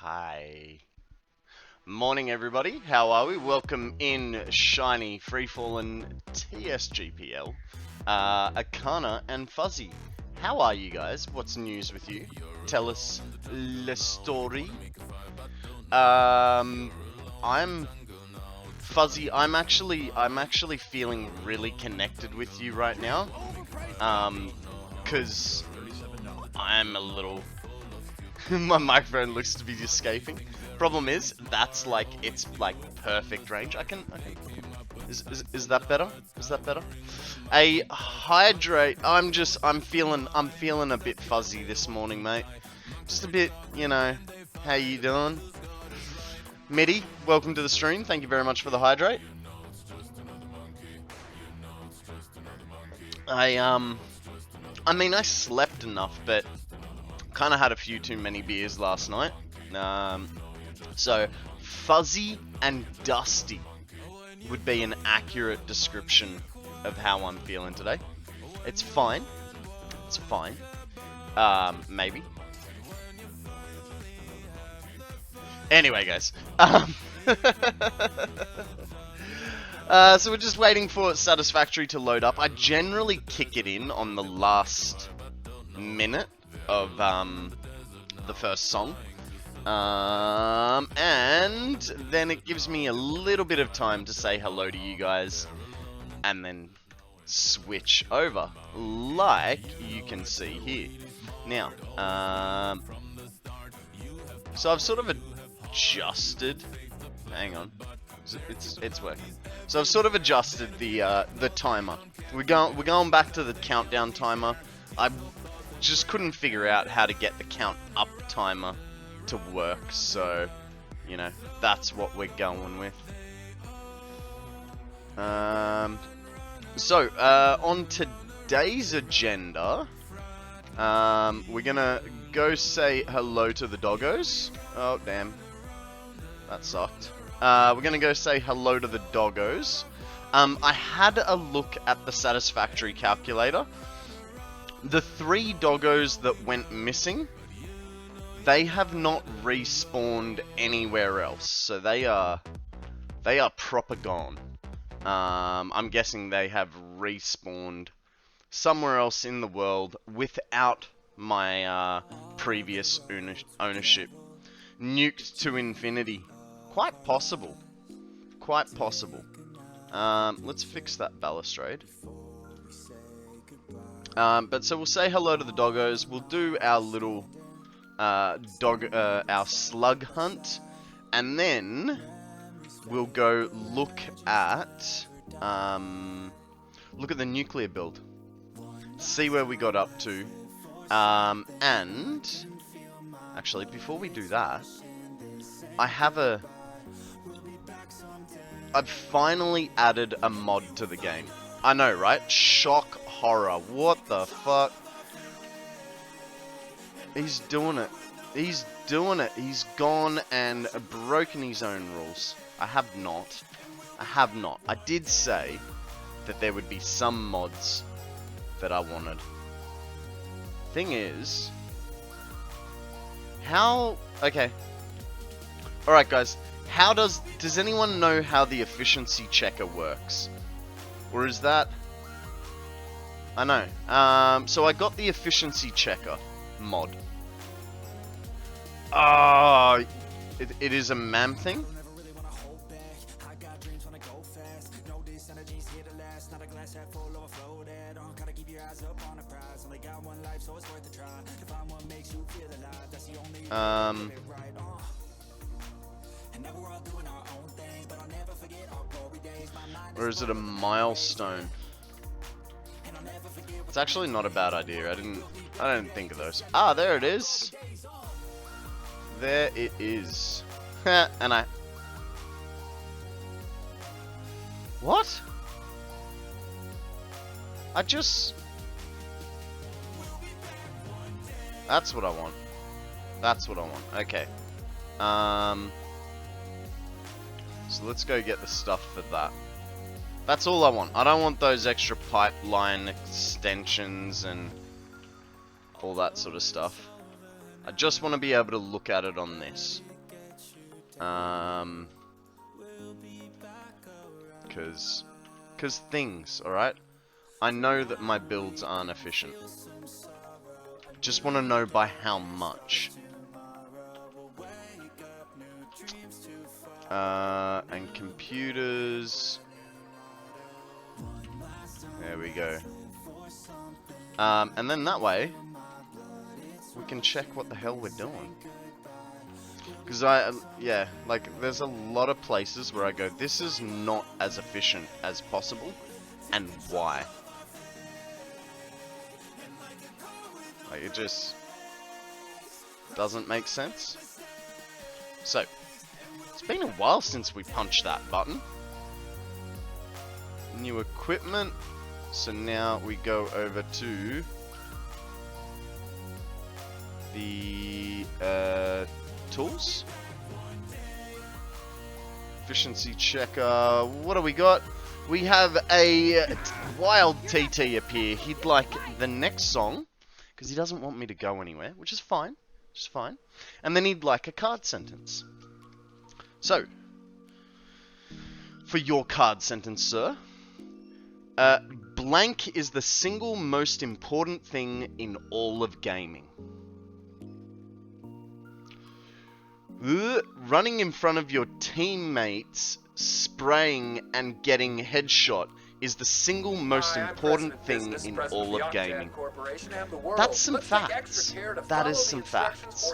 Hi. Morning, everybody. How are we? Welcome in Shiny, Freefallen, TSGPL, Akana, and Fuzzy. How are you guys? What's news with you? Tell us the story. I'm Fuzzy. I'm actually feeling really connected with you right now. Cause I'm a little. My microphone looks to be escaping. Problem is, that's like, it's like perfect range. I can. Is that better? Is that better? A hydrate. I'm feeling a bit fuzzy this morning, mate. Just a bit, you know. How you doing? Midi, welcome to the stream. Thank you very much for the hydrate. I mean, I slept enough, but kind of had a few too many beers last night. So, fuzzy and dusty would be an accurate description of how I'm feeling today. It's fine. It's fine. Maybe. Anyway, guys. So we're just waiting for Satisfactory to load up. I generally kick it in on the last minute of the first song. And then it gives me a little bit of time to say hello to you guys and then switch over, like you can see here. Now, so I've sort of adjusted, hang on, it's working. So I've sort of adjusted the timer. We're going back to the countdown timer. I just couldn't figure out how to get the count up timer to work, so you know, that's what we're going with. So on today's agenda, we're gonna go say hello to the doggos. Oh damn, that sucked. We're gonna go say hello to the doggos. I had a look at the Satisfactory calculator. The 3 doggos that went missing, they have not respawned anywhere else, so they are proper gone. I'm guessing they have respawned somewhere else in the world without my previous ownership. Nuked to infinity. Quite possible. Quite possible. Let's fix that balustrade. But so we'll say hello to the doggos. We'll do our little our slug hunt, and then we'll go look at the nuclear build, see where we got up to, and actually before we do that, I've finally added a mod to the game. I know, right? Shock horror. What the fuck? He's doing it. He's doing it. He's gone and broken his own rules. I have not. I have not. I did say that there would be some mods that I wanted. Thing is, how... Okay. Alright, guys. How does anyone know how the efficiency checker works? Or is that... I know. So I got the efficiency checker mod. It is a MAM thing? Or is it a milestone? It's actually not a bad idea. I didn't think of those. Ah, there it is. There it is. And I... What? I just... That's what I want. That's what I want. Okay. So let's go get the stuff for that. That's all I want. I don't want those extra pipeline extensions and all that sort of stuff. I just want to be able to look at it on this. Cause things, alright? I know that my builds aren't efficient. Just want to know by how much. And computers. There we go. And then that way, we can check what the hell we're doing. Because yeah, like, there's a lot of places where I go, this is not as efficient as possible, and why? Like, it just doesn't make sense. So, it's been a while since we punched that button. New equipment. So now we go over to the tools. Efficiency checker. What do we got? We have a wild TT appear. He'd like the next song, because he doesn't want me to go anywhere, which is fine. Which is fine. And then he'd like a card sentence. So, for your card sentence, sir, blank is the single most important thing in all of gaming. Running in front of your teammates, spraying and getting headshot is the single most important thing in all of gaming. That's some facts. That is some facts.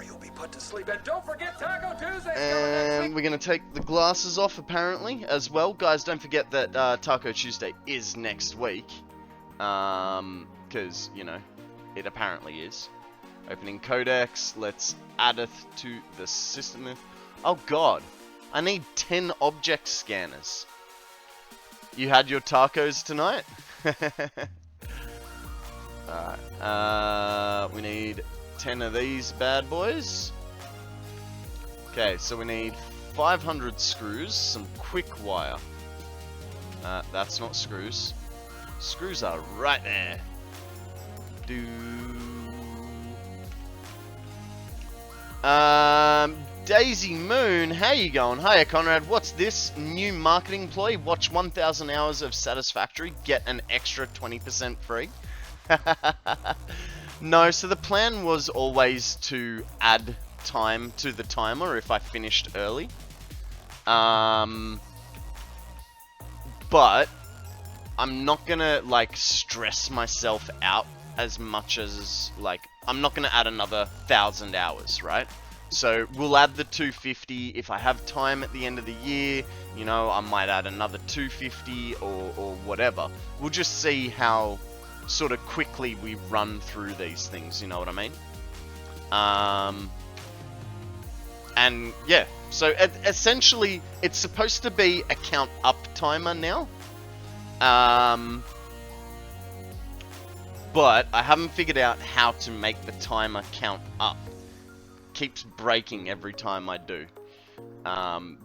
And we're going to take the glasses off, apparently, as well. Guys, don't forget that Taco Tuesday is next week. Because, you know, it apparently is. Opening codex. Let's add it to the system. Oh, God. I need 10 object scanners. You had your tacos tonight? Alright, we need 10 of these bad boys. Okay, so we need 500 screws, some quick wire. That's not screws. Screws are right there. Daisy Moon, how you going? Hiya, Konrad. What's this? New marketing ploy? Watch 1,000 hours of Satisfactory, get an extra 20% free. No, so the plan was always to add time to the timer if I finished early. But I'm not gonna, like, stress myself out as much as, like, I'm not gonna add another 1,000 hours, right? So we'll add the 250. If I have time at the end of the year, you know, I might add another 250 or whatever. We'll just see how sort of quickly we run through these things, you know what I mean? And yeah, so essentially it's supposed to be a count up timer now. But I haven't figured out how to make the timer count up. Keeps breaking every time I do,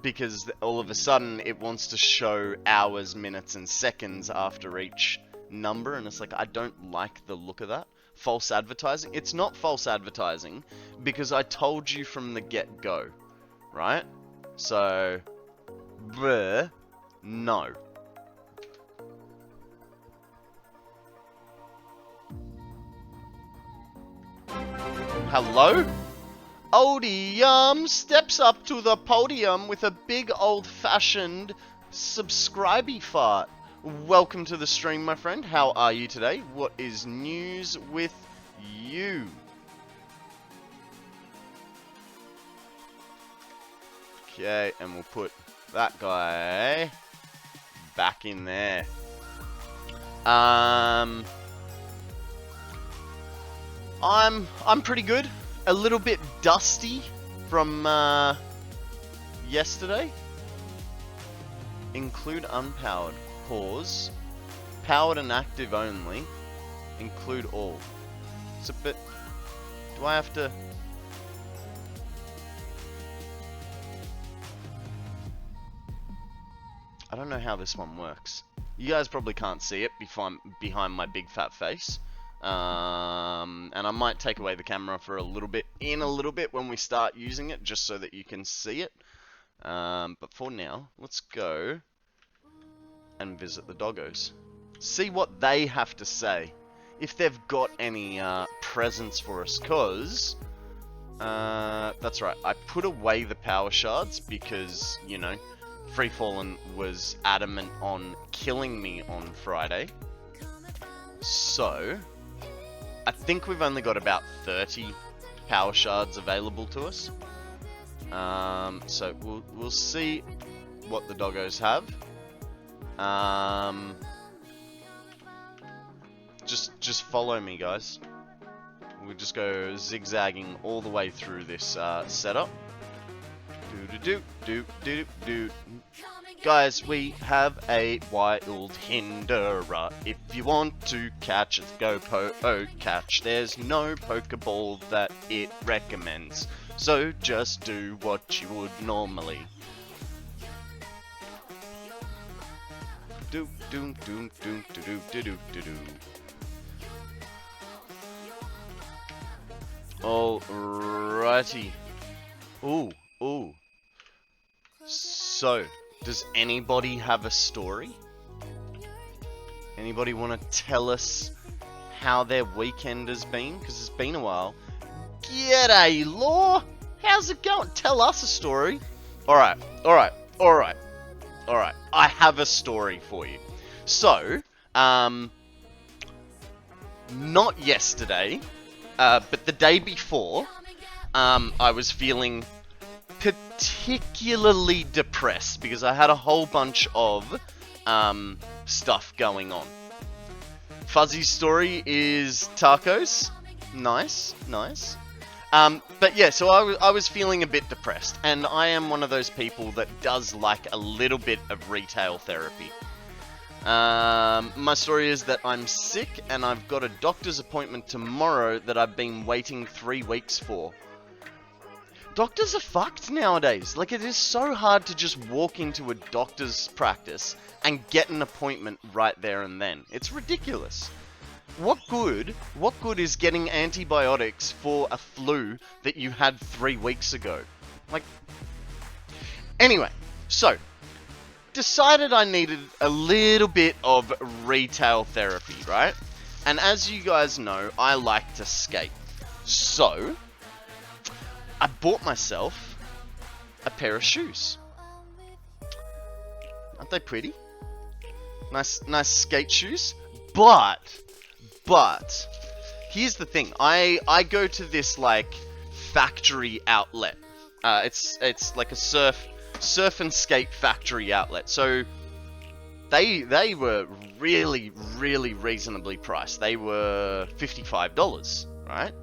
because all of a sudden it wants to show hours, minutes, and seconds after each number, and it's like, I don't like the look of that. False advertising. It's not false advertising, because I told you from the get-go, right? So, no. Hello? Odium steps up to the podium with a big old-fashioned subscribey fart. Welcome to the stream, my friend. How are you today? What is news with you? Okay, and we'll put that guy back in there. I'm pretty good. A little bit dusty from yesterday. Include unpowered. Pause. Powered and active only. Include all. So, but do I have to? I don't know how this one works. You guys probably can't see it behind my big fat face. And I might take away the camera for a little bit when we start using it, just so that you can see it. But for now, let's go and visit the doggos. See what they have to say. If they've got any presents for us, because... that's right, I put away the power shards because, you know, Free Fallen was adamant on killing me on Friday. So, I think we've only got about 30 power shards available to us. So we'll see what the doggos have. Just follow me, guys. We'll just go zigzagging all the way through this setup. Do. Guys, we have a wild hinderer. If you want to catch it, go catch. There's no Pokeball that it recommends. So just do what you would normally. Do. Alrighty. Ooh. So, does anybody have a story? Anybody want to tell us how their weekend has been? Because it's been a while. G'day, Law! How's it going? Tell us a story. Alright. I have a story for you. So, not yesterday, but the day before, I was feeling particularly depressed because I had a whole bunch of stuff going on. Fuzzy's story is tacos. Nice. But yeah, so I was feeling a bit depressed, and I am one of those people that does like a little bit of retail therapy. My story is that I'm sick, and I've got a doctor's appointment tomorrow that I've been waiting 3 weeks for. Doctors are fucked nowadays. Like, it is so hard to just walk into a doctor's practice and get an appointment right there and then. It's ridiculous. What good is getting antibiotics for a flu that you had 3 weeks ago? Like, anyway, so, decided I needed a little bit of retail therapy, right? And as you guys know, I like to skate. So, I bought myself a pair of shoes. Aren't they pretty? Nice skate shoes. But, here's the thing. I go to this, like, factory outlet. It's like a surf and skate factory outlet. So, they were really reasonably priced. They were $55, right?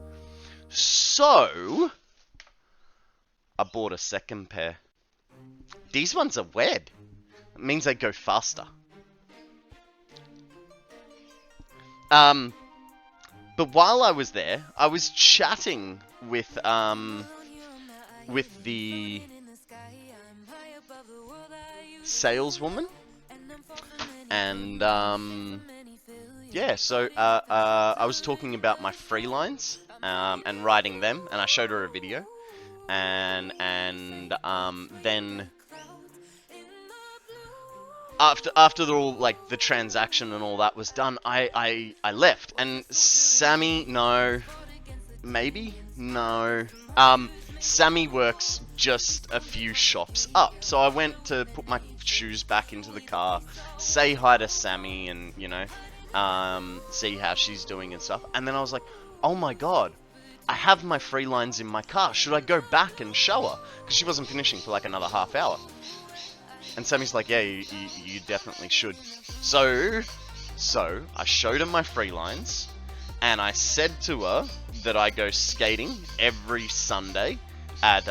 So, I bought a second pair. These ones are weird. It means they go faster. But while I was there, I was chatting with the saleswoman, and yeah, so I was talking about my free lines and writing them, and I showed her a video, and then after all, like, the transaction and all that was done, I left. And Sammy, Sammy works just a few shops up. So I went to put my shoes back into the car, say hi to Sammy, and, you know, see how she's doing and stuff. And then I was like, oh my god, I have my free lines in my car. Should I go back and show her? Because she wasn't finishing for like another half hour. And Sammy's like, yeah, you definitely should. So I showed her my free lines, and I said to her that I go skating every Sunday at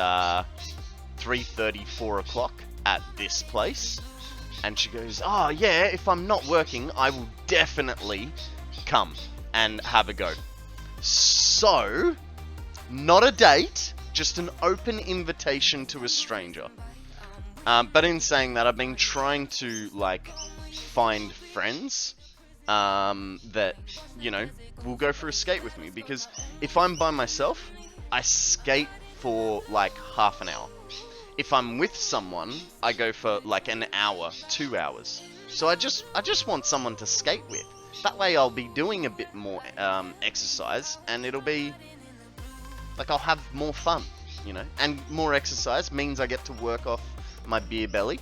3:30, 4 o'clock at this place. And she goes, oh yeah, if I'm not working, I will definitely come and have a go. So, not a date, just an open invitation to a stranger. But in saying that, I've been trying to, like, find friends that, you know, will go for a skate with me. Because if I'm by myself, I skate for, like, half an hour. If I'm with someone, I go for like an hour, 2 hours. So I just want someone to skate with. That way I'll be doing a bit more exercise, and it'll be like I'll have more fun, you know. And more exercise means I get to work off my beer belly.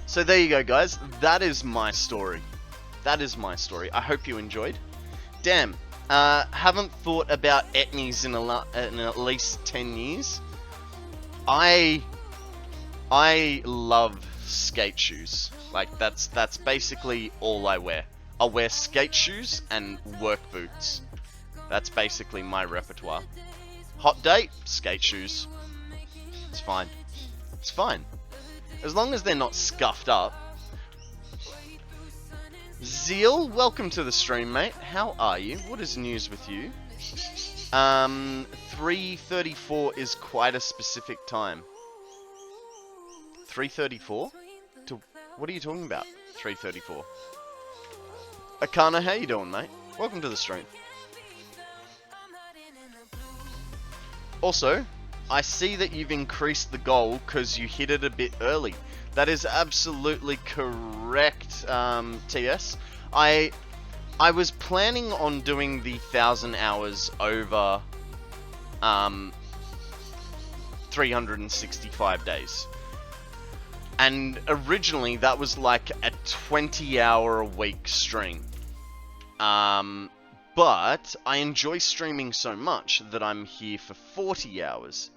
So there you go, guys. That is my story. That is my story. I hope you enjoyed. Damn. Haven't thought about etnies in at least 10 years. I love skate shoes. Like, that's basically all I wear. I'll wear skate shoes and work boots. That's basically my repertoire. Hot date, skate shoes. It's fine. It's fine. As long as they're not scuffed up. Zeal, welcome to the stream, mate. How are you? What is news with you? 3:34 is quite a specific time. 3:34? What are you talking about? 3:34. Akana, how you doing, mate? Welcome to the stream. Also, I see that you've increased the goal because you hit it a bit early. That is absolutely correct, TS. I was planning on doing the 1,000 hours over 365 days. And originally that was like a 20-hour-a-week stream. But I enjoy streaming so much that I'm here for 40 hours.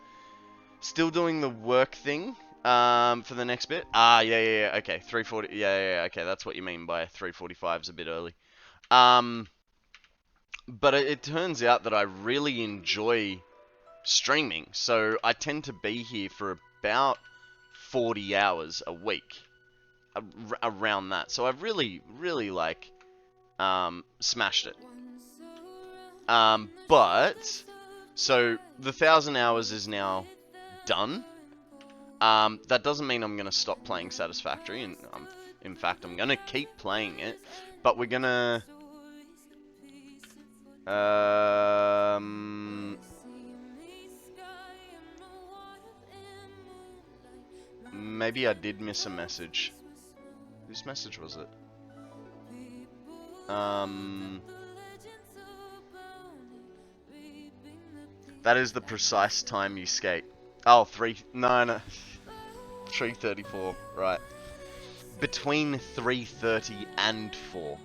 Still doing the work thing for the next bit. Yeah, okay, 3:40. Yeah, okay, that's what you mean by 3:45 is a bit early. But it turns out that I really enjoy streaming, so I tend to be here for about 40 hours a week, around that. So I've really like smashed it. But so the 1,000 hours is now done. That doesn't mean I'm gonna stop playing Satisfactory, and in fact I'm gonna keep playing it. But we're gonna maybe I did miss a message. Whose message was it? That is the precise time you skate. Oh, 3:34, right. Between 3:30 and 4.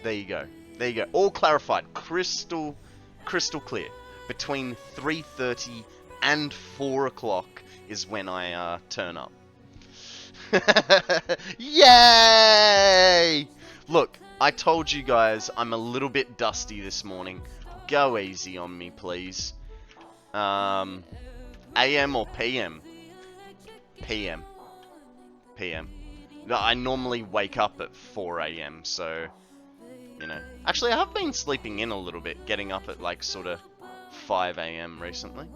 There you go. There you go. All clarified. Crystal clear. Between 3:30 and 4 o'clock is when I turn up. Yay! Look, I told you guys I'm a little bit dusty this morning. Go easy on me, please. AM or PM? PM. PM. I normally wake up at 4 AM, so, you know. Actually, I have been sleeping in a little bit, getting up at like sort of 5 AM recently.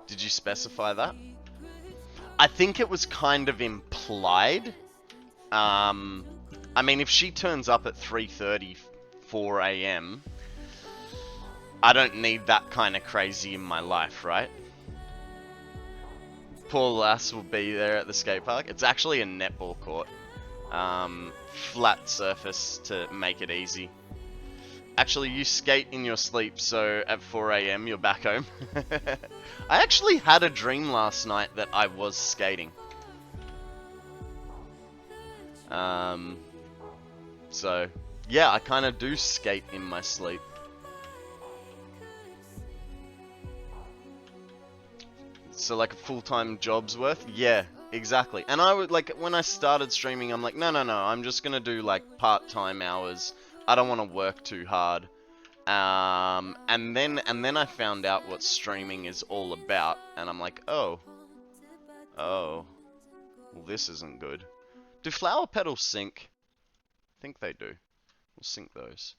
Did you specify that? I think it was kind of implied. I mean, if she turns up at 3:30, 4 AM, I don't need that kind of crazy in my life, right? Poor lass will be there at the skate park. It's actually a netball court. Flat surface to make it easy. Actually, you skate in your sleep, so at 4 AM you're back home. I actually had a dream last night that I was skating. So, yeah, I kind of do skate in my sleep. So like a full-time job's worth? Yeah, exactly. And I would, like, when I started streaming, I'm like, no, I'm just gonna do like part-time hours. I don't want to work too hard. And then I found out what streaming is all about, and I'm like, oh, well, this isn't good. Do flower petals sync? I think they do. We'll sync those.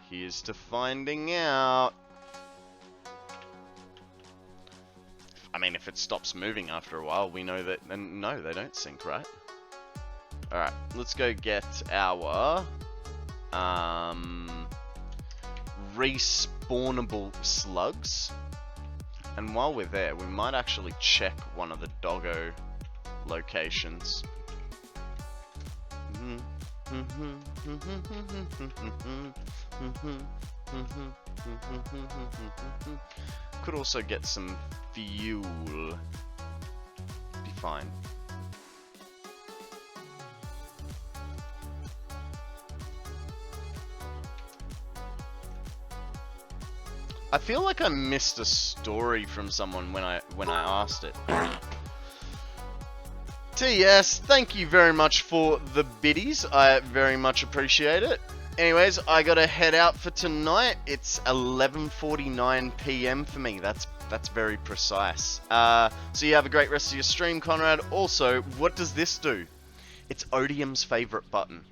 Here's to finding out. I mean, if it stops moving after a while, we know that... And no, they don't sync, right? Alright, let's go get our... respawnable slugs. And while we're there, we might actually check one of the doggo locations. Could also get some fuel. Be fine. I feel like I missed a story from someone when I asked it. TS, thank you very much for the biddies. I very much appreciate it. Anyways, I gotta head out for tonight. It's 11:49 PM for me. That's very precise. So you have a great rest of your stream, Konrad. Also, what does this do? It's Odium's favorite button.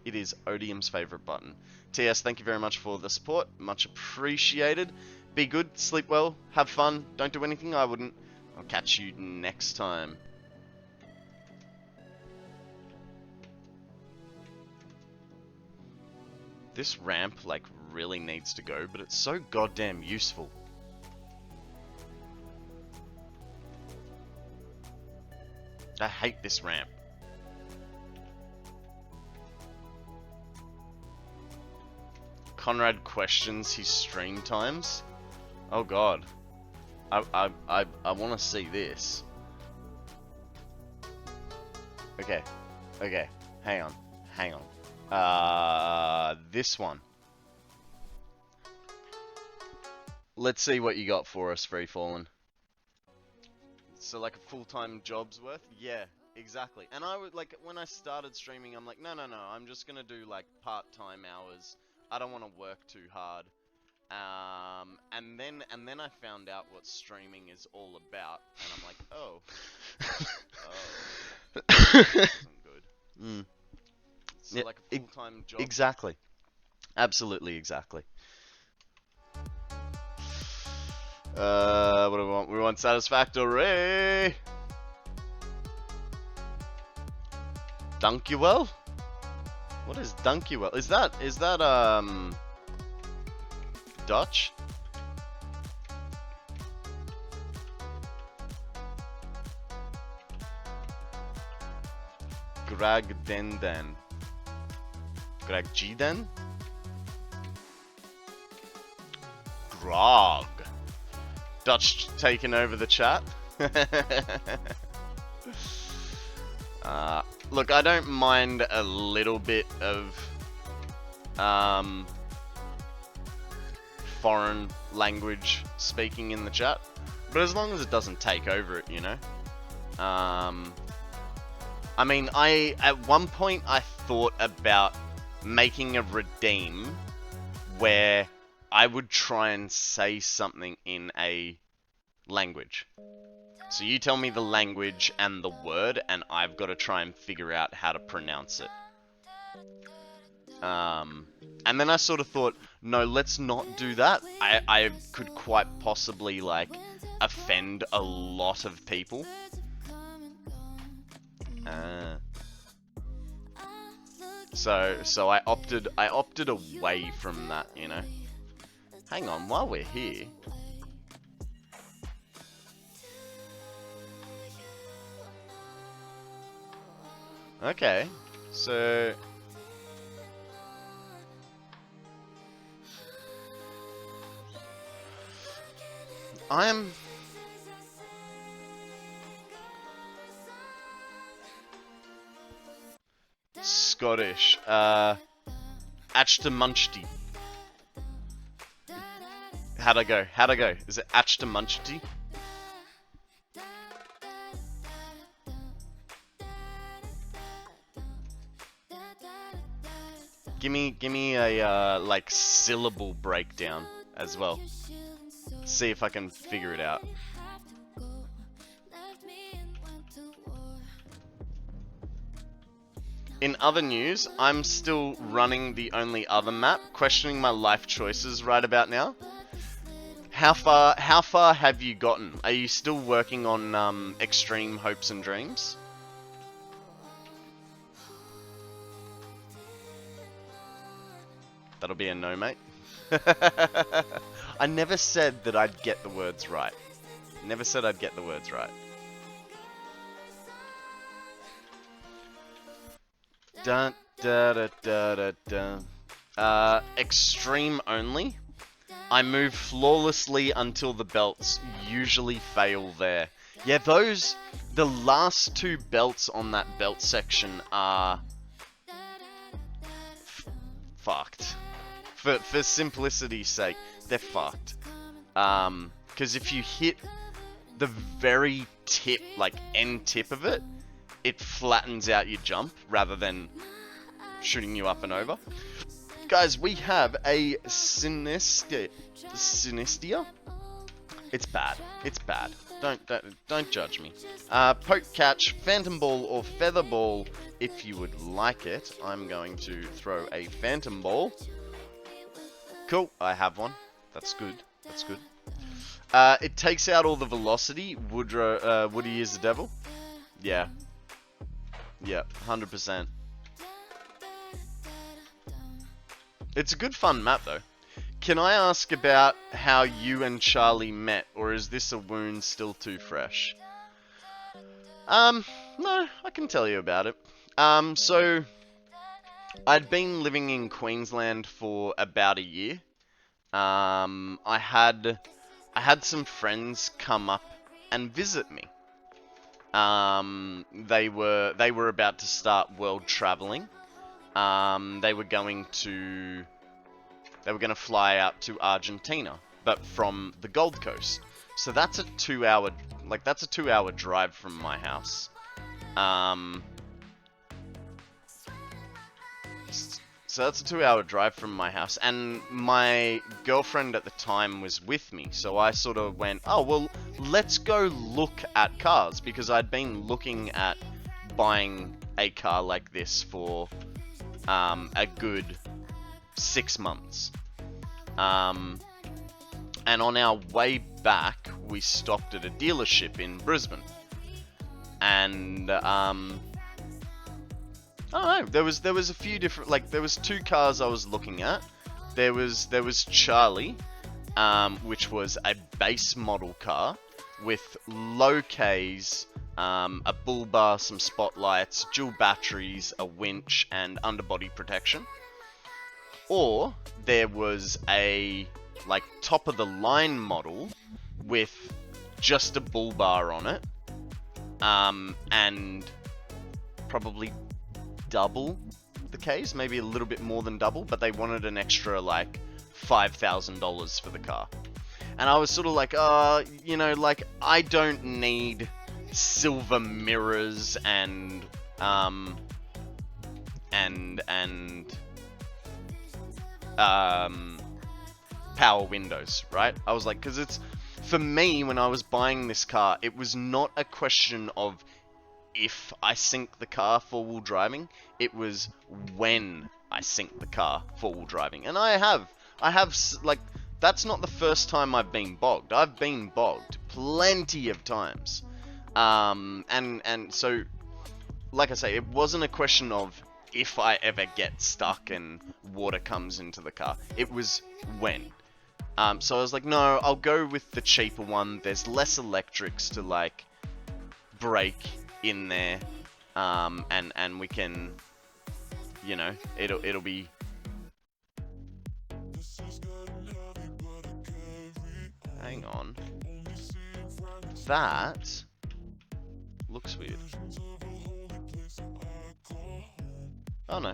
It is Odium's favorite button. TS, thank you very much for the support. Much appreciated. Be good, sleep well, have fun. Don't do anything I wouldn't. I'll catch you next time. This ramp, like, really needs to go, but it's so goddamn useful. I hate this ramp. Konrad questions his stream times. Oh god. I want to see this. Okay. Okay. Hang on. Hang on. This one. Let's see what you got for us, Free Fallen. So like a full-time job's worth? Yeah, exactly. And I would, like, when I started streaming, I'm like, no, I'm just gonna do like part-time hours. I don't want to work too hard. And then I found out what streaming is all about, and I'm like, oh, this isn't good. It's like a full-time job. Exactly. Absolutely, exactly. What do we want? We want Satisfactory. Dunk you well? What is dunk you well? Is that Dutch? Gragdenden. Gragjiden? Grog. Dutch taking over the chat. Look, I don't mind a little bit of foreign language speaking in the chat, but as long as it doesn't take over it, you know. I mean, at one point I thought about making a redeem where I would try and say something in a language. So you tell me the language and the word, and I've got to try and figure out how to pronounce it. And then I sort of thought, no, let's not do that. I could quite possibly, like, offend a lot of people. So I opted away from that, you know. Hang on, while we're here. Okay, so I'm Scottish. Achtamunchty. How'd I go? How'd I go? Is it Achtamunchty? Give me a like syllable breakdown as well. See if I can figure it out. In other news, I'm still running the only other map, questioning my life choices right about now. How far have you gotten? Are you still working on Extreme Hopes and Dreams? That'll be a no, mate. I never said that I'd get the words right. Never said I'd get the words right. Dun da da da da da. Extreme only. I move flawlessly until the belts usually fail there. Yeah, the last two belts on that belt section are fucked. For simplicity's sake, they're fucked. Because if you hit the very tip, like end tip of it, it flattens out your jump rather than shooting you up and over. Guys, we have a Sinistia. It's bad. It's bad. Don't judge me. Poke catch, phantom ball, or feather ball if you would like it. I'm going to throw a phantom ball. Cool, I have one. That's good. That's good. It takes out all the velocity. Woody is the devil. Yeah. Yeah, 100%. It's a good fun map though. Can I ask about how you and Charlie met, or is this a wound still too fresh? No, I can tell you about it. So I'd been living in Queensland for about a year. I had some friends come up and visit me. They were about to start world traveling. They were going to fly out to Argentina, but from the Gold Coast. So that's a 2-hour, that's a 2-hour drive from my house. So that's a 2-hour drive from my house, and my girlfriend at the time was with me, so I sort of went, oh, well, let's go look at cars, because I'd been looking at buying a car like this for a good 6 months. And on our way back, we stopped at a dealership in Brisbane. And, I don't know, there was a few different, there was 2 cars I was looking at. There was Charlie, which was a base model car with low Ks, a bull bar, some spotlights, dual batteries, a winch, and underbody protection. Or there was a top of the line model with just a bull bar on it, and probably double the Ks, maybe a little bit more than double, but they wanted an extra $5,000 for the car. And I was sort of I don't need silver mirrors and power windows, right? I was like, because it's, for me, when I was buying this car, it was not a question of if I sync the car 4-wheel driving, it was when I sync the car 4-wheel driving. And I have, that's not the first time I've been bogged. I've been bogged plenty of times. And so, like I say, it wasn't a question of if I ever get stuck and water comes into the car. It was when. So I was like, no, I'll go with the cheaper one. There's less electrics to break in there, and we can, it'll be. Hang on. That looks weird. Oh no.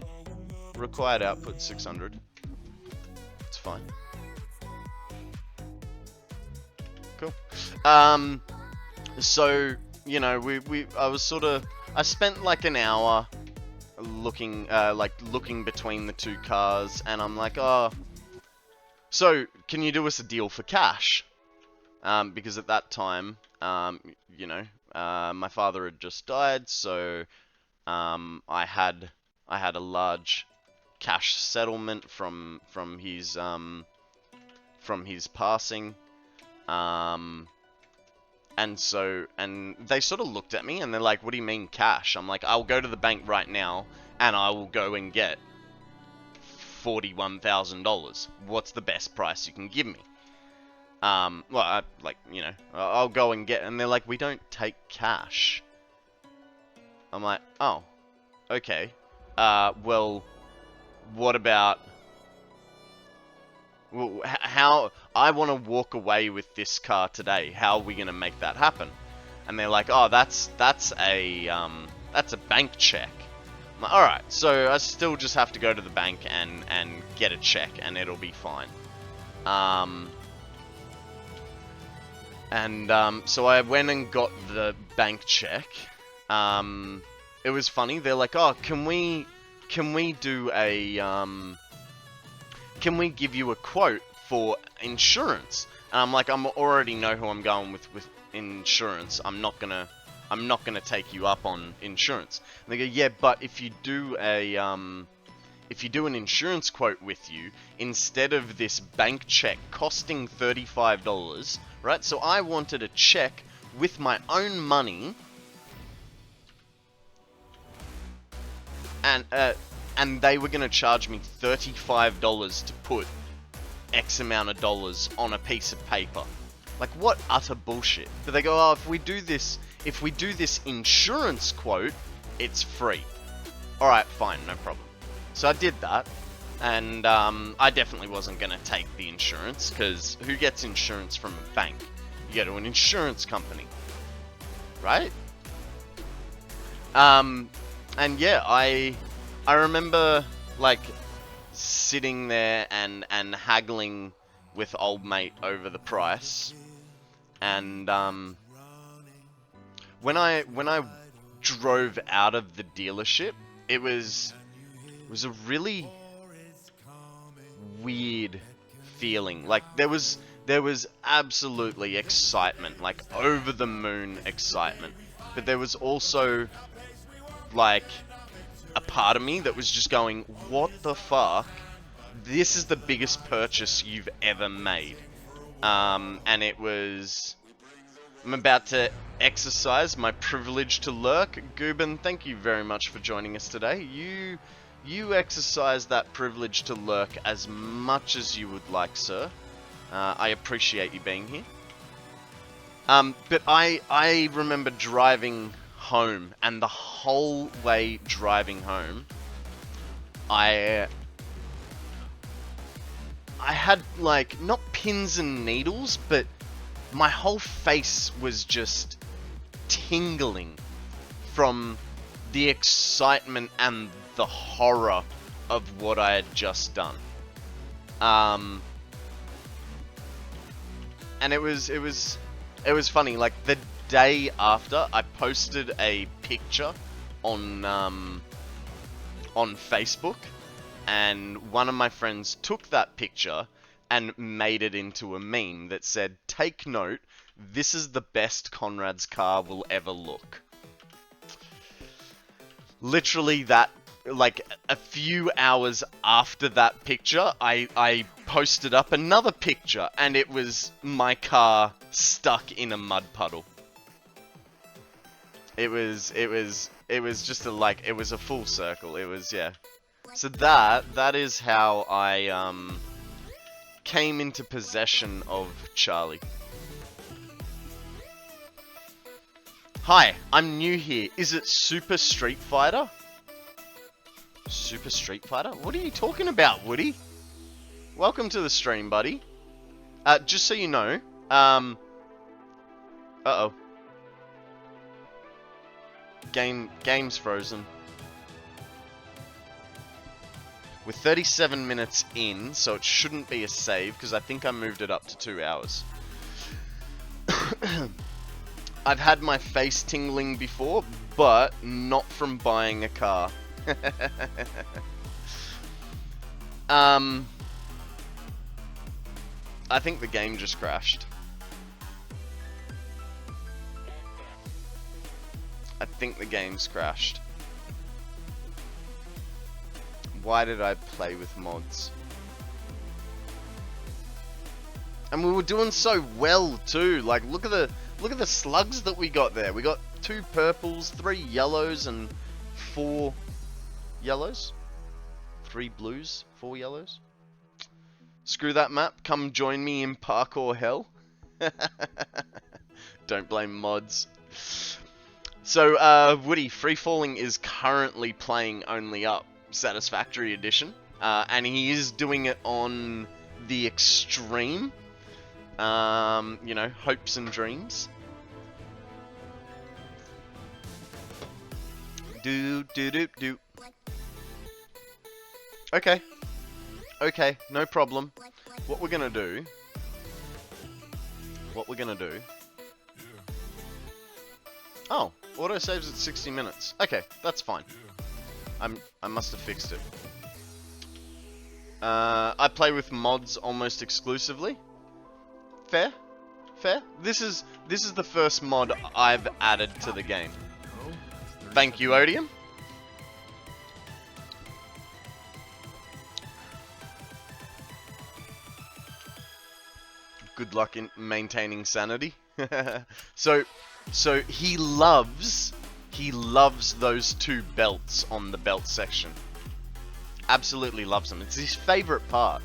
Required output 600. It's fine. Cool. So, I spent an hour looking between the 2 cars, and I'm like, oh, so can you do us a deal for cash? Because at that time, my father had just died, so I had a large cash settlement from his passing. And they sort of looked at me and they're like, what do you mean cash? I'm like, I'll go to the bank right now and I will go and get $41,000. What's the best price you can give me? Well, I'll go and get, and they're like, we don't take cash. I'm like, oh, okay. Well, what about, well, how, I want to walk away with this car today. How are we going to make that happen? And they're like, oh, that's a bank check. I'm like, alright, so I still just have to go to the bank and get a check, and it'll be fine. So I went and got the bank check. It was funny. They're like, "Oh, can we do a can we give you a quote for insurance?" And I'm like, "I already know who I'm going with insurance. I'm not gonna take you up on insurance." And they go, "Yeah, but if you do an insurance quote with you, instead of this bank check costing $35, right? So I wanted a check with my own money, and they were gonna charge me $35 to put X amount of dollars on a piece of paper. Like, what utter bullshit." But they go, "Oh, if we do this insurance quote, it's free." All right, fine, no problem. So I did that, and I definitely wasn't going to take the insurance, because who gets insurance from a bank? You go to an insurance company, right? And yeah, I remember, like, sitting there and haggling with old mate over the price, and when I drove out of the dealership, it was a really weird feeling. Like, there was absolutely excitement, like over the moon excitement, but there was also like a part of me that was just going, what the fuck? This is the biggest purchase you've ever made. And it was, I'm about to exercise my privilege to lurk. Gooben, thank you very much for joining us today. You exercise that privilege to lurk as much as you would like, sir. I appreciate you being here. But I remember driving home, and the whole way driving home, I had, like, not pins and needles, but my whole face was just tingling from the excitement and the horror of what I had just done. And it was funny. Like, the day after, I posted a picture on Facebook, and one of my friends took that picture and made it into a meme that said, "Take note, this is the best Konrad's car will ever look." Literally that, like, a few hours after that picture, I posted up another picture, and it was my car stuck in a mud puddle. It was just a, like, it was a full circle. It was, yeah. So that is how I came into possession of Charlie. Hi, I'm new here. Is it Super Street Fighter? Super Street Fighter? What are you talking about, Woody? Welcome to the stream, buddy. Just so you know, uh-oh. Game's frozen. We're 37 minutes in, so it shouldn't be a save, because I think I moved it up to 2 hours. I've had my face tingling before, but not from buying a car. I think the game just crashed. I think the game's crashed. Why did I play with mods? And we were doing so well too. Like, look at the slugs that we got there. We got 2 purples, 3 yellows, and 4 yellows. 3 blues, 4 yellows. Screw that map. Come join me in parkour hell. Don't blame mods. So, Woody, Free Falling is currently playing only up Satisfactory edition, and he is doing it on the extreme. You know, hopes and dreams. Do. Okay. Okay, no problem. What we're gonna do... Oh, autosaves at 60 minutes. Okay, that's fine. I must have fixed it. I play with mods almost exclusively. Fair? Fair? This is the first mod I've added to the game. Thank you, Odium. Good luck in maintaining sanity. So he loves those 2 belts on the belt section. Absolutely loves them. It's his favorite part.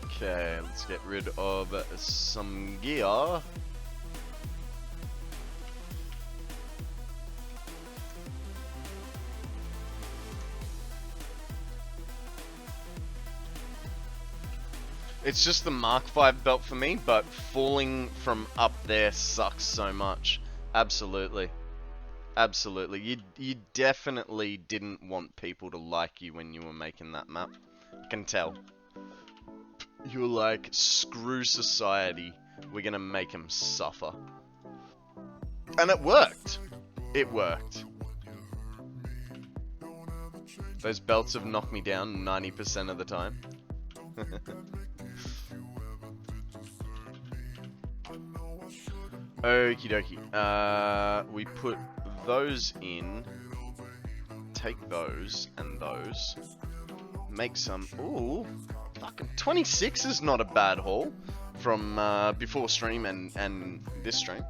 Okay, let's get rid of some gear. It's just the Mark V belt for me, but falling from up there sucks so much. Absolutely. Absolutely. You definitely didn't want people to like you when you were making that map. I can tell. You were like, screw society. We're gonna make them suffer. And it worked. It worked. Those belts have knocked me down 90% of the time. Okie dokie. We put those in. Take those and those. Make some. Ooh, fucking 26 is not a bad haul from before stream and this stream.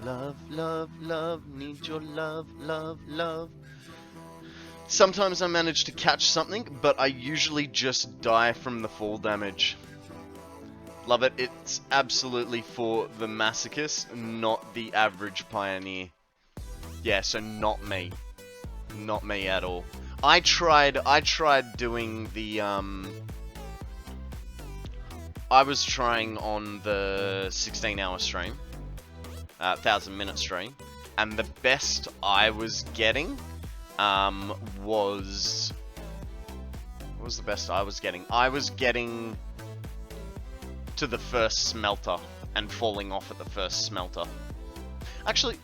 Love, love, love, need your love, love, love. Sometimes I manage to catch something, but I usually just die from the fall damage. Love it. It's absolutely for the masochist, not the average pioneer. Yeah, so not me. Not me at all. I tried doing the, I was trying on the 16-hour stream, 1,000-minute stream, and the best I was getting, was... What was the best I was getting? I was getting to the first smelter and falling off at the first smelter. Actually,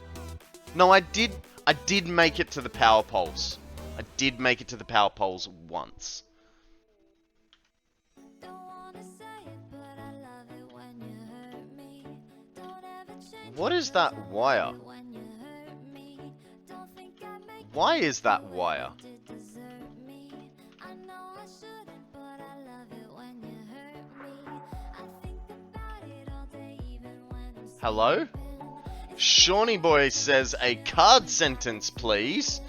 no, I did make it to the power poles. I did make it to the power poles once. What is that wire? Why is that wire? Hello? Shawnee Boy says a card sentence, please.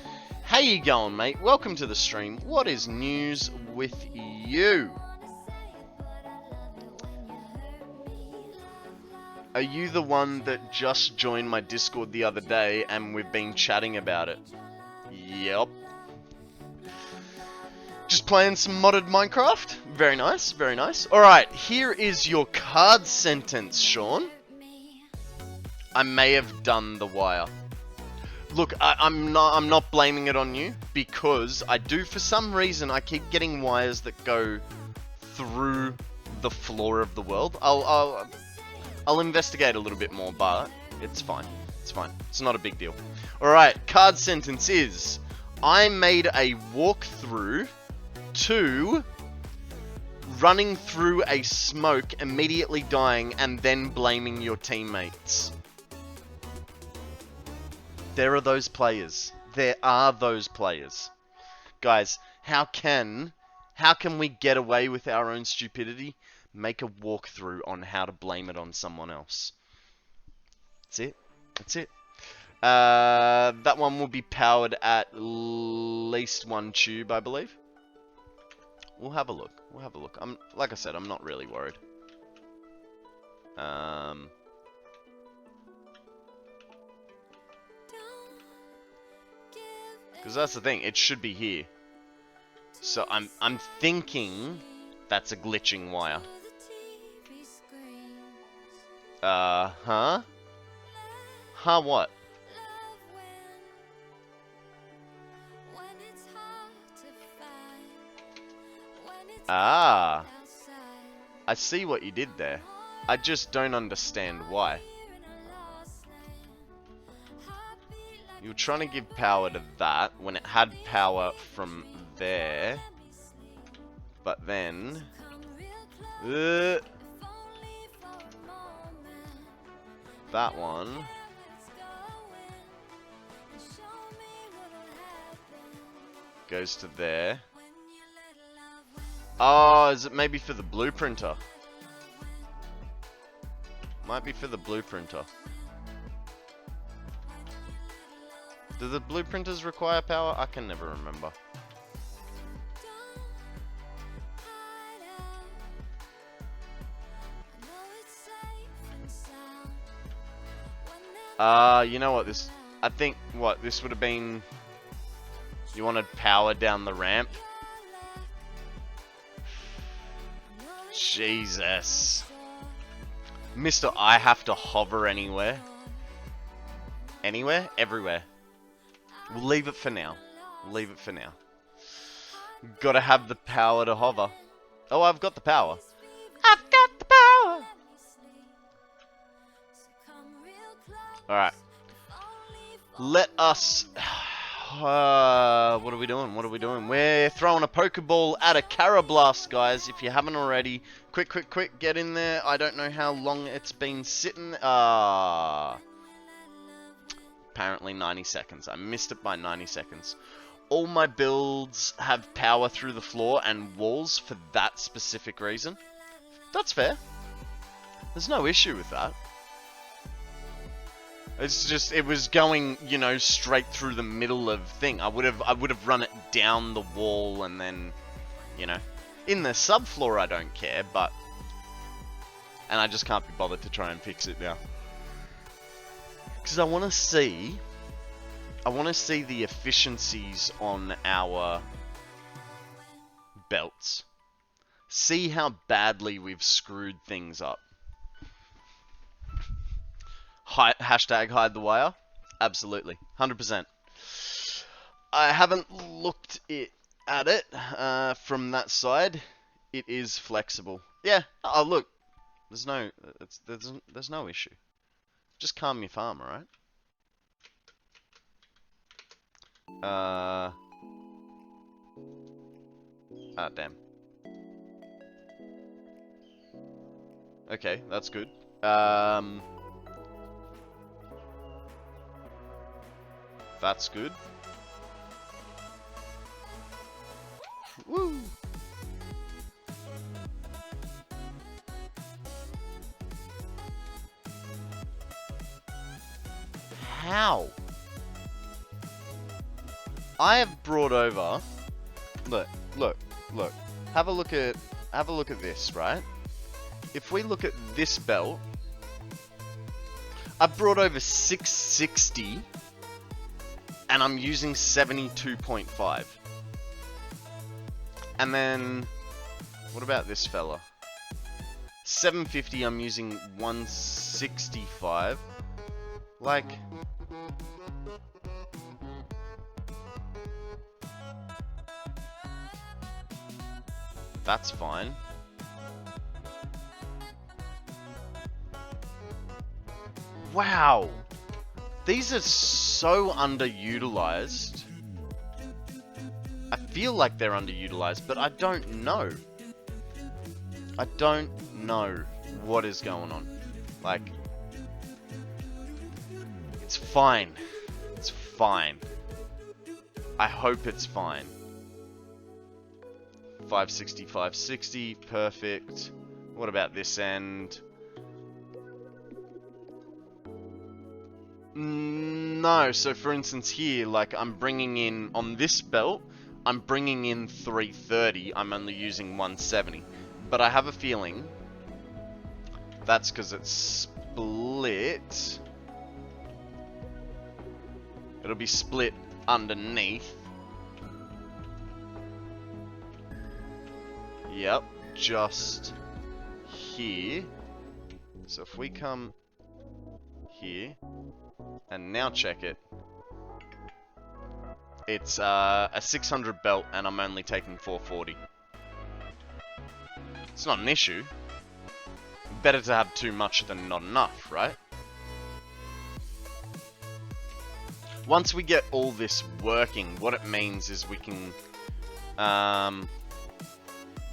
How you going, mate? Welcome to the stream. What is news with you? Are you the one that just joined my Discord the other day and we've been chatting about it? Yep. Just playing some modded Minecraft? Very nice, very nice. Alright, here is your card sentence, Sean. I may have done the wire. Look, I'm not blaming it on you, because I do, for some reason, I keep getting wires that go through the floor of the world. I'll investigate a little bit more, but it's fine. It's fine. It's not a big deal. Alright, card sentence is, I made a walkthrough to running through a smoke, immediately dying, and then blaming your teammates. There are those players. There are those players. Guys, how can we get away with our own stupidity? Make a walkthrough on how to blame it on someone else. That's it. That's it. That one will be powered at least one tube, I believe. We'll have a look. We'll have a look. Like I said, I'm not really worried. Because that's the thing. It should be here. So I'm thinking that's a glitching wire. Huh? Huh, what? Ah. I see what you did there. I just don't understand why. You were trying to give power to that when it had power from there. But then... that one... goes to there. Oh, is it maybe for the blueprinter? Might be for the blueprinter. Do the blueprinters require power? I can never remember. You know what, this... I think, what, this would have been... You wanted power down the ramp? Jesus. Mister, I have to hover anywhere. Anywhere? Everywhere. We'll leave it for now. We'll leave it for now. Gotta have the power to hover. Oh, I've got the power. I've got the power! Alright. Let us... what are we doing? What are we doing? We're throwing a Pokeball at a Carablast, guys. If you haven't already, quick, get in there. I don't know how long it's been sitting. Apparently 90 seconds. I missed it by 90 seconds. All my builds have power through the floor and walls for that specific reason. That's fair. There's no issue with that. It's just, it was going, you know, straight through the middle of thing. I would have run it down the wall and then, you know, in the subfloor I don't care, but, and I just can't be bothered to try and fix it now. Because I want to see the efficiencies on our belts. See how badly we've screwed things up. Hashtag hide the wire. Absolutely. 100%. I haven't looked at it from that side. It is flexible. Yeah. Oh, look. There's no issue. Just calm your farm, alright? Ah, damn. Okay, that's good. That's good. Woo! How? I have brought over... Look. Have a look at this, right? If we look at this belt, I brought over 660... and I'm using 72.5. And then, what about this fella? 750, I'm using 165. Like, that's fine. Wow. These are so underutilized. I feel like they're underutilized, but I don't know. I don't know what is going on. Like, it's fine. It's fine. I hope it's fine. 560, 560, perfect. What about this end? No, so for instance here, like I'm bringing in, on this belt, I'm bringing in 330, I'm only using 170. But I have a feeling that's because it's split. It'll be split underneath. Yep, just here. So if we come here, and now check it, it's a 600 belt and I'm only taking 440. It's not an issue. Better to have too much than not enough, right? Once we get all this working, what it means is we can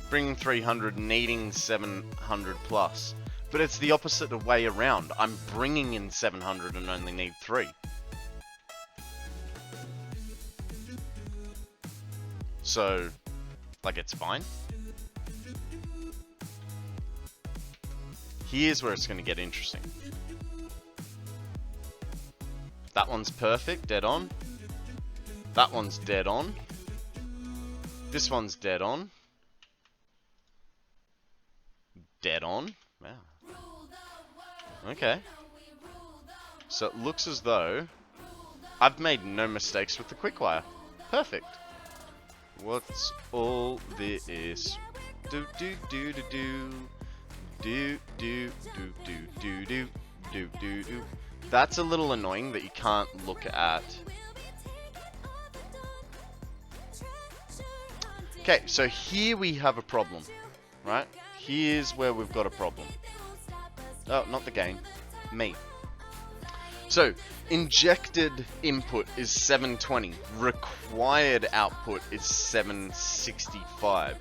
bring 300, needing 700 plus. But it's the opposite way around. I'm bringing in 700 and only need 3. So, like, it's fine. Here's where it's going to get interesting. That one's perfect, dead on. That one's dead on. This one's dead on. Dead on. Wow. Okay. So it looks as though I've made no mistakes with the quickwire. Perfect. What's all this? Do do do do do. Do do do do do do do do do. That's a little annoying that you can't look at. Okay, so here we have a problem, right? Here's where we've got a problem. Oh, not the game. Me. So, injected input is 720. Required output is 765.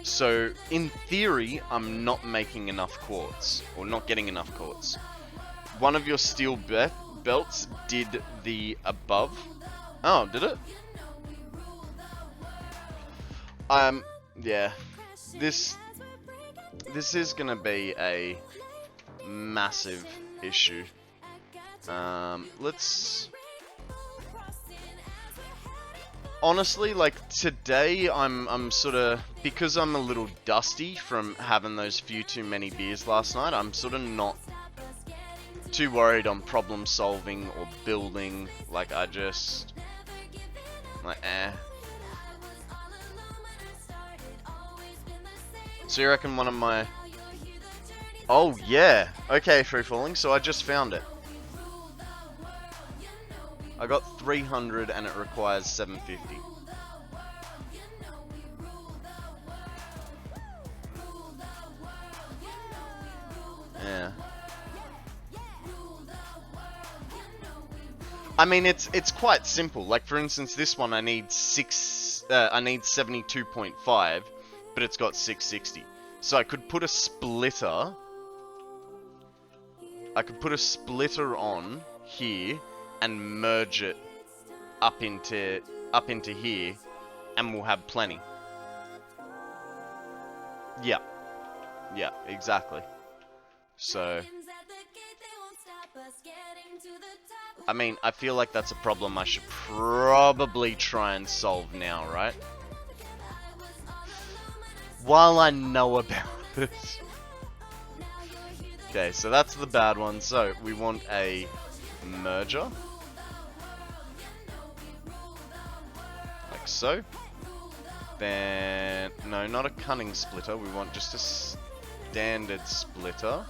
So, in theory, I'm not making enough quartz. Or not getting enough quartz. One of your steel belts did the above. Oh, did it? Yeah. This is gonna be a massive issue. Let's... Honestly, like, today I'm sort of... Because I'm a little dusty from having those few too many beers last night, I'm sort of not too worried on problem solving or building. Like, I just... Like, eh. So you reckon one of my... Oh, yeah. Okay, free falling. So I just found it. I got 300 and it requires 750. Yeah. I mean, it's quite simple. Like, for instance, this one I need 72.5, but it's got 660. So I could put a splitter. I could put a splitter on here and merge it up into here, and we'll have plenty. Yeah. Yeah, exactly. So, I mean, I feel like that's a problem I should probably try and solve now, right? While I know about it. Okay, so that's the bad one. So, we want a merger. Like so. Then, no, not a cunning splitter. We want just a standard splitter.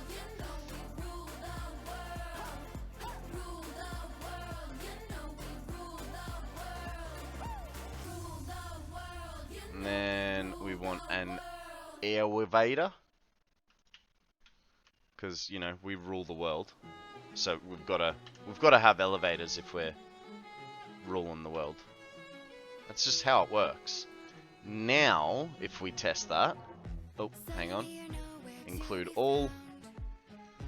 And then we want an elevator. Because, you know, we rule the world. So we've got to have elevators if we're ruling the world. That's just how it works. Now, if we test that... Oh, hang on. Include all.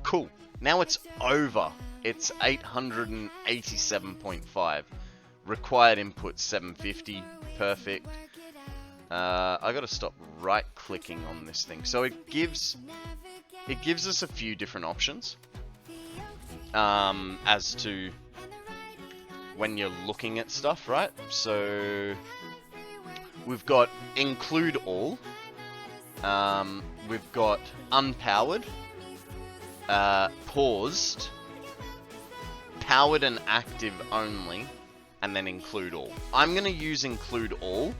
Cool. Now it's over. it's 887.5. Required input 750. Perfect. I gotta stop right clicking on this thing. So it gives us a few different options as to when you're looking at stuff, right? So we've got include all, we've got unpowered, paused, powered and active only, and then include all. I'm gonna use include all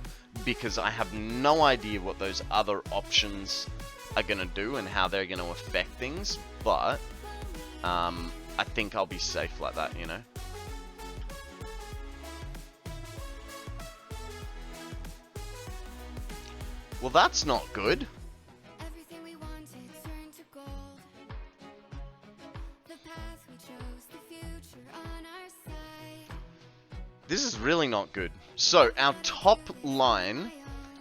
because I have no idea what those other options are gonna do and how they're gonna affect things, but I think I'll be safe like that, you know? Well, that's not good. This is really not good. So, our top line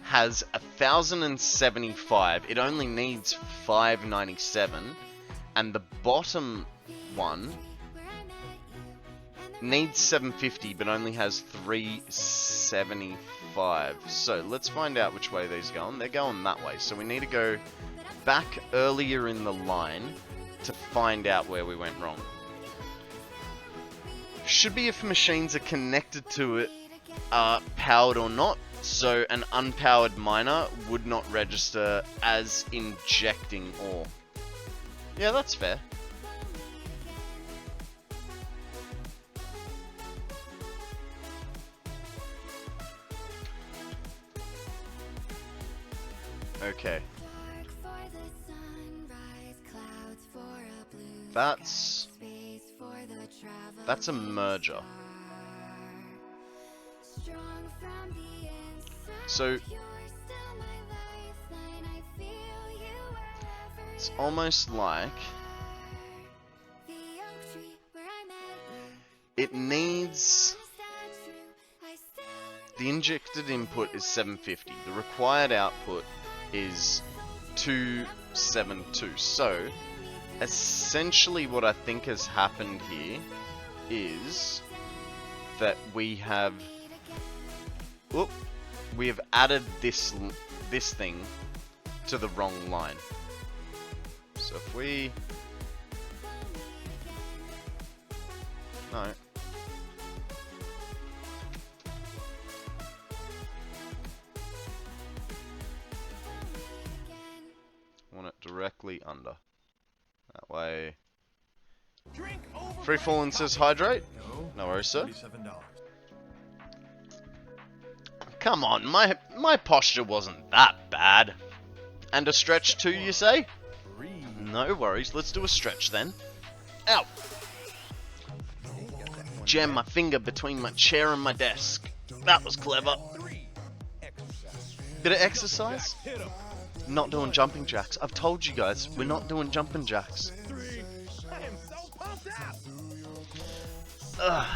has 1,075. It only needs 597. And the bottom one needs 750, but only has 375. So, let's find out which way these are going. They're going that way. So, we need to go back earlier in the line to find out where we went wrong. Should be if machines are connected to it, powered or not. So an unpowered miner would not register as injecting ore. Yeah, that's fair. Okay. That's a merger. So it's almost like it needs, the injected input is 750. The required output is 272. So essentially what I think has happened here is that we have added this thing to the wrong line. So if we I want it directly under. That way. Free Fallen says hydrate. No worries, sir. Come on, my posture wasn't that bad. And a stretch too, you say? No worries, let's do a stretch then. Ow! Jam my finger between my chair and my desk. That was clever. Bit of exercise? Not doing jumping jacks. I've told you guys, we're not doing jumping jacks. Ugh.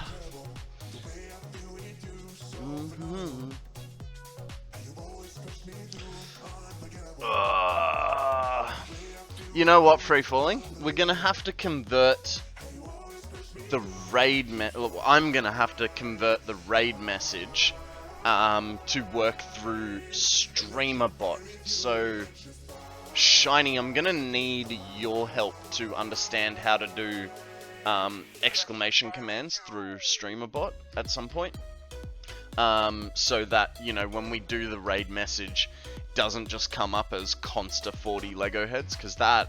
You know what, Free Falling? We're gonna have to convert the raid I'm gonna have to convert the raid message to work through StreamerBot. So, Shiny, I'm gonna need your help to understand how to do exclamation commands through StreamerBot at some point. So that, you know, when we do the raid message, doesn't just come up as Consta40 Lego heads, because that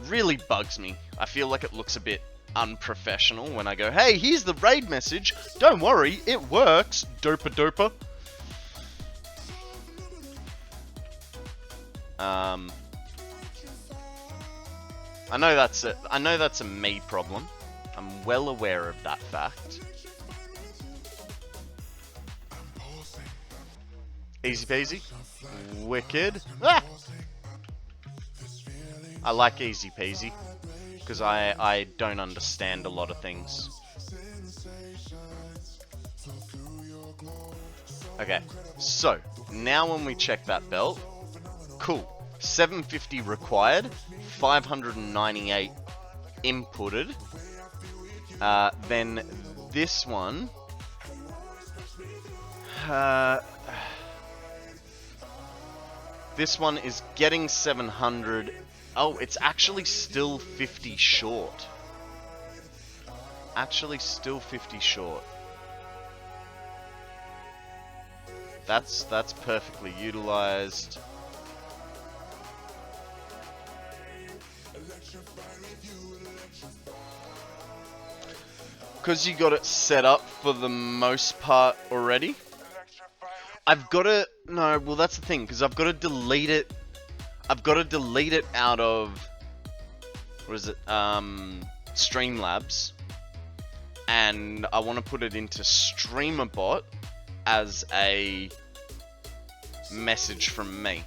really bugs me. I feel like it looks a bit unprofessional when I go, hey, here's the raid message, don't worry, it works, dopa dopa. I know that's a me problem. I'm well aware of that fact. Easy peasy. Wicked. Ah! I like easy peasy, because I don't understand a lot of things. Okay, so, now when we check that belt, cool. 750 required, 598 inputted, Then this one, this one is getting 700. Oh, it's actually still 50 short. Actually still 50 short. That's perfectly utilized. Because you got it set up for the most part already. I've got to... No, well that's the thing, because I've got to delete it. I've got to delete it out of... What is it? Streamlabs. And I want to put it into StreamerBot as a message from me.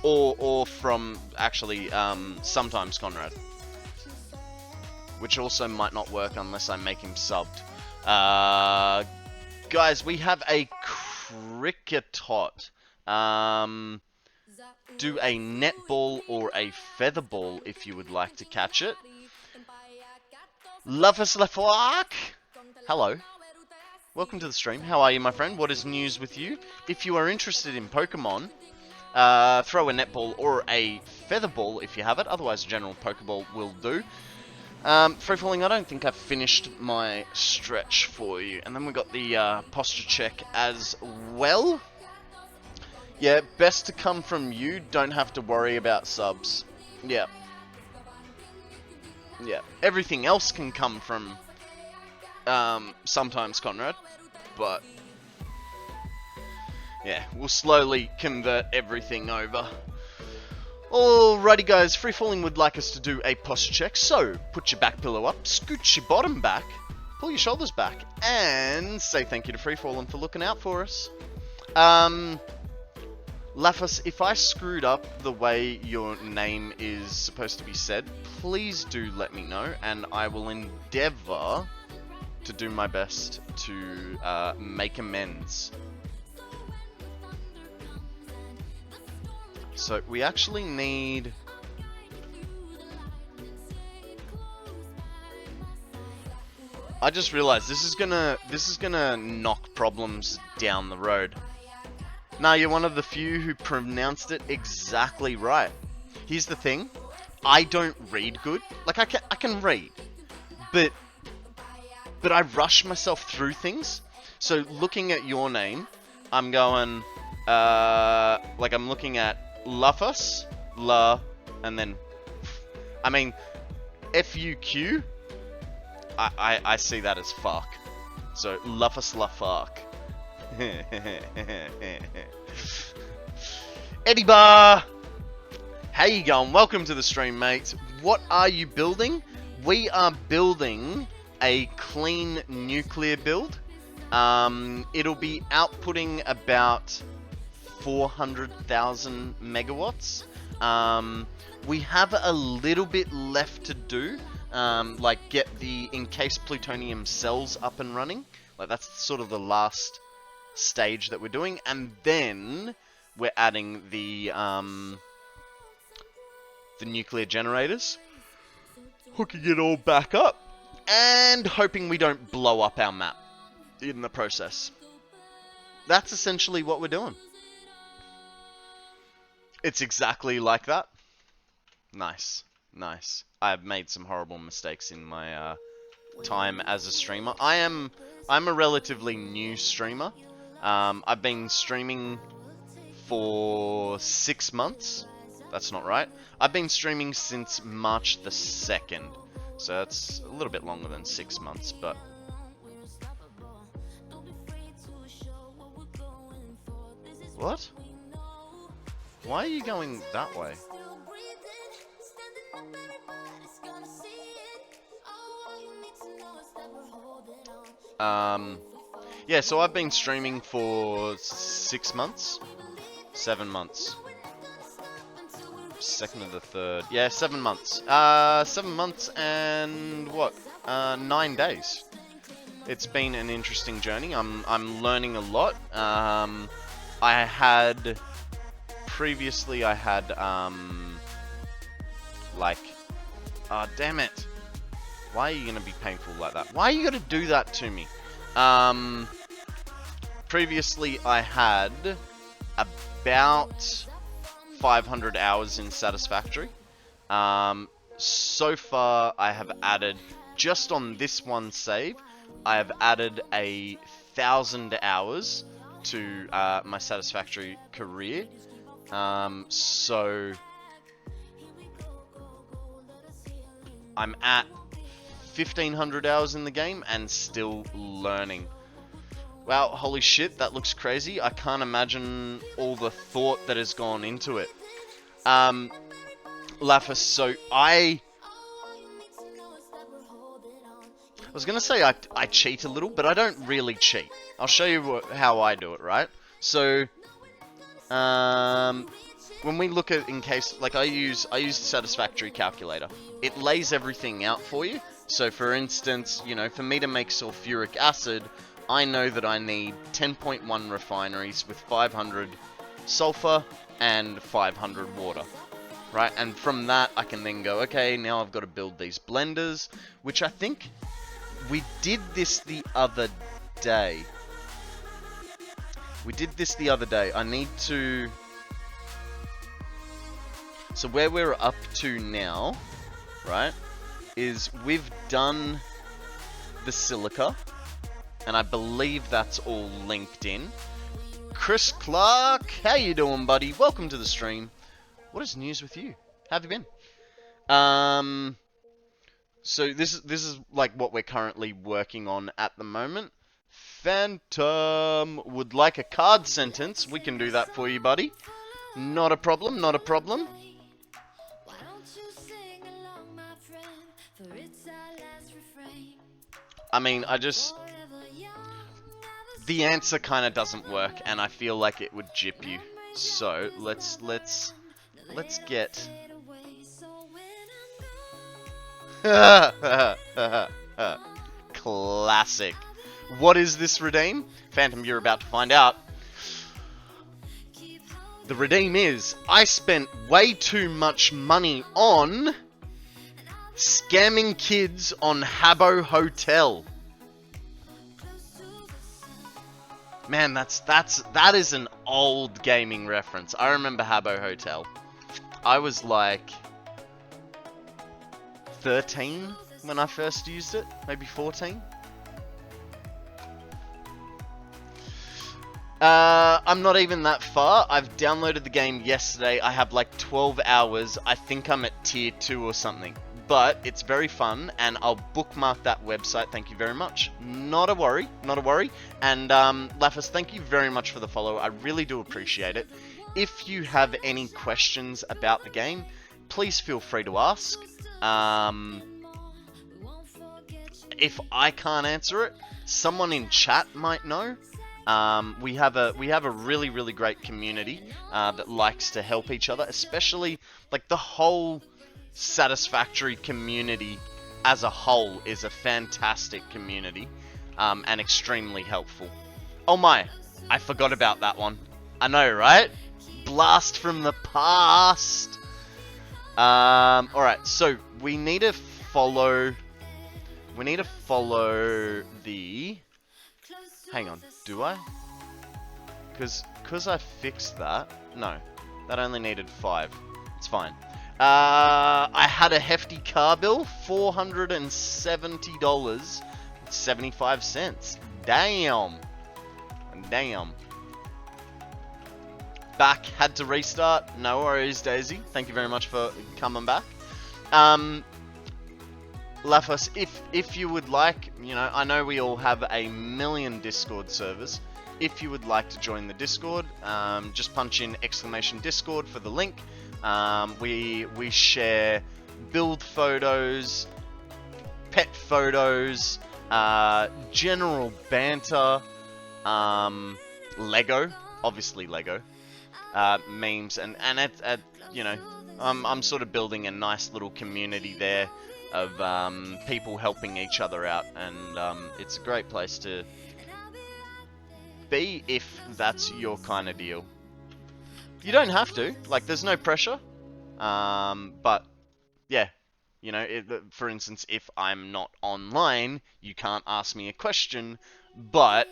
Or from, actually, sometimes Konrad. Which also might not work unless I make him subbed. Guys, we have a cricketot. Do a netball or a featherball if you would like to catch it. Lovers Leflock! Hello. Welcome to the stream. How are you, my friend? What is news with you? If you are interested in Pokemon, throw a netball or a featherball if you have it. Otherwise, a general Pokeball will do. Free falling, I don't think I've finished my stretch for you. And then we got the posture check as well. Yeah, best to come from you. Don't have to worry about subs. Yeah. Yeah. Everything else can come from sometimes Konrad. But yeah, we'll slowly convert everything over. Alrighty guys, Free Falling would like us to do a posture check, so put your back pillow up, scoot your bottom back, pull your shoulders back, and say thank you to Free Falling for looking out for us. Lafus, if I screwed up the way your name is supposed to be said, please do let me know, and I will endeavour to do my best to make amends. So we actually need... I just realized this is gonna knock problems down the road. Nah, you're one of the few who pronounced it exactly right. Here's the thing, I don't read good. Like I can read, but I rush myself through things. So looking at your name, I'm going like I'm looking at Lafus, La, and then, I mean, F-U-Q, I see that as fuck. So, Lafus La fuck. Eddie Bar! How you going? Welcome to the stream, mates. What are you building? We are building a clean nuclear build. It'll be outputting about 400,000 megawatts. We have a little bit left to do, like get the encased plutonium cells up and running. Like that's sort of the last stage that we're doing, and then we're adding the nuclear generators, hooking it all back up, and hoping we don't blow up our map in the process. That's essentially what we're doing. It's exactly like that. Nice, nice. I've made some horrible mistakes in my time as a streamer. I'm a relatively new streamer. I've been streaming for 6 months. That's not right. I've been streaming since March the 2nd. So that's a little bit longer than 6 months, but... What? Why are you going that way? Yeah, so I've been streaming for 6 months? 7 months. Second of the third. Yeah, 7 months. 7 months and what? 9 days. It's been an interesting journey. I'm learning a lot. Previously I had like Ah, damn it. Why are you gonna be painful like that? Why are you gonna do that to me? Previously I had about 500 hours in Satisfactory. So far I have added, just on this one save, I have added 1,000 hours to my Satisfactory career. So I'm at 1,500 hours in the game and still learning. Wow, holy shit, that looks crazy. I can't imagine all the thought that has gone into it. Lafus, so I was gonna say I cheat a little, but I don't really cheat. I'll show you how I do it, right? So, when we look at, in case, like I use the Satisfactory calculator. It lays everything out for you. So for instance, you know, for me to make sulfuric acid, I know that I need 10.1 refineries with 500 sulfur and 500 water. Right, and from that I can then go, okay, now I've got to build these blenders, which I think we did this the other day. I need to... So where we're up to now, right, is we've done the silica, and I believe that's all linked in. Chris Clark, how you doing, buddy? Welcome to the stream. What is news with you? How have you been? So this is like what we're currently working on at the moment. Phantom would like a card sentence. We can do that for you, buddy. Not a problem, not a problem. I mean, the answer kind of doesn't work, and I feel like it would jip you. So let's get. Classic. What is this redeem? Phantom, you're about to find out. The redeem is, I spent way too much money on scamming kids on Habbo Hotel. Man, that is an old gaming reference. I remember Habbo Hotel. I was like 13 when I first used it, maybe 14. I'm not even that far. I've downloaded the game yesterday. I have like 12 hours. I think I'm at tier 2 or something. But it's very fun, and I'll bookmark that website. Thank you very much. Not a worry, not a worry. And Lafus, thank you very much for the follow. I really do appreciate it. If you have any questions about the game, please feel free to ask. If I can't answer it, someone in chat might know. We have a really, really great community that likes to help each other, especially like the whole Satisfactory community as a whole is a fantastic community and extremely helpful. Oh my, I forgot about that one. I know, right? Blast from the past. Alright, so we need to follow the... Hang on, do I? Because I fixed that. No, that only needed 5. It's fine. I had a hefty car bill, $470.75. Damn. Damn. Back, had to restart. No worries, Daisy. Thank you very much for coming back. Lafos, if you would like, you know, I know we all have a million Discord servers. If you would like to join the Discord, just punch in !Discord for the link. We share build photos, pet photos, general banter, Lego, obviously Lego, memes, and you know, I'm sort of building a nice little community there of people helping each other out, and it's a great place to be if that's your kind of deal. You don't have to, like, there's no pressure, but yeah, You know, for instance, if I'm not online, you can't ask me a question, but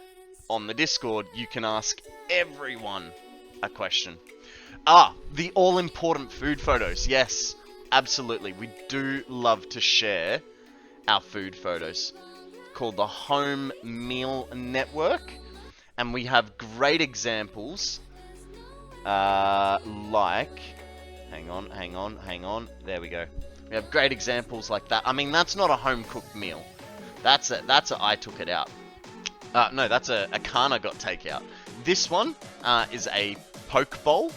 on the Discord, you can ask everyone a question. The all-important food photos. Yes, absolutely. We do love to share our food photos. Called the Home Meal Network. And we have great examples, like... Hang on. There we go. We have great examples like that. I mean, that's not a home-cooked meal. That's a I took it out. No, that's a Kana got takeout. This one is a poke bowl.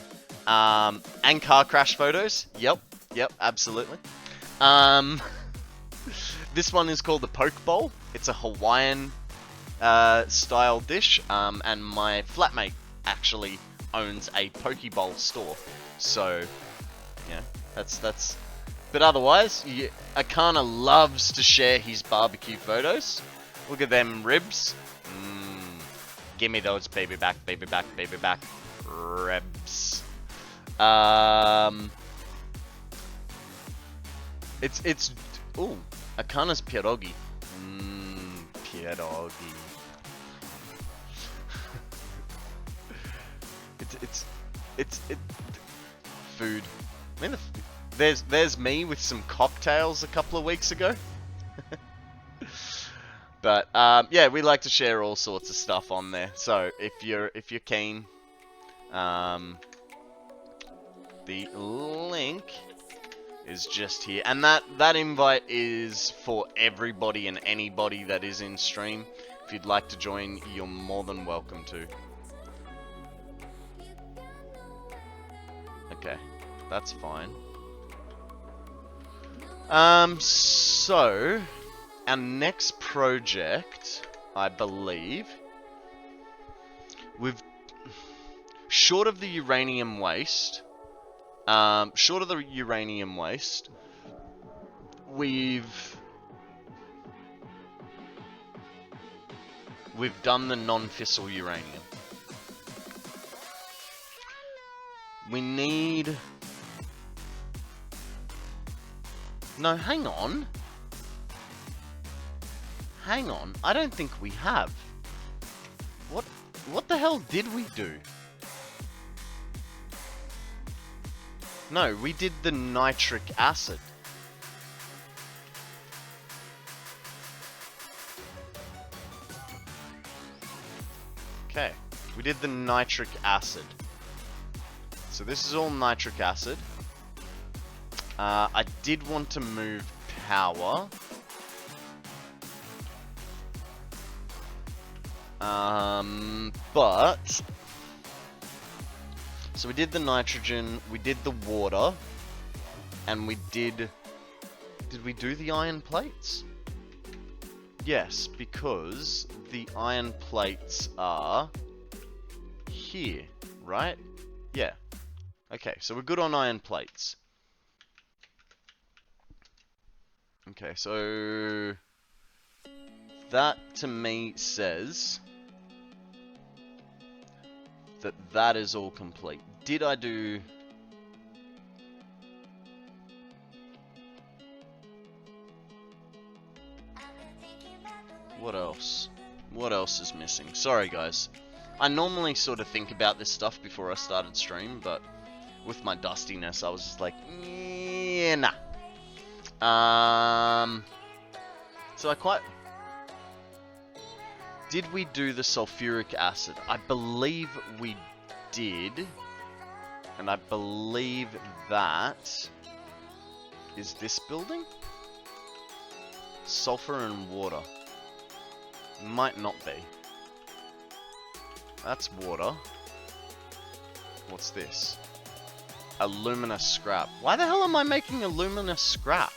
And car crash photos. Yep, absolutely. This one is called the poke bowl. It's a Hawaiian style dish. And my flatmate actually owns a poke bowl store. So, yeah, that's... But otherwise, Akana loves to share his barbecue photos. Look at them ribs. Give me those baby back ribs. It's ooh, Akana's pierogi. Pierogi. it's food. I mean, there's me with some cocktails a couple of weeks ago. But yeah, we like to share all sorts of stuff on there. So if you're keen, the link is just here, and that invite is for everybody and anybody that is in stream. If you'd like to join, you're more than welcome to. Okay, that's fine. So our next project, I believe, short of the uranium waste, we've done the non-fissile uranium. We need... No, hang on. I don't think we have. What the hell did we do? No, we did the nitric acid. Okay, we did the nitric acid. So this is all nitric acid. I did want to move power. But... So we did the nitrogen, we did the water, and we did... Did we do the iron plates? Yes, because the iron plates are here, right? Yeah. Okay, so we're good on iron plates. Okay, so that to me says that that is all complete. Did I do... What else? What else is missing? Sorry guys. I normally sort of think about this stuff before I started stream, but with my dustiness I was just like, yeah, nah. So I quite... Did we do the sulfuric acid? I believe we did. And I believe that is this building? Sulfur and water. Might not be. That's water. What's this? Alumina scrap. Why the hell am I making alumina scrap?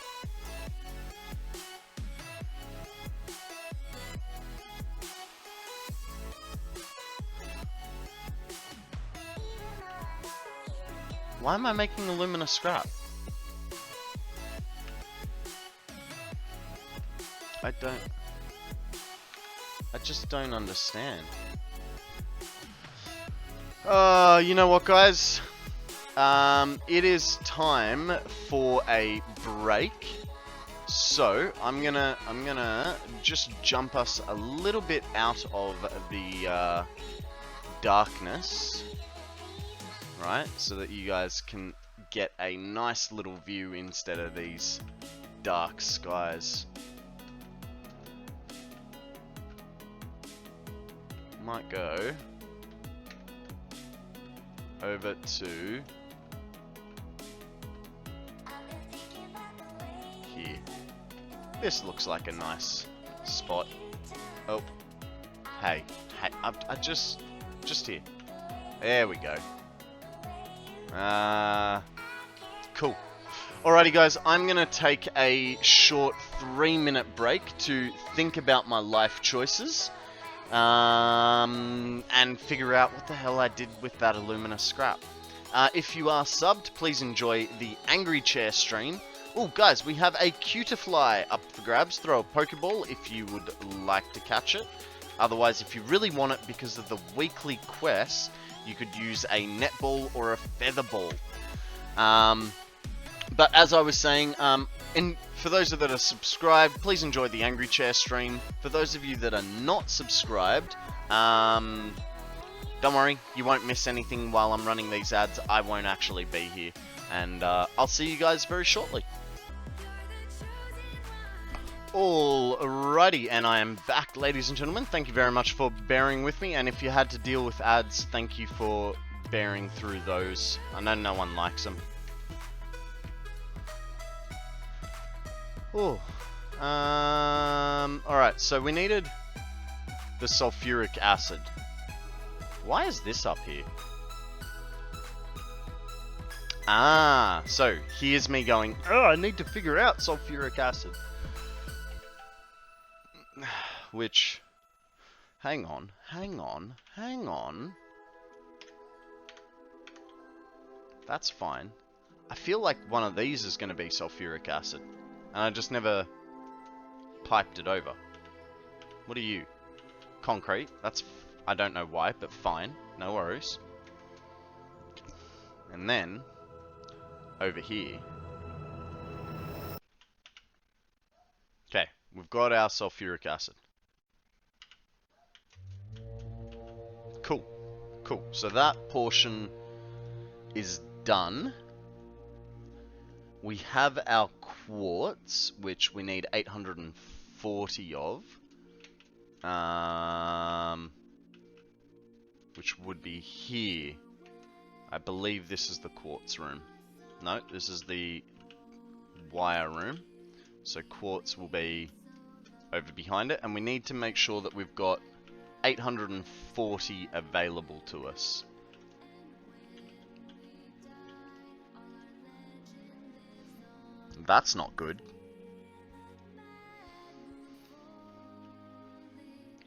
Why am I making alumina scrap? I just don't understand. You know what, guys? It is time for a break. So I'm gonna just jump us a little bit out of the darkness, right? So that you guys can get a nice little view instead of these dark skies. Might go over to here. This looks like a nice spot. Oh, hey, I just here. There we go. Cool. Alrighty guys, I'm gonna take a short 3-minute break to think about my life choices. And figure out what the hell I did with that alumina scrap. If you are subbed, please enjoy the Angry Chair stream. Oh, guys, we have a Cutiefly up for grabs. Throw a Pokeball if you would like to catch it. Otherwise, if you really want it because of the weekly quests, you could use a netball or a feather ball. But as I was saying, for those that are subscribed, please enjoy the Angry Chair stream. For those of you that are not subscribed, don't worry, you won't miss anything while I'm running these ads. I won't actually be here. And I'll see you guys very shortly. Alrighty, and I am back, ladies and gentlemen. Thank you very much for bearing with me. And if you had to deal with ads, thank you for bearing through those. I know no one likes them. Oh, alright, so we needed the sulfuric acid. Why is this up here? Ah, so here's me going, oh, I need to figure out sulfuric acid. Which, hang on. That's fine. I feel like one of these is going to be sulfuric acid. And I just never piped it over. What are you? Concrete. That's... I don't know why, but fine. No worries. And then, over here. Okay, we've got our sulfuric acid. Cool. Cool. So that portion is done. We have our quartz, which we need 840 of. Which would be here. I believe this is the quartz room. No, this is the wire room. So quartz will be over behind it. And we need to make sure that we've got 840 available to us. That's not good.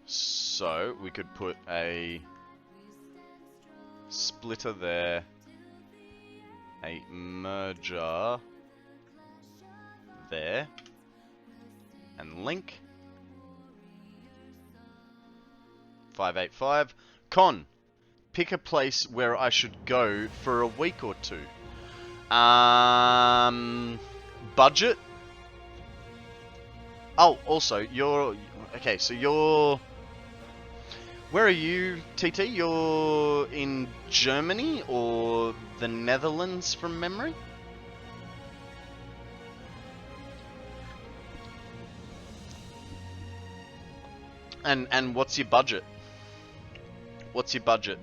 So we could put a splitter there, a merger there, and link 585. Con, pick a place where I should go for a week or two. Budget? Oh, also, you're... Okay, so you're... Where are you, TT? You're in Germany or the Netherlands from memory? And what's your budget? What's your budget?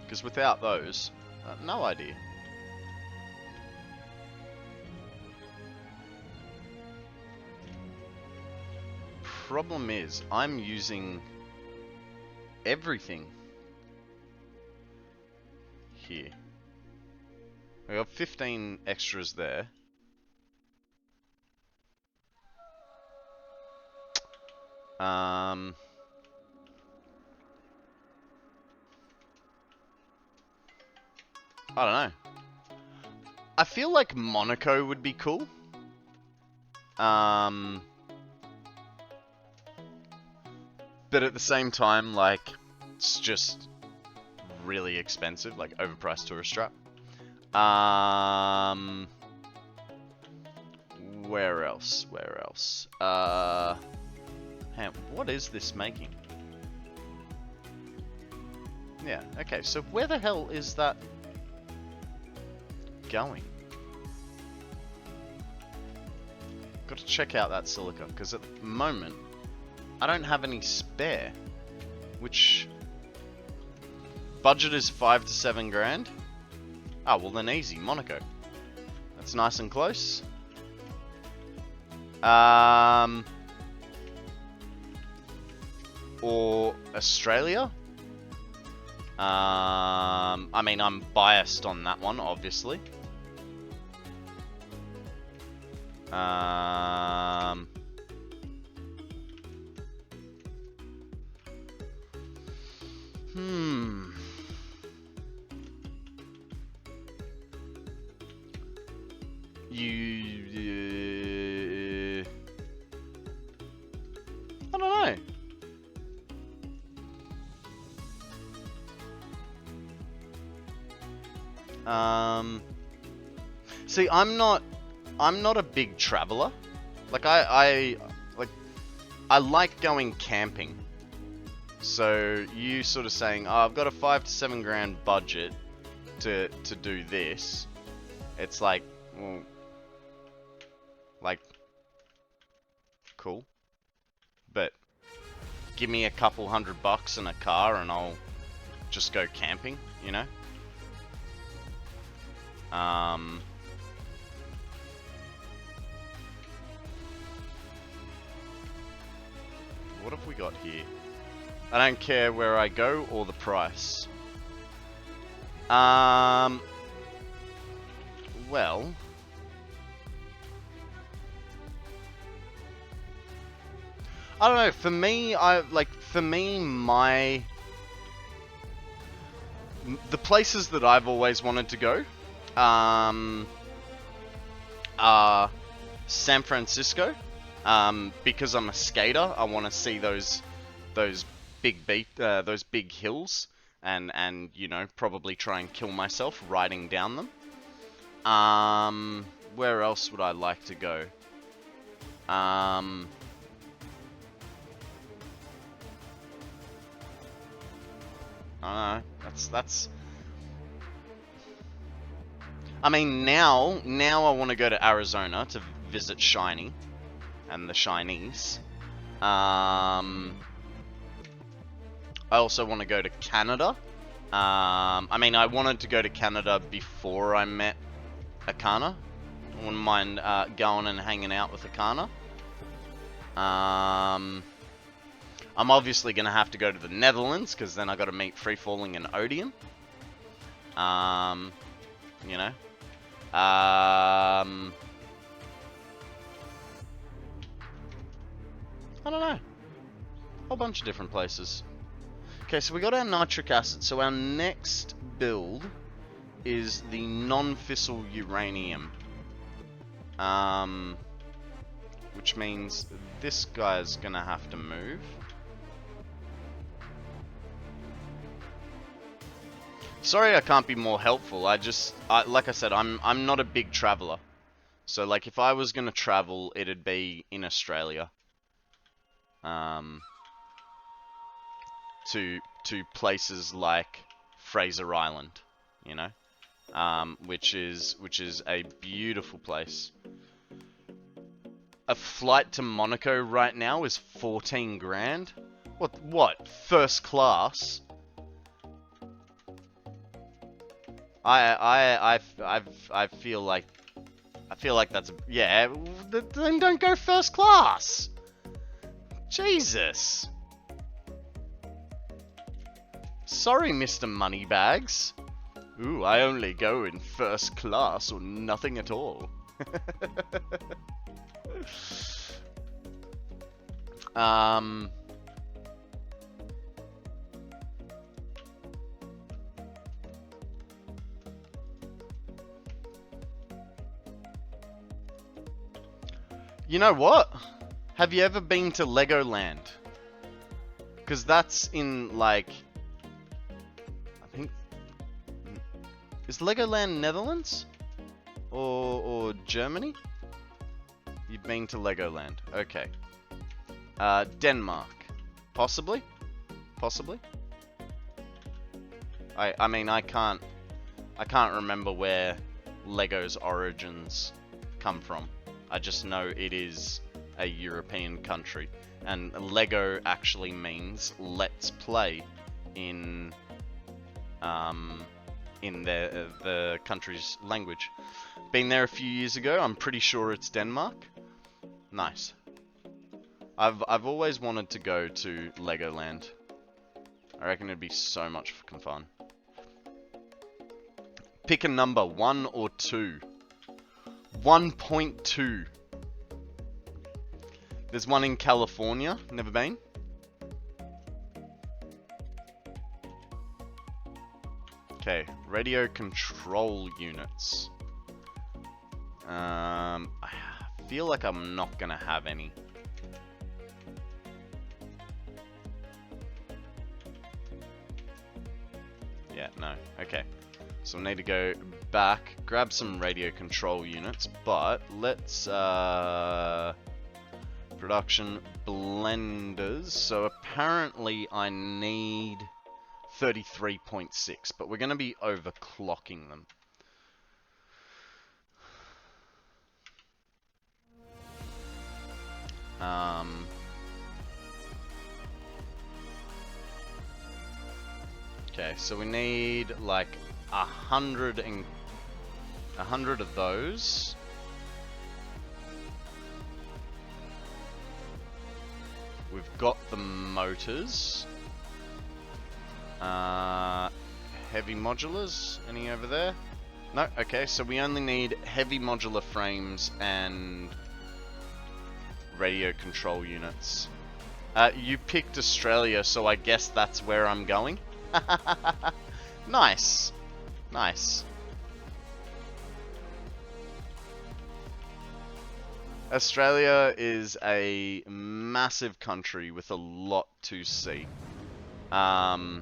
Because without those, no idea. Problem is, I'm using everything here. We got 15 extras there. I don't know. I feel like Monaco would be cool. But at the same time, like, it's just really expensive, like overpriced tourist trap. Where else? Where else? Hang on, what is this making? Yeah, okay, so where the hell is that going? Got to check out that silica, because at the moment, I don't have any spare. Which... budget is 5 to 7 grand? Oh, well then easy, Monaco. That's nice and close. Or Australia? I mean, I'm biased on that one, obviously. I don't know. See, I'm not a big traveler. Like I like going camping. So you sort of saying, oh, I've got a 5 to 7 grand budget to do this. It's like, well, like, cool. But give me a couple $100 and a car and I'll just go camping, you know? What have we got here? I don't care where I go or the price. Well, I don't know. For me, the places that I've always wanted to go, are San Francisco, because I'm a skater. I want to see those big hills, and you know, probably try and kill myself riding down them. Where else would I like to go? I don't know. That's. I mean, now I want to go to Arizona to visit Shiny and the Shinies. I also want to go to Canada. I mean, I wanted to go to Canada before I met Akana. I wouldn't mind going and hanging out with Akana. I'm obviously going to have to go to the Netherlands, because then I got to meet Free Falling and Odium. You know. I don't know. A whole bunch of different places. Okay, so we got our nitric acid. So our next build is the non-fissile uranium. Which means this guy's gonna have to move. Sorry I can't be more helpful. Like I said, I'm not a big traveler. So like if I was gonna travel, it'd be in Australia. To places like Fraser Island, you know, which is a beautiful place. A flight to Monaco right now is 14 grand. What? First class? I feel like that's, yeah. Then don't go first class. Jesus. Sorry, Mr. Moneybags. Ooh, I only go in first class or nothing at all. You know what? Have you ever been to Legoland? Because that's in, like, I think, is Legoland Netherlands? Or Germany? You've been to Legoland. Okay. Denmark. Possibly? Possibly? I mean, I can't remember where Lego's origins come from. I just know it is a European country. And Lego actually means let's play in the country's language. Been there a few years ago. I'm pretty sure it's Denmark. Nice. I've always wanted to go to Legoland. I reckon it'd be so much fucking fun. Pick a number, 1 or 2. 1.2. There's one in California. Never been. Okay, radio control units. I feel like I'm not gonna have any. Yeah, no. Okay. So I need to go back, grab some radio control units, but let's production blenders. So apparently I need 33.6, but we're going to be overclocking them. Okay, so we need like 100 of those. We've got the motors. Heavy modulars, any over there? No, okay, so we only need heavy modular frames and radio control units. You picked Australia, so I guess that's where I'm going. Nice. Nice. Australia is a massive country with a lot to see. Are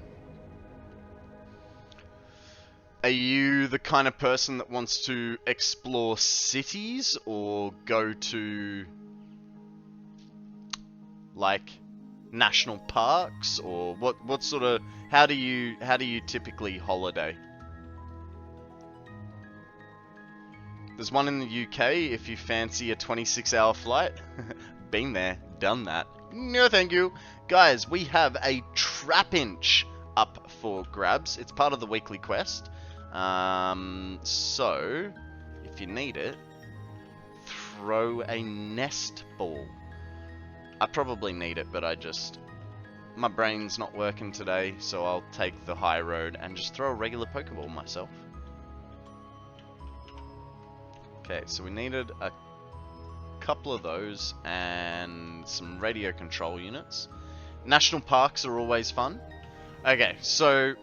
you the kind of person that wants to explore cities or go to like national parks, or what sort of how do you typically holiday? There's one in the UK if you fancy a 26-hour flight. Been there, done that. No thank you. Guys, we have a trap inch up for grabs. It's part of the weekly quest. So, if you need it, throw a nest ball. I probably need it, but my brain's not working today, so I'll take the high road and just throw a regular Pokeball myself. Okay, so we needed a couple of those and some radio control units. National parks are always fun. Okay, so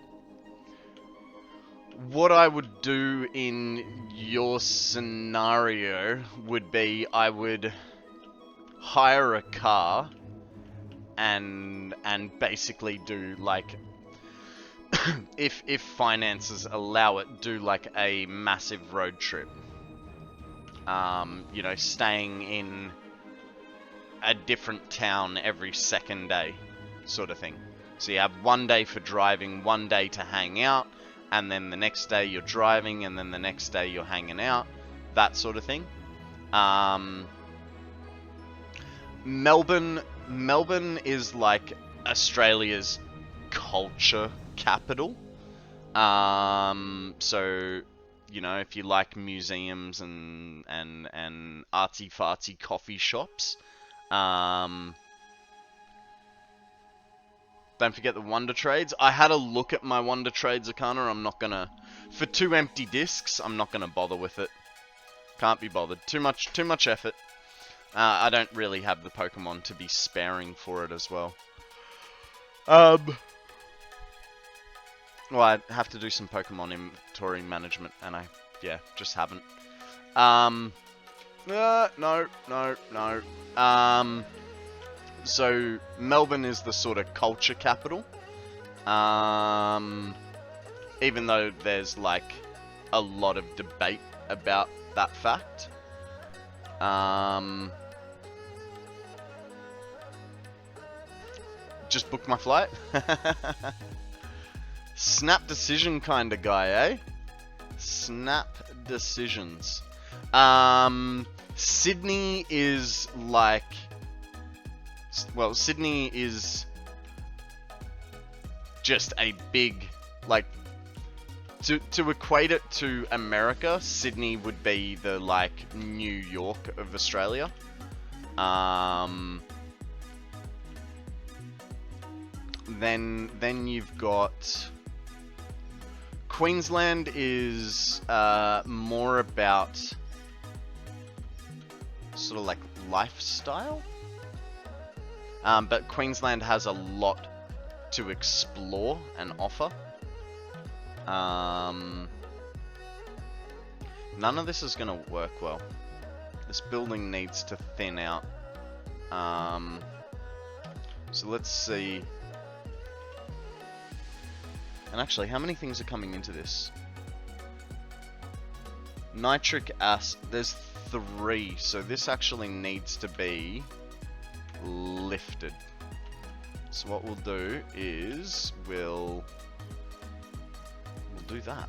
what I would do in your scenario would be I would hire a car and basically do like if finances allow it, do like a massive road trip. You know, staying in a different town every second day, sort of thing. So you have one day for driving, one day to hang out, and then the next day you're driving, and then the next day you're hanging out, that sort of thing. Melbourne is like Australia's culture capital. So, you know, if you like museums and artsy-fartsy coffee shops, don't forget the Wonder Trades. I had a look at my Wonder Trades, Akana. I'm not gonna, for 2 empty discs, I'm not gonna bother with it. Can't be bothered. Too much effort. I don't really have the Pokemon to be sparing for it as well. Well, I have to do some Pokemon inventory management, and I, just haven't. No. So, Melbourne is the sort of culture capital. Even though there's, like, a lot of debate about that fact. just booked my flight. Snap decision kind of guy, eh? Snap decisions. Sydney is like... Well, Sydney is just a big... Like, to equate it to America, Sydney would be the, like, New York of Australia. Then you've got... Queensland is more about sort of like lifestyle. But Queensland has a lot to explore and offer. None of this is going to work well. This building needs to thin out. So let's see. And actually, how many things are coming into this? Nitric acid. There's 3, so this actually needs to be lifted. So what we'll do is we'll do that.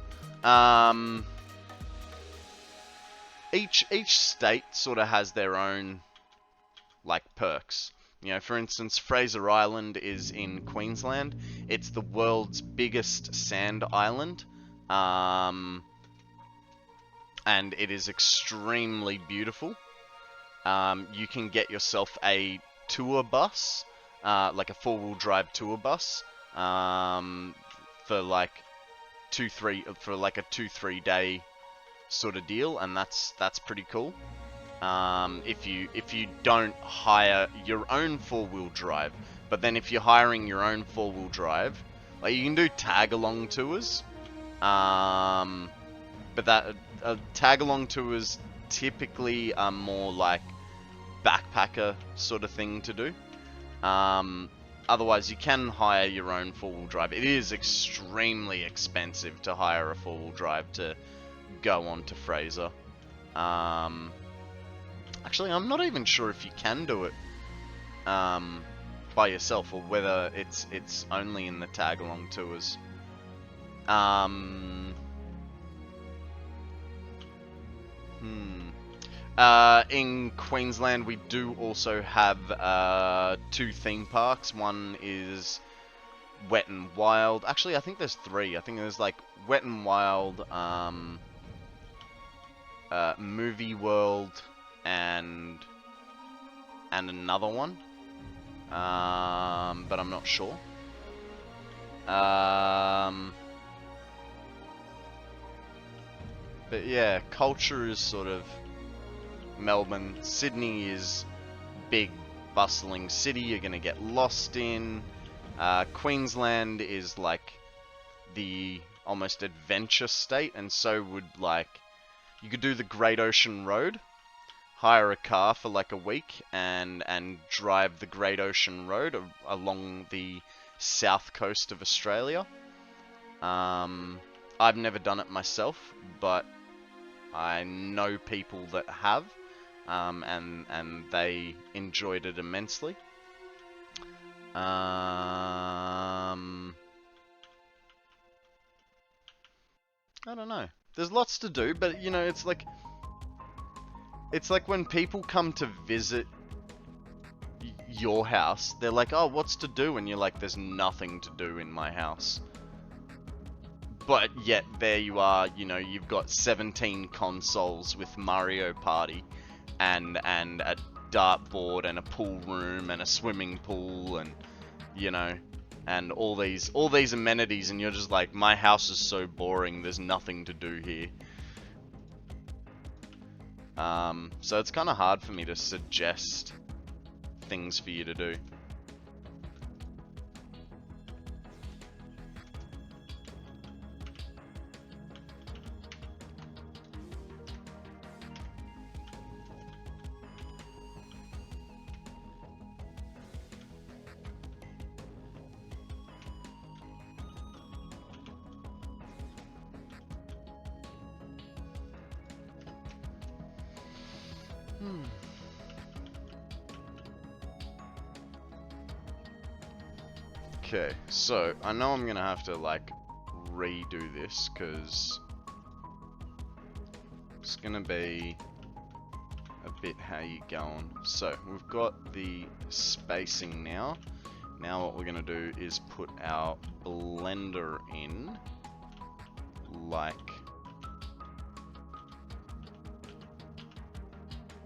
Each state sort of has their own like perks. You know, for instance, Fraser Island is in Queensland. It's the world's biggest sand island. And it is extremely beautiful. You can get yourself a tour bus, like a 4-wheel drive tour bus, for like 2-3 day sort of deal, and that's pretty cool. If you don't hire your own 4-wheel drive, but then if you're hiring your own 4-wheel drive, like you can do tag-along tours. But that tag-along tours typically are more like backpacker sort of thing to do. Otherwise, you can hire your own 4-wheel drive. It is extremely expensive to hire a 4-wheel drive to go on to Fraser. Actually, I'm not even sure if you can do it by yourself or whether it's only in the tag-along tours. In Queensland, we do also have 2 theme parks. One is Wet and Wild. Actually, I think there's 3. I think there's like Wet and Wild, Movie World, and another one. But I'm not sure. But yeah, culture is sort of Melbourne. Sydney is big, bustling city you're gonna get lost in. Queensland is like the almost adventure state, and so would like you could do the Great Ocean Road, hire a car for like a week and drive the Great Ocean Road along the south coast of Australia. I've never done it myself, but I know people that have, and they enjoyed it immensely. I don't know. There's lots to do, but you know, it's like when people come to visit your house, they're like, "Oh, what's to do?" And you're like, "There's nothing to do in my house." But yet there you are, you know, you've got 17 consoles with Mario Party and a dartboard and a pool room and a swimming pool and, you know, and all these amenities, and you're just like, my house is so boring, there's nothing to do here. So it's kind of hard for me to suggest things for you to do. Okay, so I know I'm gonna have to like redo this because it's gonna be a bit how you going. So we've got the spacing now. Now what we're gonna do is put our blender in like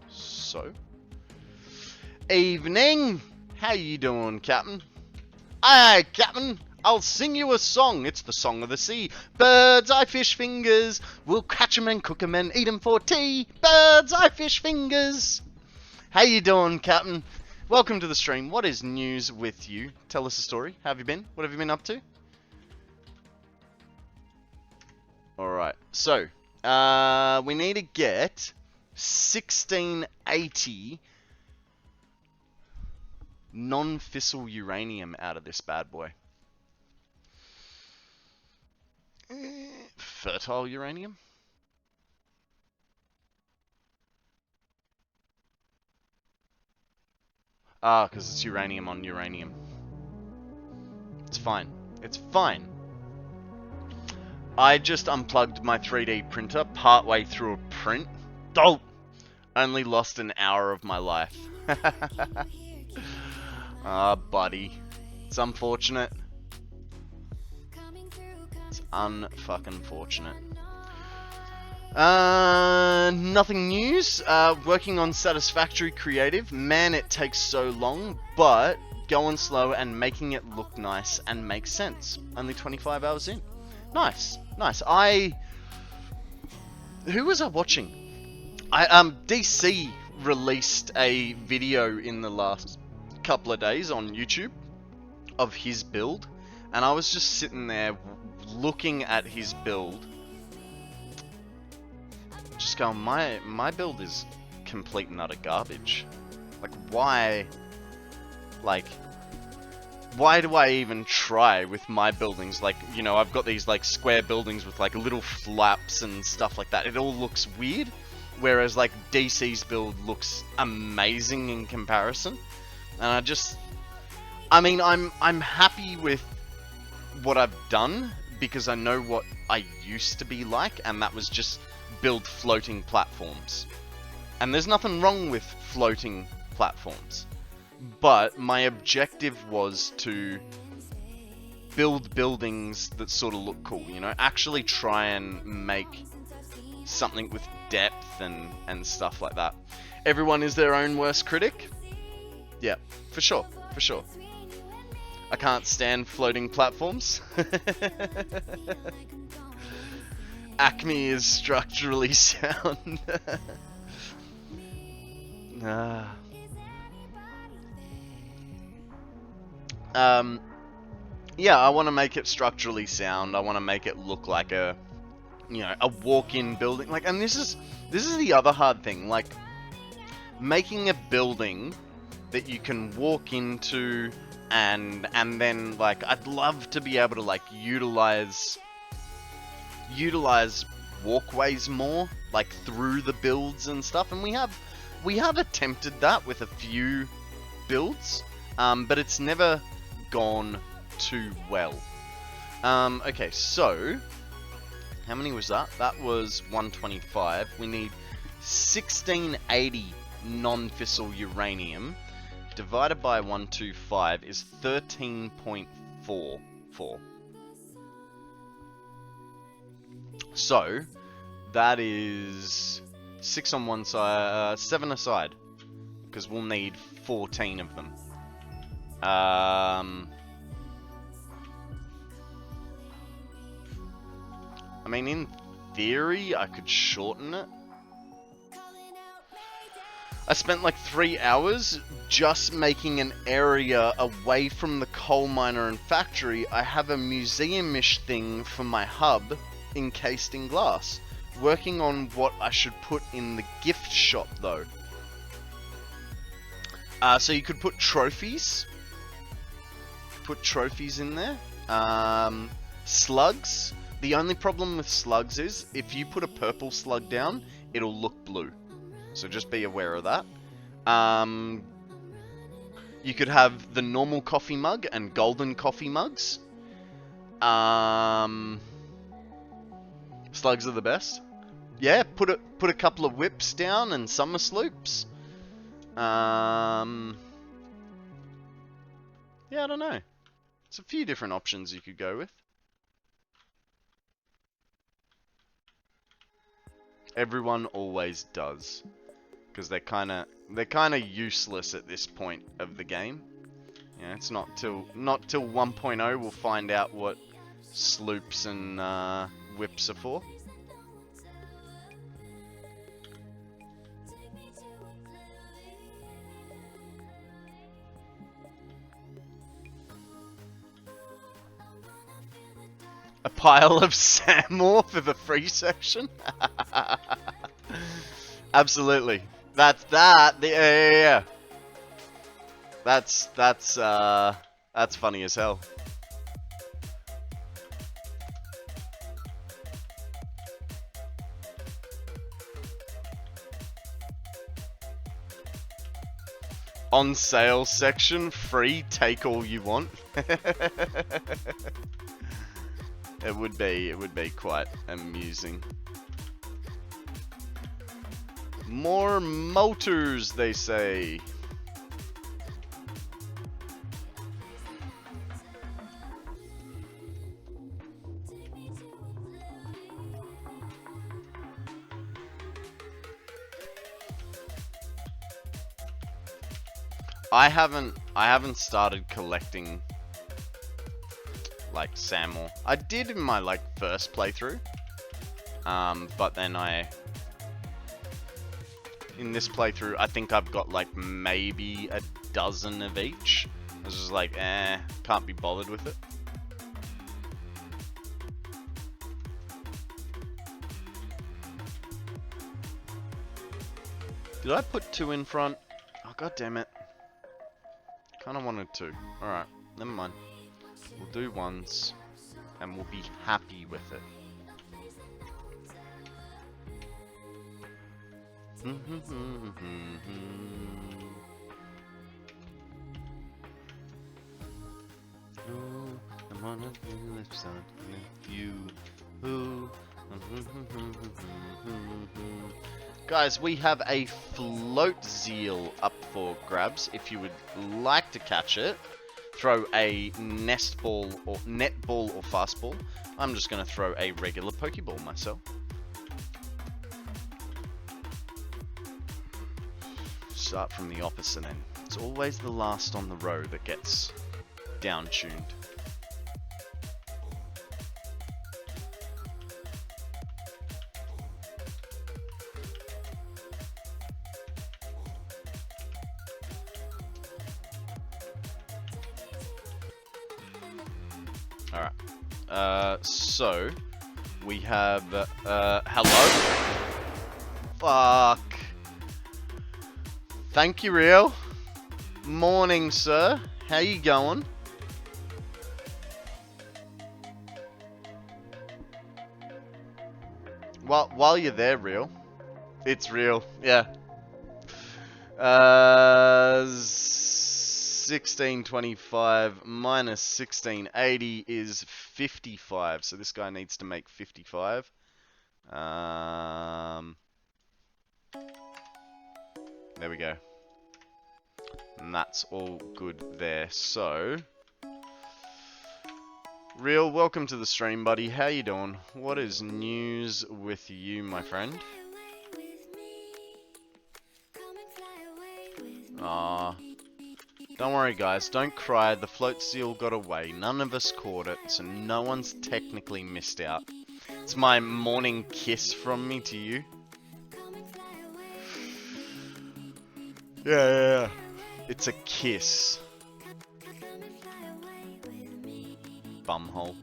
so. Evening! How you doing, Captain? Aye, Captain! I'll sing you a song. It's the song of the sea. Birds, eye, fish, fingers. We'll catch 'em and cook 'em and eat 'em for tea. Birds, eye, fish, fingers. How you doing, Captain? Welcome to the stream. What is news with you? Tell us a story. How have you been? What have you been up to? Alright, so, we need to get 1680 non-fissile uranium out of this bad boy. Fertile uranium? Ah, because it's uranium on uranium. It's fine. It's fine. I just unplugged my 3D printer partway through a print. Oh! Only lost an hour of my life. Ah, buddy. It's unfortunate. It's unfucking fortunate. Nothing news. Working on Satisfactory creative. Man, it takes so long, but going slow and making it look nice and make sense. Only 25 hours in. Nice, nice. Who was I watching? DC released a video in the last couple of days on YouTube of his build, and I was just sitting there looking at his build, just going, my build is complete and utter garbage. Like, why? Like, why do I even try with my buildings? Like, you know, I've got these like square buildings with like little flaps and stuff like that. It all looks weird, whereas like DC's build looks amazing in comparison. And I mean, I'm happy with what I've done because I know what I used to be like, and that was just build floating platforms. And there's nothing wrong with floating platforms. But my objective was to build buildings that sort of look cool, you know? Actually try and make something with depth and stuff like that. Everyone is their own worst critic? Yeah, for sure, for sure. I can't stand floating platforms. Acme is structurally sound. Yeah, I want to make it structurally sound. I want to make it look like a, you know, a walk-in building. Like, and this is the other hard thing. Like, making a building that you can walk into and then like, I'd love to be able to like utilize walkways more, like through the builds and stuff. And we have attempted that with a few builds, but it's never gone too well. Okay, so how many was that? That was 125. We need 1680 non-fissile uranium divided by 125 is 13.44. So that is 6 on one side, 7 aside, because we'll need 14 of them. I mean, in theory, I could shorten it. I spent like 3 hours just making an area away from the coal miner and factory. I have a museum-ish thing for my hub encased in glass. Working on what I should put in the gift shop though. So you could put trophies. Put trophies in there. Slugs. The only problem with slugs is if you put a purple slug down, it'll look blue. So just be aware of that. You could have the normal coffee mug and golden coffee mugs. Slugs are the best. Yeah, put a couple of whips down and summer sloops. Yeah, I don't know. It's a few different options you could go with. Everyone always does, because they're kind of useless at this point of the game. Yeah, it's not till 1.0 we'll find out what sloops and whips are for. A pile of Samour for the free section? Absolutely. That's that. Yeah. That's funny as hell. On sale section, free, take all you want. It would be quite amusing. More motors, they say. I haven't started collecting like Samour. I did in my like first playthrough, but then in this playthrough I think I've got like maybe a dozen of each. I was just like, can't be bothered with it. Did I put 2 in front? Oh, god damn it. Kinda wanted to. Alright, never mind. We'll do 1s, and we'll be happy with it. I'm on the left side with you. Guys, we have a float zeal up for grabs. If you would like to catch it, throw a nest ball or net ball or fastball. I'm just going to throw a regular Pokeball myself. Start from the opposite end. It's always the last on the row that gets down-tuned. Alright. So, we have, hello? Fuck. Thank you, Real. Morning, sir. How you going? While you're there, Real. It's real, yeah. 1625 minus 1680 is 55. So this guy needs to make 55. There we go. And that's all good there. So, Real, welcome to the stream, buddy. How you doing? What is news with you, my friend? Aw. Don't worry, guys. Don't cry. The float seal got away. None of us caught it, so no one's technically missed out. It's my morning kiss from me to you. Yeah. It's a kiss. Bumhole.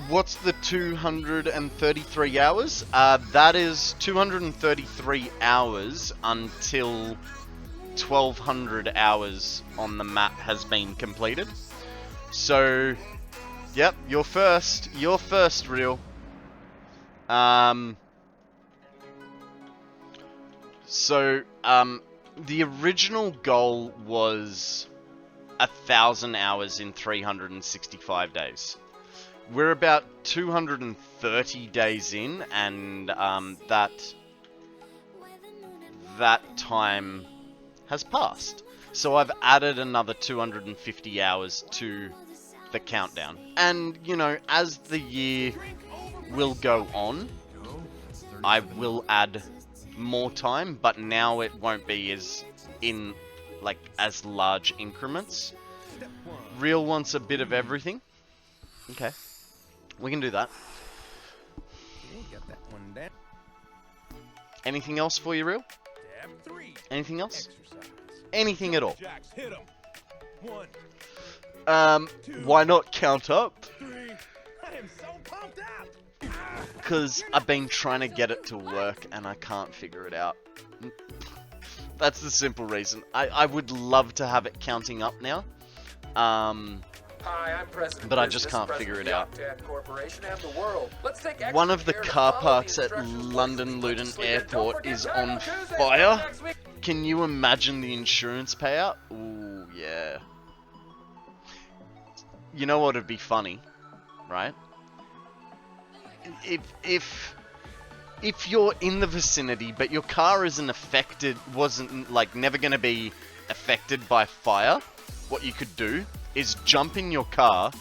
what's the 233 hours? That is 233 hours until 1200 hours on the map has been completed. So, yep, you're first. You're first, Real. The original goal was 1,000 hours in 365 days. We're about 230 days in, and that time has passed. So I've added another 250 hours to the countdown. And, you know, as the year will go on, I will add more time, but now it won't be as large increments. Real wants a bit of everything. Okay. We can do that. Anything else for you, Real? Anything else? Anything at all? Why not count up? Because I've been trying to get it to work and I can't figure it out. That's the simple reason. I would love to have it counting up now. Hi, I'm President but I just can't figure it out. Let's One of the car parks at London Luton Airport is on fire. Can you imagine the insurance payout? Ooh, yeah. You know what would be funny, right? If you're in the vicinity, but your car wasn't never gonna be affected by fire, what you could do is jump in your car,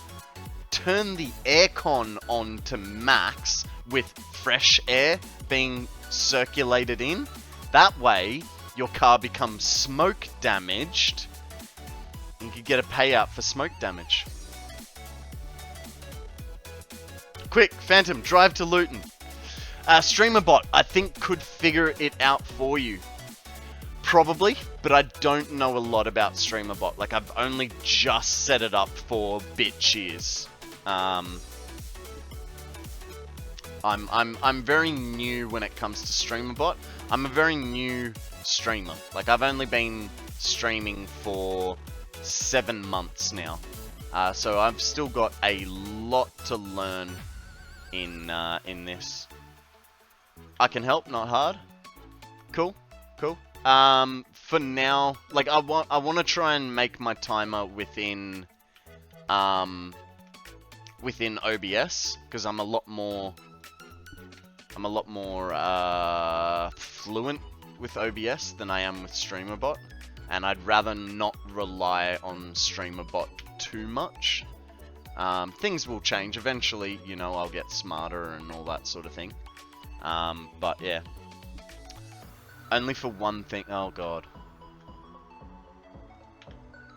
turn the aircon on to max with fresh air being circulated in. That way, your car becomes smoke damaged. You could get a payout for smoke damage. Quick, Phantom, drive to Luton. StreamerBot, I think, could figure it out for you. Probably, but I don't know a lot about StreamerBot. Like, I've only just set it up for Bitz. I'm very new when it comes to StreamerBot. I'm a very new streamer. Like, I've only been streaming for 7 months now. So I've still got a lot to learn in this. I can help, not hard. Cool, cool. For now, like, I want to try and make my timer within OBS, because I'm a lot more fluent with OBS than I am with StreamerBot, and I'd rather not rely on StreamerBot too much. Things will change eventually, you know, I'll get smarter and all that sort of thing. But yeah. Only for one thing. Oh god.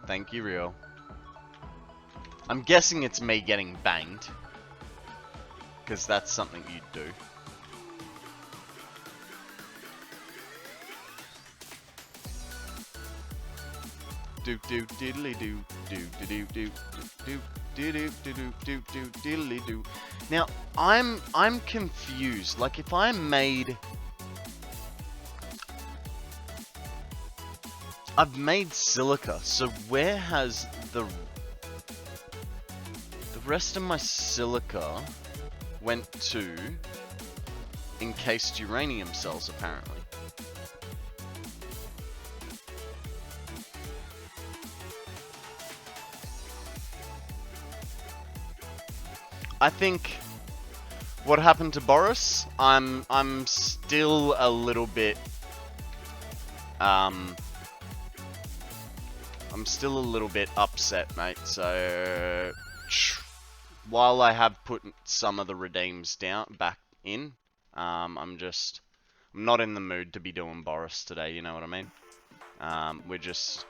Thank you, Rio. I'm guessing it's me getting banged. Because that's something you'd do. Do do diddly do do do do do do do do do do do diddly do. Now I'm confused. Like, if I made, I've made silica, so where has the rest of my silica went to? Encased uranium cells, apparently. I think what happened to Boris, I'm still a little bit I'm still a little bit upset, mate. So while I have put some of the redeems back in, I'm not in the mood to be doing Boris today, you know what I mean? We're just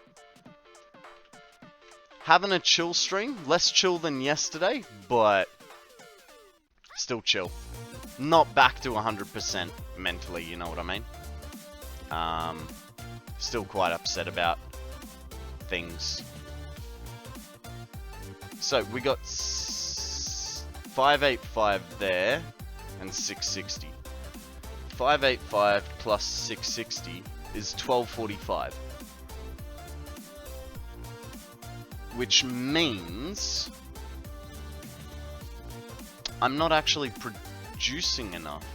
having a chill stream, less chill than yesterday, but still chill. Not back to 100% mentally, you know what I mean? Still quite upset about things. So we got 585 there, and 660. 585 plus 660 is 1245. Which means I'm not actually producing enough.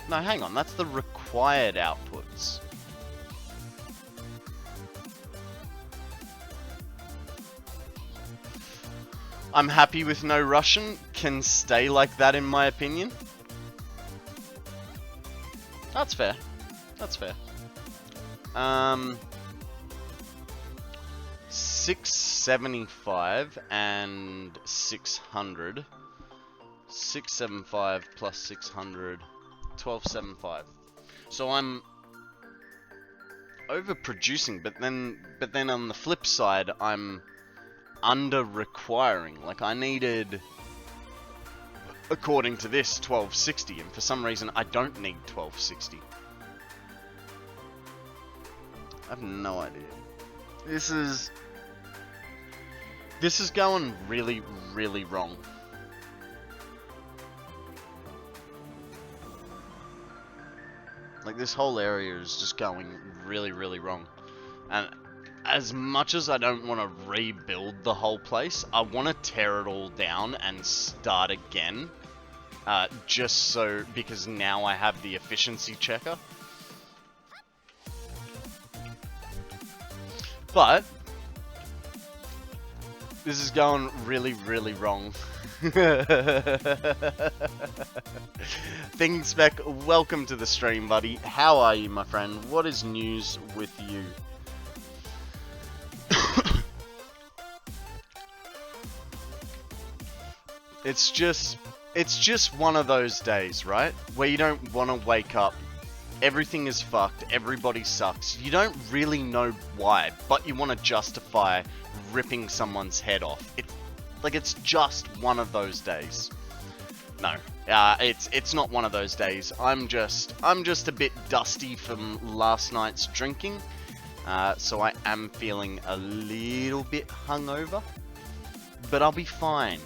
No, hang on, that's the required outputs. I'm happy with no Russian, can stay like that in my opinion. That's fair. That's fair. 675 and 600. 675 plus 600, 1275. So I'm overproducing, but then on the flip side, I'm under requiring. Like I needed, according to this, 1260, and for some reason I don't need 1260. I have no idea. This is going really, really wrong. Like this whole area is just going really, really wrong. And as much as I don't want to rebuild the whole place, I want to tear it all down and start again. Just so, because now I have the efficiency checker. But this is going really, really wrong. Thinking Spec, welcome to the stream, buddy. How are you, my friend? What is news with you? It's just one of those days, right? Where you don't want to wake up. Everything is fucked. Everybody sucks. You don't really know why, but you want to justify ripping someone's head off. It's just one of those days. No, it's not one of those days. I'm just a bit dusty from last night's drinking, so I am feeling a little bit hungover, but I'll be fine.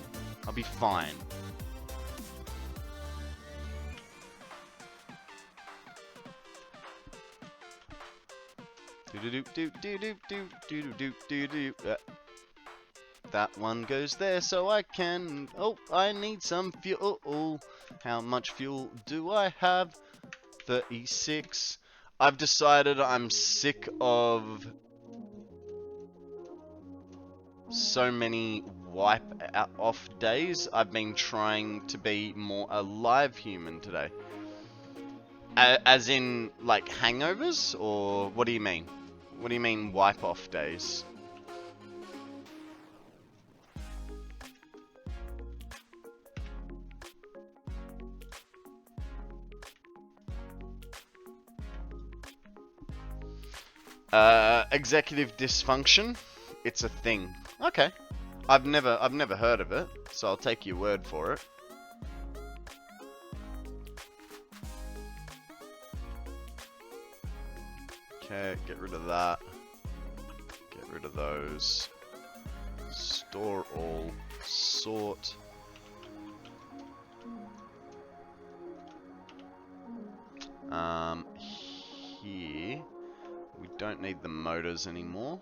I'll be fine. That one goes there, so I can... Oh, I need some fuel. How much fuel do I have? 36. I've decided I'm sick of so many wipe-off days. I've been trying to be more a live human today. As in, like, hangovers? Or what do you mean? What do you mean wipe-off days? Executive dysfunction? It's a thing. Okay. I've never heard of it, so I'll take your word for it. Okay, get rid of that. Get rid of those. Store all. Sort. Here. We don't need the motors anymore.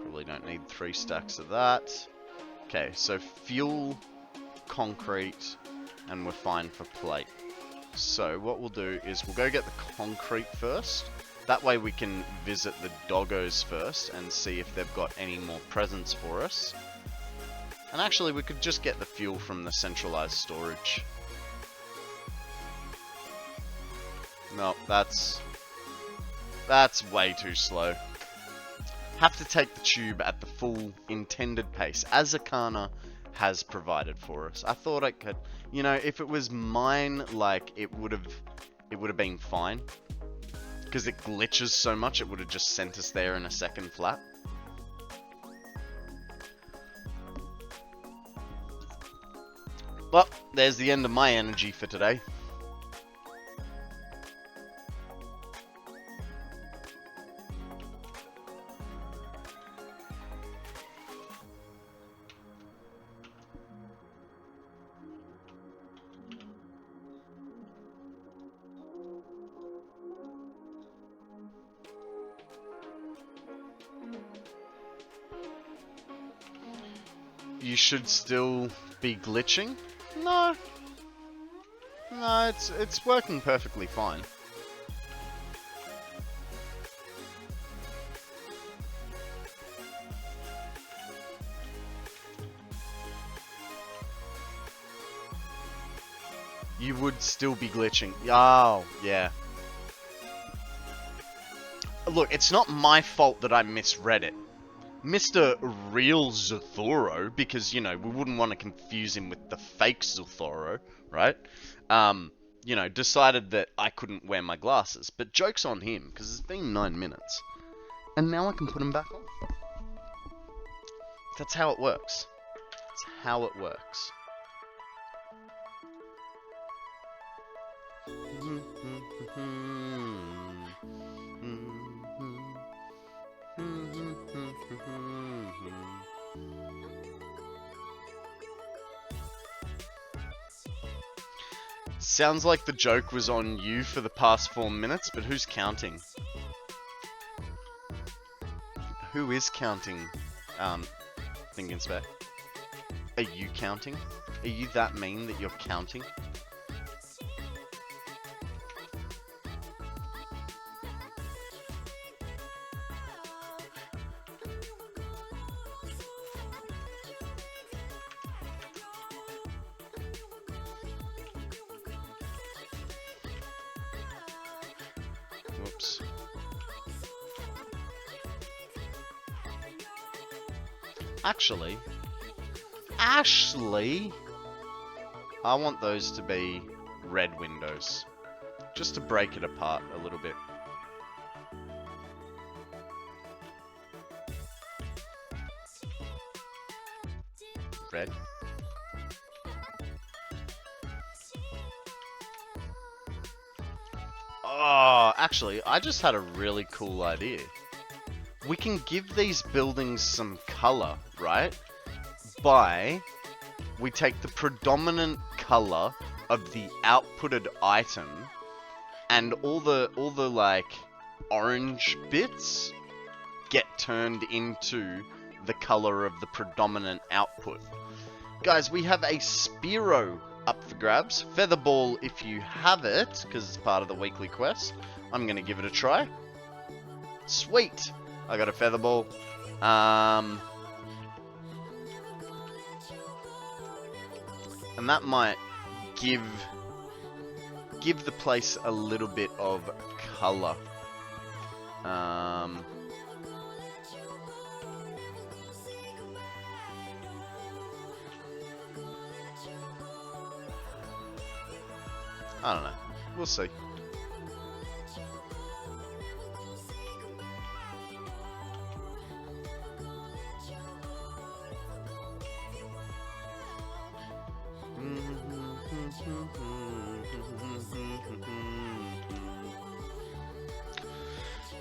Probably don't need 3 stacks of that. Okay, so fuel, concrete, and we're fine for plate. So what we'll do is we'll go get the concrete first. That way we can visit the doggos first and see if they've got any more presents for us. And actually we could just get the fuel from the centralized storage. No, that's way too slow. Have to take the tube at the full intended pace, as Akana has provided for us. I thought I could, you know, if it was mine, like, it would have been fine. Because it glitches so much, it would have just sent us there in a second flat. Well, there's the end of my energy for today. you should still be glitching? No. No, it's working perfectly fine. You would still be glitching. Oh, yeah. Look, it's not my fault that I misread it. Mr. Real Zathoro, because, you know, we wouldn't want to confuse him with the fake Zathoro, right? You know, decided that I couldn't wear my glasses. But joke's on him, because it's been 9 minutes. And now I can put them back on. That's how it works. That's how it works. Sounds like the joke was on you for the past 4 minutes, but who's counting? Who is counting, Think and Spec? Are you counting? Are you that mean that you're counting? Whoops. Actually, I want those to be red windows, just to break it apart a little bit. Red. Oh, actually, I just had a really cool idea. We can give these buildings some color, right? We take the predominant color of the outputted item and all the like orange bits get turned into the color of the predominant output. Guys, we have a Spearow up for grabs. Featherball if you have it, because it's part of the weekly quest. I'm gonna give it a try. Sweet! I got a Featherball. And that might give the place a little bit of color. I don't know. We'll see.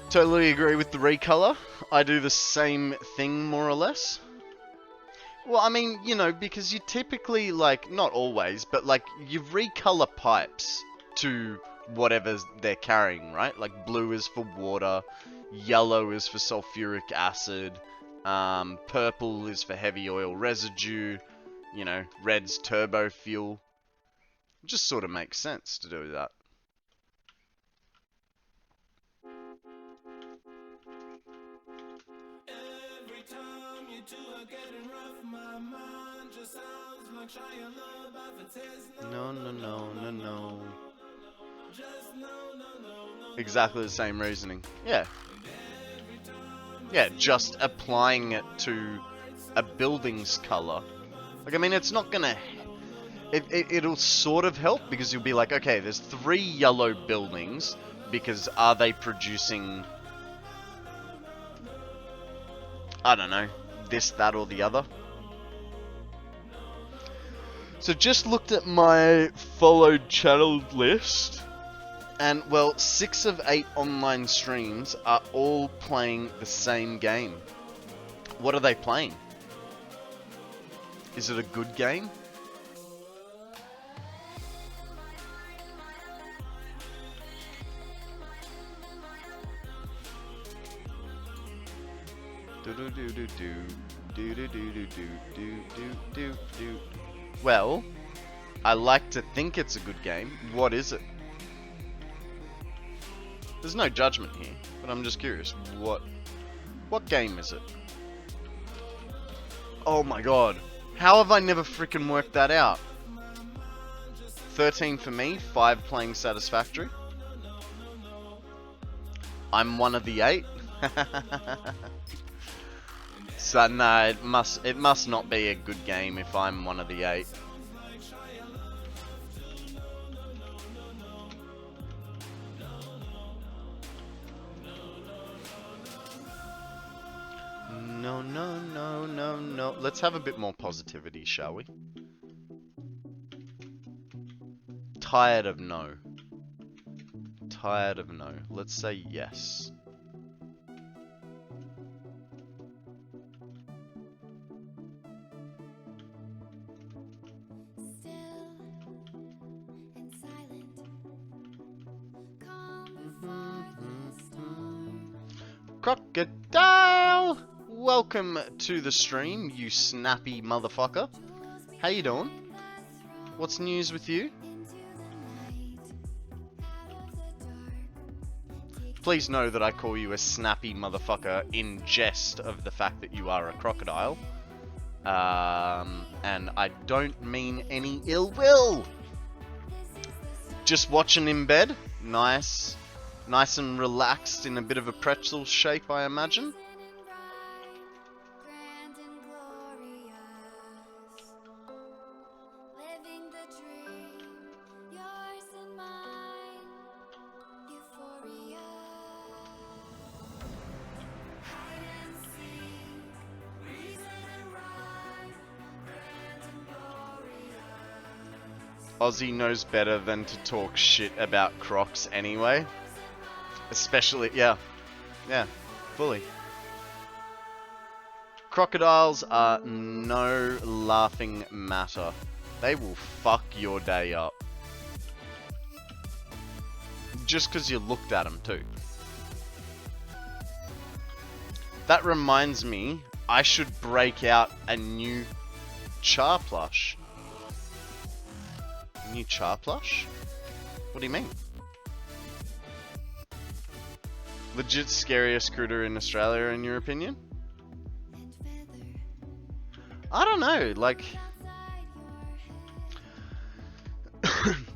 Totally agree with the recolor. I do the same thing, more or less. Well, I mean, you know, because you typically, like, not always, but, like, you recolor pipes to whatever they're carrying, right? Like, blue is for water, yellow is for sulfuric acid, purple is for heavy oil residue, you know, red's turbo fuel. It just sort of makes sense to do that. No. Exactly the same reasoning. Yeah. Yeah, just applying it to a building's color. Like, I mean, it's not gonna... It'll sort of help, because you'll be like, okay, there's 3 yellow buildings, because are they producing... I don't know, this, that, or the other? So just looked at my followed channel list, and well, 6 of 8 online streams are all playing the same game. What are they playing? Is it a good game? Do. Well, I like to think it's a good game. What is it? There's no judgment here, but I'm just curious. What game is it? Oh my god. How have I never freaking worked that out? 13 for me, 5 playing Satisfactory. I'm one of the 8. So no, it must not be a good game if I'm one of the 8. No, no, no, no, no. Let's have a bit more positivity, shall we? Tired of no. Tired of no. Let's say yes. Crocodile! Welcome to the stream, you snappy motherfucker. How you doing? What's news with you? Please know that I call you a snappy motherfucker in jest of the fact that you are a crocodile. And I don't mean any ill will. Just watching in bed. Nice. Nice and relaxed in a bit of a pretzel shape, I imagine. Ozzy knows better than to talk shit about Crocs anyway. Especially, yeah, fully. Crocodiles are no laughing matter. They will fuck your day up. Just because you looked at them too. That reminds me, I should break out a new Char plush. New Char plush? What do you mean? Legit scariest critter in Australia, in your opinion? I don't know, like...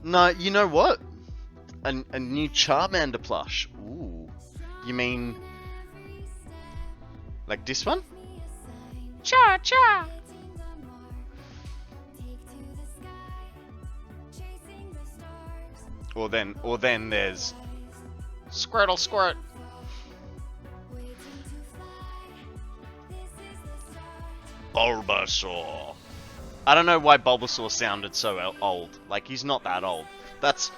No, you know what? A new Charmander plush. Ooh. You mean... like this one? Cha-cha! Or then there's... Squirtle Squirt! Bulbasaur. I don't know why Bulbasaur sounded so old. Like, he's not that old. That's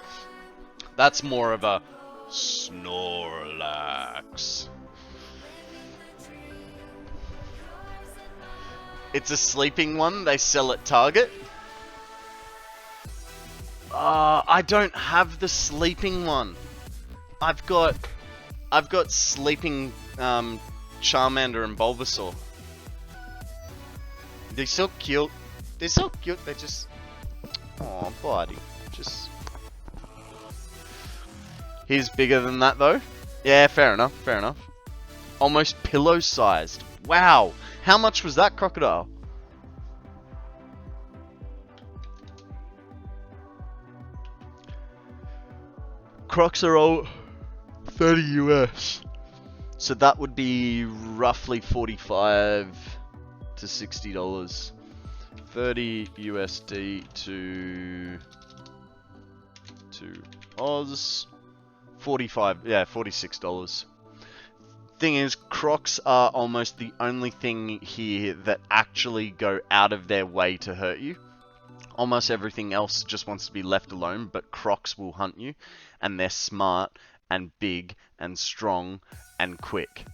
more of a Snorlax. It's a sleeping one they sell at Target. I don't have the sleeping one. I've got sleeping Charmander and Bulbasaur. They're so cute. They're so cute. They just... Aw, buddy. Just... He's bigger than that, though. Yeah, fair enough. Fair enough. Almost pillow-sized. Wow. How much was that crocodile? Crocs are all 30 US. So that would be roughly 45 to $60. 30 USD to Oz. 45, yeah, $46. Thing is, Crocs are almost the only thing here that actually go out of their way to hurt you. Almost everything else just wants to be left alone, but Crocs will hunt you, and they're smart and big and strong and quick.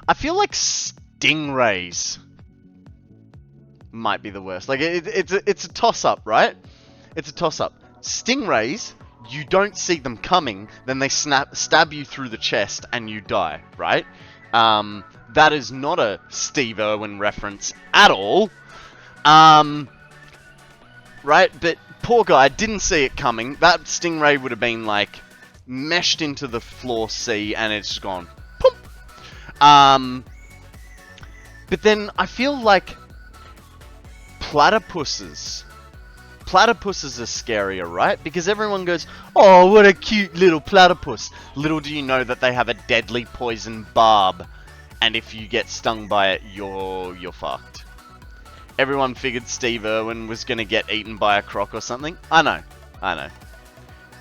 I feel like stingrays might be the worst. Like, it's a toss-up, right? It's a toss-up. Stingrays you don't see them coming, then they stab you through the chest and you die, right? That is not a Steve Irwin reference at all. Right, but poor guy didn't see it coming. That stingray would have been like meshed into the floor C and it's gone. Boom. But then I feel like platypuses are scarier, right? Because everyone goes, oh, what a cute little platypus. Little do you know that they have a deadly poison barb. And if you get stung by it, you're fucked. Everyone figured Steve Irwin was going to get eaten by a croc or something. I know.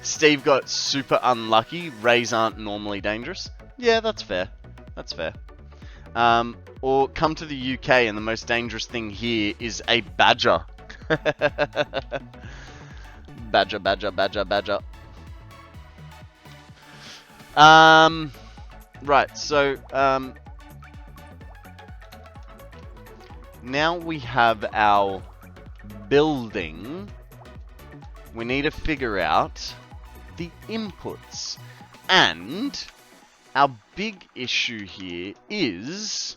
Steve got super unlucky. Rays aren't normally dangerous. Yeah, that's fair. Or come to the UK and the most dangerous thing here is a badger. Badger. Right, so, now we have our building. We need to figure out the inputs. And our big issue here is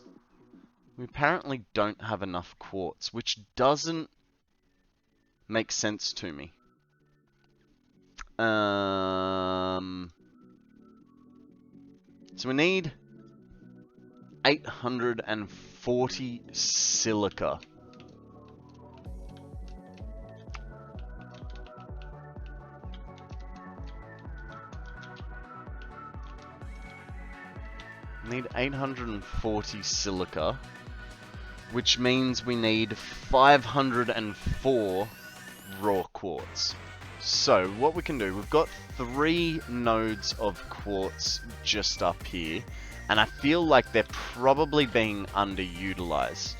we apparently don't have enough quartz, which doesn't make sense to me. So we need 840 silica. Need 840 silica, which means we need 504 raw quartz. So what we can do, we've got 3 nodes of quartz just up here, and I feel like they're probably being underutilized.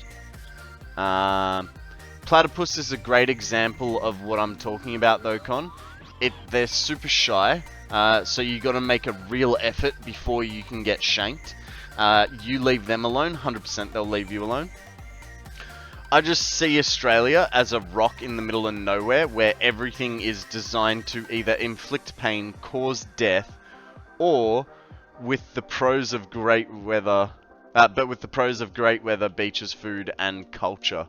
Platypus is a great example of what I'm talking about though, Con. They're super shy, so you got to make a real effort before you can get shanked. You leave them alone, 100% they'll leave you alone. I just see Australia as a rock in the middle of nowhere where everything is designed to either inflict pain, cause death, or with the pros of great weather, beaches, food, and culture.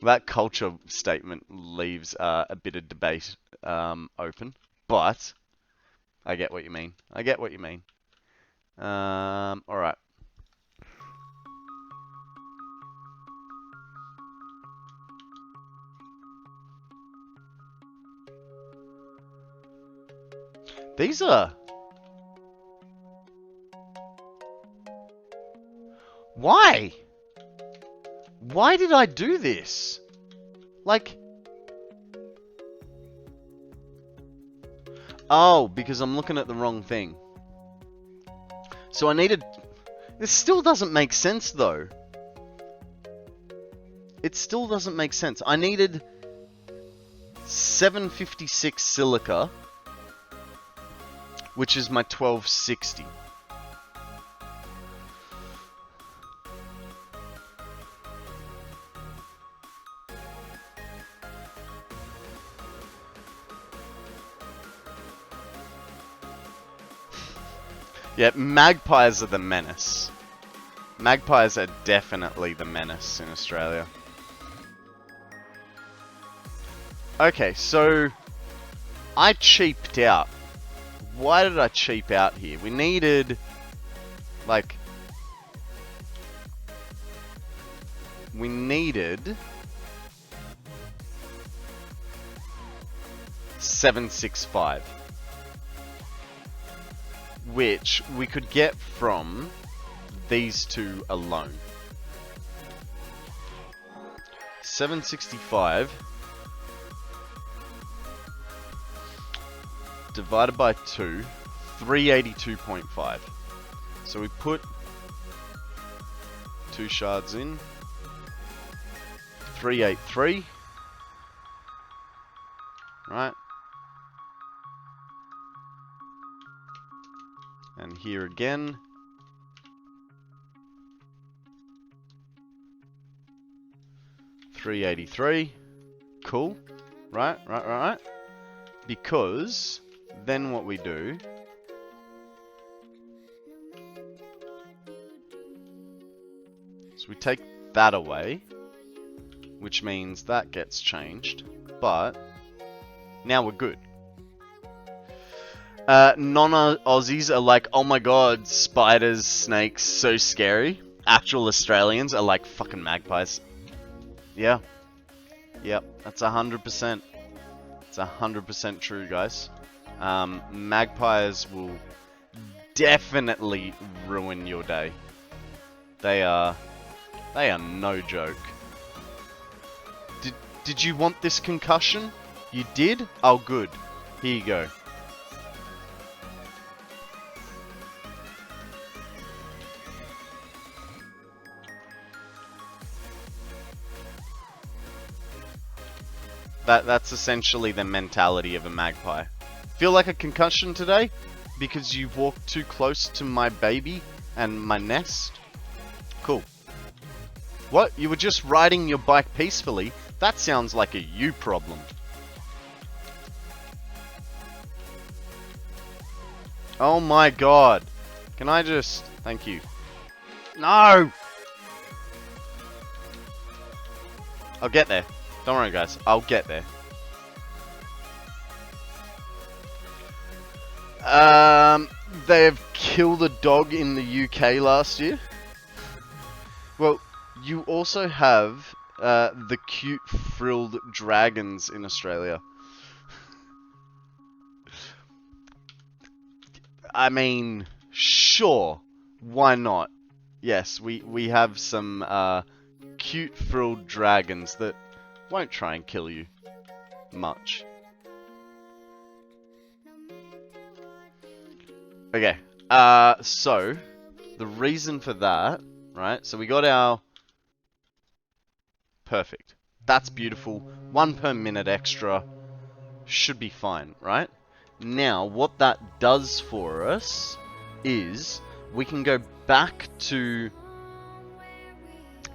That culture statement leaves a bit of debate open, but I get what you mean. Alright. These are... Why? Why did I do this? Like... Oh, because I'm looking at the wrong thing. So I needed... This still doesn't make sense, though. It still doesn't make sense. I needed 756 silica, which is my 1260. Yeah, magpies are the menace. Magpies are definitely the menace in Australia. Okay, so I cheaped out. Why did I cheap out here? We needed, like, we needed 765, which we could get from these two alone. 765 divided by 2, 382.5. So we put 2 shards in, 383, right? And here again, 383. Cool. Right. Because then what we do is we take that away, which means that gets changed, but now we're good. Non-Aussies are like, oh my god, spiders, snakes, so scary. Actual Australians are like, fucking magpies. Yeah. Yep, that's 100%. It's 100% true, guys. Magpies will definitely ruin your day. They are no joke. Did you want this concussion? You did? Oh, good. Here you go. That's essentially the mentality of a magpie. Feel like a concussion today? Because you walked too close to my baby and my nest? Cool. What? You were just riding your bike peacefully? That sounds like a you problem. Oh my god. Can I just... Thank you. No! I'll get there. Don't worry, guys. I'll get there. They've killed a dog in the UK last year. Well, you also have the cute frilled dragons in Australia. I mean, sure. Why not? Yes, we have some cute frilled dragons that won't try and kill you much. Okay, so the reason for that, right? So we got our... Perfect. That's beautiful. 1 per minute extra should be fine, right? Now, what that does for us is we can go back to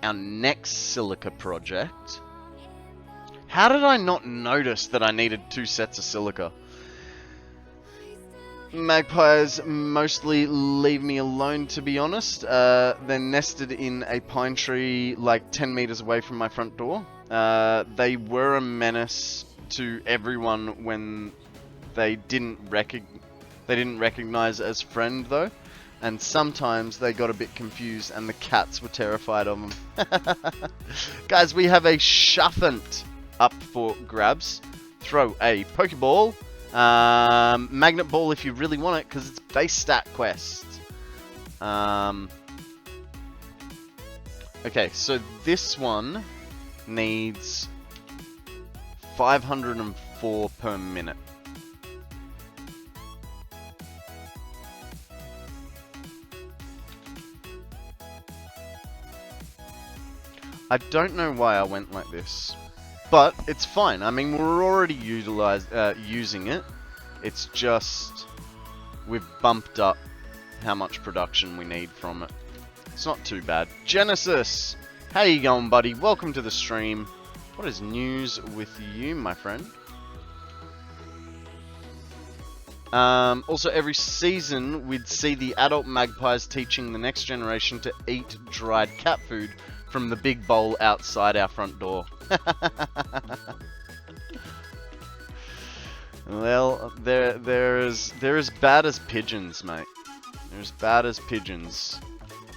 our next silica project. How did I not notice that I needed 2 sets of silica? Magpies mostly leave me alone, to be honest. They're nested in a pine tree like 10 meters away from my front door. They were a menace to everyone when they didn't recognize as friend, though. And sometimes they got a bit confused and the cats were terrified of them. Guys, we have a shuffant up for grabs. Throw a Pokeball. Magnet Ball if you really want it, because it's base stat quest. Okay, so this one needs 504 per minute. I don't know why I went like this. But it's fine. I mean, we're already using it. It's just we've bumped up how much production we need from it. It's not too bad. Genesis, how you going, buddy? Welcome to the stream. What is news with you, my friend? Also, every season we'd see the adult magpies teaching the next generation to eat dried cat food from the big bowl outside our front door. Well, they're as bad as pigeons, mate. They're as bad as pigeons,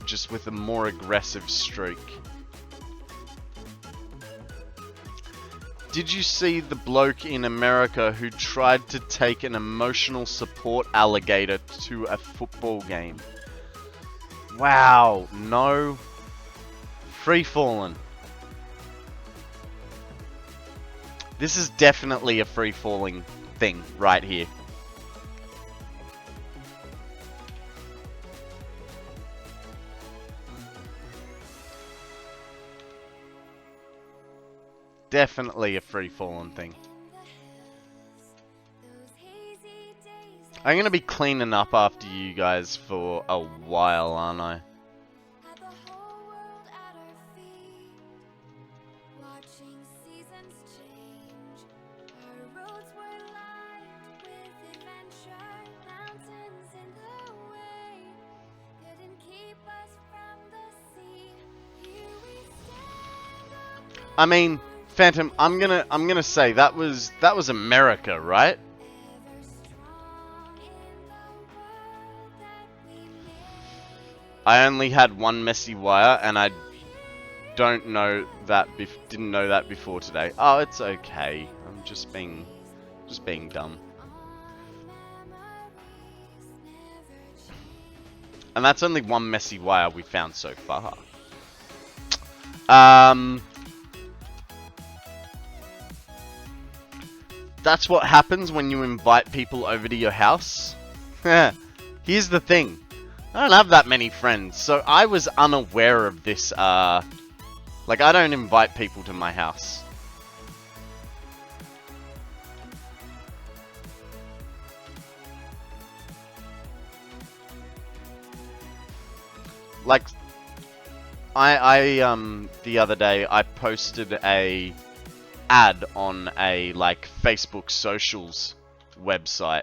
just with a more aggressive streak. Did you see the bloke in America who tried to take an emotional support alligator to a football game? Wow, no. Free falling. This is definitely a free falling thing right here. Definitely a free falling thing. I'm gonna be cleaning up after you guys for a while, aren't I? I mean, Phantom, I'm gonna say that was America, right? I only had one messy wire, and I didn't know that before today. Oh, it's okay. I'm just being dumb. And that's only one messy wire we found so far. That's what happens when you invite people over to your house. Here's the thing. I don't have that many friends, so I was unaware of this, like, I don't invite people to my house. Like, the other day, I posted a ad on a, like, Facebook socials website,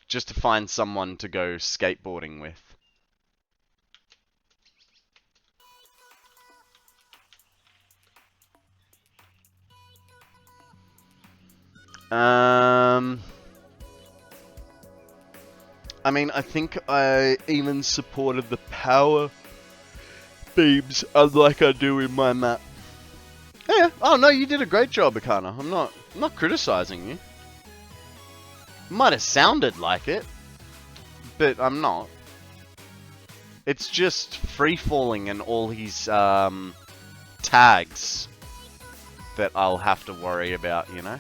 just to find someone to go skateboarding with. I mean, I think I even supported the power beams unlike I do in my map. Yeah. Oh no, you did a great job, Akana. I'm not criticizing you. Might have sounded like it, but I'm not. It's just free falling and all his tags that I'll have to worry about, you know?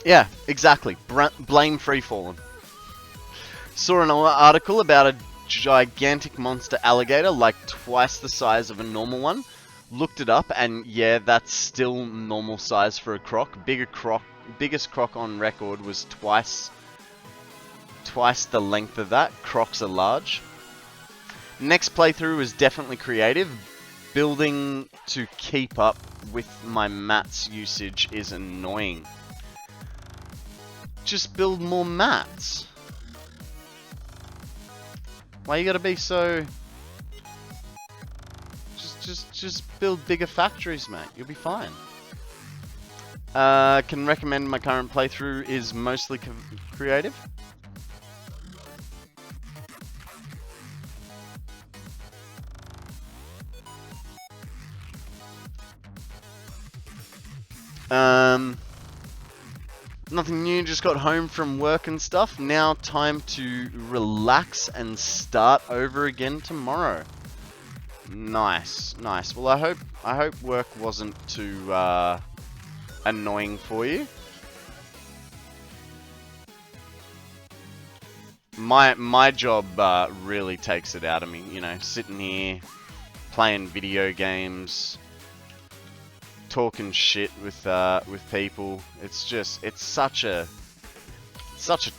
Yeah, exactly. Blame free falling. Saw an article about a gigantic monster alligator, like twice the size of a normal one. Looked it up, and yeah, that's still normal size for a croc. Biggest croc on record was twice the length of that. Crocs are large. Next playthrough is definitely creative. Building to keep up with my mats usage is annoying. Just build more mats. Why you gotta be so... Just build bigger factories, mate. You'll be fine. Can recommend my current playthrough is mostly creative. Nothing new, just got home from work and stuff. Now time to relax and start over again tomorrow. Nice, nice. Well, I hope work wasn't too annoying for you. My job really takes it out of me, you know, sitting here playing video games, talking shit with people. It's such a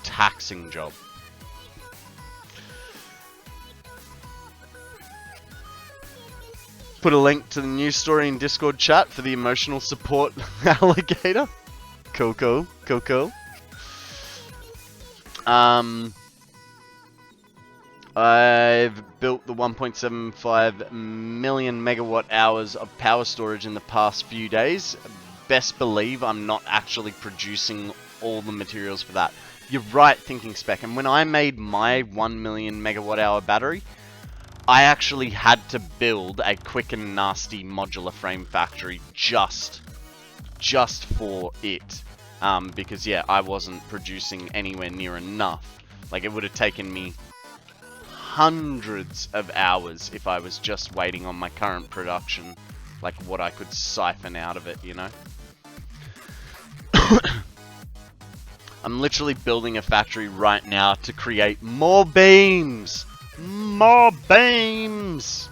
taxing job. Put a link to the news story in Discord chat for the emotional support alligator. Cool. I've built the 1.75 million megawatt hours of power storage in the past few days. Best believe I'm not actually producing all the materials for that. You're right, Thinking Spec. And when I made my 1 million megawatt hour battery, I actually had to build a quick and nasty modular frame factory just for it. Because yeah, I wasn't producing anywhere near enough. Like, it would have taken me hundreds of hours if I was just waiting on my current production, like what I could siphon out of it, you know? I'm literally building a factory right now to create more beams! More beams!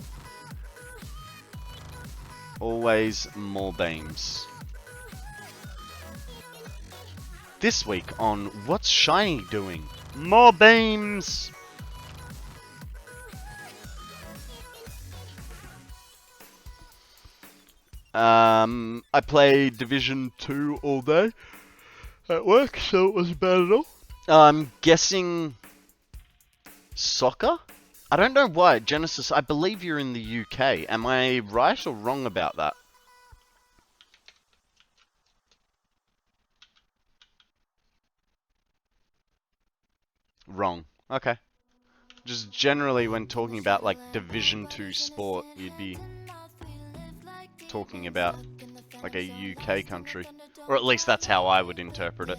Always more beams. This week on What's Shiny Doing? More beams! I played Division 2 all day at work, so it wasn't bad at all. I'm guessing soccer? I don't know why. Genesis, I believe you're in the UK. Am I right or wrong about that? Wrong. Okay. Just generally when talking about like Division 2 sport, you'd be talking about like a UK country. Or at least that's how I would interpret it.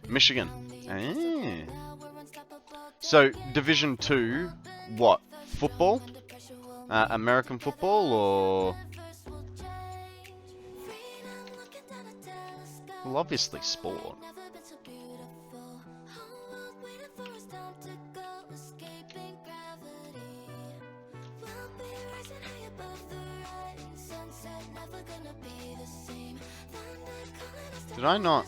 Michigan. Ah. So, Division 2, what? Football? American football or... Well, obviously sport. Did I not?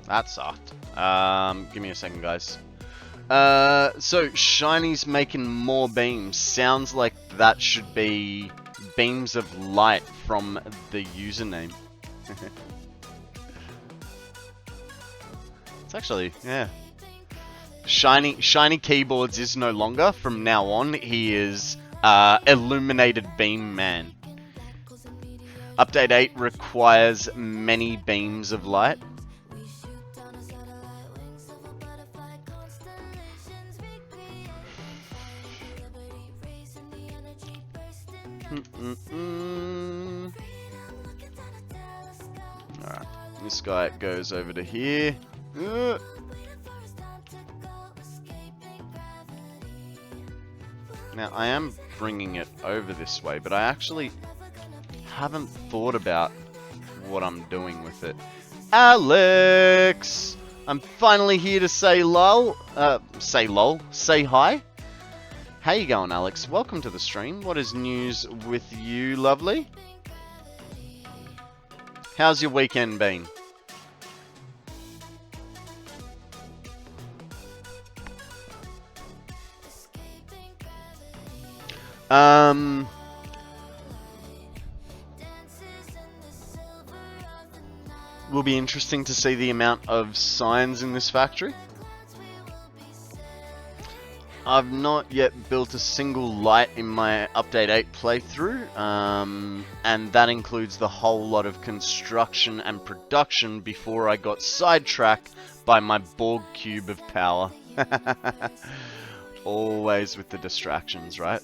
That sucked. Give me a second, guys. So Shiny's making more beams. Sounds like that should be beams of light from the username. It's actually, yeah. Shiny Keyboards is no longer. From now on, he is Illuminated Beam Man. Update 8 requires many beams of light. Alright, this guy goes over to here. Now, I am bringing it over this way, but I actually haven't thought about what I'm doing with it. Alex! I'm finally here to say lol. Say hi. How you going, Alex? Welcome to the stream. What is news with you, lovely? How's your weekend been? Will be interesting to see the amount of signs in this factory. I've not yet built a single light in my Update 8 playthrough, and that includes the whole lot of construction and production before I got sidetracked by my Borg cube of power. Always with the distractions, right?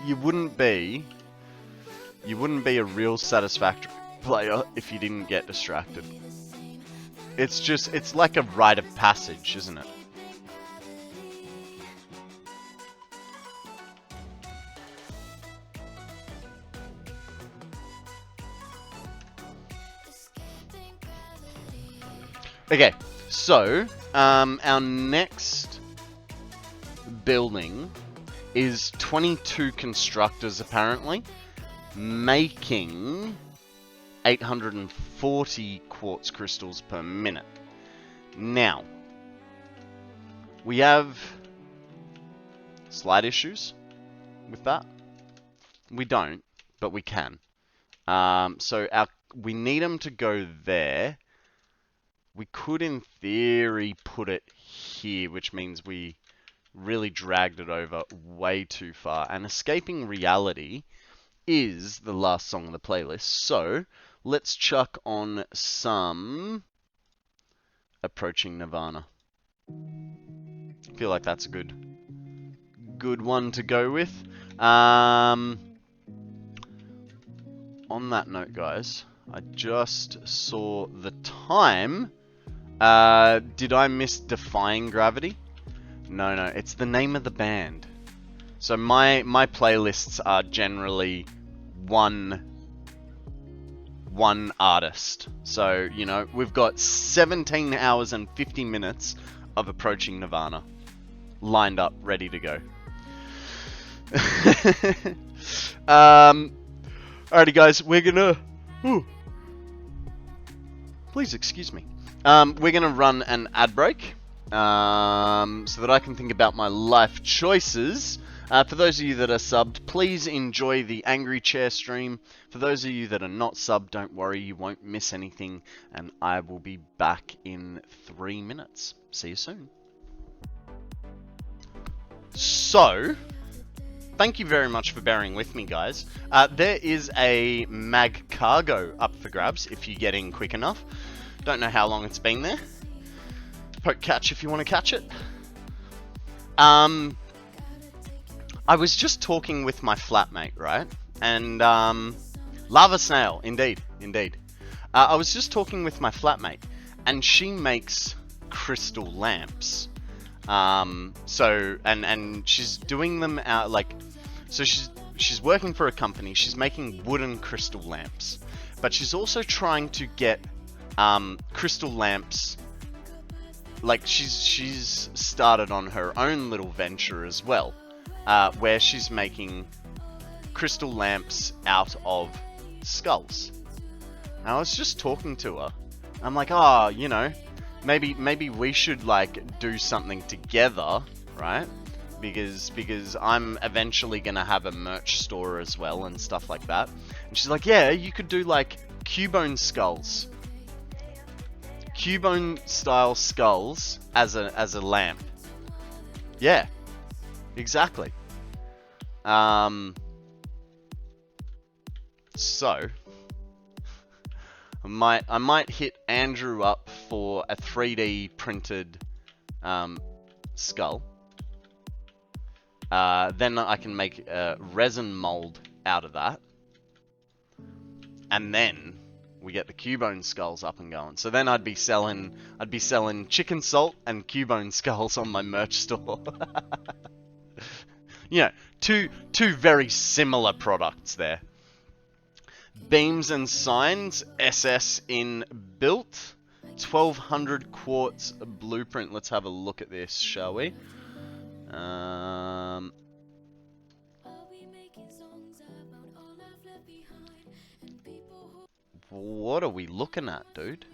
You wouldn't be a real Satisfactory player if you didn't get distracted. It's like a rite of passage, isn't it? Okay, so our next building is 22 constructors apparently, making 840 quartz crystals per minute. Now, we have slight issues with that. We don't, but we can. So we need them to go there. We could, in theory, put it here, which means we really dragged it over way too far. And Escaping Reality is the last song on the playlist. So let's chuck on some Approaching Nirvana. I feel like that's a good one to go with. On that note, guys, I just saw the time. Did I miss Defying Gravity? No, it's the name of the band. So my playlists are generally one artist. So, you know, we've got 17 hours and 50 minutes of Approaching Nirvana lined up, ready to go. Alrighty, guys, we're gonna... Please excuse me. We're gonna run an ad break. so that I can think about my life choices. For those of you that are subbed, please enjoy the Angry Chair stream. For those of you that are not subbed, don't worry, you won't miss anything, and I will be back in 3 minutes. See you soon. So, thank you very much for bearing with me, guys. There is a mag cargo up for grabs if you get in quick enough. Don't know how long it's been there. Poke catch if you want to catch it. I was just talking with my flatmate, right? And, Lava Snail, indeed. I was just talking with my flatmate, and she makes crystal lamps. So, and she's doing them out, like, so she's working for a company, she's making wooden crystal lamps. But she's also trying to get, crystal lamps, like, she's started on her own little venture as well. Where she's making crystal lamps out of skulls. And I was just talking to her. I'm like, oh, you know, maybe we should like do something together, right? Because I'm eventually gonna have a merch store as well and stuff like that. And she's like, yeah, you could do like Cubone skulls, Cubone style skulls as a lamp. Yeah. Exactly. So I might hit Andrew up for a 3D printed skull. Then I can make a resin mold out of that, and then we get the Cubone skulls up and going. So then I'd be selling chicken salt and Cubone skulls on my merch store. You know, two very similar products there. Beams and signs, SS in built, 1200 quartz blueprint. Let's have a look at this, shall we? What are we looking at, dude?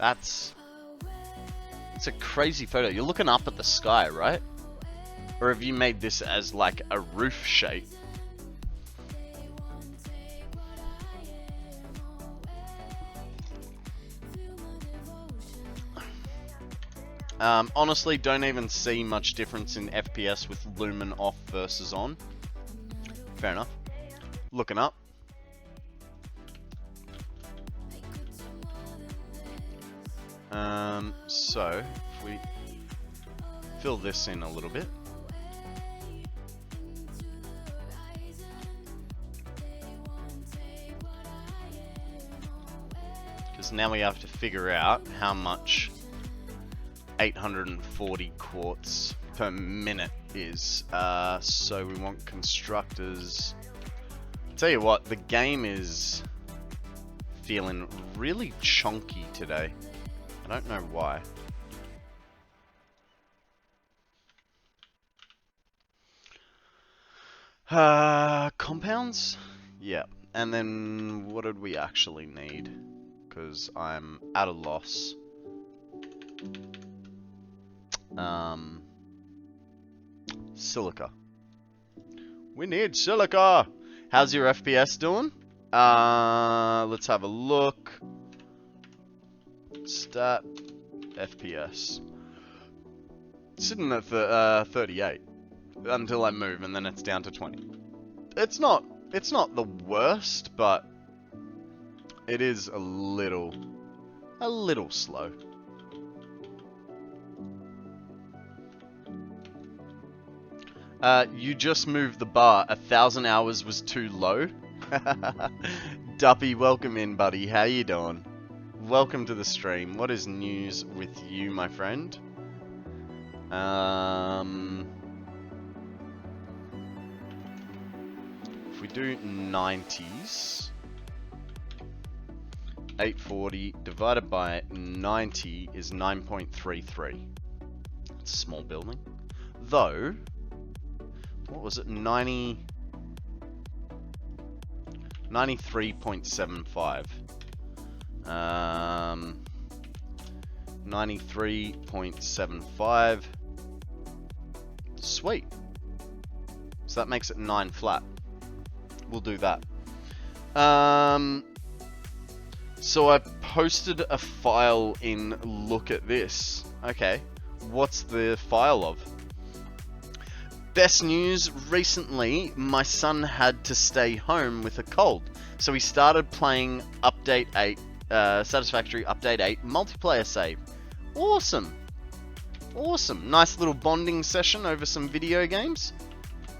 It's a crazy photo. You're looking up at the sky, right? Or have you made this as like a roof shape? Honestly, don't even see much difference in FPS with Lumen off versus on. Fair enough. Looking up. So, if we fill this in a little bit. Because now we have to figure out how much 840 quartz per minute is. So we want constructors. Tell you what, the game is feeling really chunky today. I don't know why. Compounds? Yeah. And then what did we actually need? Because I'm at a loss. Silica. We need silica! How's your FPS doing? Let's have a look. Stat FPS. Sitting at 38 until I move, and then it's down to 20. It's not the worst, but it is a little slow. You just moved the bar. 1,000 hours was too low. Duppy, welcome in, buddy. How you doing? Welcome to the stream. What is news with you, my friend? If we do 90s, 840 divided by 90 is 9.33. It's a small building. Though, what was it? 90 93.75. 93.75. Sweet. So that makes it 9 flat. We'll do that. So I posted a file in Look at This. Okay, what's the file of? Best news, recently my son had to stay home with a cold. So he started playing Update 8, Satisfactory Update 8 multiplayer save. Awesome. Awesome. Nice little bonding session over some video games.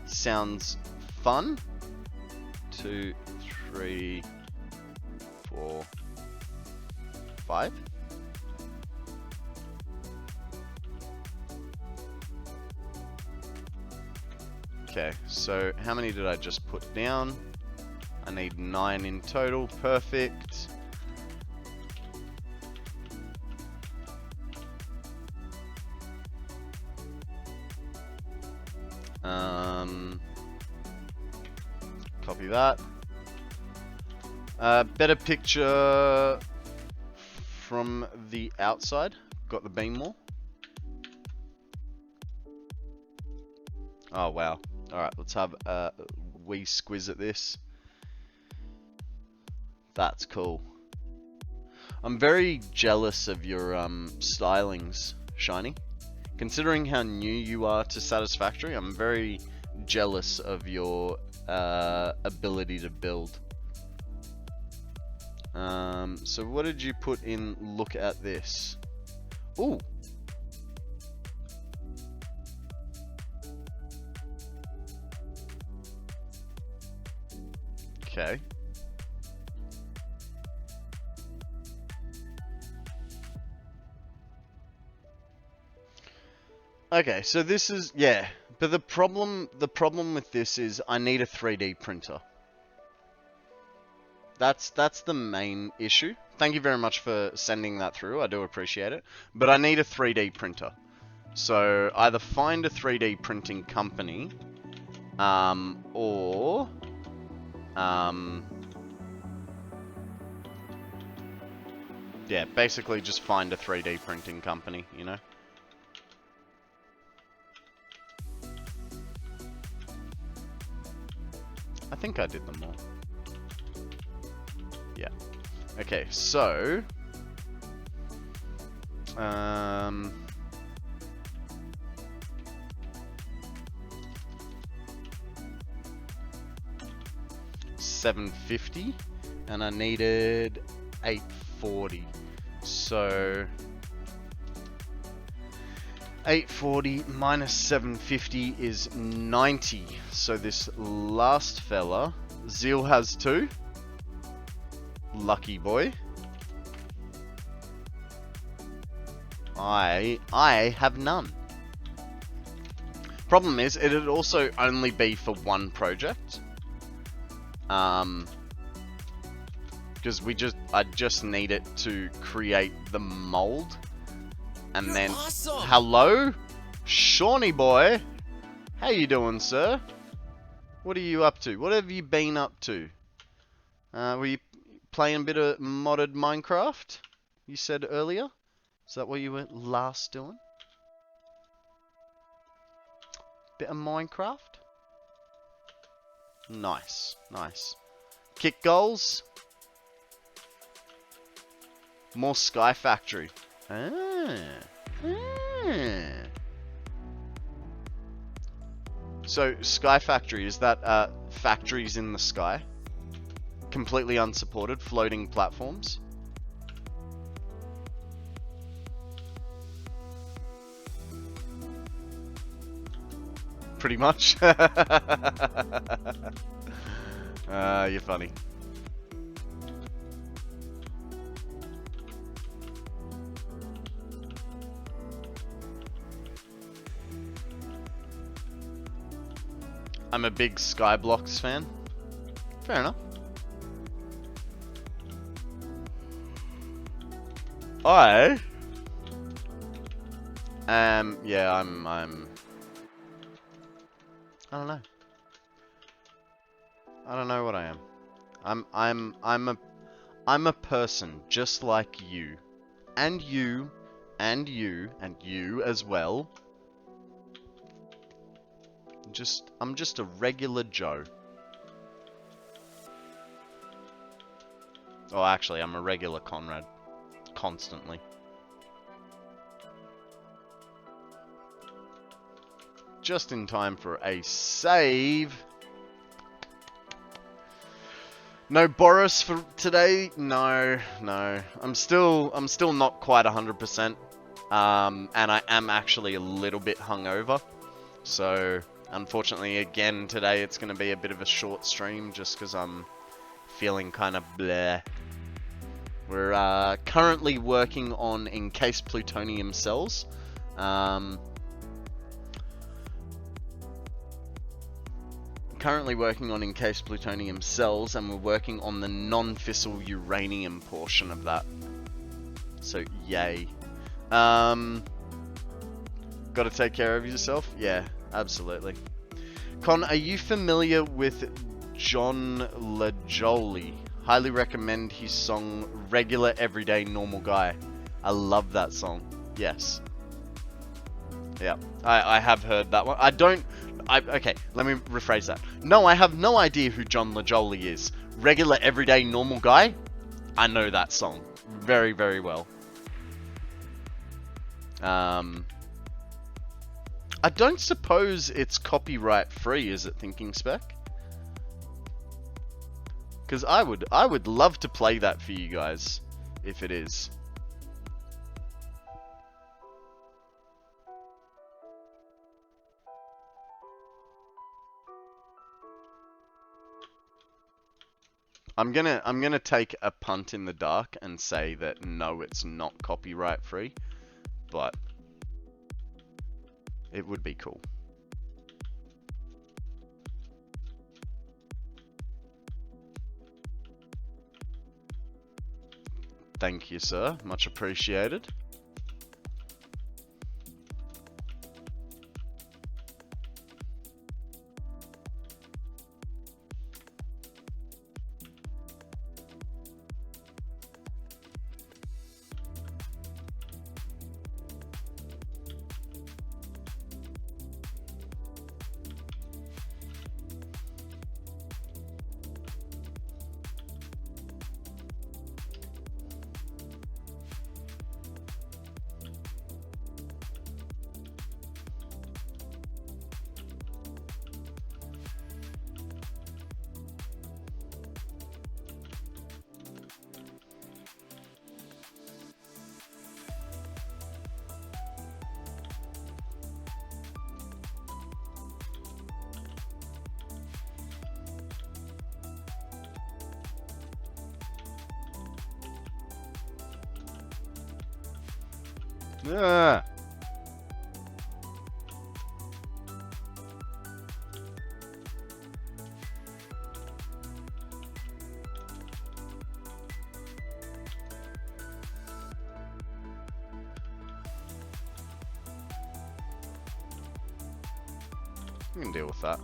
Sounds fun. 2, 3, 4, 5. Okay, so how many did I just put down? I need 9 in total. Perfect. Copy that. Better picture from the outside. Got the beam more. Oh wow. Alright, let's have a wee squiz at this. That's cool. I'm very jealous of your stylings, Shiny. Considering how new you are to Satisfactory, I'm very jealous of your ability to build. So what did you put in Look at This? Ooh. Okay. Okay, so this is, yeah, but the problem with this is I need a 3D printer. That's the main issue. Thank you very much for sending that through. I do appreciate it. But I need a 3D printer. So either find a 3D printing company, or yeah, basically just find a 3D printing company, you know? I think I did them all. Yeah. Okay, so... $750, and I needed $840. So... $840 minus $750 is $90. So this last fella, Zeal has 2. Lucky boy. I have none. Problem is, it'd also only be for one project. Because I just need it to create the mold. And You're then, awesome. Hello? Shawnee boy? How you doing, sir? What are you up to? What have you been up to? Were you playing a bit of modded Minecraft? You said earlier? Is that what you were last doing? Bit of Minecraft? Nice, nice. Kick goals? More Sky Factory. So, Sky Factory, is that factories in the sky? Completely unsupported, floating platforms? Pretty much. You're funny. I'm a big Skyblocks fan. Fair enough. Yeah, I'm I don't know. I don't know what I am. I'm a person just like you. And you, and you, and you as well. I'm just a regular Joe. Oh, actually, I'm a regular Konrad. Constantly. Just in time for a save. No Boris for today? No. I'm still not quite 100%. And I am actually a little bit hungover. So, unfortunately, again, today it's going to be a bit of a short stream just because I'm feeling kind of bleh. We're currently working on encased plutonium cells. Currently working on encased plutonium cells, and we're working on the non-fissile uranium portion of that. So, yay. Gotta take care of yourself? Yeah, absolutely. Con, are you familiar with John LaJolie? Highly recommend his song Regular Everyday Normal Guy. I love that song. Yes. Yeah, I have heard that one. Okay, let me rephrase that. No, I have no idea who John LaJolie is. Regular Everyday Normal Guy? I know that song very, very well. I don't suppose it's copyright free, is it, Thinking Spec? Because I would love to play that for you guys, if it is. I'm gonna take a punt in the dark and say that no, it's not copyright free, but it would be cool. Thank you, sir. Much appreciated. Ah. I can deal with that.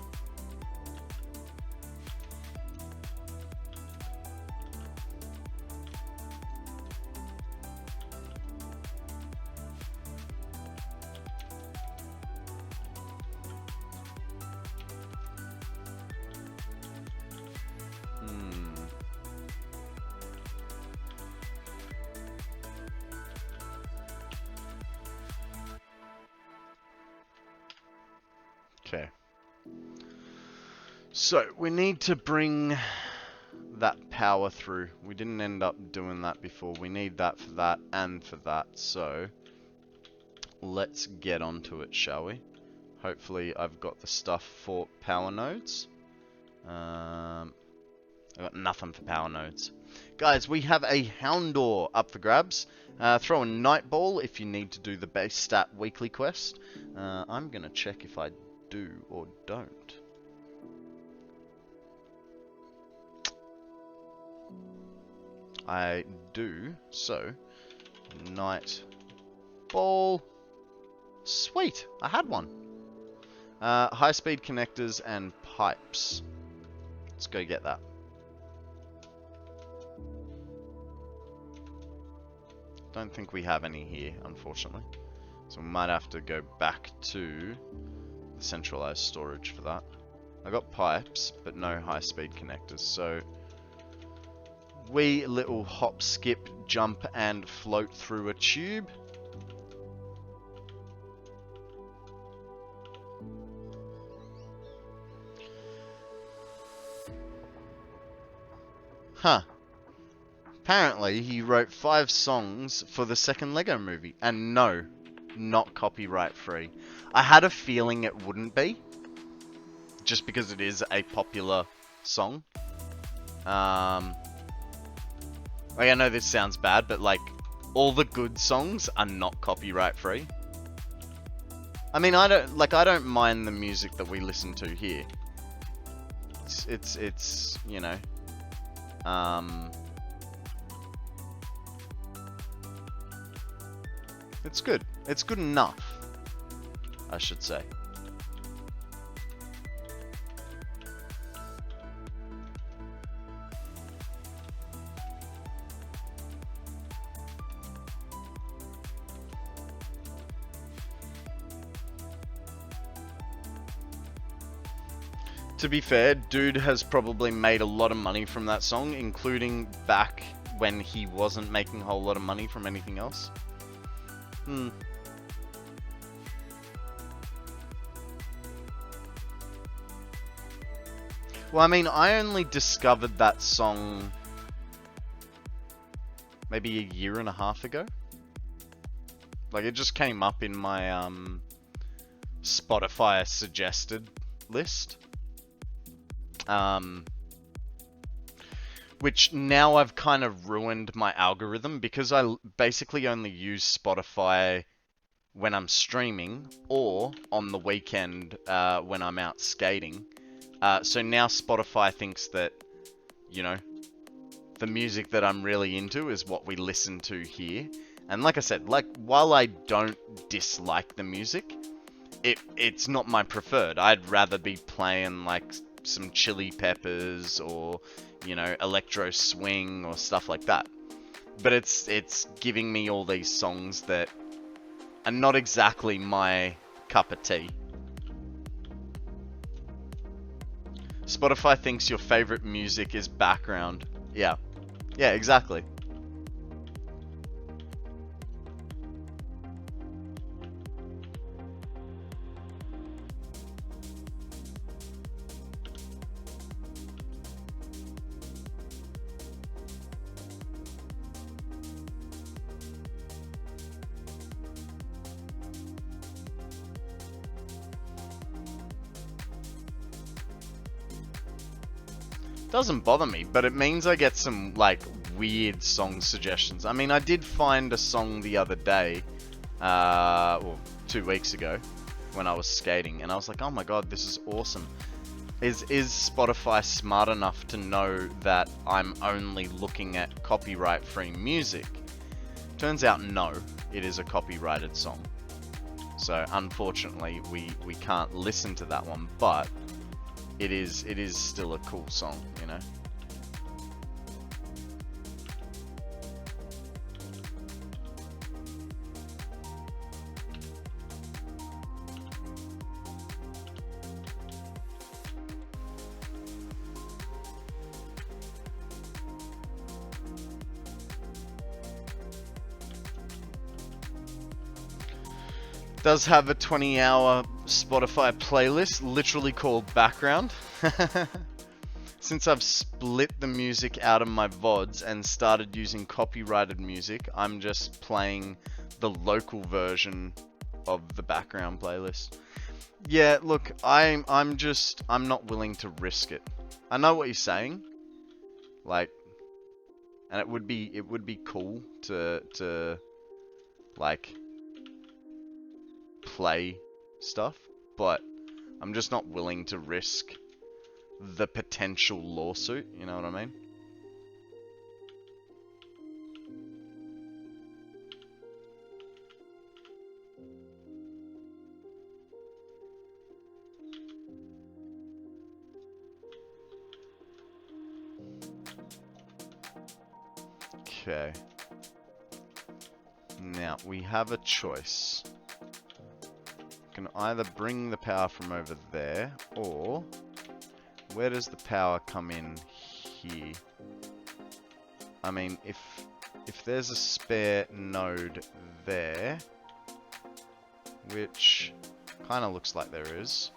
Okay. So, we need to bring that power through. We didn't end up doing that before. We need that for that and for that. So, let's get onto it, shall we? Hopefully, I've got the stuff for power nodes. I've got nothing for power nodes. Guys, we have a Houndor up for grabs. Throw a Nightball if you need to do the base stat weekly quest. I'm going to check if I do or don't. I do, so Nightball. Sweet, I had one. High speed connectors and pipes. Let's go get that. don't think we have any here, unfortunately. So we might have to go back to the centralized storage for that. I got pipes, but no high-speed connectors, so wee little hop, skip, jump, and float through a tube. Huh. Apparently, he wrote 5 songs for the second Lego movie, and no, not copyright free. I had a feeling it wouldn't be, just because it is a popular song. Like, I know this sounds bad, but like, all the good songs are not copyright free. I mean, I don't mind the music that we listen to here. It's you know, it's good. It's good enough, I should say. To be fair, dude has probably made a lot of money from that song, including back when he wasn't making a whole lot of money from anything else. Well, I mean, I only discovered that song maybe a year and a half ago. Like, it just came up in my Spotify suggested list. Which now I've kind of ruined my algorithm because I basically only use Spotify when I'm streaming or on the weekend when I'm out skating. So now Spotify thinks that, you know, the music that I'm really into is what we listen to here. And like I said, like, while I don't dislike the music, it's not my preferred. I'd rather be playing like some Chili Peppers or, you know, electro swing or stuff like that. But it's giving me all these songs that are not exactly my cup of tea. Spotify thinks your favorite music is background. Yeah. Yeah, exactly. Doesn't bother me, but it means I get some, like, weird song suggestions. I mean, I did find a song the other day, well, 2 weeks ago, when I was skating, and I was like, oh my god, this is awesome. Is Spotify smart enough to know that I'm only looking at copyright-free music? Turns out, no, it is a copyrighted song. So, unfortunately, we can't listen to that one, but it is still a cool song, you know? Does have a 20-hour Spotify playlist, literally called Background. Since I've split the music out of my VODs and started using copyrighted music, I'm just playing the local version of the background playlist. Yeah, look, I'm not willing to risk it. I know what you're saying, like, and it would be cool to like play stuff, but I'm just not willing to risk the potential lawsuit, you know what I mean? Okay. Now, we have a choice. We can either bring the power from over there, or where does the power come in here? I mean, if there's a spare node there, which kind of looks like there is.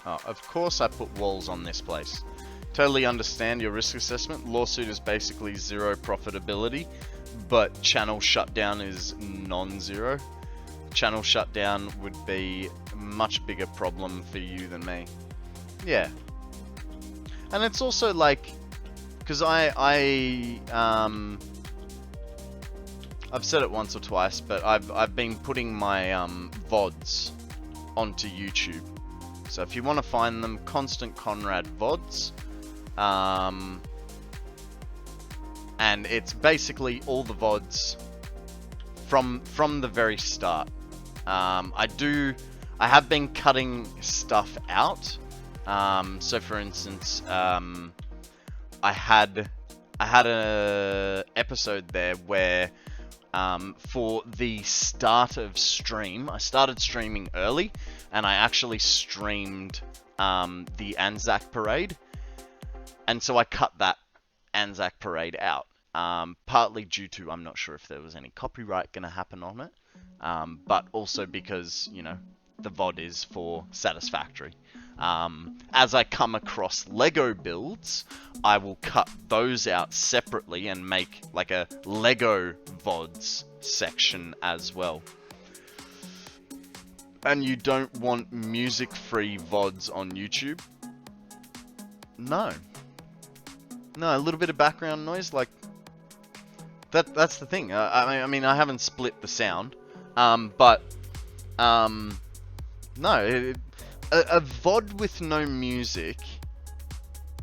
Oh, of course I put walls on this place. Totally understand your risk assessment. Lawsuit is basically zero profitability, but channel shutdown is non-zero. Channel shutdown would be a much bigger problem for you than me. Yeah. And it's also like, because I've said it once or twice, but I've been putting my VODs onto YouTube. So if you want to find them, KonstantKonrad VODs. And it's basically all the VODs from the very start. I have been cutting stuff out. So for instance, I had a episode there where for the start of stream, I started streaming early, and I actually streamed the Anzac Parade, and so I cut that Anzac Parade out, partly due to I'm not sure if there was any copyright going to happen on it, but also because, you know, the VOD is for Satisfactory. As I come across Lego builds, I will cut those out separately and make like a Lego VODs section as well. And you don't want music-free VODs on YouTube? No. No, a little bit of background noise, like that's the thing. I mean, I haven't split the sound, but no, a VOD with no music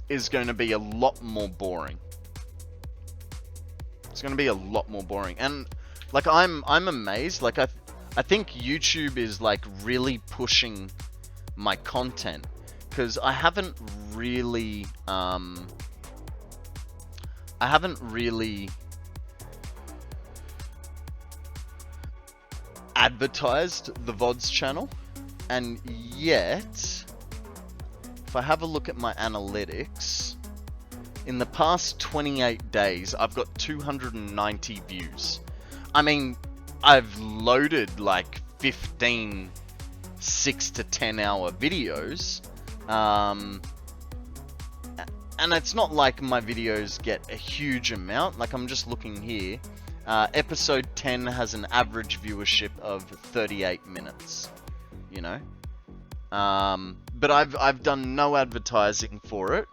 is going to be a lot more boring. It's going to be a lot more boring, and like I'm amazed. Like I think YouTube is like really pushing my content, because I haven't really advertised the VODs channel, and yet if I have a look at my analytics, in the past 28 days I've got 290 views. I mean, I've loaded like 15 6 to 10 hour videos, and it's not like my videos get a huge amount. Like, I'm just looking here. Episode 10 has an average viewership of 38 minutes, you know. But I've done no advertising for it.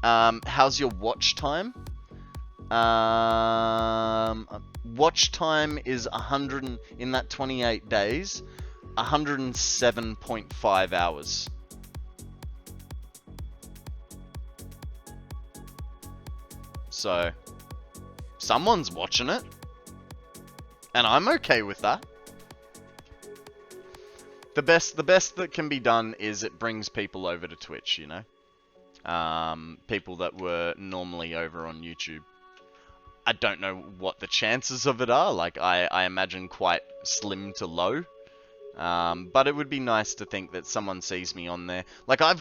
How's your watch time? Watch time is 100 in that 28 days, 107.5 hours. So someone's watching it, and I'm okay with that. The best that can be done is it brings people over to Twitch, you know? People that were normally over on YouTube. I don't know what the chances of it are. Like, I imagine quite slim to low. But it would be nice to think that someone sees me on there. Like, I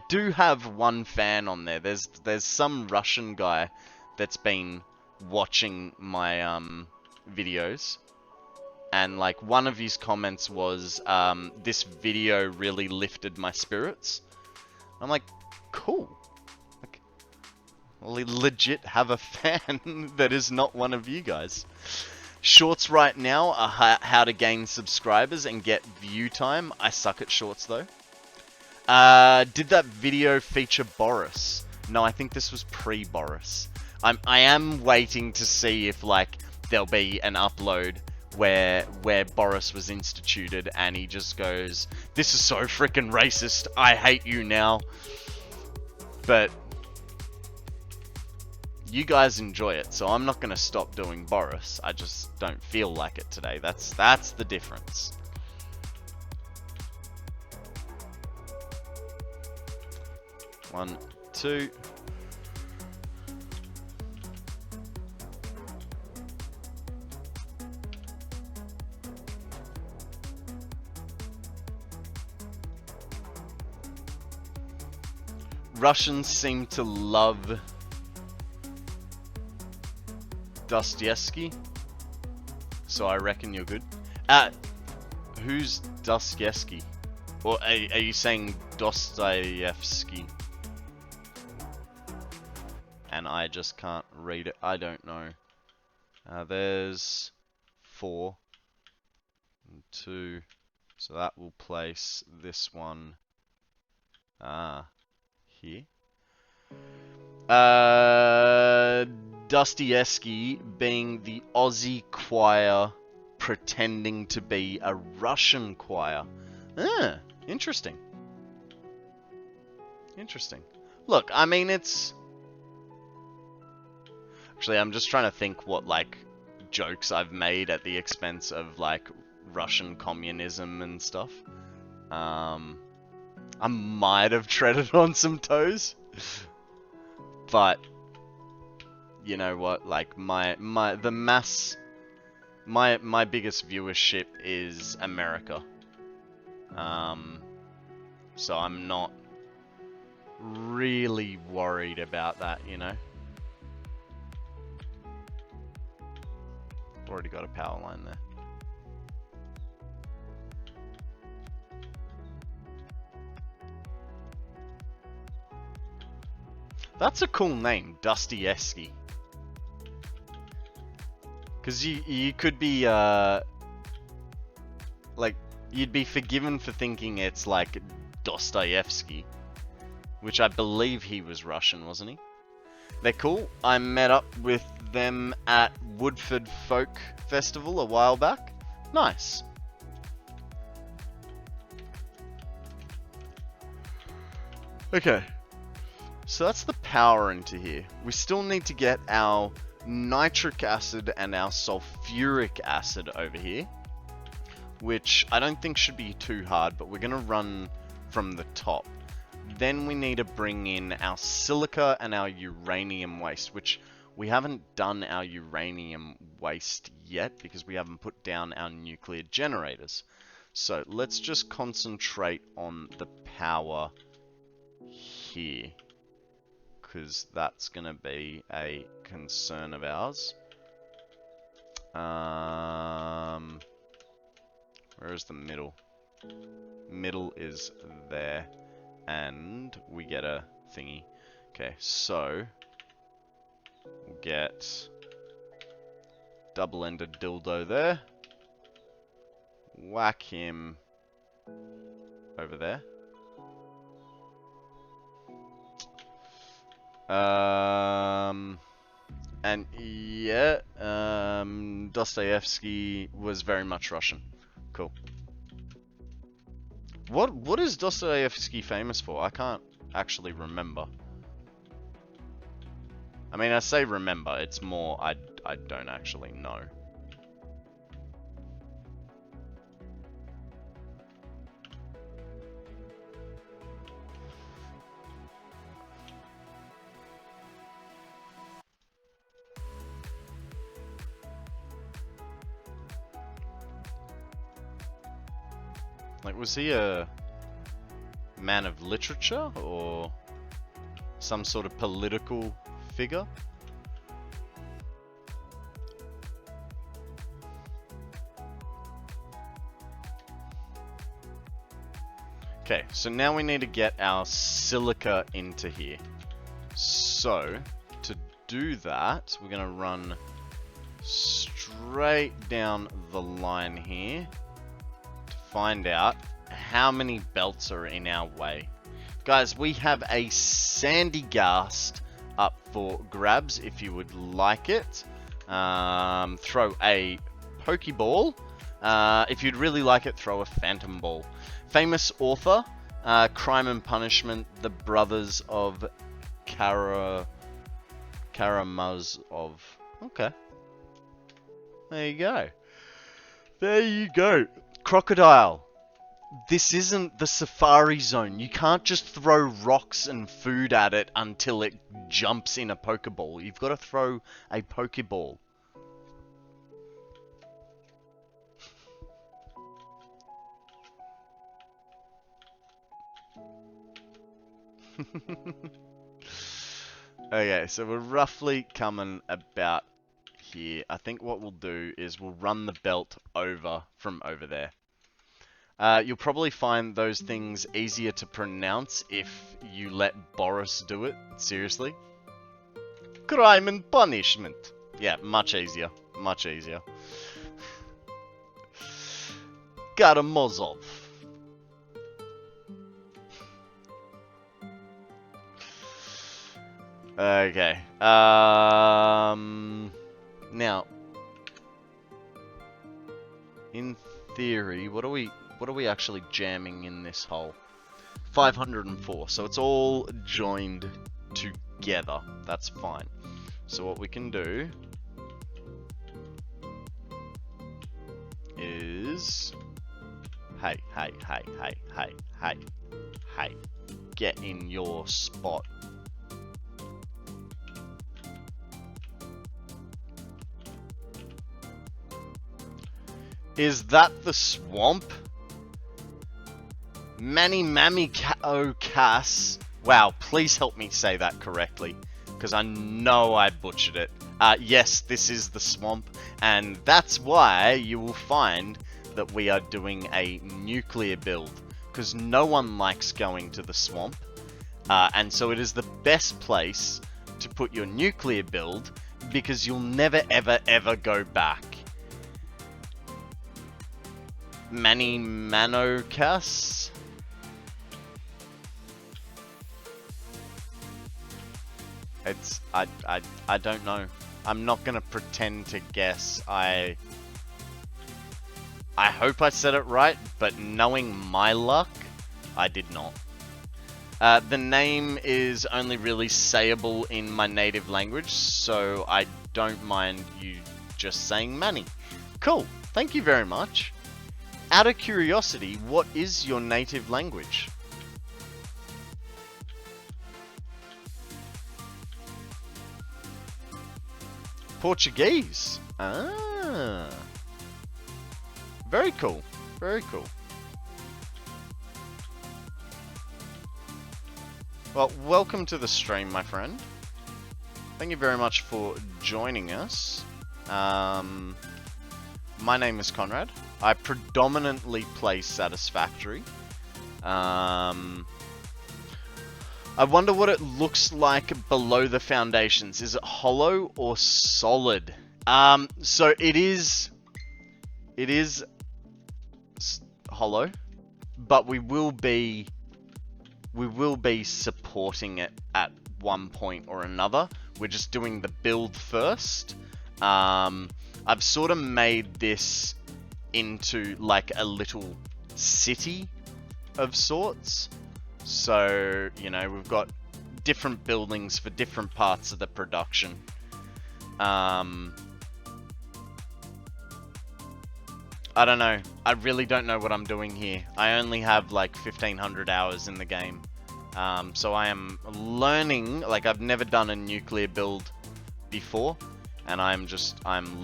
do have one fan on there. There's some Russian guy that's been watching my videos, and like one of his comments was, this video really lifted my spirits. I'm like, cool. Like, we legit have a fan that is not one of you guys. Shorts right now are how to gain subscribers and get view time. I suck at shorts though. Did that video feature Boris? No, I think this was pre-Boris. I am waiting to see if like there'll be an upload where Boris was instituted and he just goes, "This is so freaking racist. I hate you now." But you guys enjoy it, so I'm not going to stop doing Boris. I just don't feel like it today. That's the difference. One, two. Russians seem to love Dostoevsky, so I reckon you're good. Who's Dostoevsky? Or are you saying Dostoevsky? And I just can't read it. I don't know. There's 4 and 2. So that will place this one here. Dostoevsky being the Aussie choir pretending to be a Russian choir. Interesting. Interesting. Look, I mean, it's... Actually, I'm just trying to think what, like, jokes I've made at the expense of, like, Russian communism and stuff. I might have treaded on some toes. But, you know what, like, my biggest viewership is America. So I'm not really worried about that, you know. Already got a power line there. That's a cool name, Dostoevsky. Because you could be, like, you'd be forgiven for thinking it's like Dostoevsky, which I believe he was Russian, wasn't he? They're cool. I met up with them at Woodford Folk Festival a while back. Nice. Okay. So that's the power into here. We still need to get our nitric acid and our sulfuric acid over here, which I don't think should be too hard, but we're going to run from the top. Then we need to bring in our silica and our uranium waste, which we haven't done our uranium waste yet because we haven't put down our nuclear generators. So let's just concentrate on the power here, because that's going to be a concern of ours. Where is the middle? Middle is there. And we get a thingy. Okay, so we'll get double-ended dildo there. Whack him over there. And yeah, Dostoevsky was very much Russian. Cool. What is Dostoevsky famous for? I can't actually remember. I mean, I say remember, it's more I don't actually know. Like, was he a man of literature or some sort of political figure? Okay, so now we need to get our silica into here. So, to do that, we're going to run straight down the line here to find out how many belts are in our way. Guys, we have a sandy ghast up for grabs if you would like it. Throw a Pokeball. If you'd really like it, throw a Phantom Ball. Famous author, Crime and Punishment, the brothers of Karamazov. Okay. There you go. There you go. Crocodile. This isn't the safari zone. You can't just throw rocks and food at it until it jumps in a Pokeball. You've got to throw a Pokeball. Okay, so we're roughly coming about here. I think what we'll do is we'll run the belt over from over there. You'll probably find those things easier to pronounce if you let Boris do it. Seriously. Crime and punishment. Yeah, much easier. Much easier. Karamazov. Okay. Now, in theory, what are we actually jamming in this hole? 504. So it's all joined together. That's fine. So what we can do is, hey, get in your spot. Is that the swamp? Mani Mami Cass. Wow, please help me say that correctly, because I know I butchered it. Yes, this is the swamp, and that's why you will find that we are doing a nuclear build, because no one likes going to the swamp, and so it is the best place to put your nuclear build, because you'll never ever go back. Mani Manocas. It's I don't know. I'm not gonna pretend to guess. I hope I said it right, but knowing my luck, I did not. The name is only really sayable in my native language, so I don't mind you just saying Manny. Cool, thank you very much. Out of curiosity, what is your native language? Portuguese. Ah. Very cool. Very cool. Well, welcome to the stream, my friend. Thank you very much for joining us. My name is Konrad. I predominantly play Satisfactory. I wonder what it looks like below the foundations. Is it hollow or solid? So it is hollow, but we will be supporting it at one point or another. We're just doing the build first. I've sort of made this into like a little city of sorts. So, you know, we've got different buildings for different parts of the production. I don't know. I really don't know what I'm doing here. I only have like 1500 hours in the game. So I am learning, like I've never done a nuclear build before, and I'm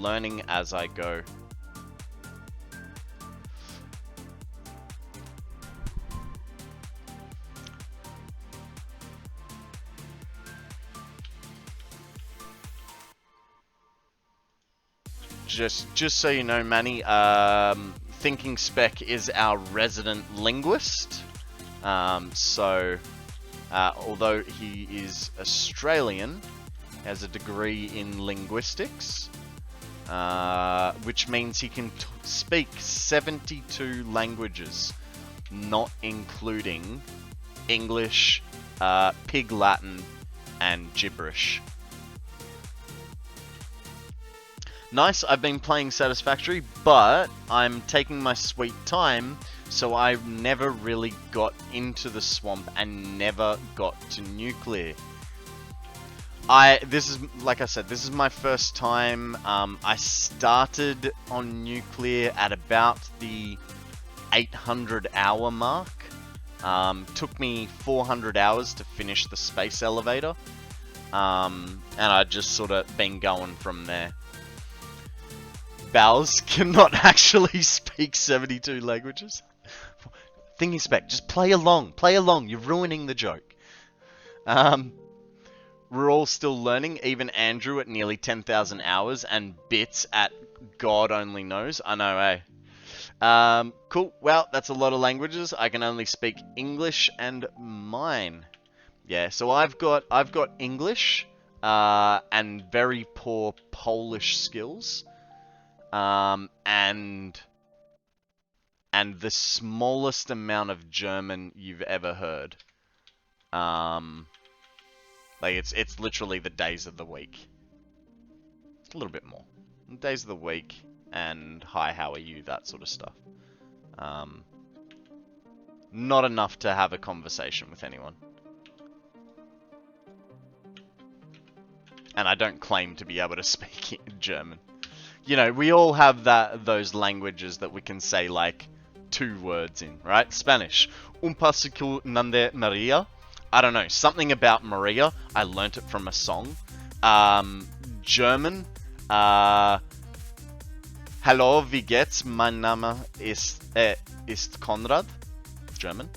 learning as I go. Just so you know, Manny, Thinking Spec is our resident linguist. Although he is Australian, has a degree in linguistics, which means he can speak 72 languages, not including English, Pig Latin, and gibberish. Nice, I've been playing Satisfactory, but I'm taking my sweet time, so I never really got into the swamp and never got to nuclear. This is, like I said, this is my first time. I started on nuclear at about the 800 hour mark. Took me 400 hours to finish the space elevator. And I just sort of been going from there. Bowers cannot actually speak 72 languages. Thingy Spec, just play along, you're ruining the joke. We're all still learning, even Andrew at nearly 10,000 hours, and Bitz at God only knows. I know, eh? Cool. Well, that's a lot of languages. I can only speak English and mine. Yeah, so I've got English, and very poor Polish skills, and the smallest amount of German you've ever heard. Like it's literally the days of the week. A little bit more. Days of the week and hi, how are you, that sort of stuff. Not enough to have a conversation with anyone. And I don't claim to be able to speak German. You know, we all have those languages that we can say like 2 words in, right? Spanish. Un pasico nande Maria. I don't know, something about Maria. I learnt it from a song. German. Hallo, wie geht's? Mein Name ist Konrad. German.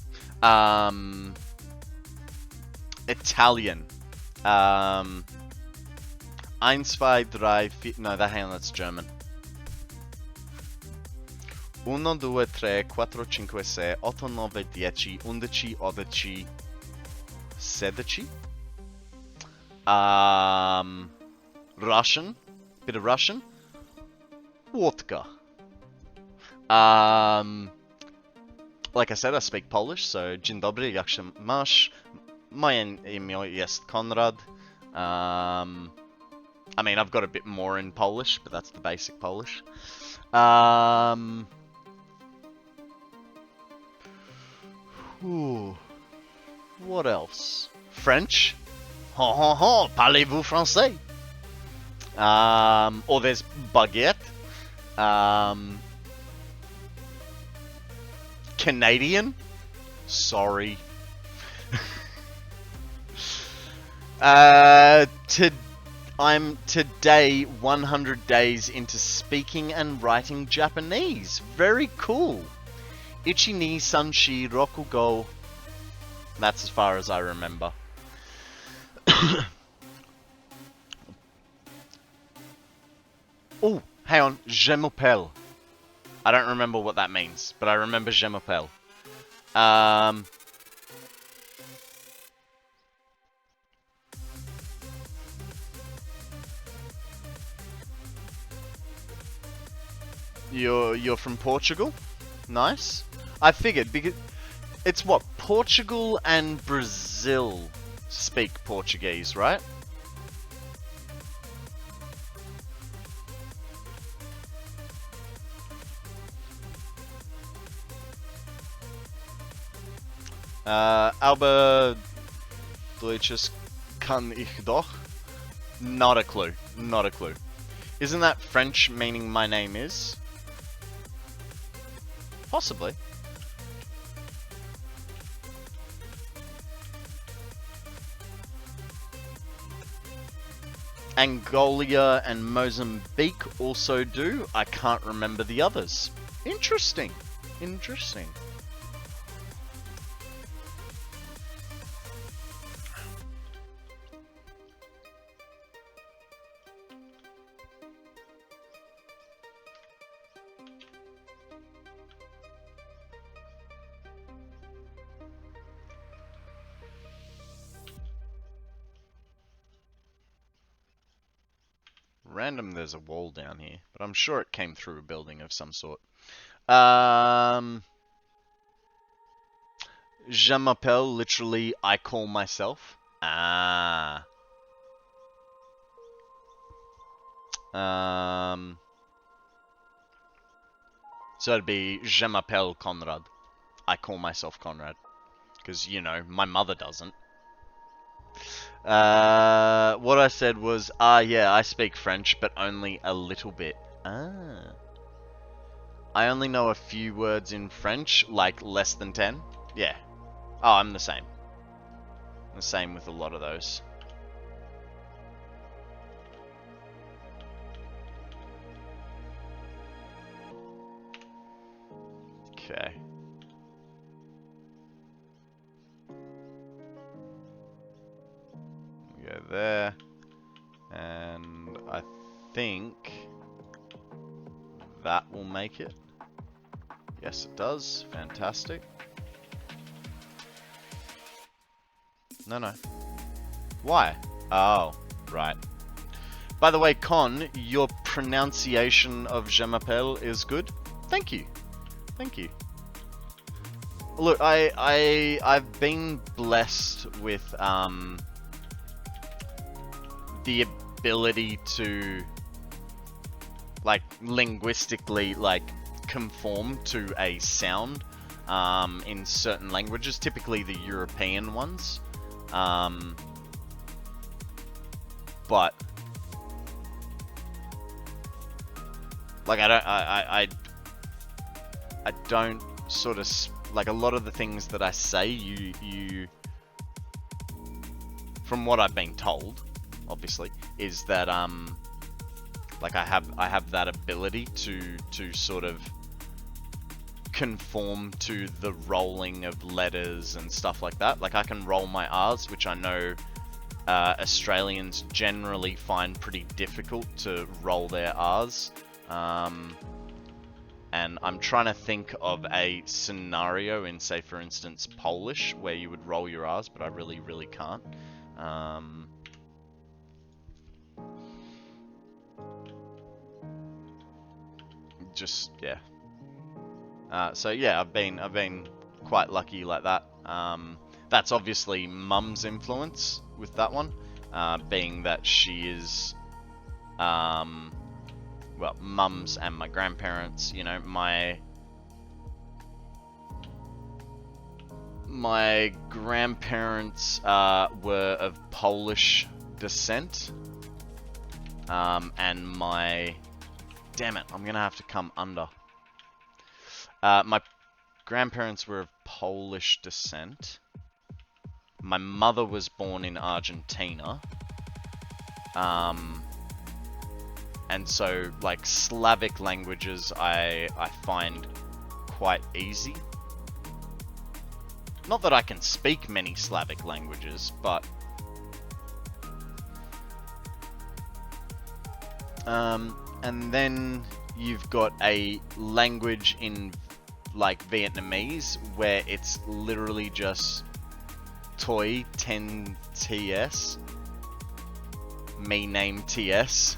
Italian. 1, 2, 3, 4... No, hang on, that's German. 1, 2, 3, 4, 5, 6, 8, 9, 10, 11, 12, 16. Russian. Bit of Russian. Vodka. Like I said, I speak Polish, so dzień dobry, jak się masz? Moje imię jest Konrad. I mean, I've got a bit more in Polish, but that's the basic Polish. What else? French. Parlez-vous français? Or there's baguette. Canadian. Sorry. I'm today 100 days into speaking and writing Japanese. Very cool. Ichi ni sanshi roku go. That's as far as I remember. Oh, hang on. Je m'appelle. I don't remember what that means, but I remember je m'appelle. You're from Portugal? Nice. I figured, because it's what, Portugal and Brazil speak Portuguese, right? Aber Deutsches kann ich doch? Not a clue. Not a clue. Isn't that French meaning my name is? Possibly. Angola and Mozambique also do. I can't remember the others. Interesting. Interesting. Random, there's a wall down here, but I'm sure it came through a building of some sort. Je m'appelle, literally, I call myself. Ah. So it'd be Je m'appelle Konrad. I call myself Konrad. Because, you know, my mother doesn't. What I said was, yeah, I speak French, but only a little bit. I only know a few words in French, like less than 10. Yeah. Oh, I'm the same. The same with a lot of those. Okay. go there. And I think that will make it. Yes, it does. Fantastic. No. Why? Oh, right. By the way, Con, your pronunciation of Je m'appelle is good. Thank you. Thank you. Look, I've been blessed with the ability to like linguistically like conform to a sound in certain languages, typically the European ones. But like I don't sort of like a lot of the things that I say you from what I've been told, obviously, is that like I have that ability to sort of conform to the rolling of letters and stuff like that. Like I can roll my R's, which I know Australians generally find pretty difficult to roll their R's. And I'm trying to think of a scenario in, say, for instance, Polish, where you would roll your R's, but I really can't. Just, yeah. So yeah, I've been quite lucky like that. That's obviously Mum's influence with that one, being that she is, well, Mum's and my grandparents. You know, my grandparents were of Polish descent, and my, damn it, I'm gonna have to come under. My grandparents were of Polish descent. My mother was born in Argentina. And so, like, Slavic languages I find quite easy. Not that I can speak many Slavic languages, but and then you've got a language in like Vietnamese where it's literally just Toi 10 TS. Me name TS.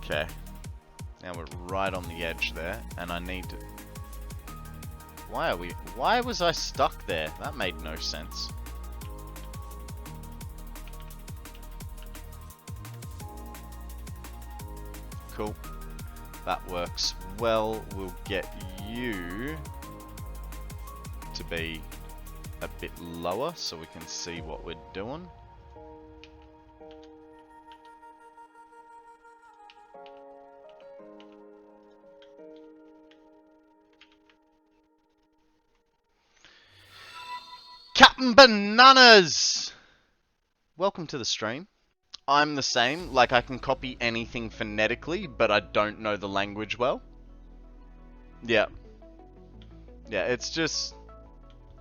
Okay. Now we're right on the edge there, and I need to... Why was I stuck there? That made no sense. Cool. That works well. We'll get you to be a bit lower so we can see what we're doing. Captain Bananas! Welcome to the stream. I'm the same, like I can copy anything phonetically, but I don't know the language well. Yeah. Yeah, it's just...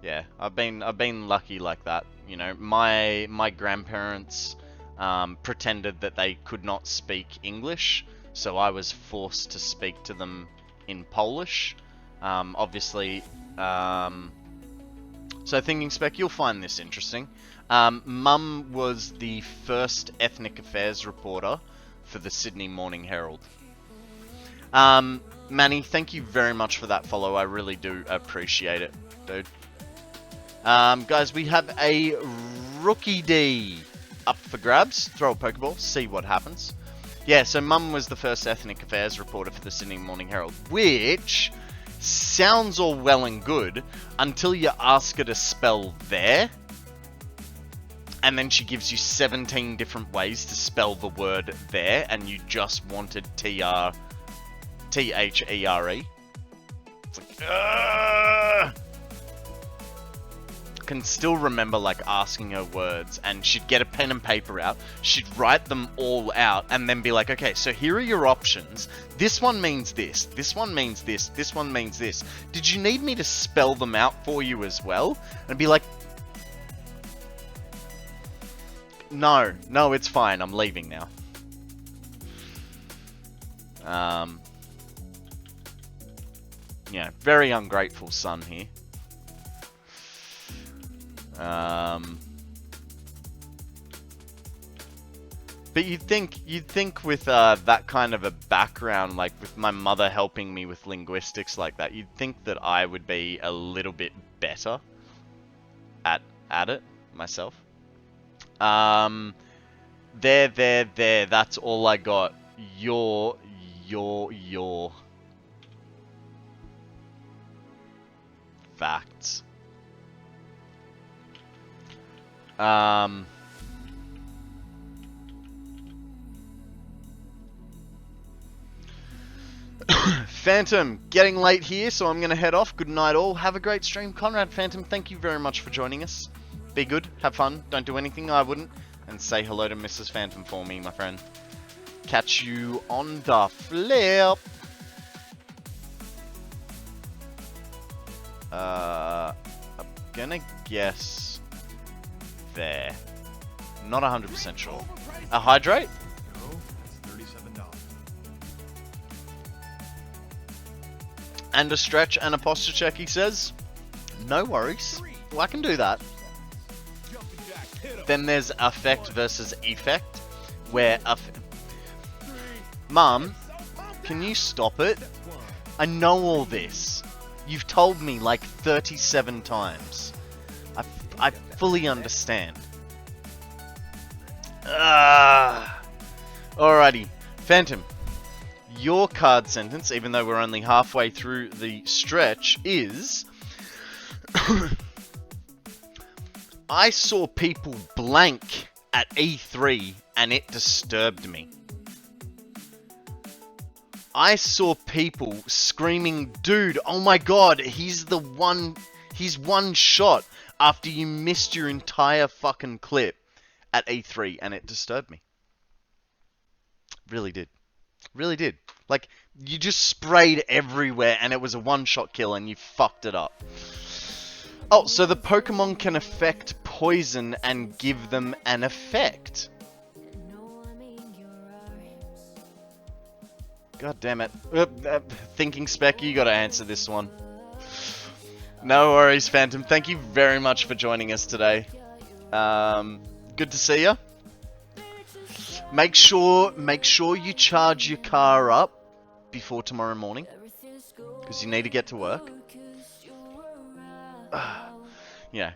Yeah, I've been lucky like that. You know, my grandparents pretended that they could not speak English, so I was forced to speak to them in Polish. Obviously, so Thinking Spec, you'll find this interesting. Mum was the first ethnic affairs reporter for the Sydney Morning Herald. Manny, thank you very much for that follow. I really do appreciate it, dude. Guys, we have a Rookie D up for grabs. Throw a Pokeball, see what happens. Yeah, so Mum was the first ethnic affairs reporter for the Sydney Morning Herald, which sounds all well and good until you ask her to spell there. And then she gives you 17 different ways to spell the word there, and you just wanted T-H-E-R-E. It's like, can still remember like asking her words, and she'd get a pen and paper out, she'd write them all out, and then be like, okay, so here are your options. This one means this, this one means this, this one means this. Did you need me to spell them out for you as well? And I'd be like, no, it's fine, I'm leaving now. Yeah, very ungrateful son here. But you'd think with that kind of a background, like with my mother helping me with linguistics like that, you'd think that I would be a little bit better at it myself. There, that's all I got. Your facts. Phantom, getting late here, so I'm going to head off. Good night all. Have a great stream. Konrad, Phantom, thank you very much for joining us. Be good, have fun, don't do anything I wouldn't. And say hello to Mrs. Phantom for me, my friend. Catch you on the flip. I'm gonna guess there. Not 100% sure. A hydrate? No, that's $37. And a stretch and a posture check, he says. No worries. Well, I can do that. Then there's affect versus effect, where Mum, can you stop it? I know all this. You've told me like 37 times. I fully understand. Alrighty. Phantom, your card sentence, even though we're only halfway through the stretch, is... I saw people blank at E3 and it disturbed me. I saw people screaming, dude, oh my god, he's one shot after you missed your entire fucking clip at E3, and it disturbed me. Really did. Really did. Like, you just sprayed everywhere and it was a one-shot kill and you fucked it up. Oh, so the Pokemon can affect poison and give them an effect. God damn it. Thinking Spec, you gotta answer this one. No worries, Phantom. Thank you very much for joining us today. Good to see you. Make sure you charge your car up before tomorrow morning, because you need to get to work. Yeah.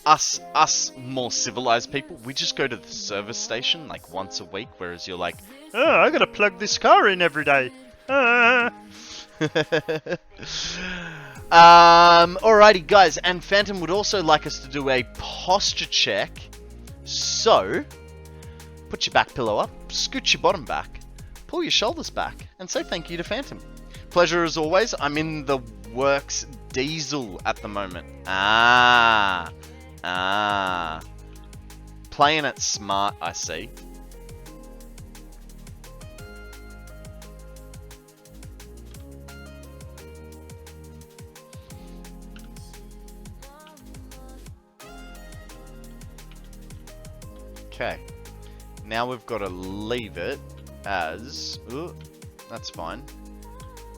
Us more civilized people, we just go to the service station like once a week, whereas you're like, oh, I gotta plug this car in every day. Alrighty guys, and Phantom would also like us to do a posture check. So, put your back pillow up, scoot your bottom back, pull your shoulders back, and say thank you to Phantom. Pleasure as always. I'm in the works diesel at the moment. Playing it smart, I see. Okay. Now we've got to leave it as... Ooh, that's fine.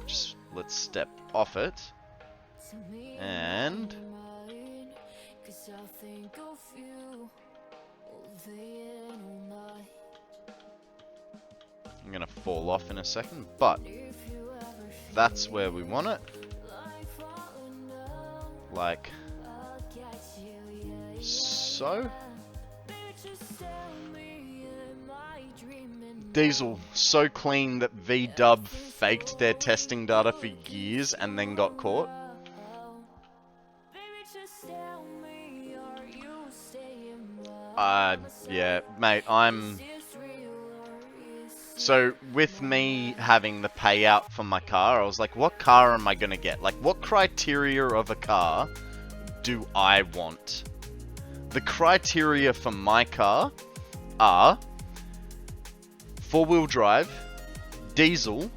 Just let's step off it. And... I'm gonna fall off in a second, but that's where we want it. Like so. Diesel, so clean that VDub faked their testing data for years and then got caught. Yeah, mate, So, with me having the payout for my car, I was like, what car am I gonna get? Like, what criteria of a car do I want? The criteria for my car are 4-wheel drive, diesel,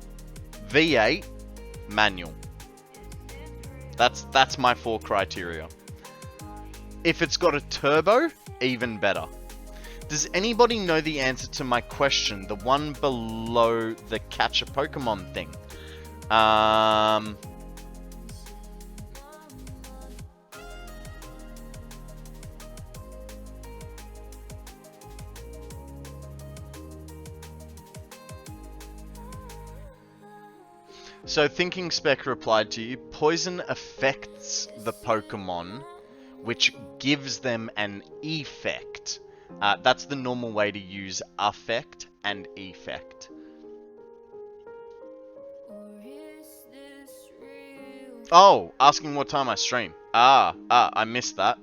V8, manual. That's my 4 criteria. If it's got a turbo, even better. Does anybody know the answer to my question? The one below the catch a Pokemon thing. So Thinking Spec replied to you, poison affects the Pokemon, which gives them an effect. That's the normal way to use affect and effect. Oh, asking what time I stream. I missed that.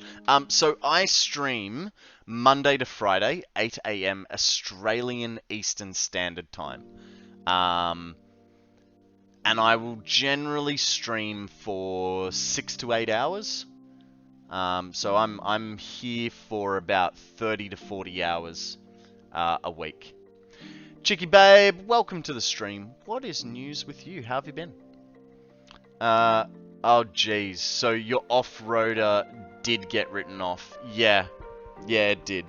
So I stream Monday to Friday, 8 AM Australian Eastern Standard Time. And I will generally stream for 6 to 8 hours. So I'm here for about 30 to 40 hours a week. Chicky Babe, welcome to the stream. What is news with you? How have you been? Oh geez, so your off-roader did get written off. Yeah, it did.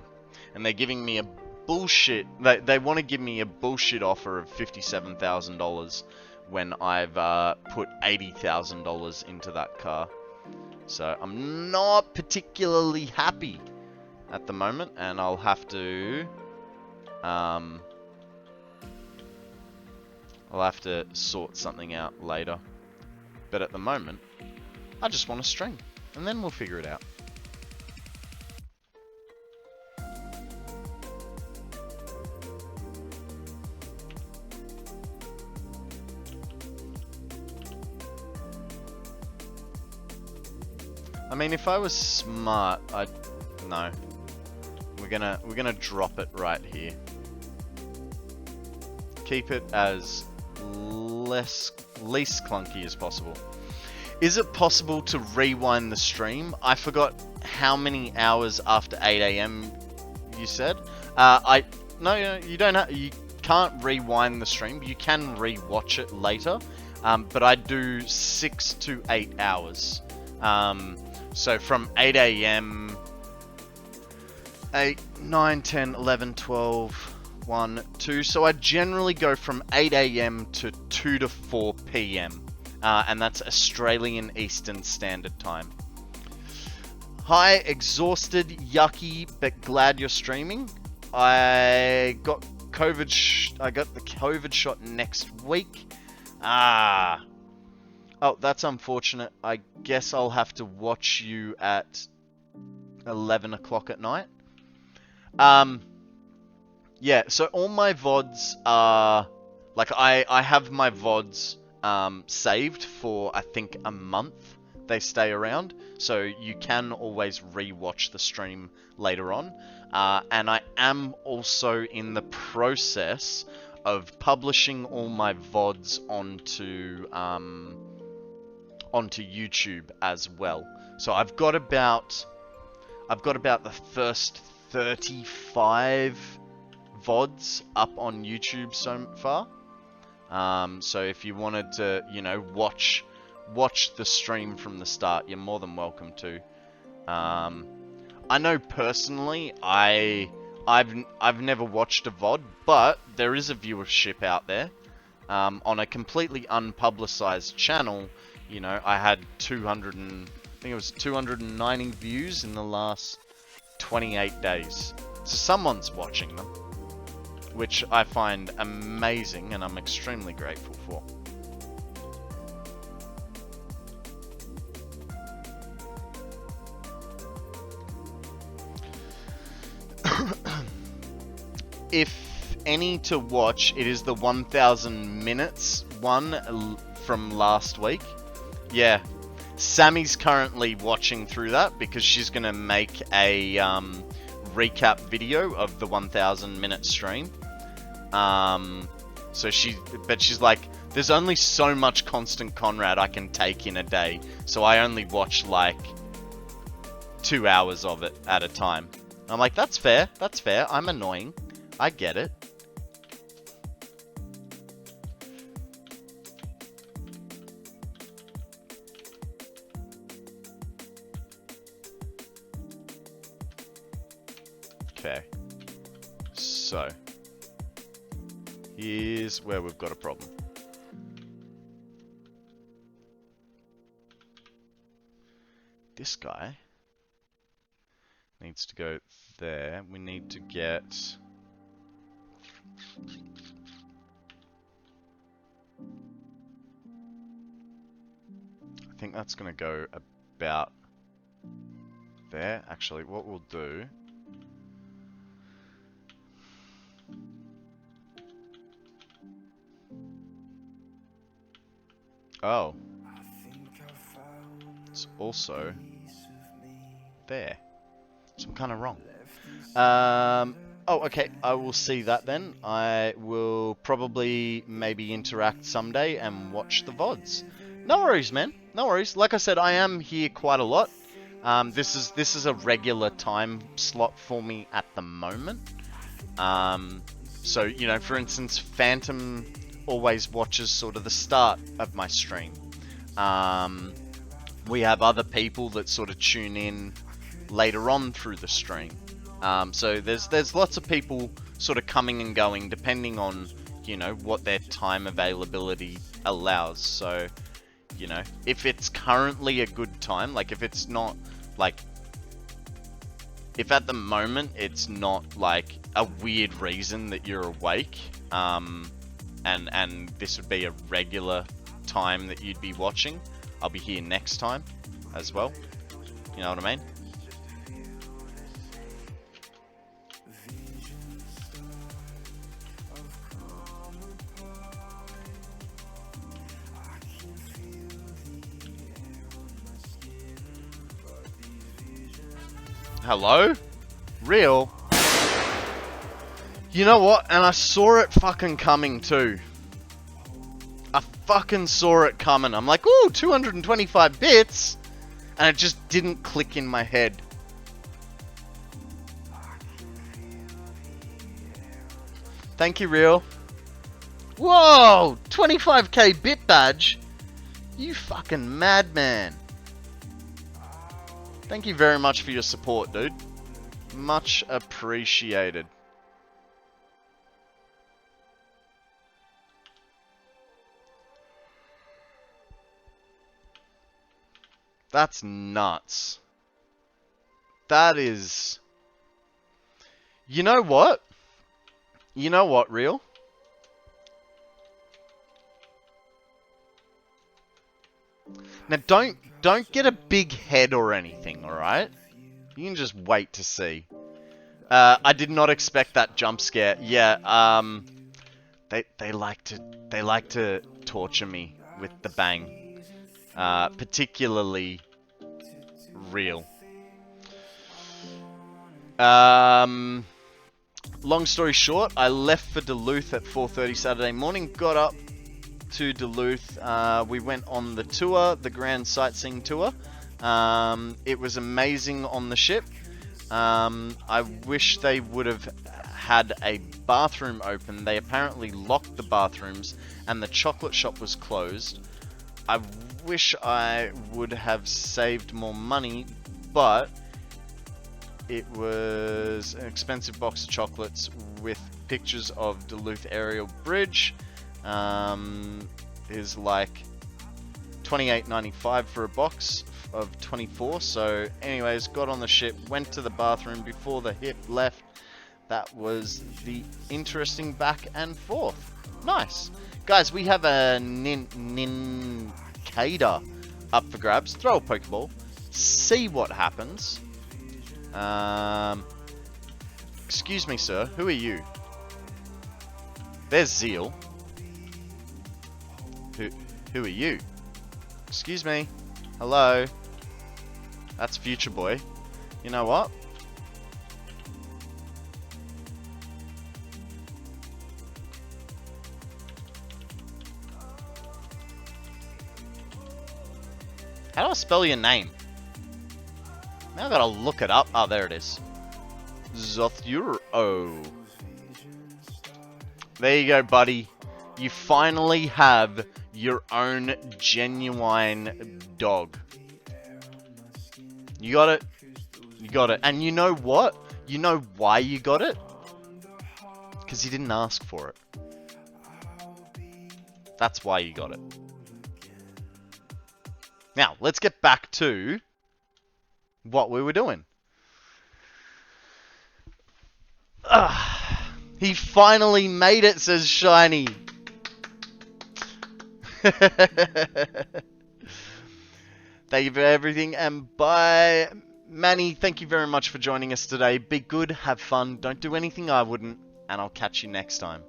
And they're giving me a bullshit... They want to give me a bullshit offer of $57,000 when I've put $80,000 into that car. So I'm not particularly happy at the moment, and I'll have to sort something out later. But at the moment, I just want to stream, and then we'll figure it out. I mean, if I was smart, no. We're gonna drop it right here. Keep it as least clunky as possible. Is it possible to rewind the stream? I forgot how many hours after 8 AM you said. No, you don't. You can't rewind the stream. You can rewatch it later. But I do 6 to 8 hours. So from 8 AM, 8, 9, 10, 11, 12, 1, 2. So I generally go from 8 AM to 2 to 4 PM. And that's Australian Eastern Standard Time. Hi, exhausted, yucky, but glad you're streaming. I got the COVID shot next week. Oh, that's unfortunate. I guess I'll have to watch you at 11 o'clock at night. Yeah, so all my VODs are... Like, I have my VODs saved for, I think, a month. They stay around. So you can always re-watch the stream later on. And I am also in the process of publishing all my VODs onto YouTube as well. So I've got about the first 35 VODs up on YouTube so far. So if you wanted to, watch the stream from the start, you're more than welcome to. I know personally, I've never watched a VOD, but there is a viewership out there. On a completely unpublicized channel, I had 290 views in the last 28 days. So someone's watching them, which I find amazing and I'm extremely grateful for. If any to watch, it is the 1000 minutes one from last week. Yeah, Sammy's currently watching through that because she's going to make a recap video of the 1000 minute stream. So she's like, there's only so much KonstantKonrad I can take in a day, so I only watch like 2 hours of it at a time. I'm like, that's fair, that's fair. I'm annoying. I get it. Okay. So, here's where we've got a problem. This guy needs to go there. We need to get... I think that's going to go about there. Actually, what we'll do... Oh. It's also there. So I'm kind of wrong. Oh, okay. I will see that then. I will probably maybe interact someday and watch the VODs. No worries, man. No worries. Like I said, I am here quite a lot. This is a regular time slot for me at the moment. So, you know, for instance, Phantom always watches sort of the start of my stream. We have other people that sort of tune in later on through the stream. So there's lots of people sort of coming and going depending on, you know, what their time availability allows. So, you know, if it's currently a good time, like if it's not like, if at the moment it's not like a weird reason that you're awake, and this would be a regular time that you'd be watching, I'll be here next time as well. You know what I mean? Hello? Real? You know what? And I saw it fucking coming too. I fucking saw it coming. I'm like, ooh, 225 bits. And it just didn't click in my head. Thank you, Real. Whoa! 25k bit badge? You fucking madman. Thank you very much for your support, dude. Much appreciated. That's nuts. That is... You know what? You know what, Real? Now, don't get a big head or anything, alright? You can just wait to see. I did not expect that jump scare. Yeah, they like to torture me with the bang. Particularly Real. Long story short, I left for Duluth at 4:30 Saturday morning, got up to Duluth. We went on the tour, the Grand Sightseeing Tour. It was amazing on the ship. I wish they would have had a bathroom open. They apparently locked the bathrooms and the chocolate shop was closed. I wish I would have saved more money, but it was an expensive box of chocolates with pictures of Duluth Aerial Bridge. Is like $28.95 for a box of 24. So anyways, got on the ship, went to the bathroom before the hip left. That was the interesting back and forth. Nice. Guys, we have a Nincada up for grabs. Throw a Pokeball. See what happens. Excuse me, sir. Who are you? There's Zeal. Who are you? Excuse me. Hello. That's Future Boy. You know what? How do I spell your name? Now I gotta look it up. Oh, there it is. Zothuro. There you go, buddy. You finally have your own genuine dog. You got it. You got it. And you know what? You know why you got it? Because you didn't ask for it. That's why you got it. Now, let's get back to what we were doing. He finally made it, says Shiny. Thank you for everything, and bye. Manny, thank you very much for joining us today. Be good, have fun, don't do anything I wouldn't, and I'll catch you next time.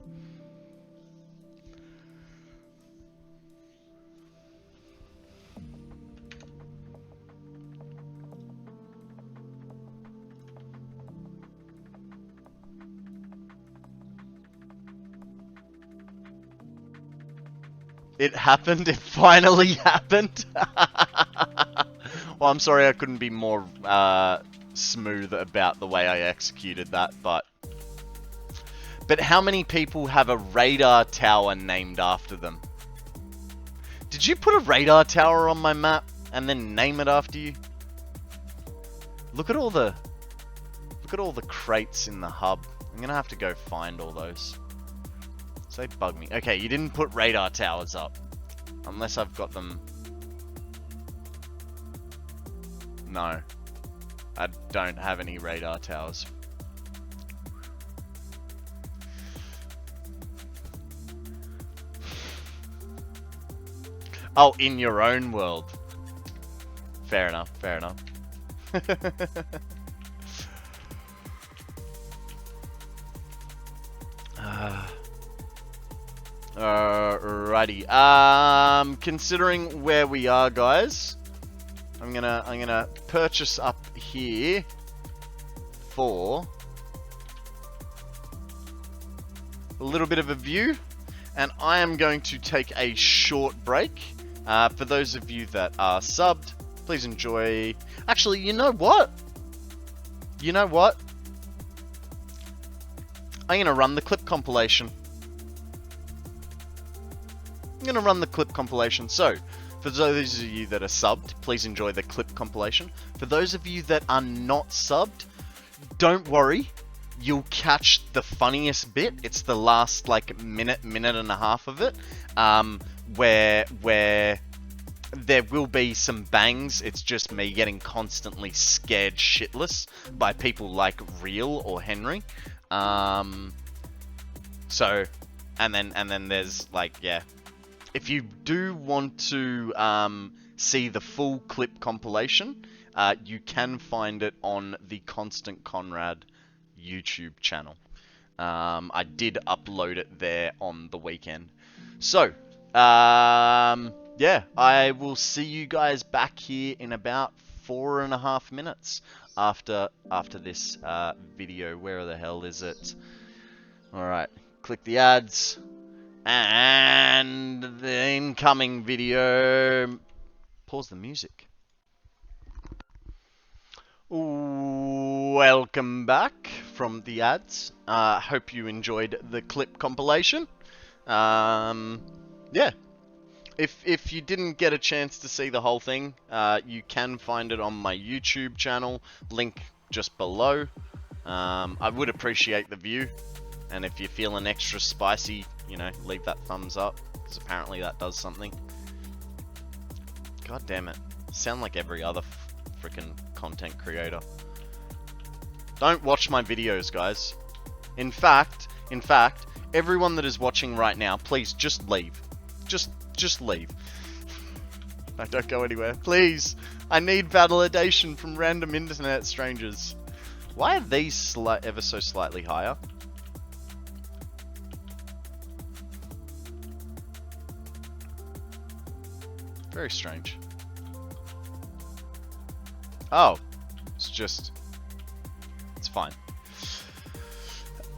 It happened. It finally happened. Well, I'm sorry I couldn't be more smooth about the way I executed that, but how many people have a radar tower named after them? Did you put a radar tower on my map and then name it after you? Look at all the crates in the hub. I'm gonna have to go find all those. So they bug me. Okay, you didn't put radar towers up. Unless I've got them. No. I don't have any radar towers. Oh, in your own world. Fair enough, fair enough. Alrighty. Considering where we are, guys, I'm gonna purchase up here for a little bit of a view, and I am going to take a short break. For those of you that are subbed, please enjoy. Actually, you know what? You know what? I'm gonna run the clip compilation. I'm going to run the clip compilation. So, for those of you that are subbed, please enjoy the clip compilation. For those of you that are not subbed, don't worry. You'll catch the funniest bit. It's the last, like, minute and a half of it. Where there will be some bangs. It's just me getting constantly scared shitless by people like Real or Henry. So, and then there's, like, yeah. If you do want to see the full clip compilation, you can find it on the KonstantKonrad YouTube channel. I did upload it there on the weekend. So, yeah, I will see you guys back here in about 4.5 minutes after this video. Where the hell is it? Alright, click the ads. And the incoming video. Pause the music. Welcome back from the ads. Hope you enjoyed the clip compilation. Yeah. If you didn't get a chance to see the whole thing, you can find it on my YouTube channel. Link just below. I would appreciate the view. And if you're feeling extra spicy, you know, leave that thumbs up, because apparently that does something. God damn it. Sound like every other freaking content creator. Don't watch my videos, guys. In fact, everyone that is watching right now, please just leave. Just leave. No, don't go anywhere. Please. I need validation from random internet strangers. Why are these ever so slightly higher? Very strange. Oh, it's fine.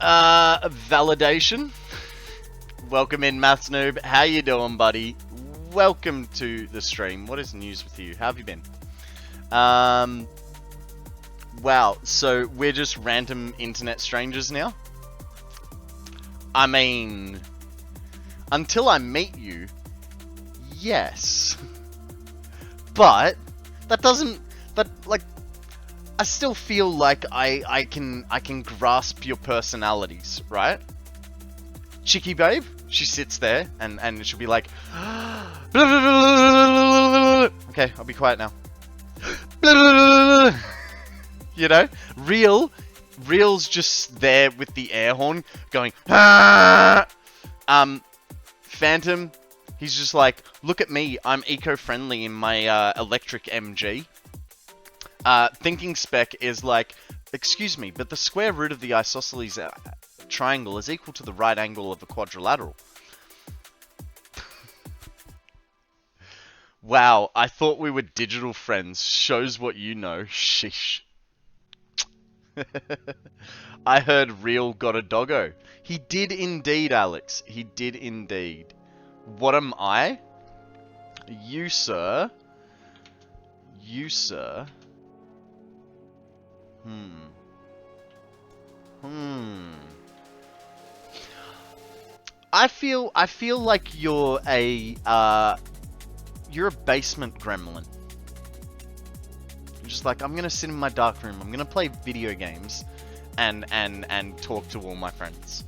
Validation. Welcome in, Maths Noob. How you doing, buddy? Welcome to the stream. What is news with you? How have you been? Wow, so we're just random internet strangers now? I mean, until I meet you, yes. But that doesn't, like, I still feel like I can grasp your personalities, right? Chicky babe, she sits there and she'll be like, okay, I'll be quiet now. You know, Real's just there with the air horn going, Phantom, he's just like, look at me, I'm eco-friendly in my electric MG. Thinking Spec is like, excuse me, but the square root of the isosceles triangle is equal to the right angle of a quadrilateral. Wow, I thought we were digital friends. Shows what you know. Sheesh. I heard Real got a doggo. He did indeed, Alex. He did indeed. What am I? You, sir. You, sir. I feel like you're a basement gremlin. You're just like, I'm gonna sit in my dark room, I'm gonna play video games and talk to all my friends.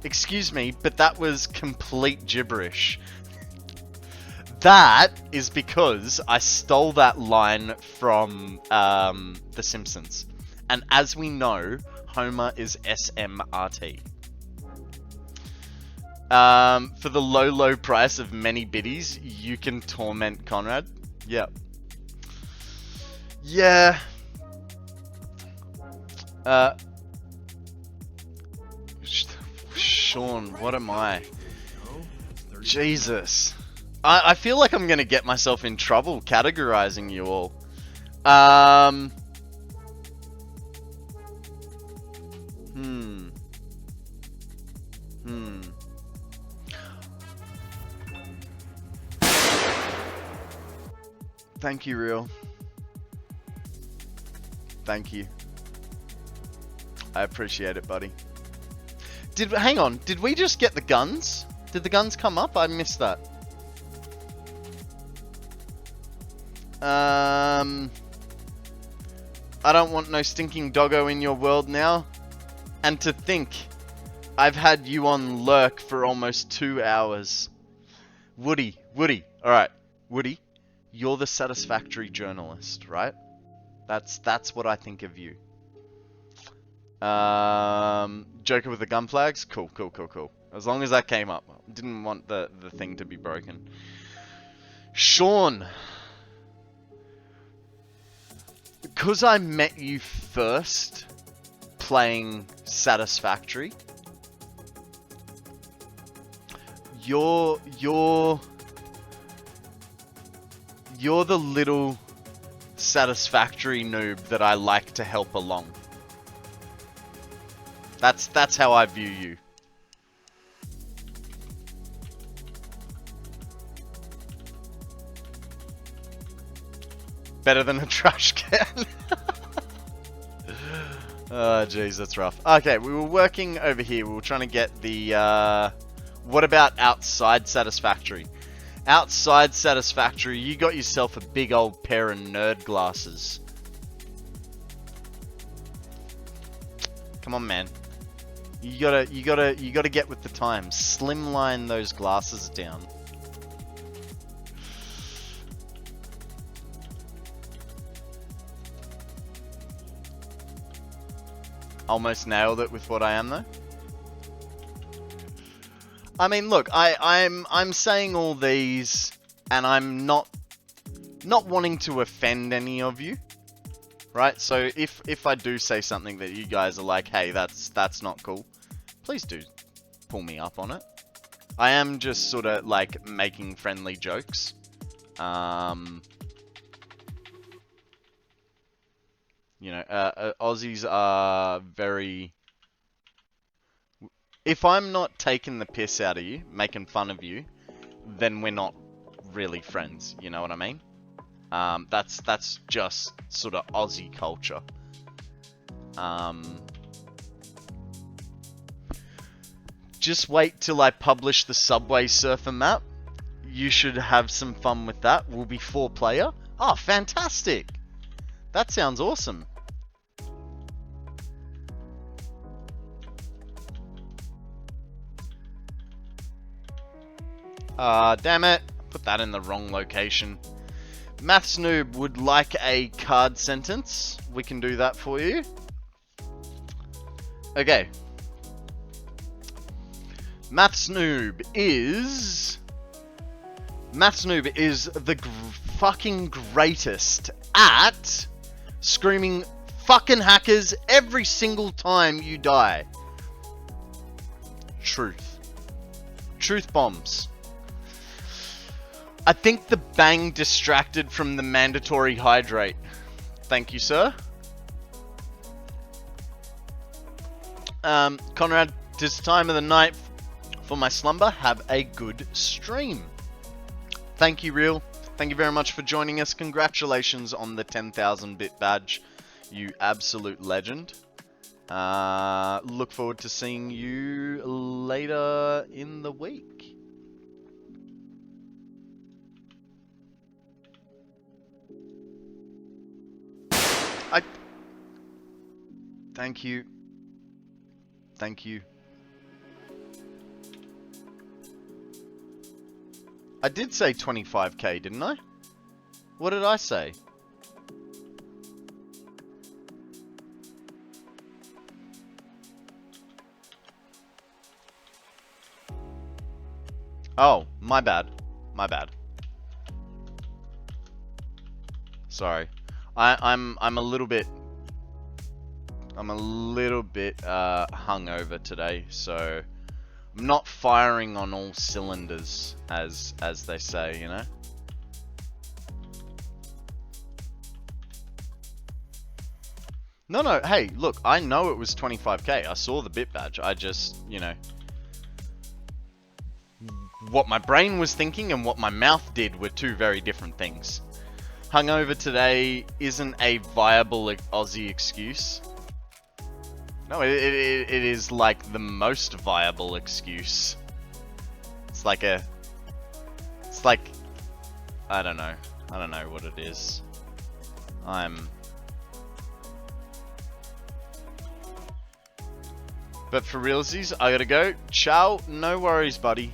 Excuse me, but that was complete gibberish. That is because I stole that line from The Simpsons. And as we know, Homer is SMRT. For the low price of many biddies, you can torment Konrad. Yep. Yeah. Sean, what am I? Jesus. I feel like I'm gonna get myself in trouble categorizing you all. Thank you, Real. Thank you. I appreciate it, buddy. Hang on, did we just get the guns? Did the guns come up? I missed that. I don't want no stinking doggo in your world now. And to think, I've had you on lurk for almost 2 hours. Woody, alright, Woody, you're the satisfactory journalist, right? That's what I think of you. Joker with the gun flags? Cool. As long as that came up. Didn't want the thing to be broken. Sean. Because I met you first playing Satisfactory, you're the little Satisfactory noob that I like to help along. That's how I view you. Better than a trash can. Oh, jeez, that's rough. Okay, we were working over here. We were trying to get the, what about outside Satisfactory? Outside Satisfactory, you got yourself a big old pair of nerd glasses. Come on, man. You gotta get with the times. Slimline those glasses down. Almost nailed it with what I am, though. I mean, look, I'm saying all these, and I'm not wanting to offend any of you, right? So if I do say something that you guys are like, hey, that's not cool, please do pull me up on it. I am just sort of like making friendly jokes. You know, Aussies are very... If I'm not taking the piss out of you, making fun of you, then we're not really friends, you know what I mean? That's just sort of Aussie culture. Just wait till I publish the Subway Surfer map. You should have some fun with that. We'll be 4-player. Oh, fantastic! That sounds awesome. Damn it. Put that in the wrong location. Maths Noob would like a card sentence. We can do that for you. Okay. Maths Noob is the fucking greatest at screaming fucking hackers every single time you die. Truth. Truth bombs. I think the bang distracted from the mandatory hydrate. Thank you, sir. Konrad, 'tis time of the night for my slumber. Have a good stream. Thank you, Real. Thank you very much for joining us. Congratulations on the 10,000 bit badge. You absolute legend. Look forward to seeing you later in the week. Thank you. Thank you. I did say 25k, didn't I? What did I say? Oh, my bad. My bad. Sorry. I'm a little bit hungover today, so I'm not firing on all cylinders, as they say, you know. No, hey, look, I know it was 25k. I saw the bit badge. I just, you know, what my brain was thinking and what my mouth did were two very different things. Hungover today isn't a viable Aussie excuse. No, it is like the most viable excuse. It's like, I don't know what it is. But for realsies, I gotta go. Ciao, no worries, buddy.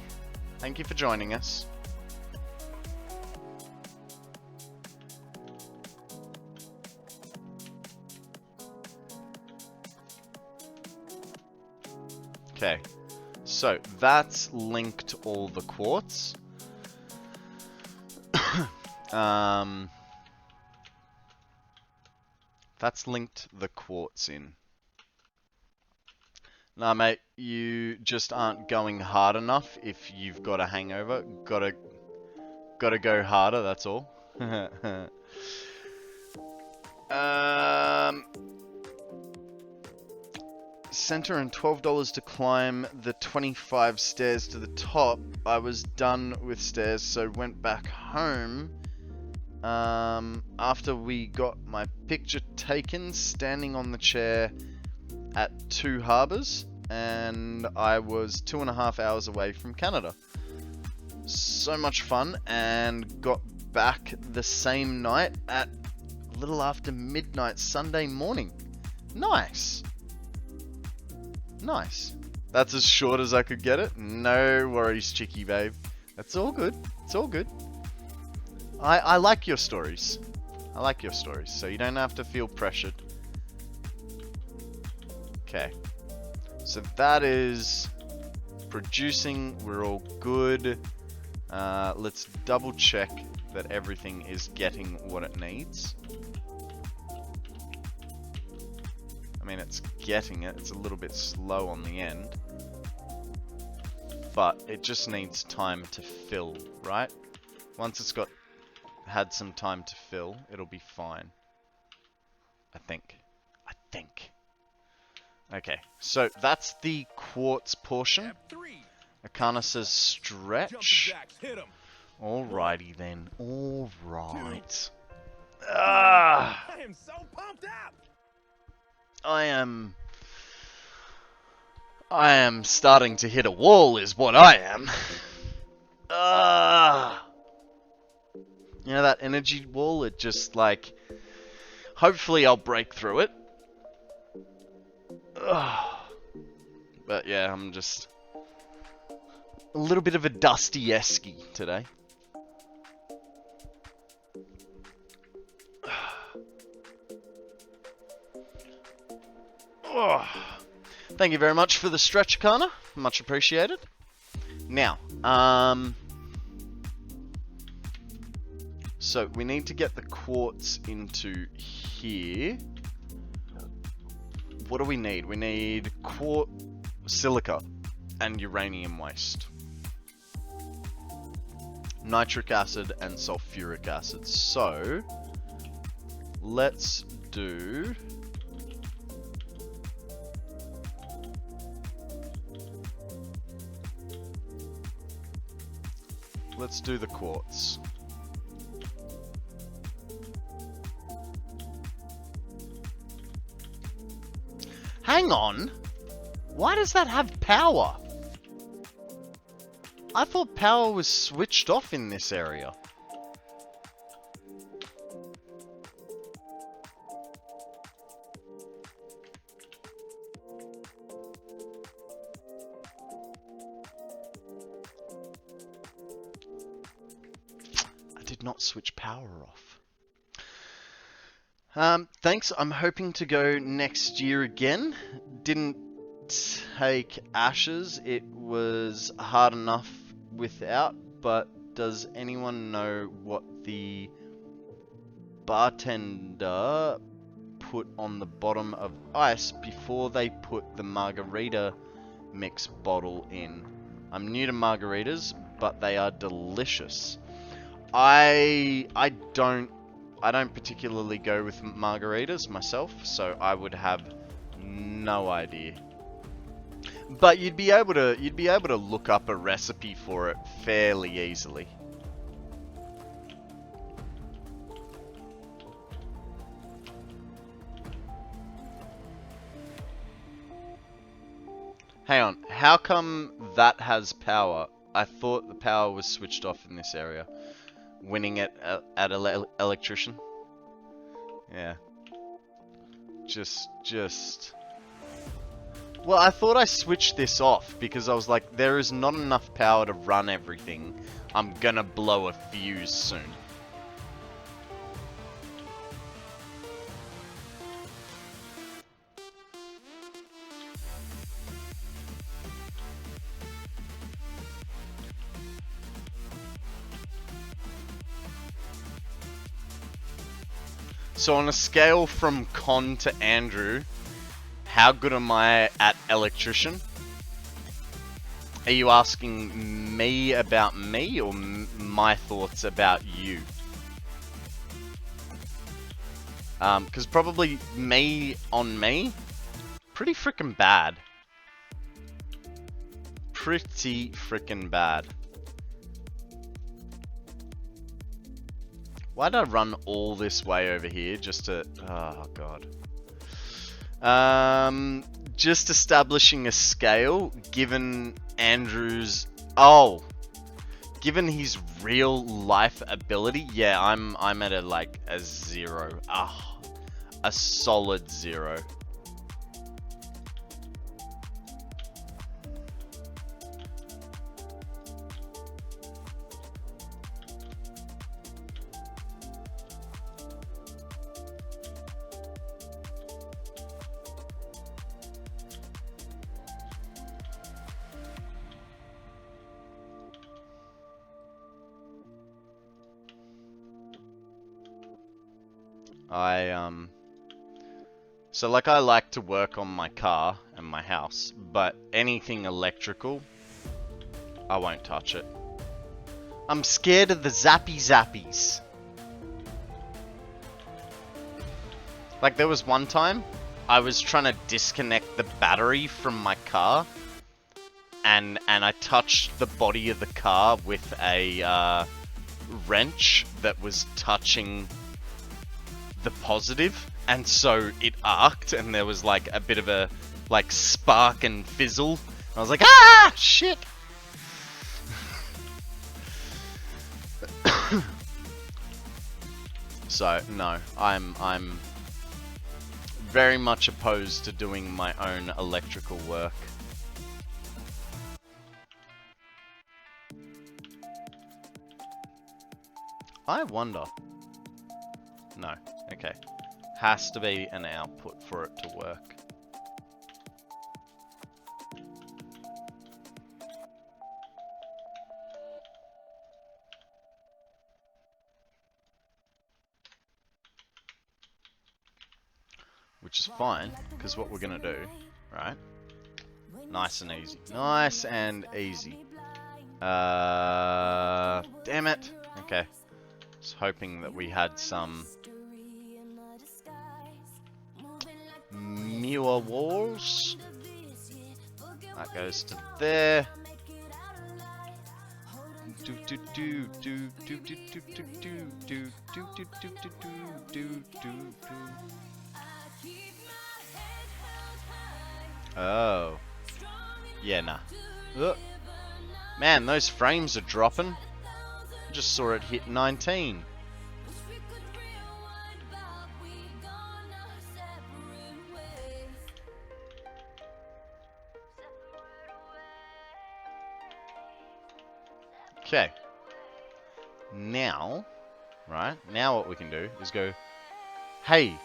Thank you for joining us. Okay, so that's linked all the quartz. That's linked the quartz in. Nah, mate, you just aren't going hard enough if you've got a hangover. Gotta go harder, that's all. Center and $12 to climb the 25 stairs to the top. I was done with stairs, so went back home. After we got my picture taken, standing on the chair at 2 Harbours, and I was 2.5 hours away from Canada. So much fun, and got back the same night at a little after midnight Sunday morning. Nice. Nice. That's as short as I could get it. No worries, Chicky babe. That's all good. It's all good. I like your stories. I like your stories, so you don't have to feel pressured. Okay. So that is producing. We're all good. Let's double check that everything is getting what it needs. I mean, it's getting it. It's a little bit slow on the end. But it just needs time to fill, right? Once it's had some time to fill, it'll be fine. I think. Okay, so that's the quartz portion. Akana says stretch. Alrighty then. Alright. I am so pumped up. I am starting to hit a wall is what I am. You know that energy wall? It just like... Hopefully I'll break through it. But yeah, I'm just... a little bit of a dusty esky today. Thank you very much for the stretch, Kana. Much appreciated. Now, so we need to get the quartz into here. What do we need? We need silica and uranium waste. Nitric acid and sulfuric acid. So, let's do... let's do the quartz. Hang on! Why does that have power? I thought power was switched off in this area. I did not switch power off. Thanks. I'm hoping to go next year again. Didn't take ashes. It was hard enough without, but does anyone know what the bartender put on the bottom of ice before they put the margarita mix bottle in? I'm new to margaritas, but they are delicious. I don't particularly go with margaritas myself, so I would have no idea. But you'd be able to look up a recipe for it fairly easily. Hang on, how come that has power? I thought the power was switched off in this area. Winning at electrician. Yeah. Just... Well, I thought I switched this off because I was like, there is not enough power to run everything. I'm gonna blow a fuse soon. So on a scale from Con to Andrew, how good am I at electrician? Are you asking me about me or my thoughts about you? Because probably me on me, pretty freaking bad. Pretty freaking bad. Why'd I run all this way over here just to... oh, God. Just establishing a scale, given Andrew's... oh! Given his real life ability, yeah, I'm at a 0. Ah, a solid 0. So like I like to work on my car and my house, but anything electrical, I won't touch it. I'm scared of the zappies. Like there was one time, I was trying to disconnect the battery from my car, and I touched the body of the car with a wrench that was touching the positive, and so it arced, and there was like a bit of a like spark and fizzle. I was like, ah, shit. So no, I'm very much opposed to doing my own electrical work. I wonder. No, okay. Has to be an output for it to work. Which is fine, because what we're gonna do, right? Nice and easy. Nice and easy. Damn it. Okay. Was hoping that we had some Muir walls. That goes to there. Do do do do do do do do do do do do do do do. Oh. Yeah, nah. Ugh. Man, those frames are dropping. Just saw it hit 19. Okay. Now, right? Now what we can do is go, hey,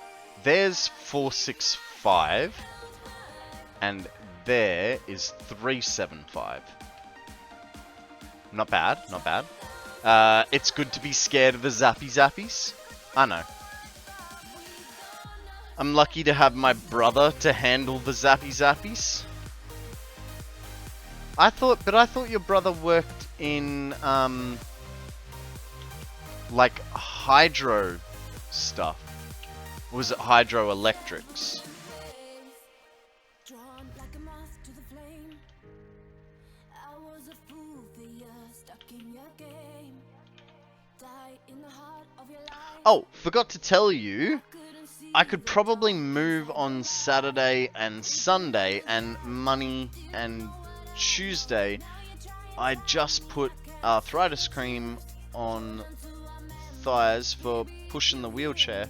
there's 465 and there is 375. Not bad, not bad. It's good to be scared of the zappy zappies. I know. I'm lucky to have my brother to handle the zappy zappies. I thought your brother worked in like hydro stuff. Or was it hydroelectrics? Oh, forgot to tell you, I could probably move on Saturday and Sunday, and Monday and Tuesday I just put arthritis cream on thighs for pushing the wheelchair.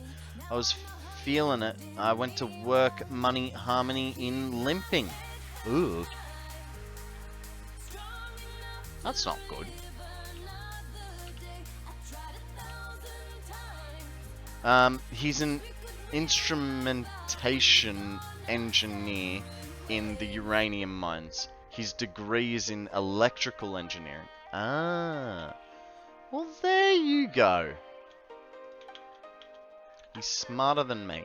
I was feeling it. I went to work Money Harmony in limping. Ooh. That's not good. He's an instrumentation engineer in the uranium mines. His degree is in electrical engineering. Ah. Well, there you go. He's smarter than me.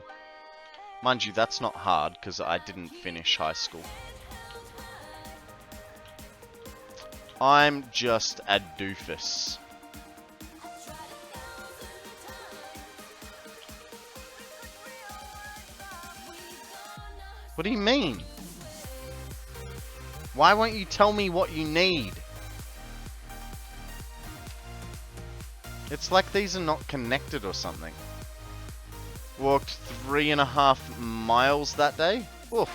Mind you, that's not hard, because I didn't finish high school. I'm just a doofus. What do you mean? Why won't you tell me what you need? It's like these are not connected or something. Walked 3.5 miles that day? Oof.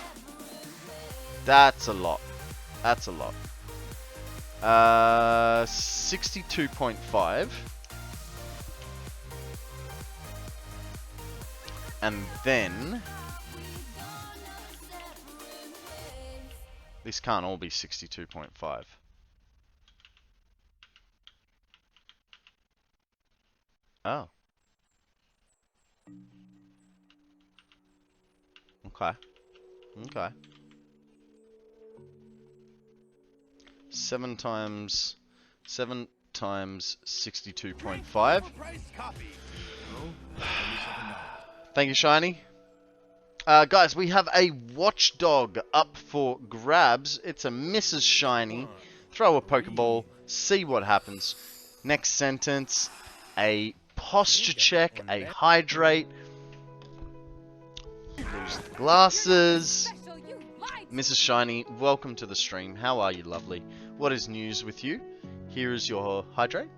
That's a lot. That's a lot. 62.5. And then... These can't all be 62.5. Oh. Okay. Okay. 7 times 62.5. Thank you, Shiny. Guys, we have a watchdog up for grabs. It's a Mrs. Shiny. Throw a Pokeball, see what happens. Next sentence, a posture check, a hydrate. Lose the glasses. Mrs. Shiny, welcome to the stream. How are you, lovely? What is news with you? Here is your hydrate.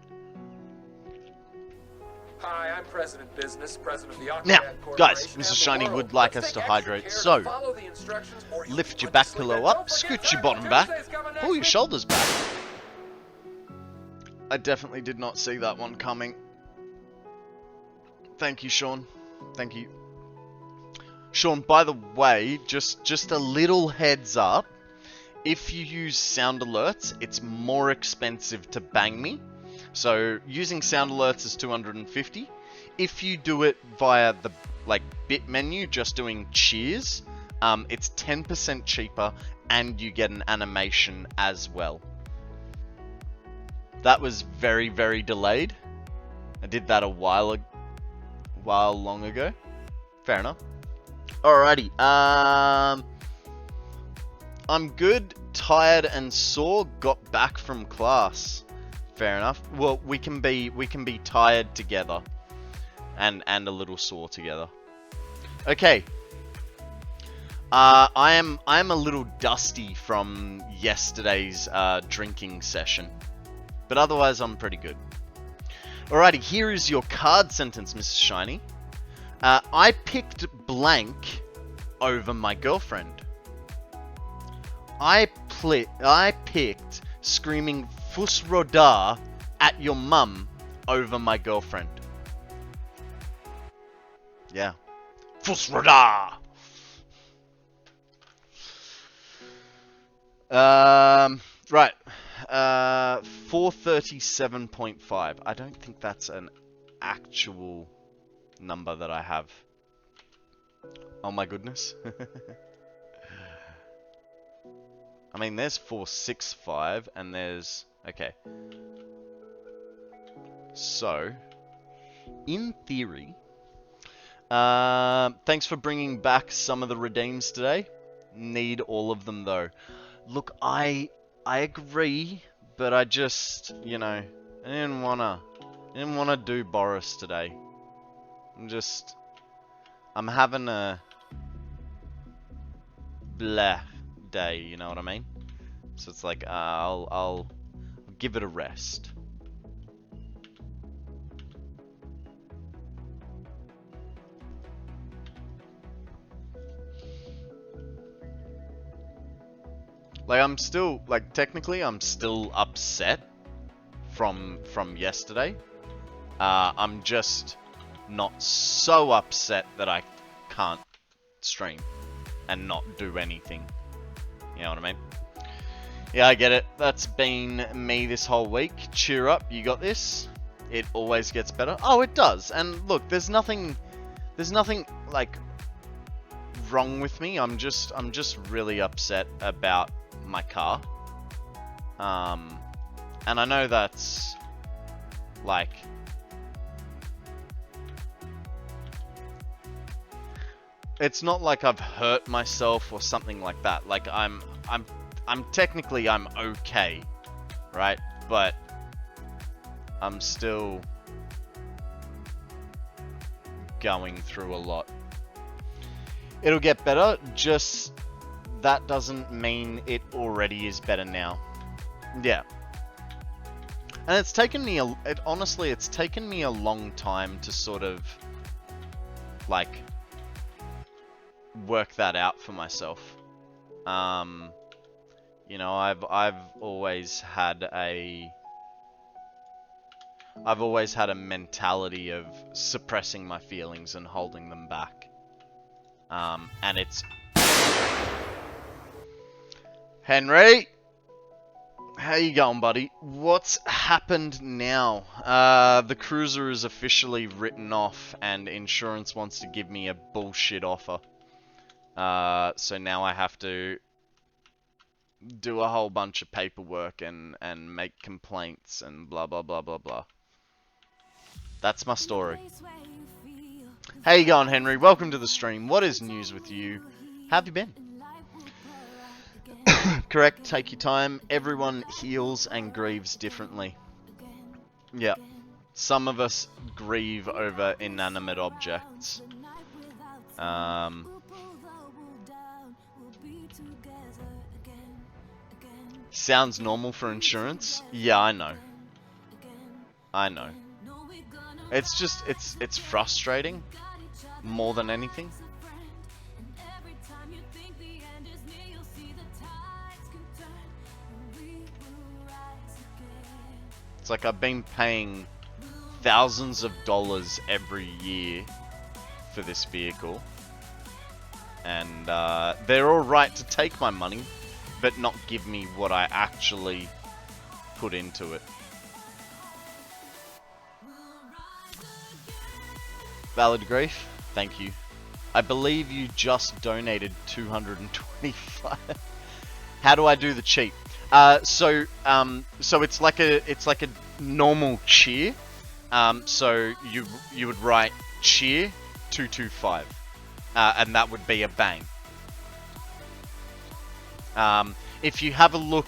Hi, I'm President Business, President of the Now, Octad guys, Corporation Mrs. and Shiny the would world. like Let's us to take extra hydrate, care so follow the instructions or you'll lift be your put back to sleep. pillow And up, don't forget scoot your Taco bottom back, Tuesday's coming next pull your week. shoulders back. I definitely did not see that one coming. Thank you, Sean. Thank you. Sean, by the way, just a little heads up. If you use sound alerts, it's more expensive to bang me. So using sound alerts is 250. If you do it via the bit menu, just doing cheers, it's 10% cheaper and you get an animation as well. That was very, very delayed. I did that a while long ago. Fair enough. Alrighty. I'm good, tired, and sore. Got back from class. Fair enough. Well, we can be tired together, and a little sore together. Okay. I am a little dusty from yesterday's drinking session, but otherwise I'm pretty good. Alrighty, here is your card sentence, Mrs. Shiny. I picked blank over my girlfriend. I picked screaming Fus Rodar at your mum over my girlfriend. Yeah. Fus Rodar! Right. 437.5. I don't think that's an actual number that I have. Oh my goodness. I mean, there's 465 and there's... Okay. So, in theory... thanks for bringing back some of the redeems today. Need all of them though. Look, I agree, but I just, you know, I didn't wanna do Boris today. I'm having a bleh day, you know what I mean? So it's like, I'll give it a rest. Like, I'm still, like, technically I'm still upset from yesterday. I'm just not so upset that I can't stream and not do anything. You know what I mean? Yeah, I get it. That's been me this whole week. Cheer up, you got this. It always gets better. Oh, it does. And look, there's nothing like wrong with me. I'm just really upset about my car. And I know that's like it's not like I've hurt myself or something like that. Like I'm technically I'm okay, right? But I'm still going through a lot. It'll get better, just that doesn't mean it already is better now. Yeah. And it's taken me honestly, it's taken me a long time to sort of like work that out for myself. You know, I've always had a mentality of suppressing my feelings and holding them back. And it's Henry, how you going, buddy? What's happened now? The cruiser is officially written off, and insurance wants to give me a bullshit offer. So now I have to do a whole bunch of paperwork and make complaints and blah blah blah blah blah. That's my story. How you going, Henry? Welcome to the stream. What is news with you? How have you been? Correct, take your time. Everyone heals and grieves differently. Yeah. Some of us grieve over inanimate objects. Sounds normal for insurance? Yeah, I know. I know. It's just, it's frustrating more than anything. It's like I've been paying thousands of dollars every year for this vehicle, and they're all right to take my money, but not give me what I actually put into it. Valid Grief, thank you. I believe you just donated 225. How do I do the cheat? So it's like a normal cheer. So you would write cheer 225, and that would be a bang. If you have a look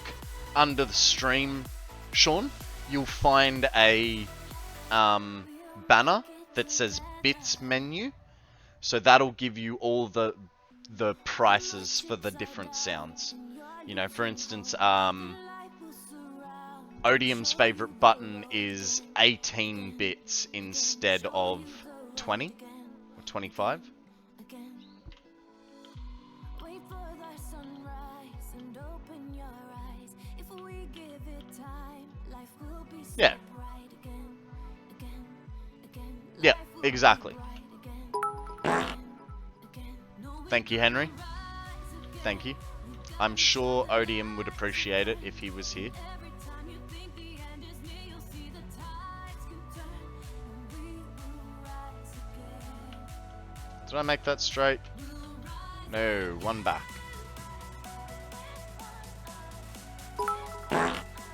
under the stream, Sean, you'll find a banner that says Bitz menu. So that'll give you all the prices for the different sounds. You know, for instance, Odium's favorite button is 18 bits instead of 20 or 25. Yeah. Yeah, exactly. Thank you, Henry. Thank you. I'm sure Odium would appreciate it if he was here. Did I make that straight? No, one back.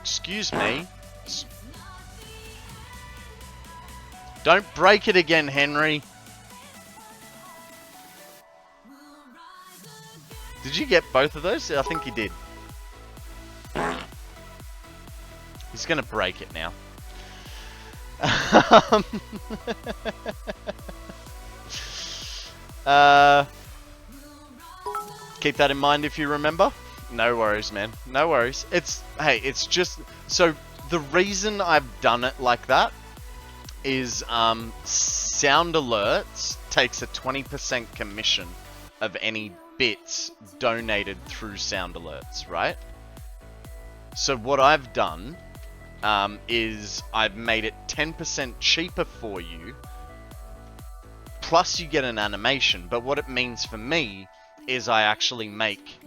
Excuse me. Don't break it again, Henry. Did you get both of those? I think he did. He's gonna break it now. Keep that in mind if you remember. No worries, man. No worries. Hey, it's just... So, the reason I've done it like that is Sound Alerts takes a 20% commission of any bits donated through Sound Alerts, right? So what I've done is I've made it 10% cheaper for you, plus you get an animation, but what it means for me is I actually make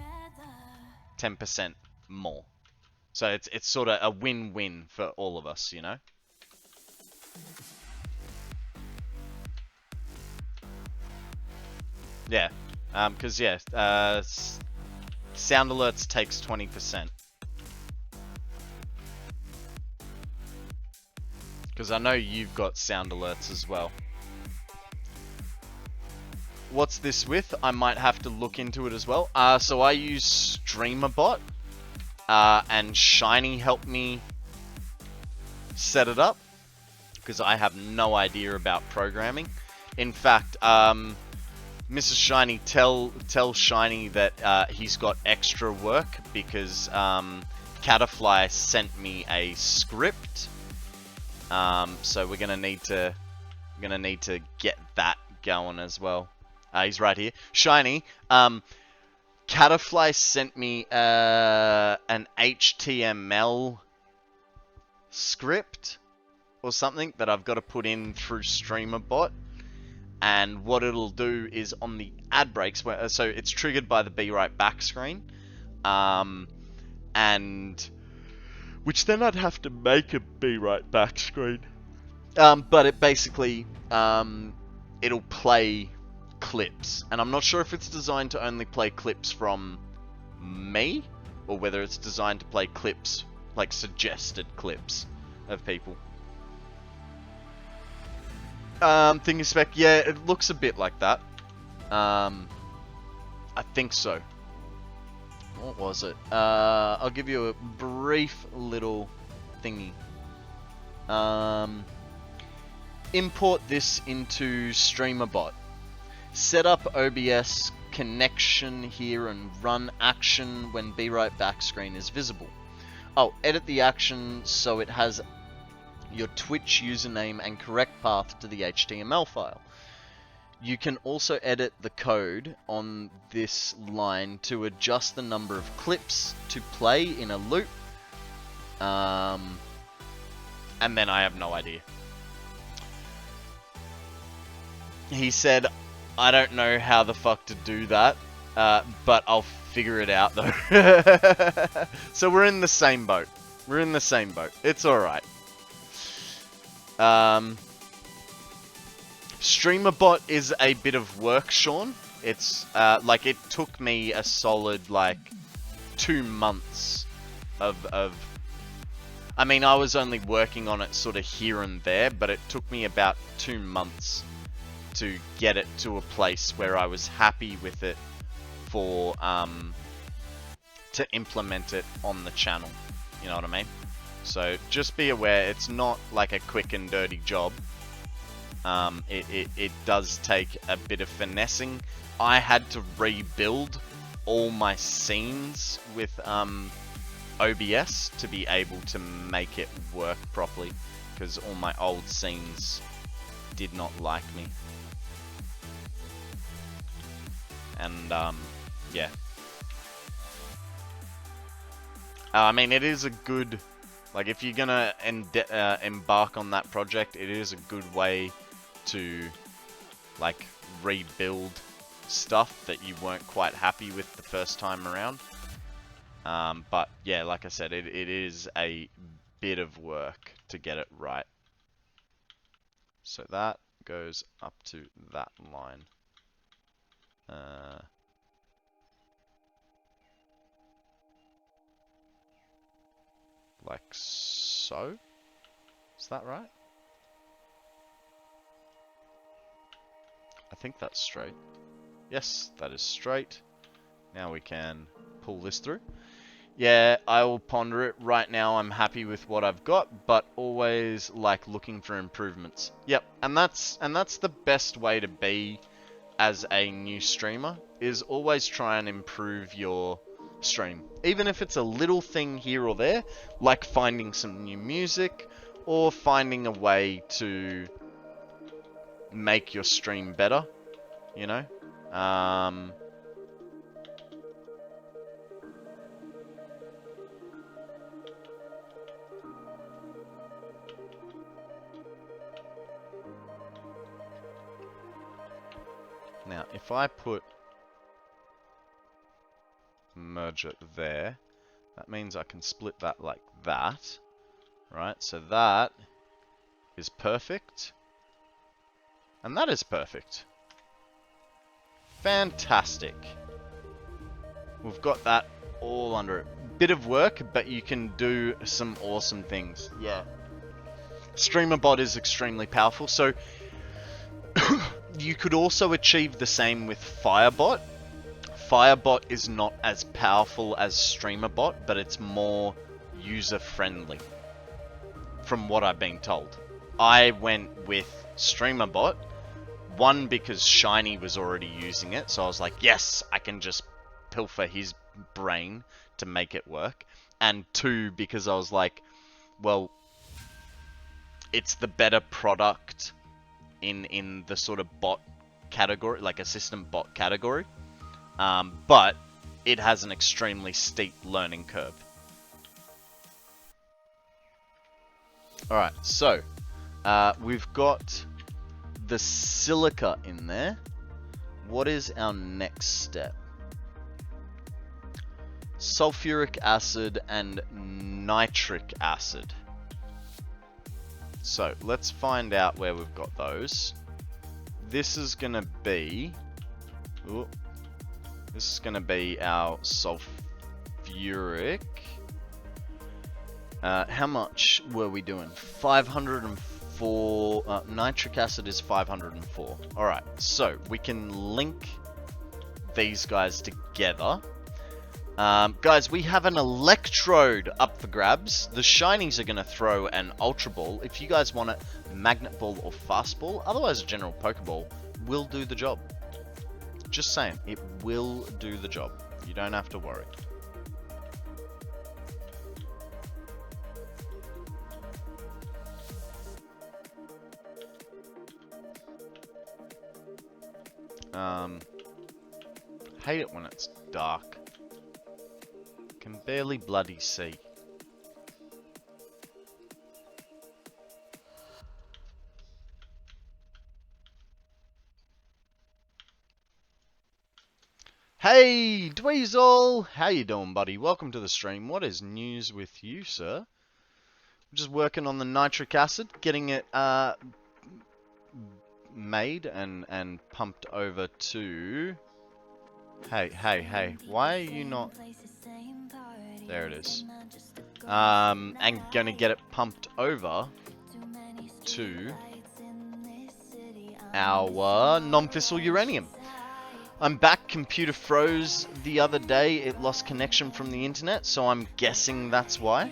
10% more. So it's sort of a win-win for all of us, you know? Yeah, because yeah, Sound Alerts takes 20%. Because I know you've got Sound Alerts as well. What's this with? I might have to look into it as well. So I use StreamerBot, and Shiny helped me set it up, because I have no idea about programming. In fact, Mrs. Shiny, tell Shiny that he has got extra work, because Catafly sent me a script. So we're gonna need to get that going as well. He's right here. Shiny, Catafly sent me an HTML script or something that I've got to put in through StreamerBot. And what it'll do is on the ad breaks, so it's triggered by the Be Right Back screen, and which then I'd have to make a Be Right Back screen. But it basically, it'll play clips, and I'm not sure if it's designed to only play clips from me, or whether it's designed to play clips, like suggested clips of people. Thingy spec, yeah, it looks a bit like that. I think so. What was it? I'll give you a brief little thingy. Import this into StreamerBot. Set up OBS connection here and run action when Be Right Back screen is visible. Oh, edit the action so it has your Twitch username and correct path to the HTML file. You can also edit the code on this line to adjust the number of clips to play in a loop. And then I have no idea. He said, I don't know how the fuck to do that, but I'll figure it out though. So we're in the same boat. We're in the same boat. It's alright. StreamerBot is a bit of work, Sean. It's, like, it took me a solid, like, 2 months of... I mean, I was only working on it sort of here and there, but it took me about 2 months to get it to a place where I was happy with it for, to implement it on the channel. You know what I mean? So, just be aware, it's not like a quick and dirty job. It does take a bit of finessing. I had to rebuild all my scenes with OBS to be able to make it work properly, because all my old scenes did not like me. And yeah. I mean, it is a good, like, if you're gonna embark on that project, it is a good way to, like, rebuild stuff that you weren't quite happy with the first time around. But yeah, like I said, it is a bit of work to get it right. So that goes up to that line. Like so? Is that right? I think that's straight. Yes, that is straight. Now we can pull this through. Yeah, I will ponder it. Right now I'm happy with what I've got, but always like looking for improvements. Yep, and that's the best way to be as a new streamer, is always try and improve your stream. Even if it's a little thing here or there, like finding some new music or finding a way to make your stream better, you know? Now, if I put merge it there, that means I can split that like that, right? So that is perfect, and that is perfect. Fantastic. We've got that all under it. Bit of work, but you can do some awesome things. Yeah. StreamerBot is extremely powerful, so you could also achieve the same with FireBot. FireBot is not as powerful as StreamerBot, but it's more user-friendly, from what I've been told. I went with StreamerBot, one, because Shiny was already using it, so I was like, yes, I can just pilfer his brain to make it work. And two, because I was like, well, it's the better product in the sort of bot category, like a system bot category, but it has an extremely steep learning curve. Alright, so we've got the silica in there. What is our next step? Sulfuric acid and nitric acid. So let's find out where we've got those. This is gonna be, this is gonna be our sulfuric. How much were we doing? 504. Nitric acid is 504. All right, so we can link these guys together. Guys, we have an electrode up for grabs. The shinies are going to throw an ultra ball. If you guys want it, magnet ball or fast ball, otherwise a general pokeball will do the job. Just saying, it will do the job. You don't have to worry. Hate it when it's dark. Can barely bloody see. Hey, Dweezil! How you doing, buddy? Welcome to the stream. What is news with you, sir? I'm just working on the nitric acid, getting it made and pumped over to... Hey, why are you not... There it is. And gonna get it pumped over to our non-fissile uranium. I'm back. Computer froze the other day. It lost connection from the internet, so I'm guessing that's why.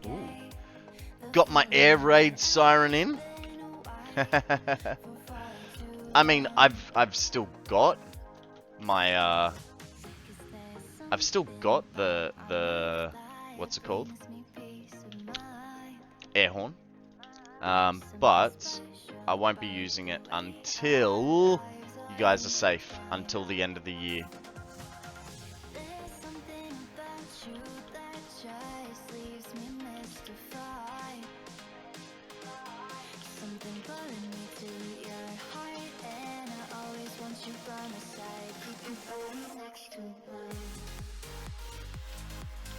Ooh. Got my air raid siren in. I mean, I've still got my I've still got the what's it called? Air horn. But I won't be using it until you guys are safe, until the end of the year.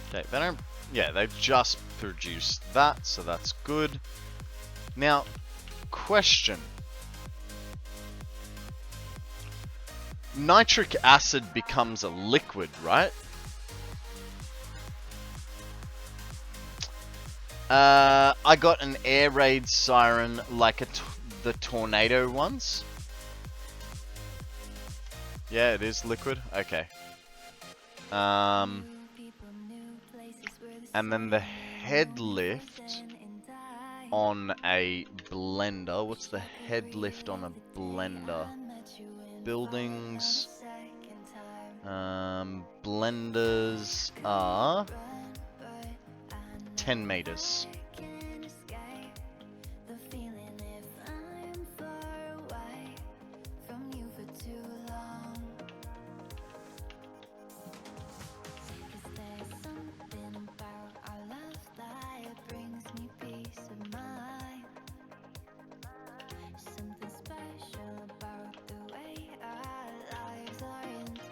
Okay, they don't... Yeah, they've just produced that, so that's good. Now, question. Nitric acid becomes a liquid, right? I got an air raid siren like the tornado ones. Yeah, it is liquid. Okay. And then the head lift on a blender. What's the head lift on a blender? Buildings. Blenders are 10 meters.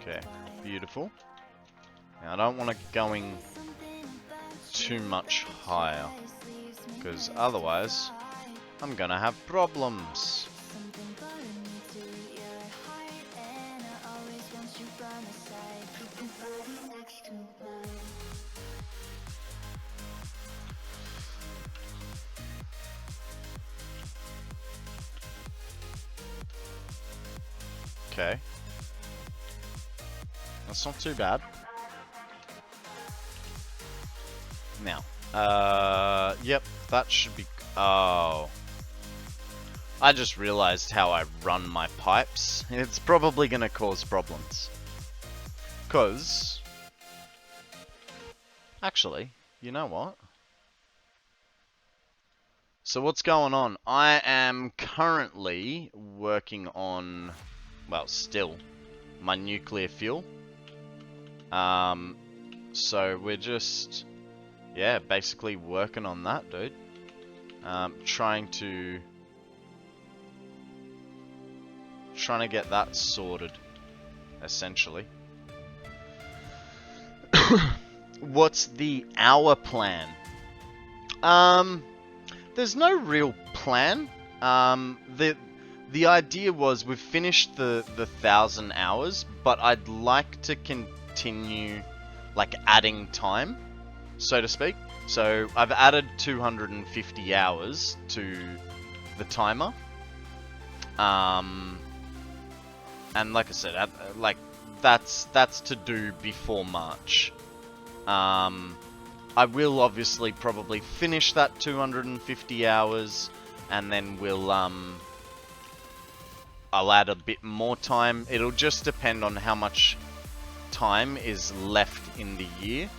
Okay, beautiful. Now I don't want to going too much higher, because otherwise I'm gonna have problems. Okay. That's not too bad. Now, yep, that should be... Oh. I just realized how I run my pipes. It's probably going to cause problems. Because... Actually, you know what? So what's going on? I am currently working on... Well, still, my nuclear fuel. So we're just, yeah, basically working on that, dude. Trying to get that sorted, essentially. What's our plan? There's no real plan. The idea was we've finished the 1,000 hours, but I'd like to continue like adding time, so to speak. So I've added 250 hours to the timer. And like I said, like that's to do before March. I will obviously probably finish that 250 hours, and then we'll I'll add a bit more time. It'll just depend on how much time is left in the year.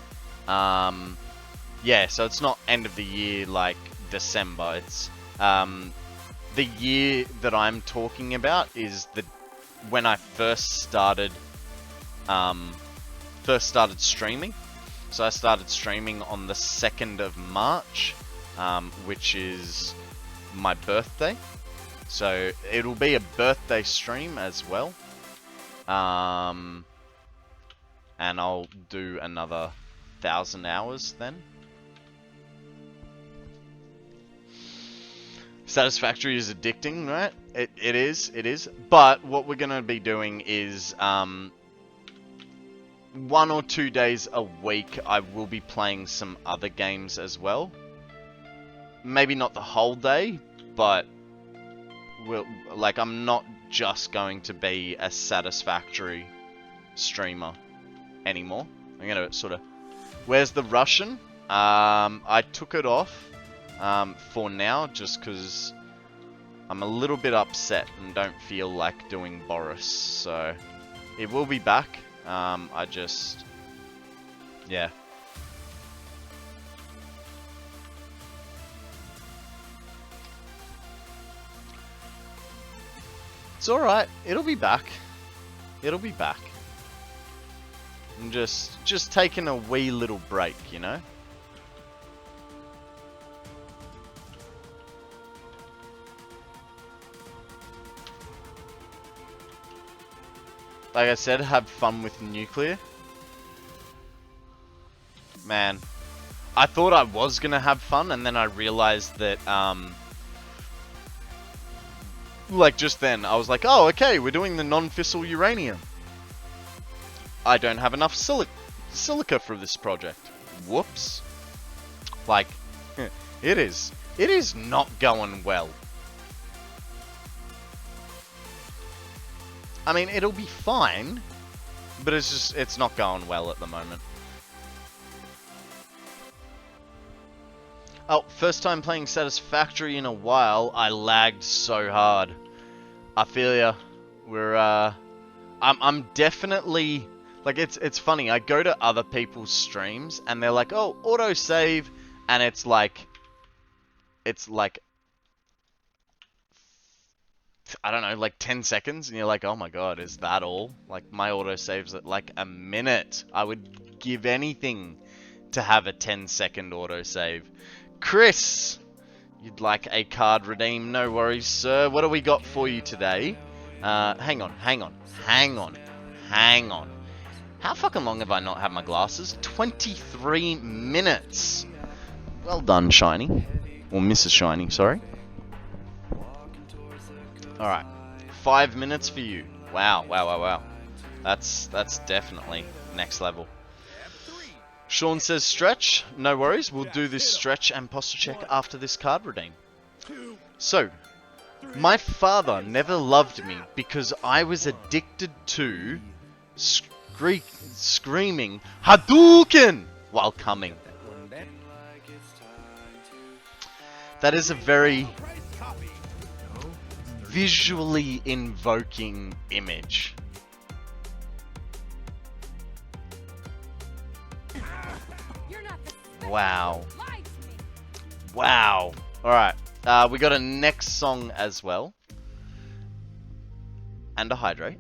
Yeah, so it's not end of the year like December. It's the year that I'm talking about is when I first started streaming. So I started streaming on the 2nd of March, which is my birthday. So it'll be a birthday stream as well. And I'll do another 1,000 hours then. Satisfactory is addicting, right? It is. But what we're gonna be doing is 1 or 2 days a week I will be playing some other games as well. Maybe not the whole day, but I'm not just going to be a Satisfactory streamer anymore. I'm gonna sort of... Where's the Russian? I took it off for now just because I'm a little bit upset and don't feel like doing Boris. So it will be back. I just... Yeah. It's alright. It'll be back. It'll be back. I'm just taking a wee little break, you know? Like I said, have fun with nuclear. Man, I thought I was gonna have fun, and then I realized that, like just then, I was like, oh, okay, we're doing the non-fissile uranium. I don't have enough silica for this project. Whoops. Like, it is not going well. I mean, it'll be fine, but it's not going well at the moment. Oh, first time playing Satisfactory in a while, I lagged so hard. I feel ya. I'm definitely, like, it's funny, I go to other people's streams, and they're like, oh, autosave, and it's like, I don't know, like 10 seconds, and you're like, oh my god, is that all? Like, my autosave's at like a minute. I would give anything to have a 10-second autosave. Chris, you'd like a card redeem? No worries, sir. What do we got for you today? Hang on. How fucking long have I not had my glasses? 23 minutes. Well done, Shiny. Or Mrs. Shiny, sorry. Alright, 5 minutes for you. Wow. That's definitely next level. Sean says stretch. No worries, we'll do this stretch and posture check after this card redeem. So, my father never loved me because I was addicted to screaming Hadouken while coming. That is a very visually invoking image. Wow. Alright, we got a next song as well. And a hydrate.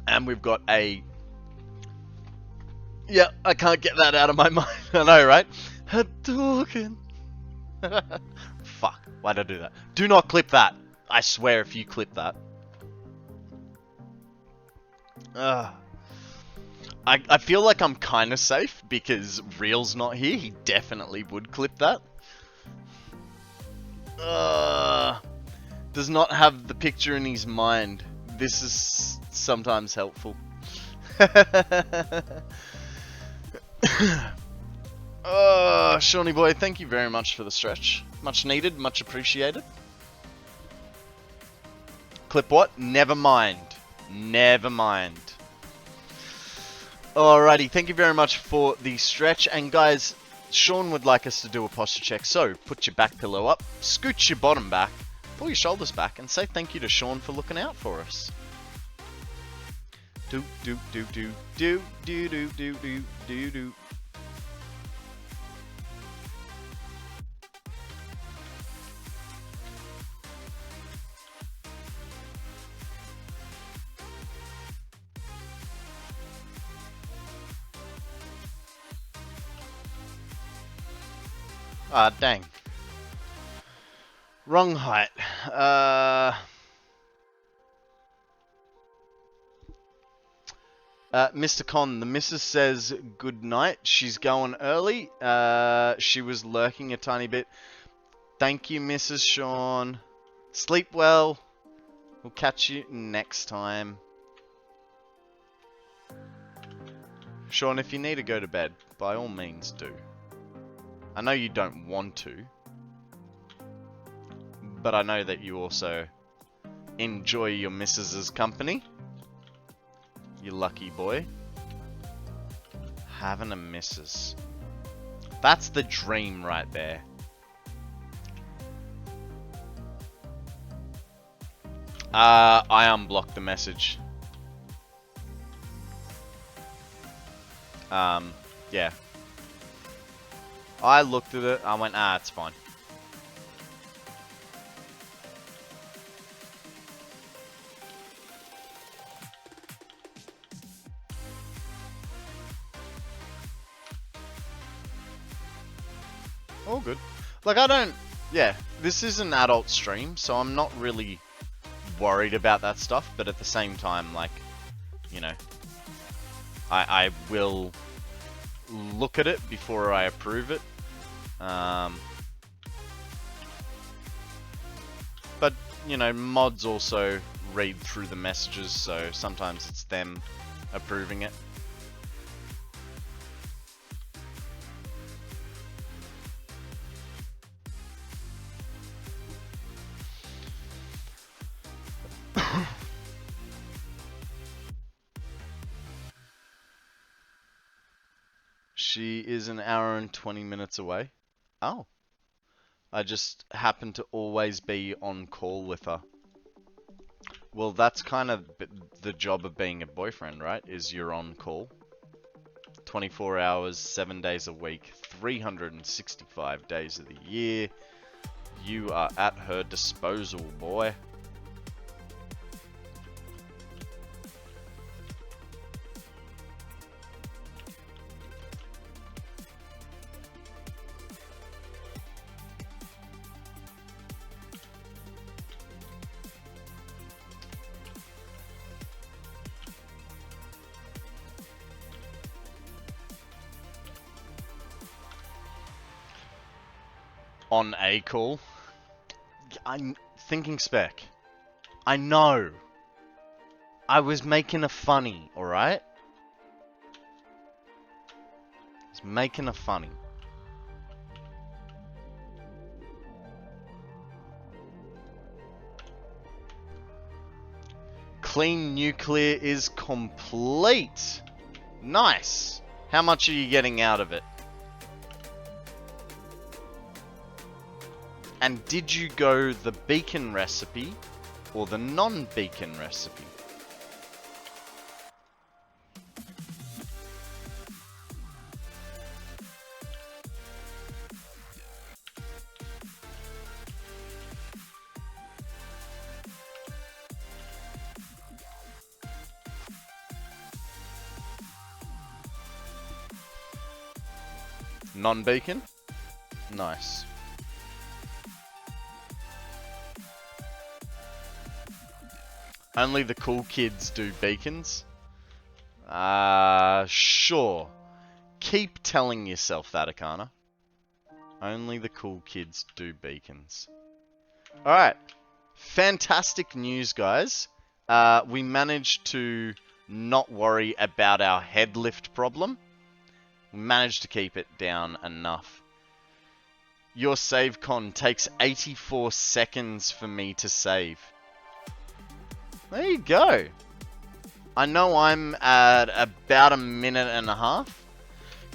And we've got a... Yeah, I can't get that out of my mind. I know, right? Hadouken. Fuck, why'd I do that? Do not clip that. I swear if you clip that. I feel like I'm kind of safe because Real's not here. He definitely would clip that. Does not have the picture in his mind. This is sometimes helpful. Shawnee boy, thank you very much for the stretch. Much needed, much appreciated. Clip what? Never mind. Never mind. Alrighty, thank you very much for the stretch. And guys, Sean would like us to do a posture check. So, put your back pillow up, scoot your bottom back, pull your shoulders back, and say thank you to Sean for looking out for us. Do do do do do do do do do do do. Ah, dang. Wrong height. Mr. Con, the missus says good night. She's going early. She was lurking a tiny bit. Thank you, Mrs. Sean. Sleep well. We'll catch you next time. Sean, if you need to go to bed, by all means do. I know you don't want to, but I know that you also enjoy your missus's company. You lucky boy. Having a missus. That's the dream right there. I unblocked the message. Yeah. I looked at it, I went, it's fine. All good. Like, I don't... Yeah, this is an adult stream, so I'm not really worried about that stuff, but at the same time, like, you know, I will look at it before I approve it. But, you know, mods also read through the messages, so sometimes it's them approving it. She is an hour and 20 minutes away. Oh. I just happen to always be on call with her. Well, that's kind of the job of being a boyfriend, right? Is you're on call. 24 hours, 7 days a week, 365 days of the year. You are at her disposal, boy. On a call. I'm thinking spec. I know. I was making a funny, alright? I was making a funny. Clean nuclear is complete. Nice. How much are you getting out of it? And did you go the beacon recipe or the non-beacon recipe? Non-beacon? Nice. Only the cool kids do beacons? Sure. Keep telling yourself that, Akana. Only the cool kids do beacons. Alright. Fantastic news, guys. We managed to not worry about our head lift problem. We managed to keep it down enough. Your save con takes 84 seconds for me to save. There you go. I know I'm at about a minute and a half.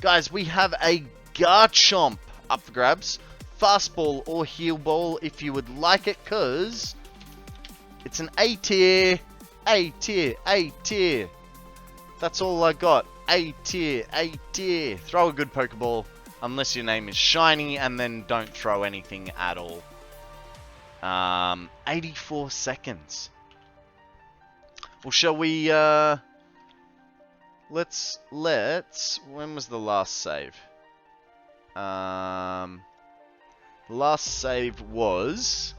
Guys, we have a Garchomp up for grabs. Fastball or heel ball if you would like it, cause it's an A tier, A tier, A tier. That's all I got. A tier, A tier. Throw a good Pokeball, unless your name is Shiny, and then don't throw anything at all. 84 seconds. Well, shall we, let's, when was the last save? Last save was...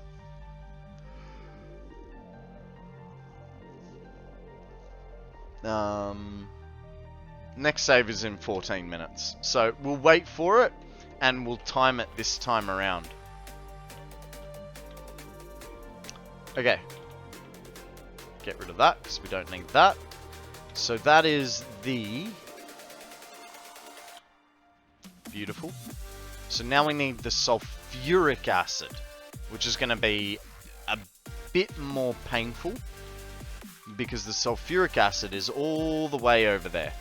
Next save is in 14 minutes. So we'll wait for it and we'll time it this time around. Okay. Get rid of that because we don't need that. So that is the... Beautiful. So now we need the sulfuric acid, which is going to be a bit more painful because the sulfuric acid is all the way over there.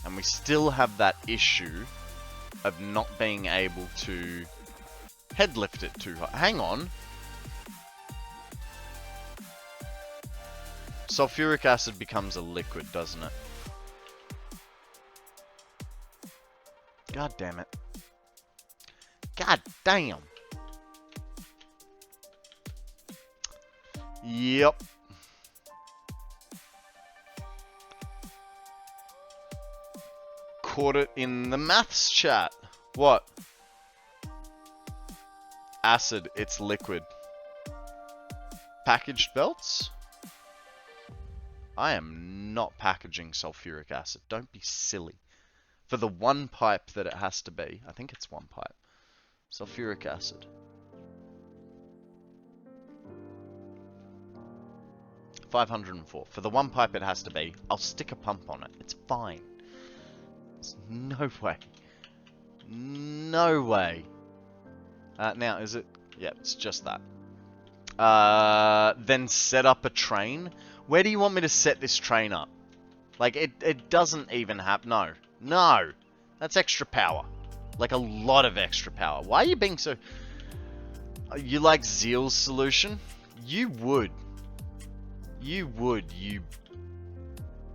And we still have that issue of not being able to head lift it too high. Hang on. Sulfuric acid becomes a liquid, doesn't it? God damn it. God damn. Yep. Caught it in the maths chat. What? Acid, it's liquid. Packaged belts? I am not packaging sulfuric acid. Don't be silly. For the one pipe that it has to be, I think it's one pipe. Sulfuric acid. 504. For the one pipe it has to be, I'll stick a pump on it. It's fine. There's no way. No way. Now, is it? Yeah, it's just that. Then set up a train. Where do you want me to set this train up? Like, it doesn't even have... No. No! That's extra power. Like, a lot of extra power. Why are you being so... You like Zeal's solution? You would. You would, you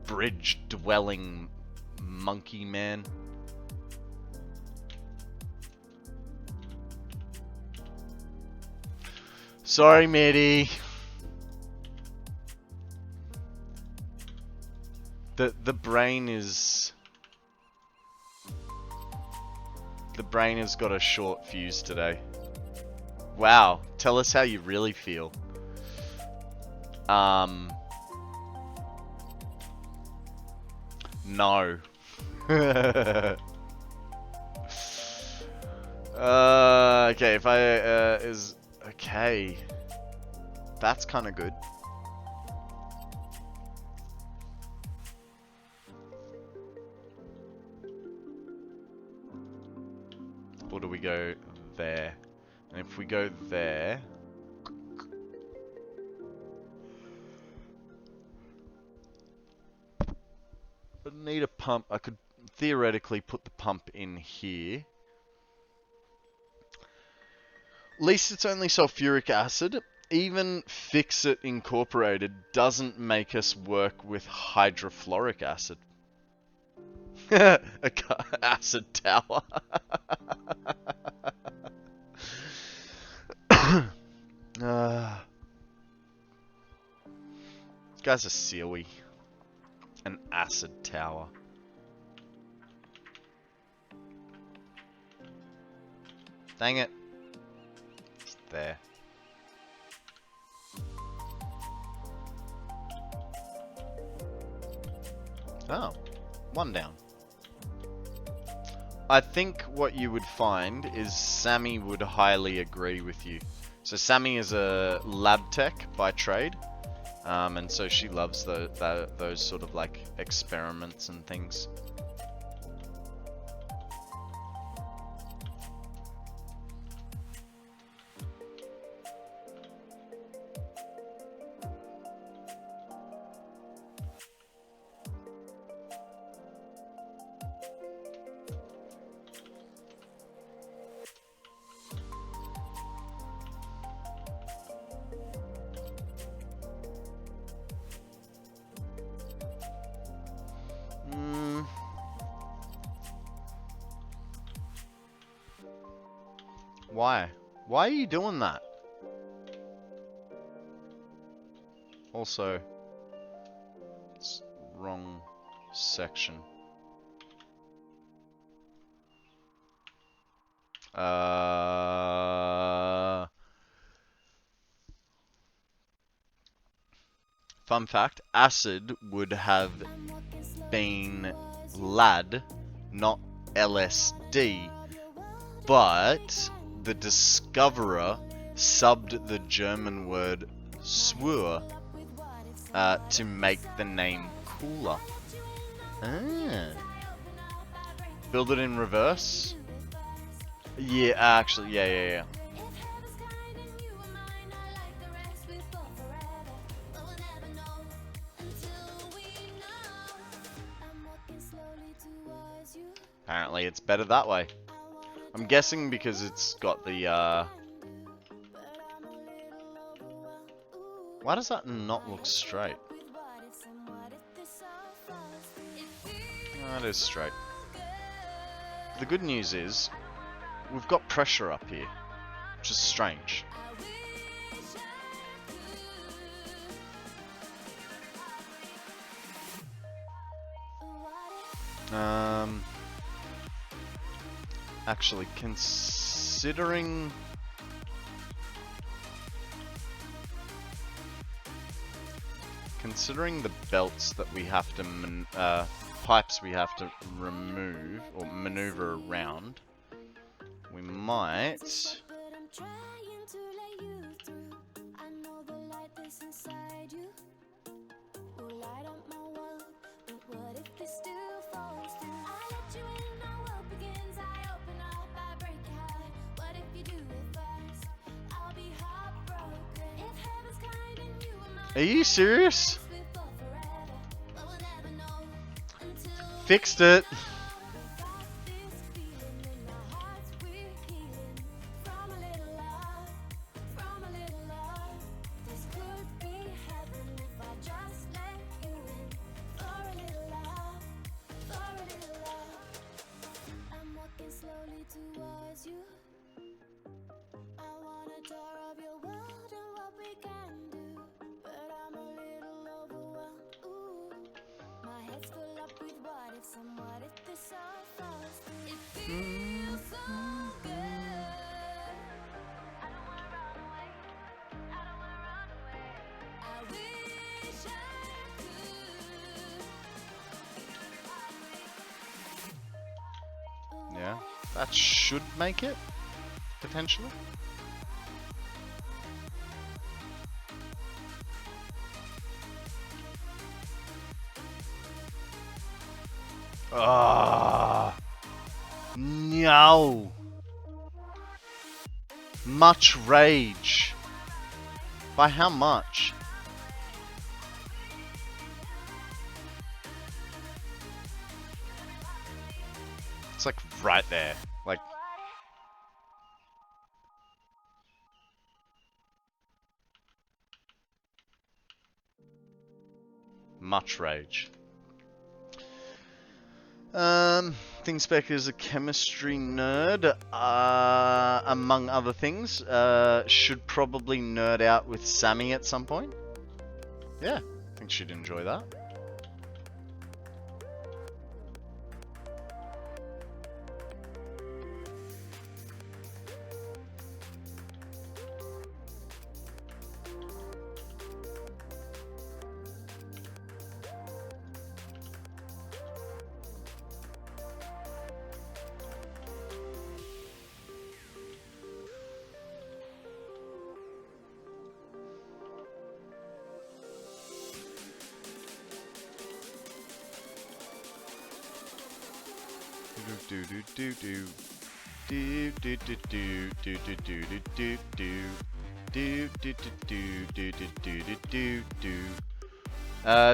bridge-dwelling monkey man. Sorry, matey. The brain is... The brain has got a short fuse today. Wow, tell us how you really feel. No. Okay, if I, is... Okay. That's kind of good. Or do we go there? And if we go there... I need a pump. I could theoretically put the pump in here. At least it's only sulfuric acid. Even Fix It Incorporated doesn't make us work with hydrofluoric acid. Acid tower. This guy's a sealy. An acid tower. Dang it. It's there. Oh, one down. I think what you would find is Sammy would highly agree with you. So Sammy is a lab tech by trade. And so she loves those sort of like experiments and things. Why? Why are you doing that? Also, it's wrong section. Fun fact, acid would have been lad, not LSD, but the discoverer subbed the German word swur to make the name cooler. Ah. Build it in reverse? Yeah, actually, yeah. Apparently it's better that way. I'm guessing because it's got the, Why does that not look straight? That is straight. The good news is, we've got pressure up here, which is strange. Actually, considering the belts that we have to pipes we have to remove or maneuver around, we might Are you serious? Fixed it. Yeah, that should make it, potentially. Ah, no. Much rage. By how much? It's like right there. Like, much rage. ThinkSpec is a chemistry nerd, among other things. Should probably nerd out with Sammy at some point. Yeah, I think she'd enjoy that.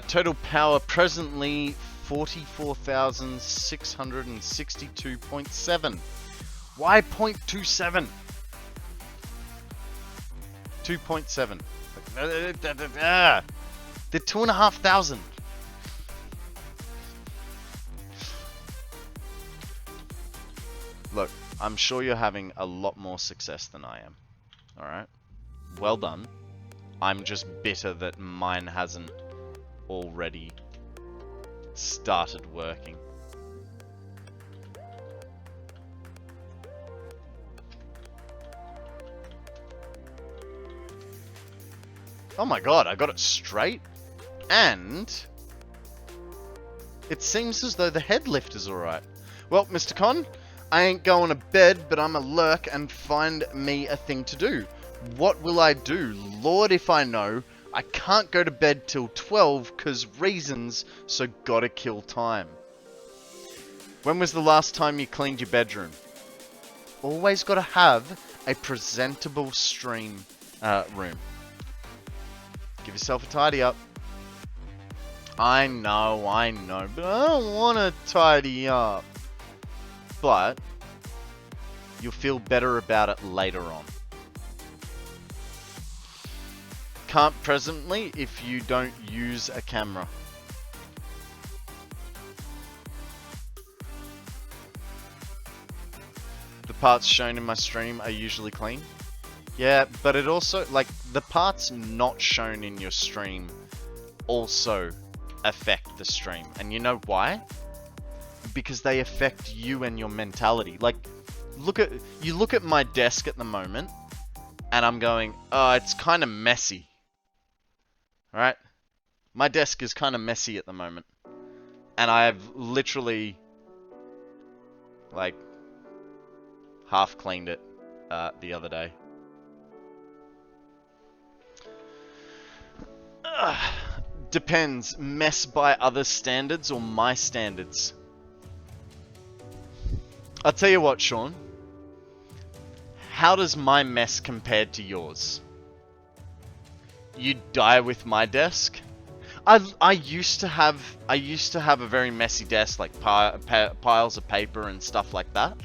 Total power presently 44,662.7. Why 0.27? 2.7. They're 2,500. Look, I'm sure you're having a lot more success than I am. Alright? Well done. I'm just bitter that mine hasn't already started working. Oh my god, I got it straight. And it seems as though the head lift is alright. Well, Mr. Con, I ain't going to bed, but I'm a lurk and find me a thing to do. What will I do? Lord, if I know. I can't go to bed till 12 'cause reasons, so gotta kill time. When was the last time you cleaned your bedroom? Always gotta have a presentable stream room. Give yourself a tidy up. I know, but I don't want to tidy up. But you'll feel better about it later on. Can't presently if you don't use a camera. The parts shown in my stream are usually clean. Yeah, but it also, like, the parts not shown in your stream also affect the stream. And you know why? Because they affect you and your mentality. Like, you look at my desk at the moment, and I'm going, oh, it's kind of messy. Alright? My desk is kind of messy at the moment. And I've literally, like, half cleaned it the other day. Depends. Mess by other standards or my standards? I'll tell you what, Sean. How does my mess compare to yours? You'd die with my desk. I used to have a very messy desk, like piles of paper and stuff like that.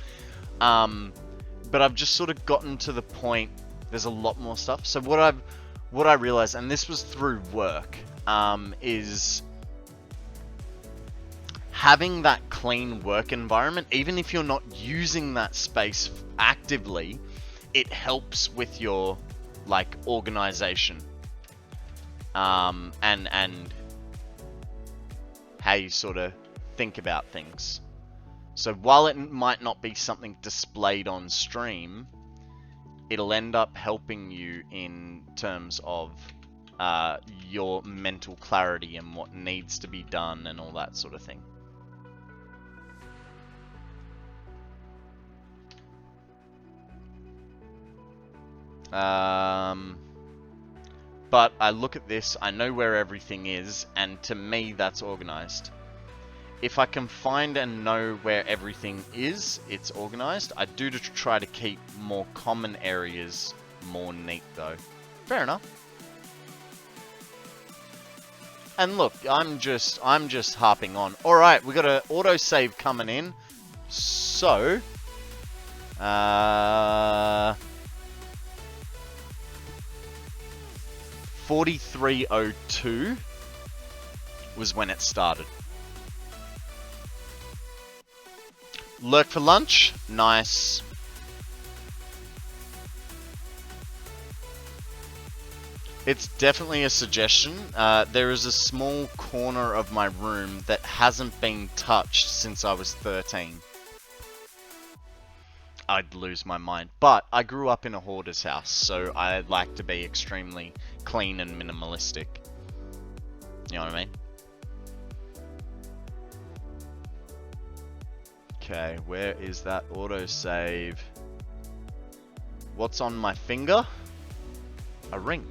But I've just sort of gotten to the point. There's a lot more stuff. So what I realized, and this was through work, is having that clean work environment. Even if you're not using that space actively, it helps with your like organization. And how you sort of think about things. So while it might not be something displayed on stream, it'll end up helping you in terms of your mental clarity and what needs to be done and all that sort of thing. But I look at this, I know where everything is, and to me that's organized. If I can find and know where everything is, it's organized. I do try to keep more common areas more neat though. Fair enough. And look, I'm just harping on. Alright, we got an autosave coming in. So 43:02 was when it started. Lurk for lunch? Nice. It's definitely a suggestion. There is a small corner of my room that hasn't been touched since I was 13. I'd lose my mind. But I grew up in a hoarder's house, so I like to be extremely clean and minimalistic. You know what I mean? Okay, where is that autosave? What's on my finger? A ring.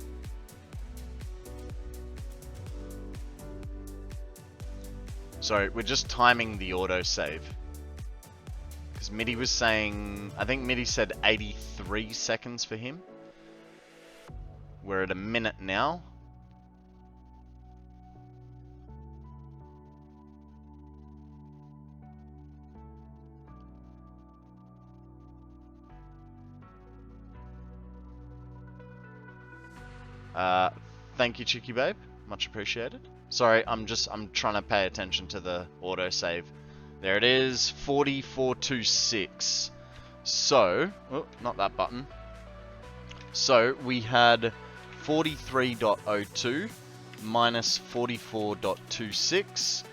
Sorry, we're just timing the autosave. Because Mitty was saying, I think Mitty said 83 seconds for him. We're at a minute now. Thank you, Chicky Babe. Much appreciated. Sorry, I'm trying to pay attention to the autosave. There it is, 4426. So, oh, not that button. So, we had 43.02 minus 44.26.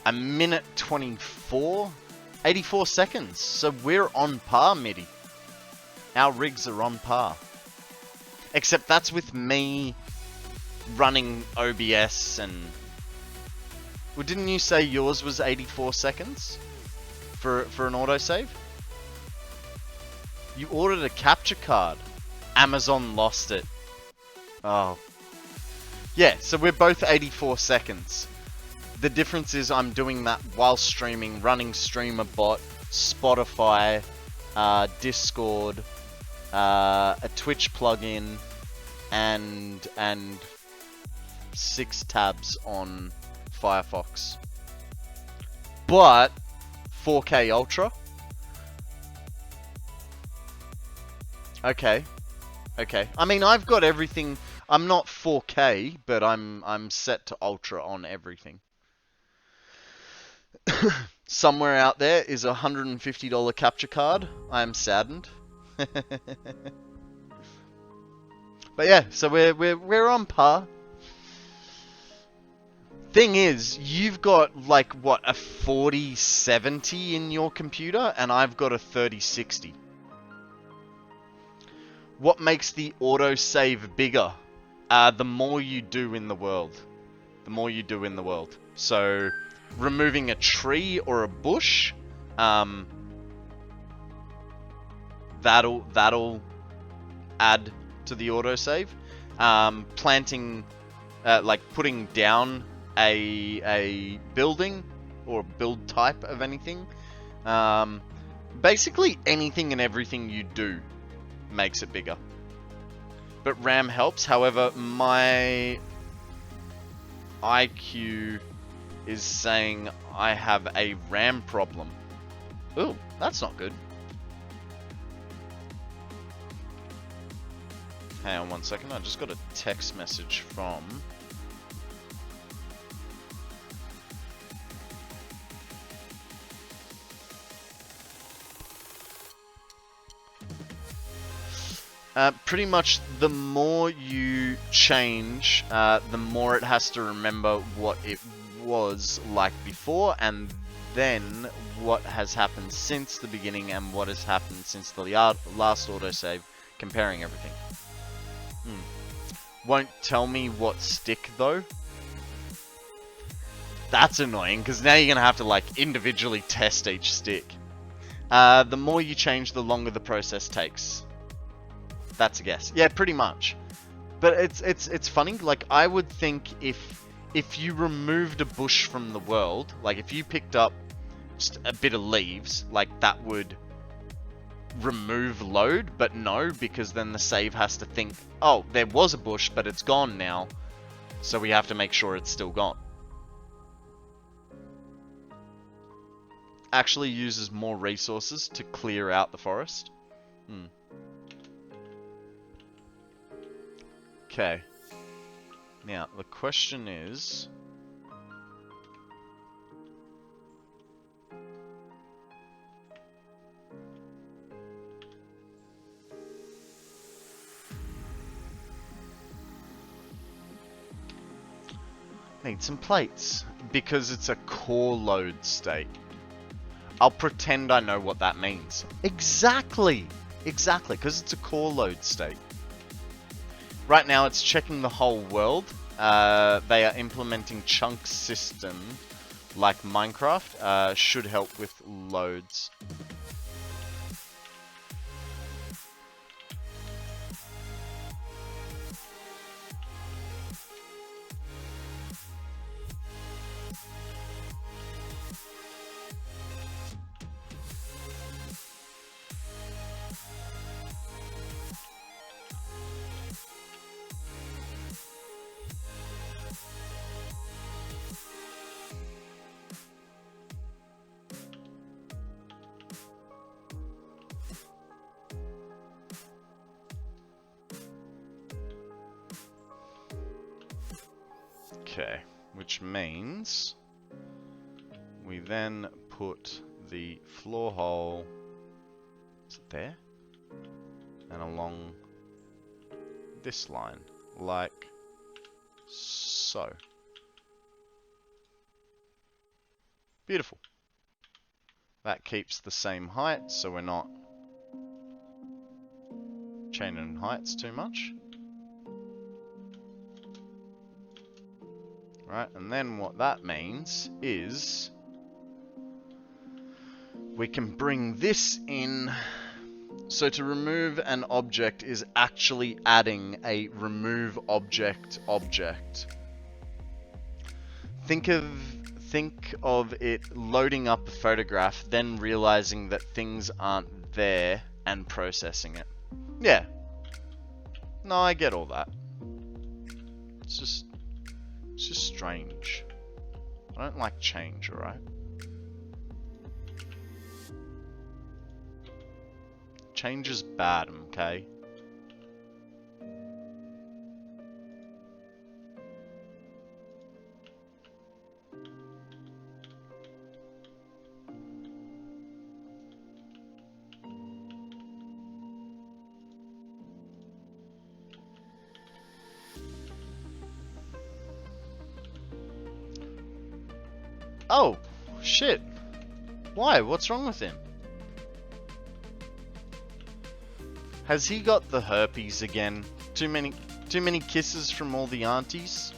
A minute 24. 84 seconds. So, we're on par, Mitty. Our rigs are on par. Except that's with me running OBS and... Well, didn't you say yours was 84 seconds for an autosave? You ordered a capture card. Amazon lost it. Oh. Yeah, so we're both 84 seconds. The difference is I'm doing that while streaming, running StreamerBot, Spotify, Discord, a Twitch plugin, and 6 tabs on Firefox. But 4K Ultra. Okay. Okay. I mean, I've got everything. I'm not 4K, but I'm set to Ultra on everything. Somewhere out there is a $150 capture card. I am saddened. But yeah, so we're on par. Thing is, you've got like what, a 4070 in your computer, and I've got a 3060. What makes the autosave bigger? The more you do in the world. The more you do in the world. So, removing a tree or a bush, that'll add to the autosave. Planting, like putting down a building or build type of anything. Basically anything and everything you do makes it bigger. But RAM helps. However, my IQ is saying I have a RAM problem. Ooh, that's not good. Hang on one second, I just got a text message from... pretty much the more you change, the more it has to remember what it was like before, and then what has happened since the beginning and what has happened since the last autosave, comparing everything. Won't tell me what stick though. That's annoying, because now you're going to have to like individually test each stick. The more you change, the longer the process takes. That's a guess. Yeah, pretty much. But it's funny. Like, I would think if you removed a bush from the world, like if you picked up just a bit of leaves, like that would remove load. But no, because then the save has to think, oh, there was a bush, but it's gone now, so we have to make sure it's still gone. Actually uses more resources to clear out the forest. Okay. Now, the question is... Need some plates, because it's a core load state. I'll pretend I know what that means. Exactly! Exactly, because it's a core load state. Right now it's checking the whole world. They are implementing chunk system like Minecraft. Should help with loads. Okay, which means we then put the floor hole, is it there? And along this line, like so. Beautiful. That keeps the same height, so we're not changing heights too much. Right, and then what that means is we can bring this in. So to remove an object is actually adding a remove object object. Think of it loading up a photograph, then realizing that things aren't there and processing it. Yeah. No, I get all that. It's just strange. I don't like change, alright? Change is bad, okay? Oh, shit. Why? What's wrong with him? Has he got the herpes again? Too many kisses from all the aunties?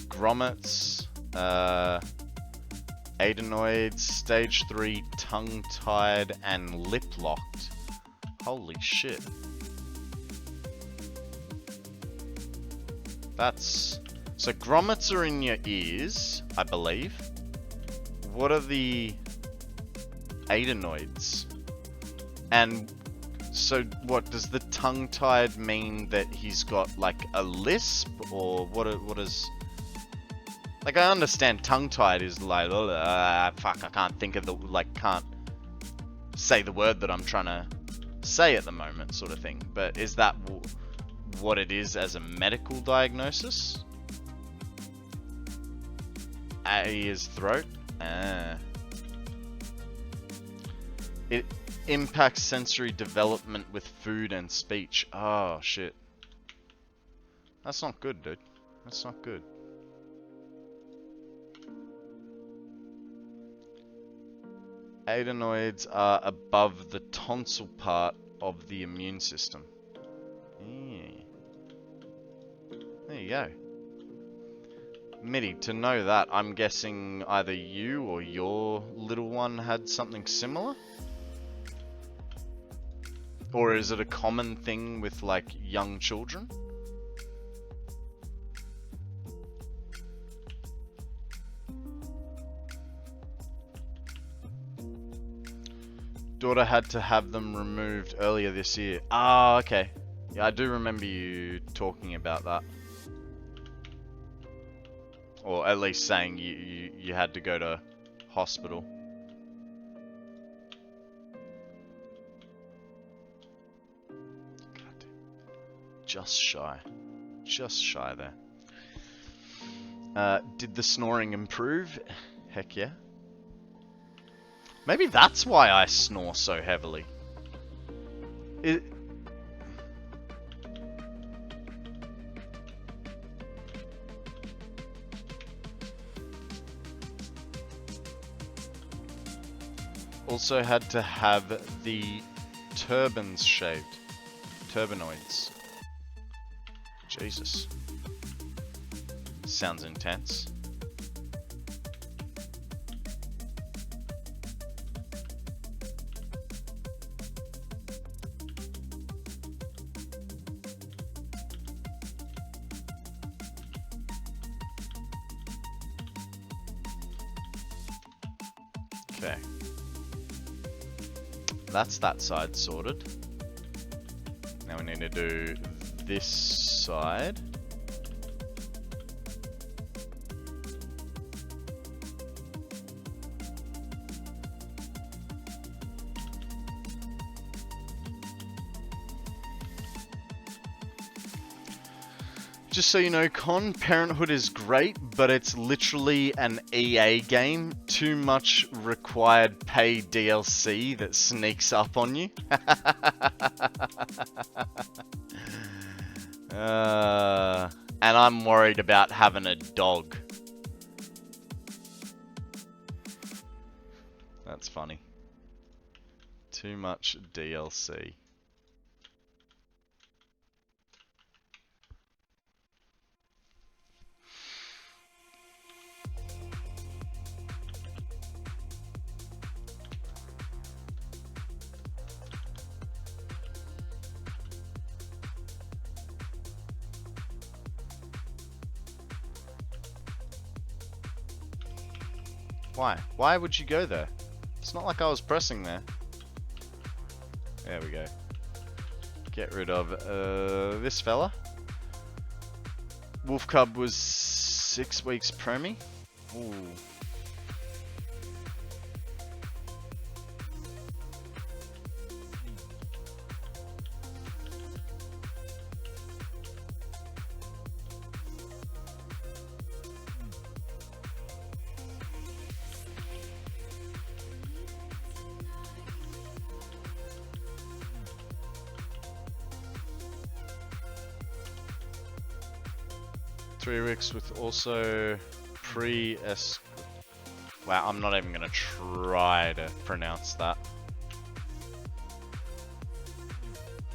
Grommets, adenoids, stage 3, tongue-tied, and lip-locked. Holy shit. That's... So grommets are in your ears, I believe. What are the adenoids? And so what, does the tongue-tied mean that he's got like a lisp? Or what is... Like, I understand tongue-tied is like, fuck, I can't think of the, like, can't say the word that I'm trying to say at the moment, sort of thing. But is that what it is as a medical diagnosis? His throat? It impacts sensory development with food and speech. Oh, shit. That's not good, dude. That's not good. Adenoids are above the tonsil part of the immune system. Yeah. There you go. Mitty, to know that, I'm guessing either you or your little one had something similar? Or is it a common thing with, like, young children? Daughter had to have them removed earlier this year. Ah, okay. Yeah, I do remember you talking about that. Or at least saying you had to go to hospital. God, just shy. Just shy there. Did the snoring improve? Heck yeah. Maybe that's why I snore so heavily. Also had to have the turbans shaved. Turbanoids. Jesus. Sounds intense. Okay. That's that side sorted. Now we need to do this side. Just so you know, Con, Parenthood is great, but it's literally an EA game. Too much required pay DLC that sneaks up on you. And I'm worried about having a dog. That's funny. Too much DLC. Why? Why would you go there? It's not like I was pressing there. There we go. Get rid of this fella. Wolf Cub was 6 weeks premi. Ooh. Three Ricks with also pre-S. Wow, I'm not even gonna try to pronounce that.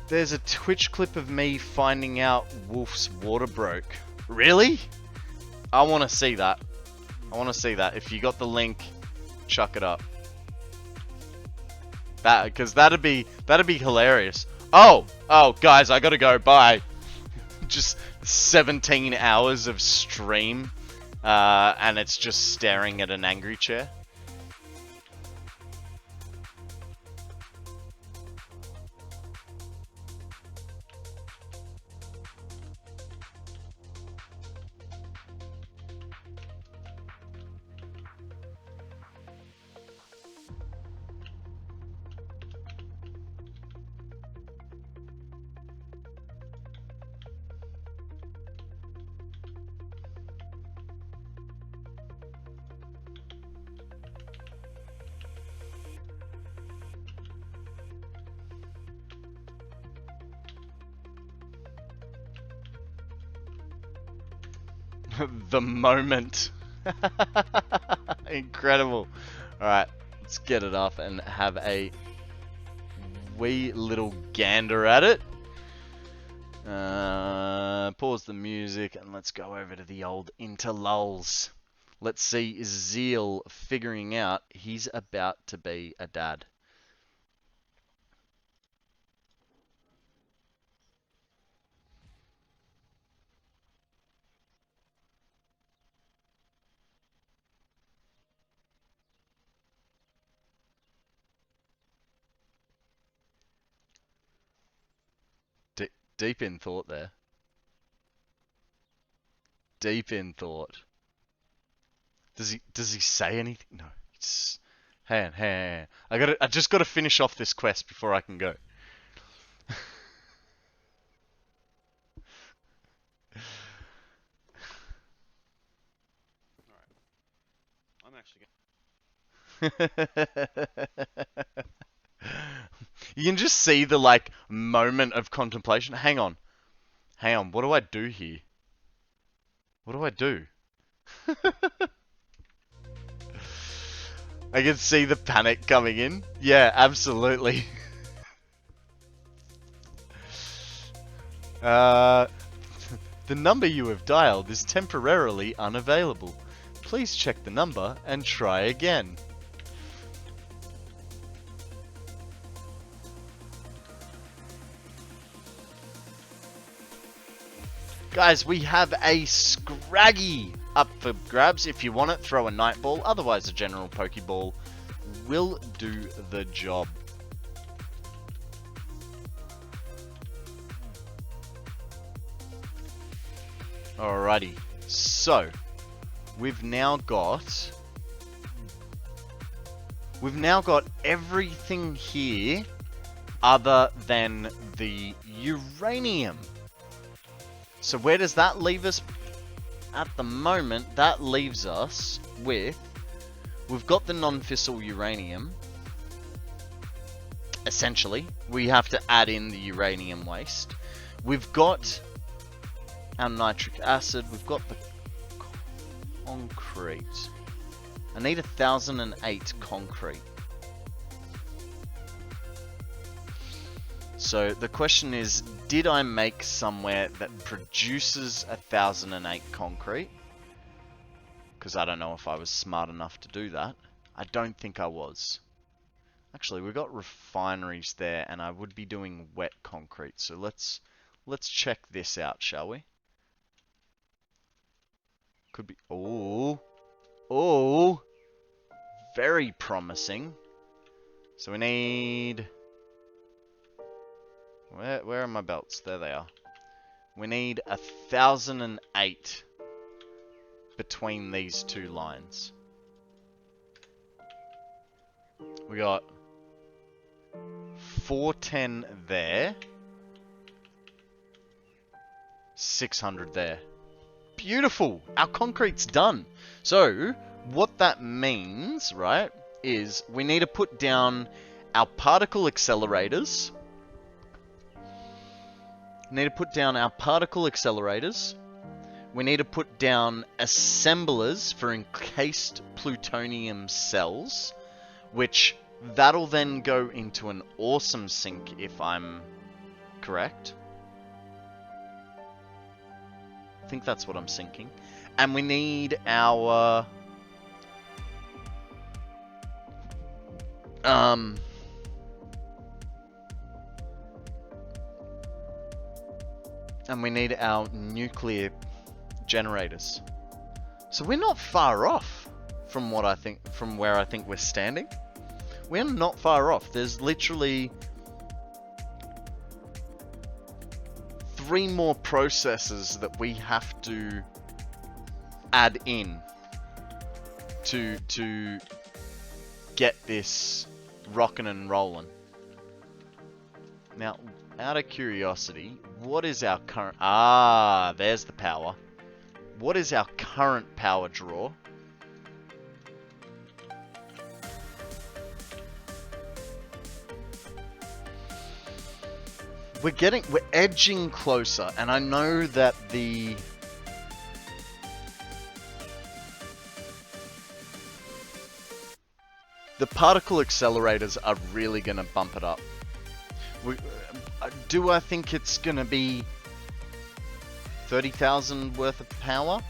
There's a Twitch clip of me finding out Wolf's water broke. Really? I want to see that. I want to see that. If you got the link, chuck it up. Because that'd be hilarious. Oh, guys, I gotta go. Bye. Just 17 hours of stream, and it's just staring at an angry chair. The moment. Incredible. Alright, let's get it up and have a wee little gander at it. Pause the music and let's go over to the old interlulls. Let's see Zeal figuring out he's about to be a dad. Deep in thought there. Deep in thought. Does he say anything? No. It's, hang on. I just gotta finish off this quest before I can go. I'm actually You can just see the like moment of contemplation. Hang on. What do I do here? What do I do? I can see the panic coming in. Yeah, absolutely. The number you have dialed is temporarily unavailable. Please check the number and try again. Guys, we have a Scraggy up for grabs. If you want it, throw a night ball. Otherwise, a general Pokeball will do the job. Alrighty, so we've now got everything here other than the uranium. So where does that leave us? At the moment, that leaves us with, we've got the non-fissile uranium. Essentially, we have to add in the uranium waste. We've got our nitric acid. We've got the concrete. I need 1,008 concrete. So the question is, did I make somewhere that produces 1,008 concrete? Because I don't know if I was smart enough to do that. I don't think I was. Actually, we've got refineries there, and I would be doing wet concrete. So let's check this out, shall we? Could be. Oh, very promising. So we need. Where are my belts? There they are. We need 1,008 between these two lines. We got 410 there. 600 there. Beautiful! Our concrete's done. So, what that means, right, is we need to put down our particle accelerators. We need to put down our particle accelerators. We need to put down assemblers for encased plutonium cells, which that'll then go into an awesome sink if I'm correct. I think that's what I'm sinking. And we need our and we need our nuclear generators. So we're not far off from what I think, from where I think we're standing. We're not far off. There's literally 3 more processes that we have to add in to get this rocking and rolling. Now, out of curiosity, what is our current... Ah, there's the power. What is our current power draw? We're edging closer, and I know that the particle accelerators are really going to bump it up. Do I think it's going to be 30,000 worth of power?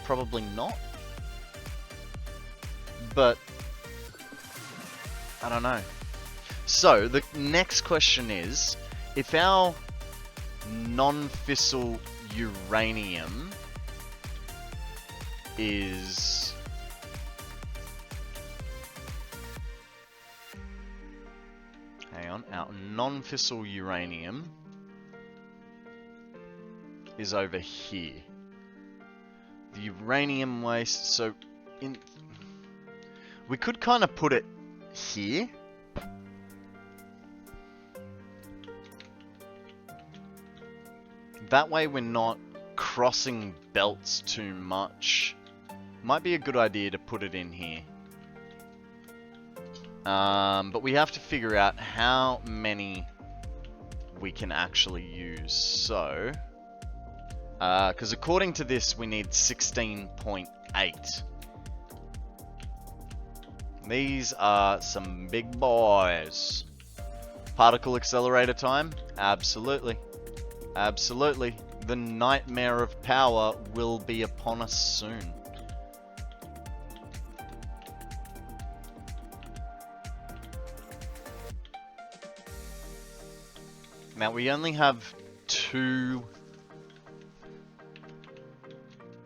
Probably not. But I don't know. So the next question is, if our non-fissile uranium is... Hang on, our non-fissile uranium is over here. The uranium waste, so we could kind of put it here. That way we're not crossing belts too much. Might be a good idea to put it in here. But we have to figure out how many we can actually use. So, because according to this, we need 16.8. These are some big boys. Particle accelerator time? Absolutely. Absolutely. The nightmare of power will be upon us soon. Now we only have two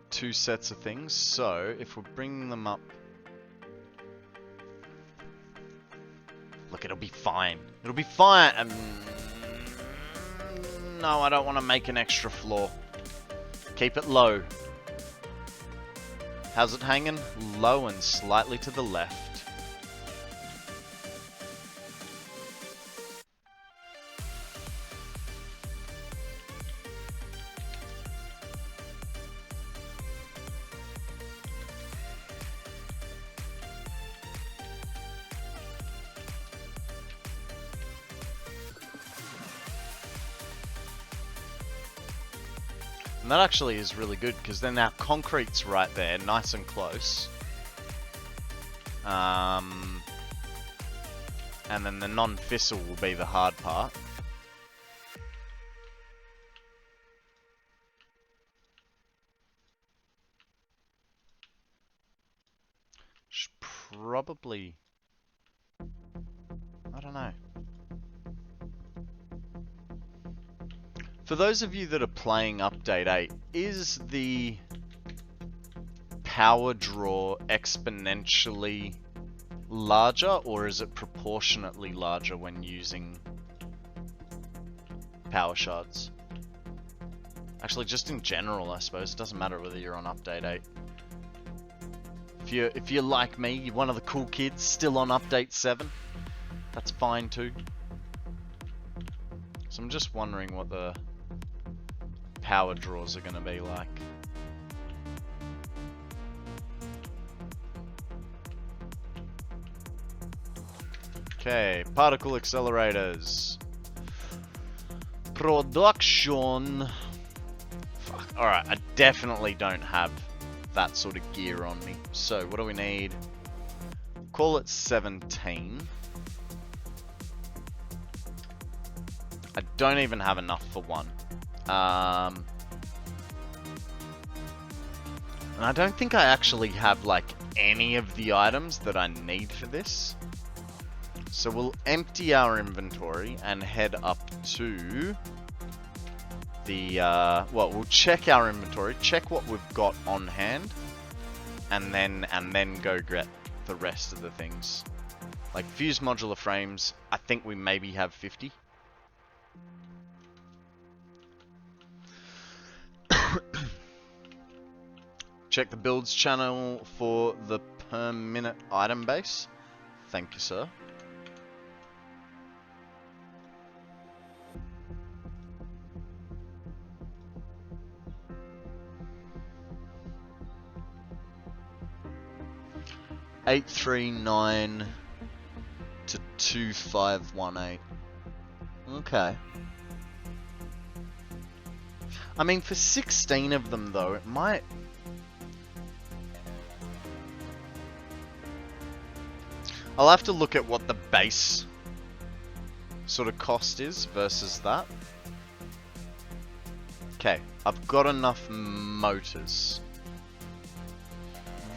sets of things, so if we're bringing them up, look, it'll be fine. It'll be fine. No, I don't want to make an extra floor. Keep it low. How's it hanging? Low and slightly to the left. And that actually is really good, because then our concrete's right there, nice and close. And then the non-fissile will be the hard part. Should probably... I don't know. For those of you that are playing Update 8, is the power draw exponentially larger, or is it proportionately larger when using power shards? Actually, just in general, I suppose. It doesn't matter whether you're on Update 8. If you're like me, you're one of the cool kids still on Update 7, that's fine too. So I'm just wondering what the power draws are going to be like. Okay, particle accelerators. Production. Fuck. Alright, I definitely don't have that sort of gear on me. So, what do we need? Call it 17. I don't even have enough for one. And I don't think I actually have, like, any of the items that I need for this. So we'll empty our inventory and head up to the, well, we'll check our inventory, check what we've got on hand, and then go get the rest of the things. Like fused modular frames, I think we maybe have 50. Check the builds channel for the per minute item base. Thank you, sir. $839 to 2518. Okay. I mean, for 16 of them though, it might. I'll have to look at what the base sort of cost is versus that. Okay, I've got enough motors.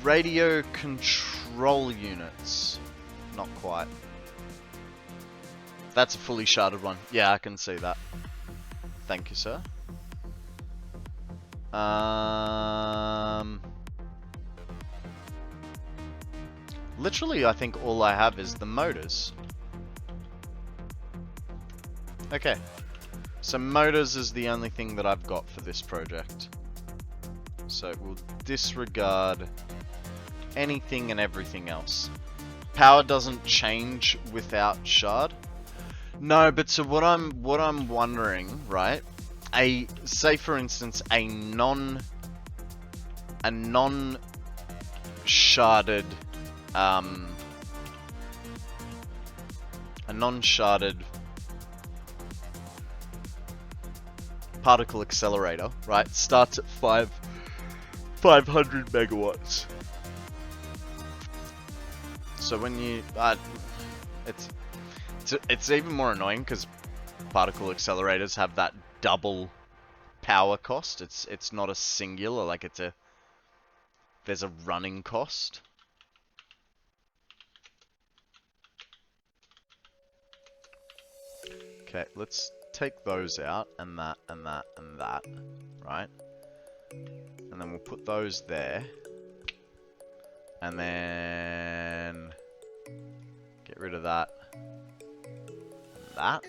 Radio control units. Not quite. That's a fully sharded one. Yeah, I can see that. Thank you, sir. Literally, I think all I have is the motors. Okay. So motors is the only thing that I've got for this project. So we'll disregard anything and everything else. Power doesn't change without shard. No, but so what I'm wondering, right? Say for instance a non-sharded a non-sharded particle accelerator, right? Starts at 500 megawatts. So when you it's even more annoying because particle accelerators have that double power cost. It's not a singular, like there's a running cost. Okay, let's take those out, and that, and that, and that, right? And then we'll put those there. And then get rid of that. And that.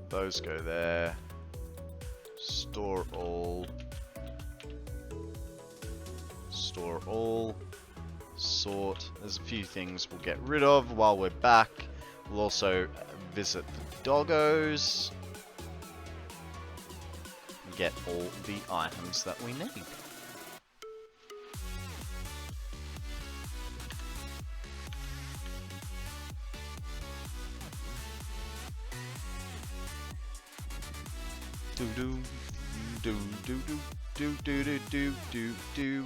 Those go there. Store all. Store all. Sort. There's a few things we'll get rid of while we're back. We'll also visit the doggos. And get all the items that we need. do do do do do.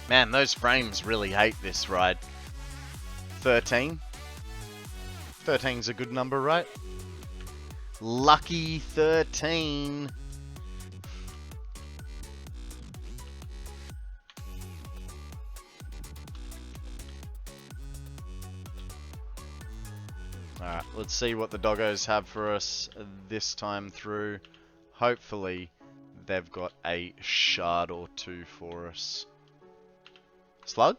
Man, those frames really hate this ride. 13. 13's a good number, right? Lucky 13. Alright, let's see what the doggos have for us this time through. Hopefully, they've got a shard or two for us. Slug?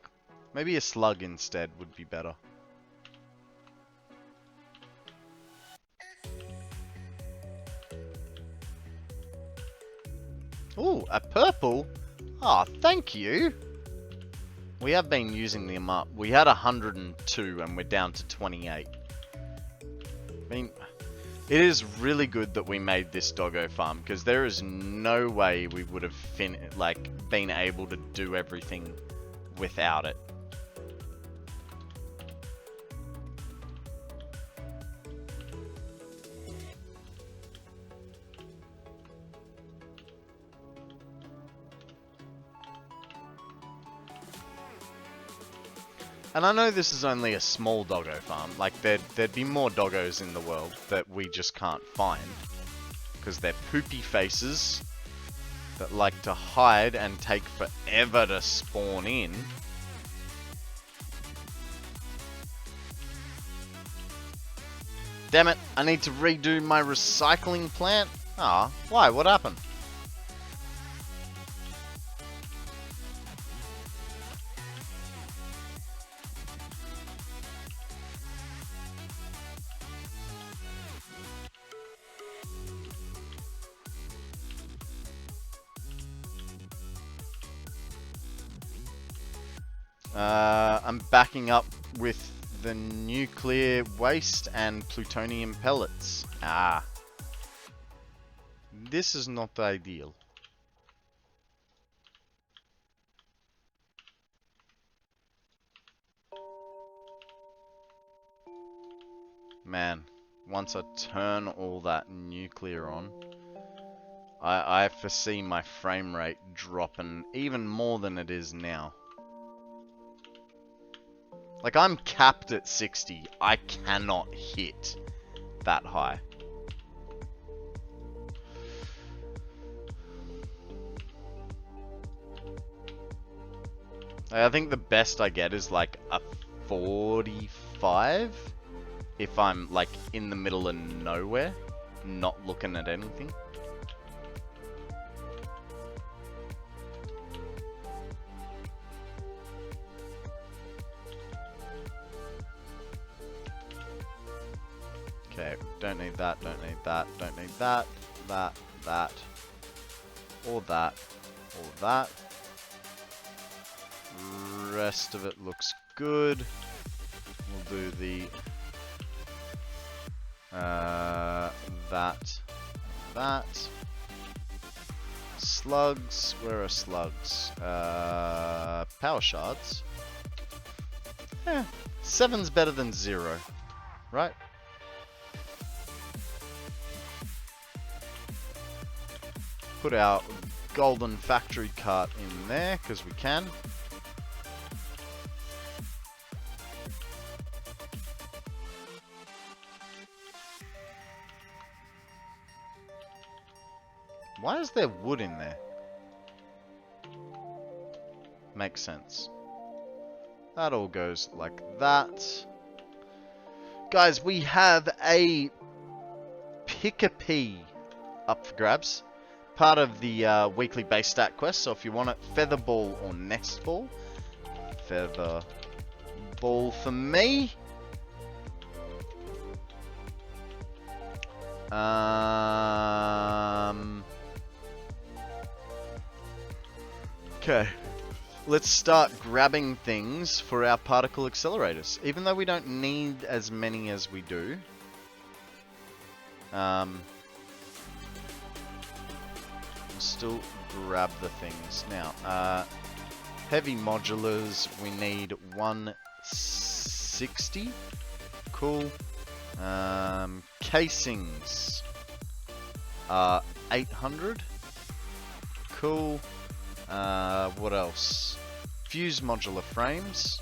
Maybe a slug instead would be better. Ooh, a purple? Ah, thank you. We have been using them up. We had 102 and we're down to 28. I mean, it is really good that we made this doggo farm because there is no way we would have been able to do everything without it. And I know this is only a small doggo farm, like there'd be more doggos in the world that we just can't find. Because they're poopy faces that like to hide and take forever to spawn in. Damn it, I need to redo my recycling plant? Ah, why? What happened? I'm backing up with the nuclear waste and plutonium pellets. Ah. This is not ideal. Man, once I turn all that nuclear on, I foresee my frame rate dropping even more than it is now. Like, I'm capped at 60. I cannot hit that high. I think the best I get is like a 45 if I'm like in the middle of nowhere, not looking at anything. Okay, don't need that, don't need that, don't need that, that, or that, or that. Rest of it looks good. We'll do the that. Slugs, where are slugs? Power shards. Yeah, 7's better than 0, right? Put our golden factory cart in there, because we can. Why is there wood in there? Makes sense. That all goes like that. Guys, we have a Pick-a-Pea up for grabs. Part of the weekly base stat quest, so if you want it, feather ball or nest ball. Feather ball for me. Okay, let's start grabbing things for our particle accelerators, even though we don't need as many as we do. Still grab the things. Now, heavy modulars, we need 160 Cool. Casings. 800. Cool. What else? Fuse modular frames.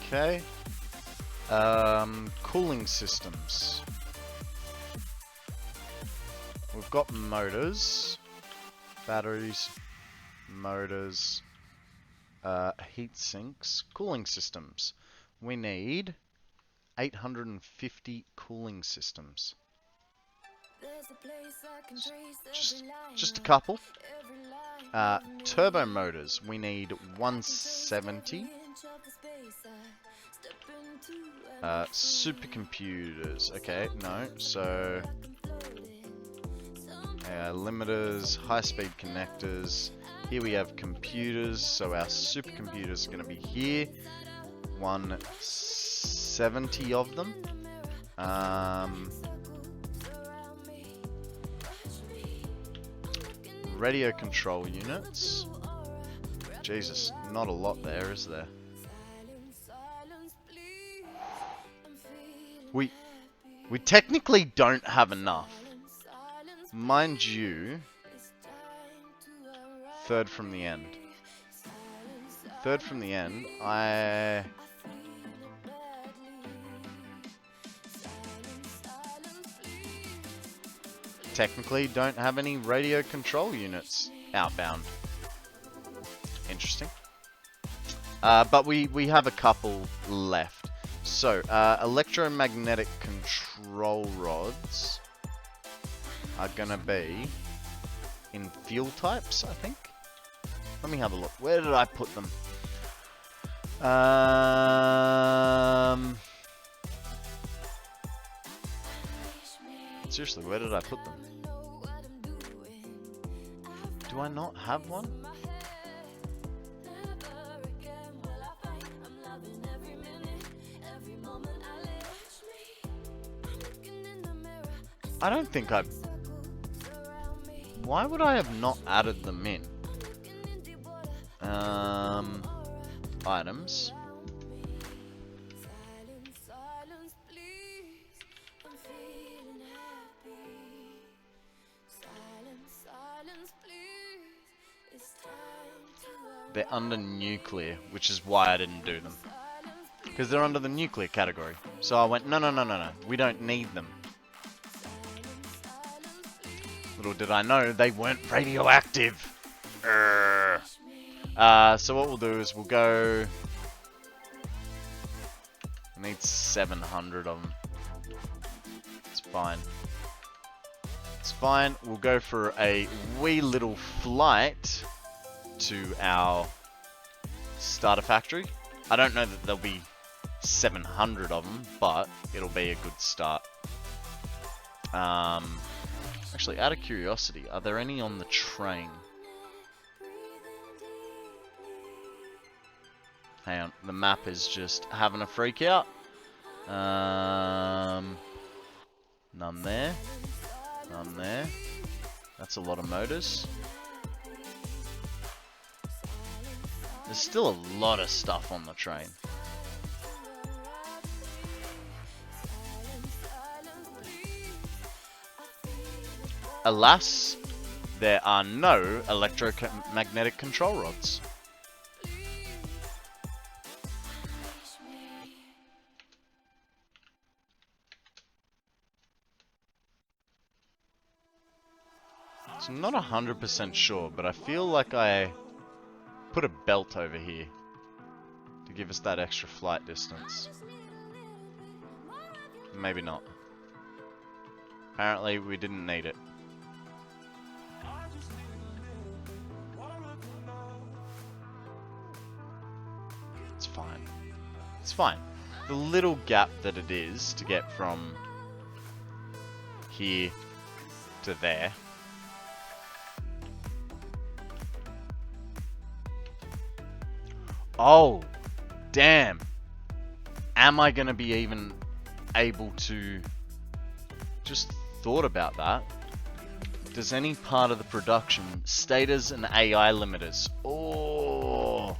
Okay. Cooling systems. We've got motors, batteries, motors, heat sinks, cooling systems. We need 850 cooling systems. Just a couple. Turbo motors. We need 170. Supercomputers. Okay, no. So limiters, high-speed connectors. Here we have computers. So our supercomputers are going to be here. 170 of them. Radio control units. Jesus, not a lot there, is there? We technically don't have enough. Mind you, third from the end. Third from the end, I technically don't have any radio control units outbound. Interesting. But we have a couple left. So, electromagnetic control rods are gonna be in fuel types, I think. Let me have a look. Where did I put them? Seriously, where did I put them? Do I not have one? I don't think I've... Why would I have not added them in? Items. They're under nuclear, which is why I didn't do them. Because they're under the nuclear category. So I went, no, we don't need them. Little did I know, they weren't radioactive. So what we'll do is we'll go... I need 700 of them. It's fine. It's fine. We'll go for a wee little flight to our starter factory. I don't know that there'll be 700 of them, but it'll be a good start. Actually, out of curiosity, are there any on the train? Hang on, the map is just having a freak out. None there. None there. That's a lot of motors. There's still a lot of stuff on the train. Alas, there are no electromagnetic control rods. So I'm not 100% sure, but I feel like I put a belt over here to give us that extra flight distance. Maybe not. Apparently we didn't need it. It's fine. It's fine. The little gap that it is to get from here to there. Oh, damn. Am I going to be even able to... Just thought about that. Does any part of the production stators and AI limiters? Oh,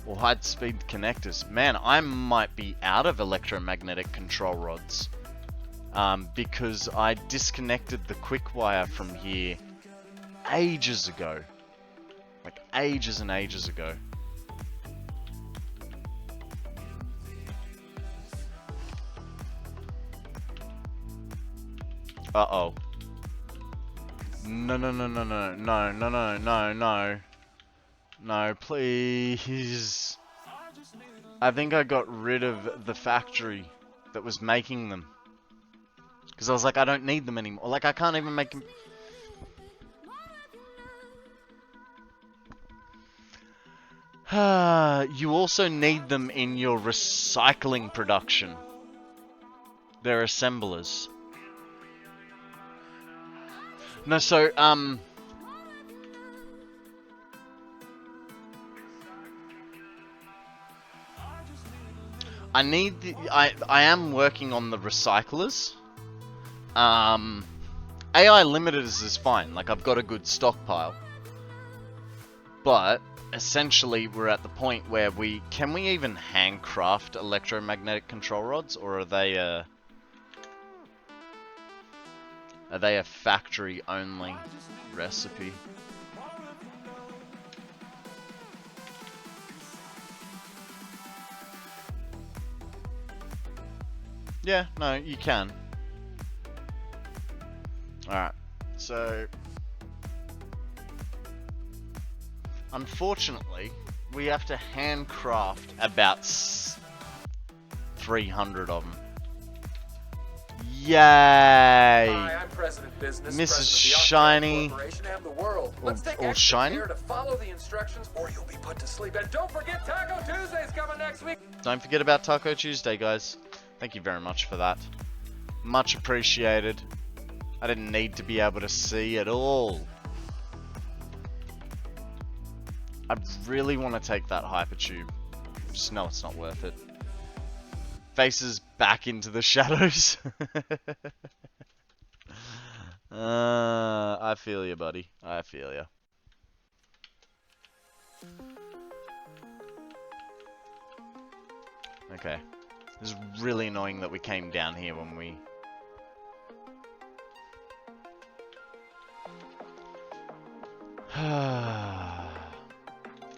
or high-speed connectors. Man, I might be out of electromagnetic control rods. Because I disconnected the quick wire from here ages ago. Like ages and ages ago. Uh-oh. No, no, no, no, no, no, no, no, no, no. No, please. I think I got rid of the factory that was making them. Because I was like, I don't need them anymore. Like, I can't even make them. You also need them in your recycling production. They're assemblers. No, so, I need the, I am working on the recyclers. AI limiters is fine, like I've got a good stockpile. But, essentially we're at the point where can we even handcraft electromagnetic control rods, or are they a factory only recipe? Yeah, no, you can. Alright, so unfortunately, we have to handcraft about 300 of them. Yay! Hi, I'm President Business, Mrs. President of the Shiny. Corporation and the world. Let's take Or extra Shiny? care to follow the instructions, or you'll be put to sleep. And don't forget Taco Tuesday's coming next week. Don't forget about Taco Tuesday, guys. Thank you very much for that. Much appreciated. I didn't need to be able to see at all. I really want to take that hypertube. Just know it's not worth it. Faces back into the shadows. I feel you, buddy. I feel you. Okay. This is really annoying that we came down here when we...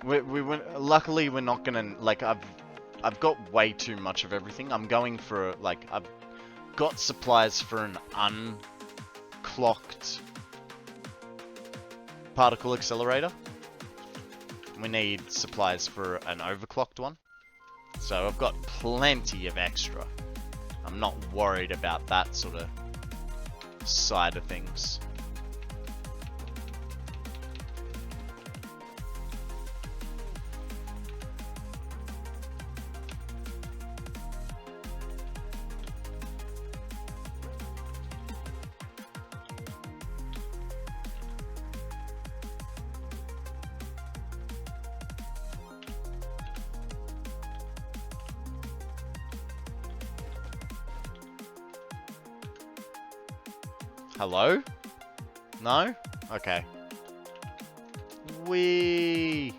we went, luckily we're not gonna, like, I've got way too much of everything. I'm going for, like, I've got supplies for an unclocked particle accelerator. We need supplies for an overclocked one. So I've got plenty of extra. I'm not worried about that sort of side of things. Hello? No? Okay. Whee!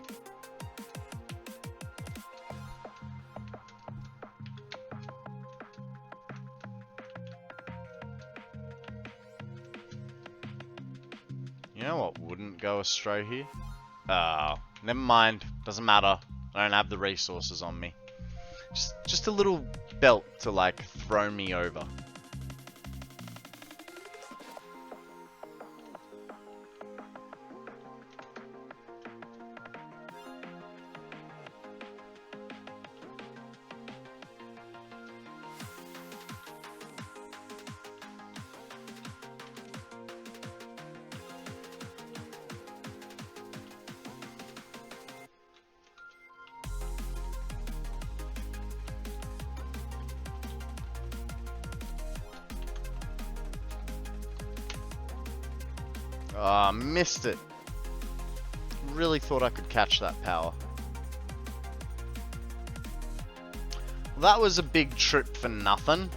You know what wouldn't go astray here? Oh, never mind. Doesn't matter. I don't have the resources on me. Just a little belt to, like, throw me over. Ah, missed it. Really thought I could catch that power. That was a big trip for nothing.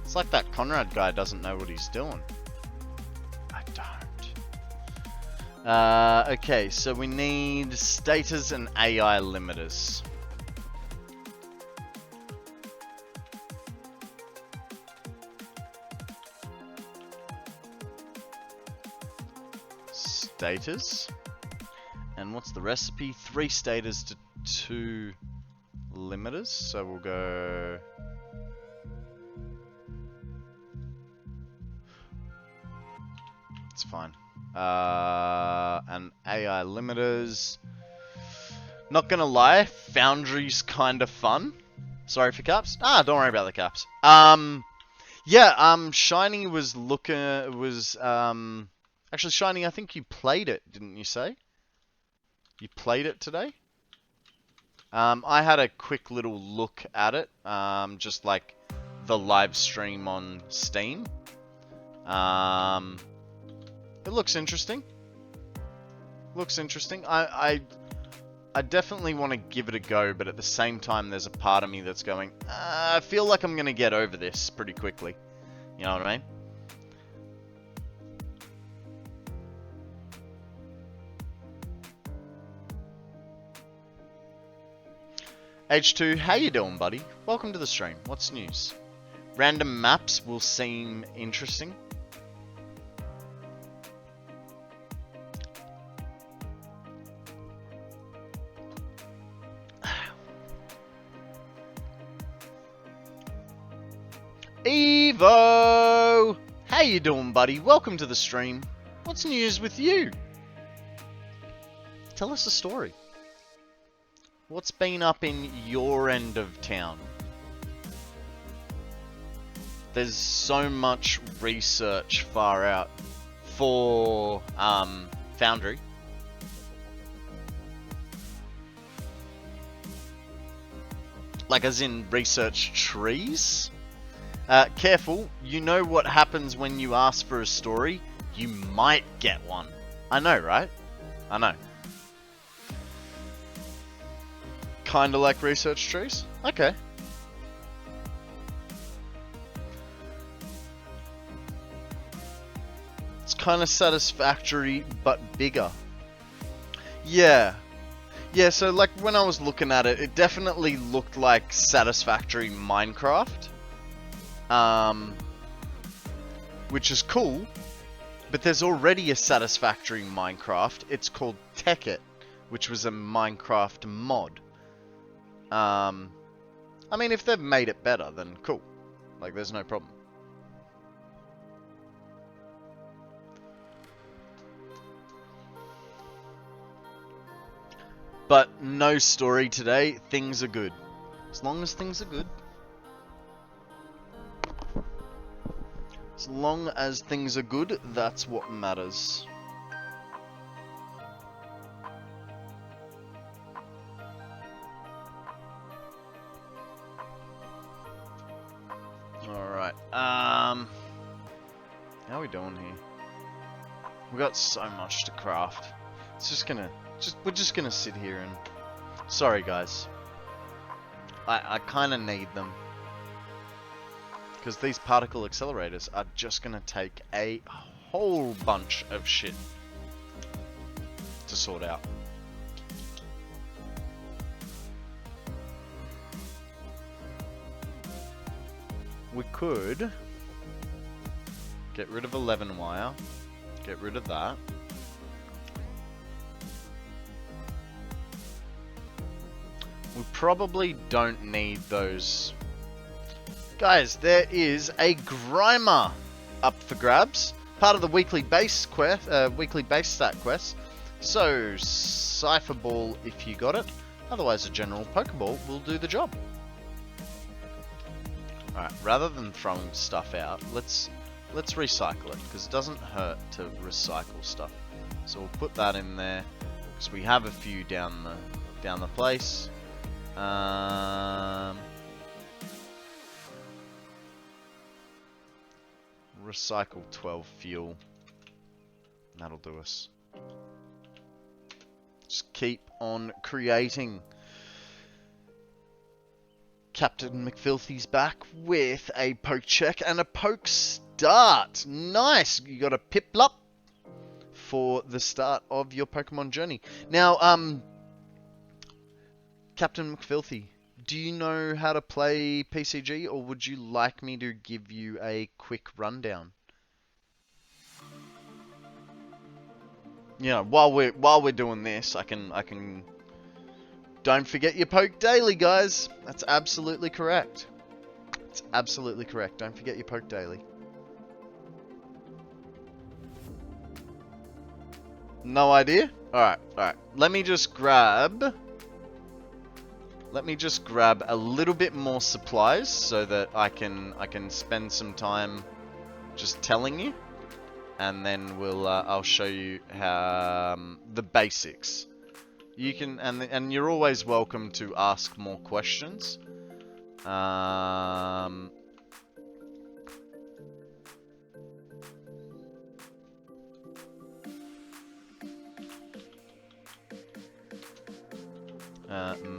It's like that Konrad guy doesn't know what he's doing. Okay, so we need status and AI limiters. Status. And what's the recipe? 3 status to 2 limiters. So we'll go... It's fine. And AI limiters. Not gonna lie, Foundry's kind of fun. Sorry for caps. Don't worry about the caps. Yeah, Shiny was actually, Shiny, I think you played it, didn't you say? You played it today? I had a quick little look at it, just like the live stream on Steam. It looks interesting. Looks interesting. I definitely want to give it a go, but at the same time, there's a part of me that's going, I feel like I'm going to get over this pretty quickly. You know what I mean? H2, how you doing, buddy? Welcome to the stream. What's news? Random maps will seem interesting. Evo! How you doing, buddy? Welcome to the stream. What's news with you? Tell us a story. What's been up in your end of town? There's so much research far out for Foundry. Like as in research trees? Careful, you know what happens when you ask for a story? You might get one. I know, right? I know. Kinda like research trees? Okay. It's kinda Satisfactory, but bigger. Yeah. Yeah, so like when I was looking at it, it definitely looked like Satisfactory Minecraft. Which is cool, but there's already a Satisfactory Minecraft. It's called It, which was a Minecraft mod. I mean, if they've made it better, then cool. Like, there's no problem. But no story today. Things are good. As long as things are good. As long as things are good, that's what matters. Alright, how are we doing here? We got so much to craft. It's just gonna, we're just gonna sit here and... Sorry guys. I kinda need them. Because these particle accelerators are just gonna take a whole bunch of shit to sort out. We could get rid of 11 wire, get rid of that. We probably don't need those. Guys, there is a Grimer up for grabs. Part of the weekly base quest, weekly base stat quest. So, Cypher Ball if you got it. Otherwise, a general Pokeball will do the job. Alright, rather than throwing stuff out, let's recycle it, because it doesn't hurt to recycle stuff. So we'll put that in there, because we have a few down the place. Recycle 12 fuel. That'll do us. Just keep on creating. Captain McFilthy's back with a poke check and a poke start. Nice. You got a Piplup for the start of your Pokemon journey. Now, Captain McFilthy, do you know how to play PCG, or would you like me to give you a quick rundown? You know, while we're doing this, I can. Don't forget your poke daily, guys. That's absolutely correct. It's absolutely correct. Don't forget your poke daily. No idea? Alright, alright. Let me just grab a little bit more supplies so that I can spend some time just telling you, and then I'll show you how the basics. You can and you're always welcome to ask more questions.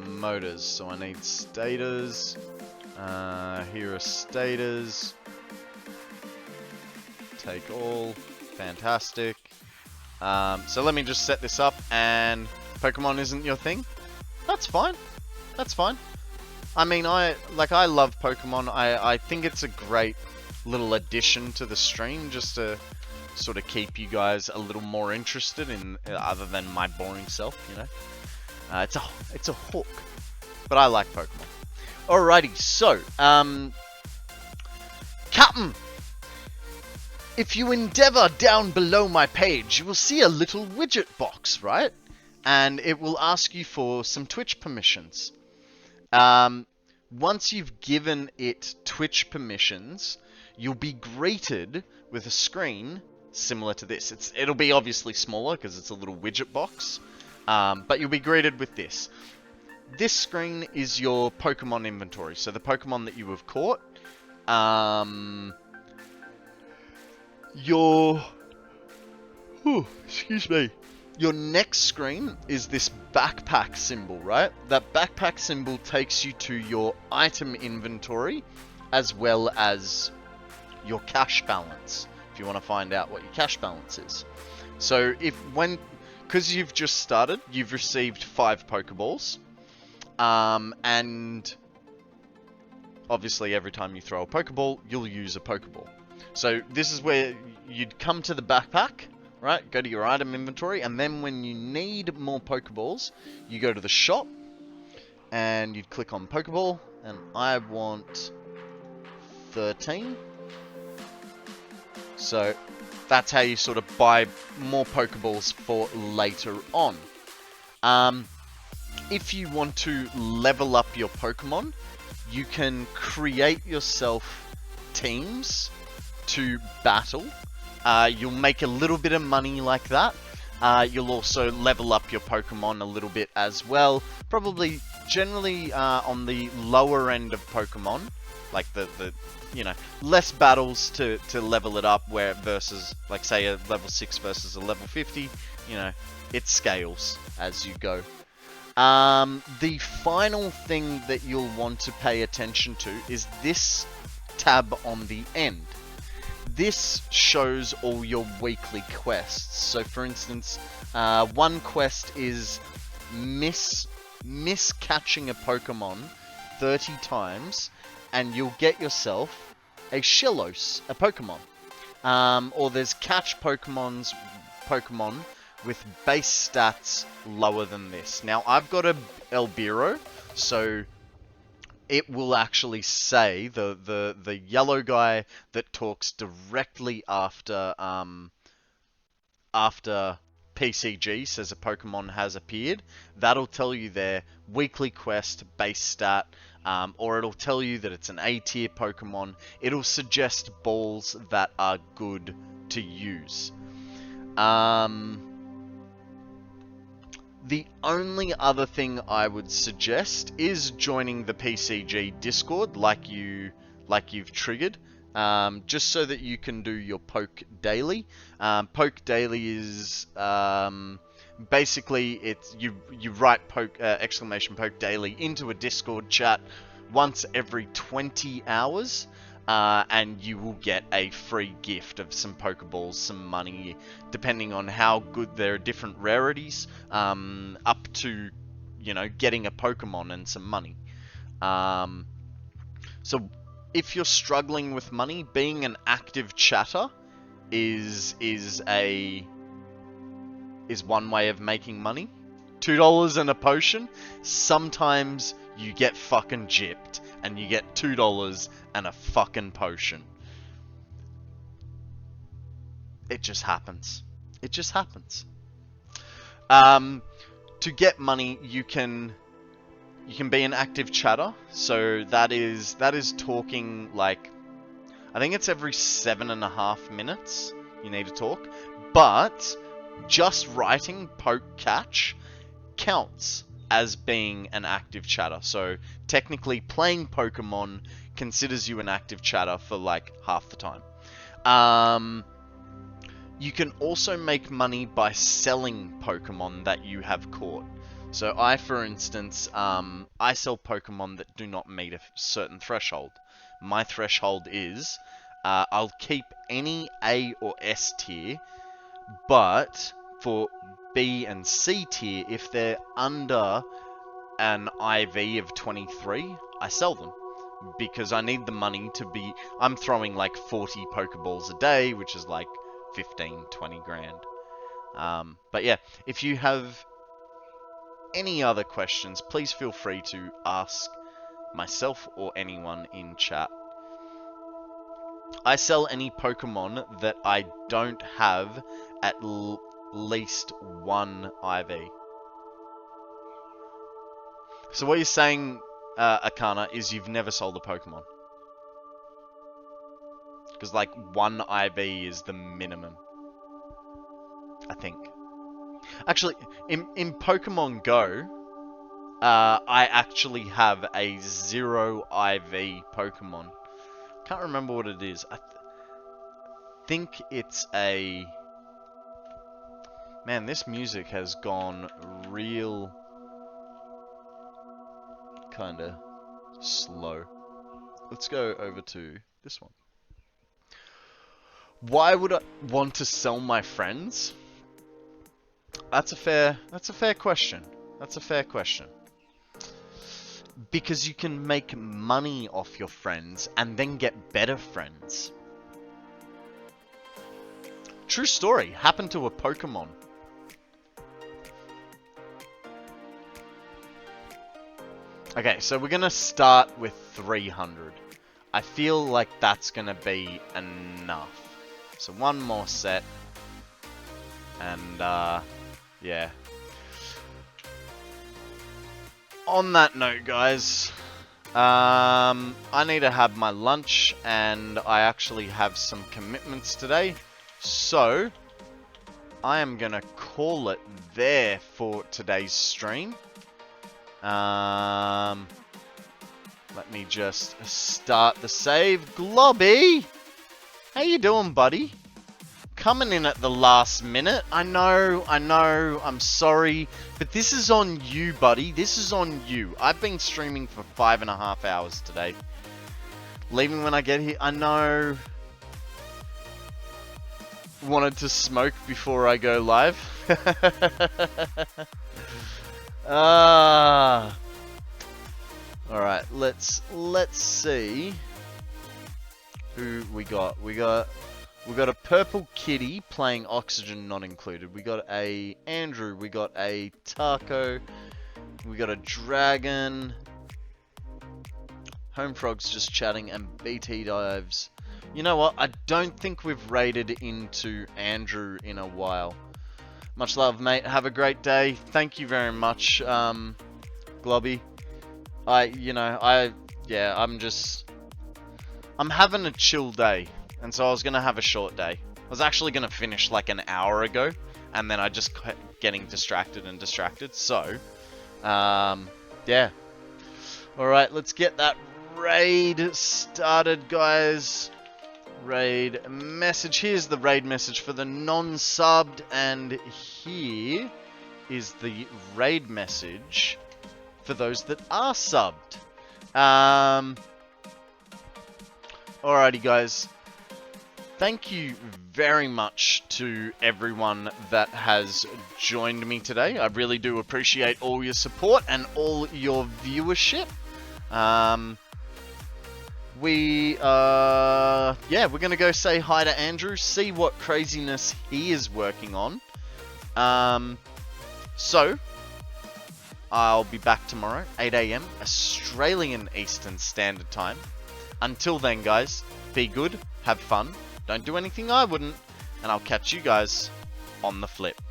Motors, so I need stators. Here are stators. Take all. Fantastic. So let me just set this up, and Pokemon isn't your thing? That's fine. That's fine. I mean, I love Pokemon. I think it's a great little addition to the stream, just to sort of keep you guys a little more interested in, other than my boring self, you know. It's a hook, but I like Pokemon. Alrighty, so Captain, if you endeavor down below my page, you will see a little widget box, right? And it will ask you for some Twitch permissions. Once you've given it Twitch permissions, you'll be greeted with a screen similar to this. It'll be obviously smaller because it's a little widget box, but you'll be greeted with this. This screen is your Pokemon inventory, so the Pokemon that you have caught. Excuse me. Your next screen is this backpack symbol, right? That backpack symbol takes you to your item inventory, as well as your cash balance, if you want to find out what your cash balance is. So because you've just started, you've received 5 Pokeballs, and obviously every time you throw a Pokeball, you'll use a Pokeball. So this is where you'd come to the backpack, right? Go to your item inventory, and then when you need more Pokeballs, you go to the shop, and you'd click on Pokeball, and I want 13. So that's how you sort of buy more Pokeballs for later on. If you want to level up your Pokemon, you can create yourself teams to battle. You'll make a little bit of money like that. You'll also level up your Pokemon a little bit as well. Probably generally on the lower end of Pokemon, like the less battles to level it up, where versus like say a level 6 versus a level 50, it scales as you go. The final thing that you'll want to pay attention to is this tab on the end. This shows all your weekly quests. So for instance, one quest is miss catching a Pokemon 30 times, and you'll get yourself a Shellos, a Pokemon. Or there's catch Pokemon with base stats lower than this. Now I've got a Elbiro, so it will actually say the yellow guy that talks directly after PCG says a Pokemon has appeared. That'll tell you their weekly quest base stat, or it'll tell you that it's an A tier Pokemon. It'll suggest balls that are good to use. The only other thing I would suggest is joining the PCG Discord, like you've triggered, just so that you can do your Poke Daily. Poke Daily is basically you write Poke Daily into a Discord chat once every 20 hours. and you will get a free gift of some Pokeballs, some money, depending on how good there are different rarities, up to, you know, getting a Pokemon and some money. So if you're struggling with money, being an active chatter is one way of making money. $2 and a potion. Sometimes you get fucking gypped and you get $2 and a fucking potion. It just happens. It just happens. To get money, you can be an active chatter. So that is talking like, I think it's every 7.5 minutes you need to talk. But just writing poke catch counts as being an active chatter. So technically playing Pokemon considers you an active chatter for like half the time. You can also make money by selling Pokemon that you have caught. So I, for instance, I sell Pokemon that do not meet a certain threshold. My threshold is, I'll keep any A or S tier, but for B and C tier, if they're under an IV of 23, I sell them. Because I need the money to be... I'm throwing like 40 Pokeballs a day, which is like 15, 20 grand. But yeah, if you have any other questions, please feel free to ask myself or anyone in chat. I sell any Pokemon that I don't have at least one IV. So what you're saying, Akana, is you've never sold a Pokemon. Because like one IV is the minimum, I think. Actually, in Pokemon Go, I actually have a 0 IV Pokemon. Can't remember what it is. I think it's a... Man, this music has gone real... kinda slow. Let's go over to this one. Why would I want to sell my friends? That's a fair question. That's a fair question. Because you can make money off your friends and then get better friends. True story. Happened to a Pokemon. Okay, so we're gonna start with 300. I feel like that's gonna be enough. So one more set. And, yeah. On that note, guys, I need to have my lunch, and I actually have some commitments today. So, I am gonna call it there for today's stream. Let me just start the save. Globby! How you doing, buddy? Coming in at the last minute. I know, I'm sorry. But this is on you, buddy. This is on you. I've been streaming for 5.5 hours today. Leaving when I get here. I know. Wanted to smoke before I go live. Alright, let's see who we got. We got a purple kitty playing Oxygen Not Included. We got a Andrew. We got a Taco. We got a Dragon. Home Frog's just chatting, and BT Dives. You know what? I don't think we've raided into Andrew in a while. Much love, mate. Have a great day. Thank you very much, Globby. I'm having a chill day. And so I was going to have a short day. I was actually going to finish like an hour ago. And then I just kept getting distracted. So, yeah. Alright, let's get that raid started, guys. Raid message. Here's the raid message for the non-subbed. And here is the raid message for those that are subbed. Alrighty, guys. Thank you very much to everyone that has joined me today. I really do appreciate all your support and all your viewership. We're gonna go say hi to Andrew, see what craziness he is working on. So I'll be back tomorrow, 8 AM Australian Eastern Standard Time. Until then, guys, be good, have fun, don't do anything I wouldn't, and I'll catch you guys on the flip.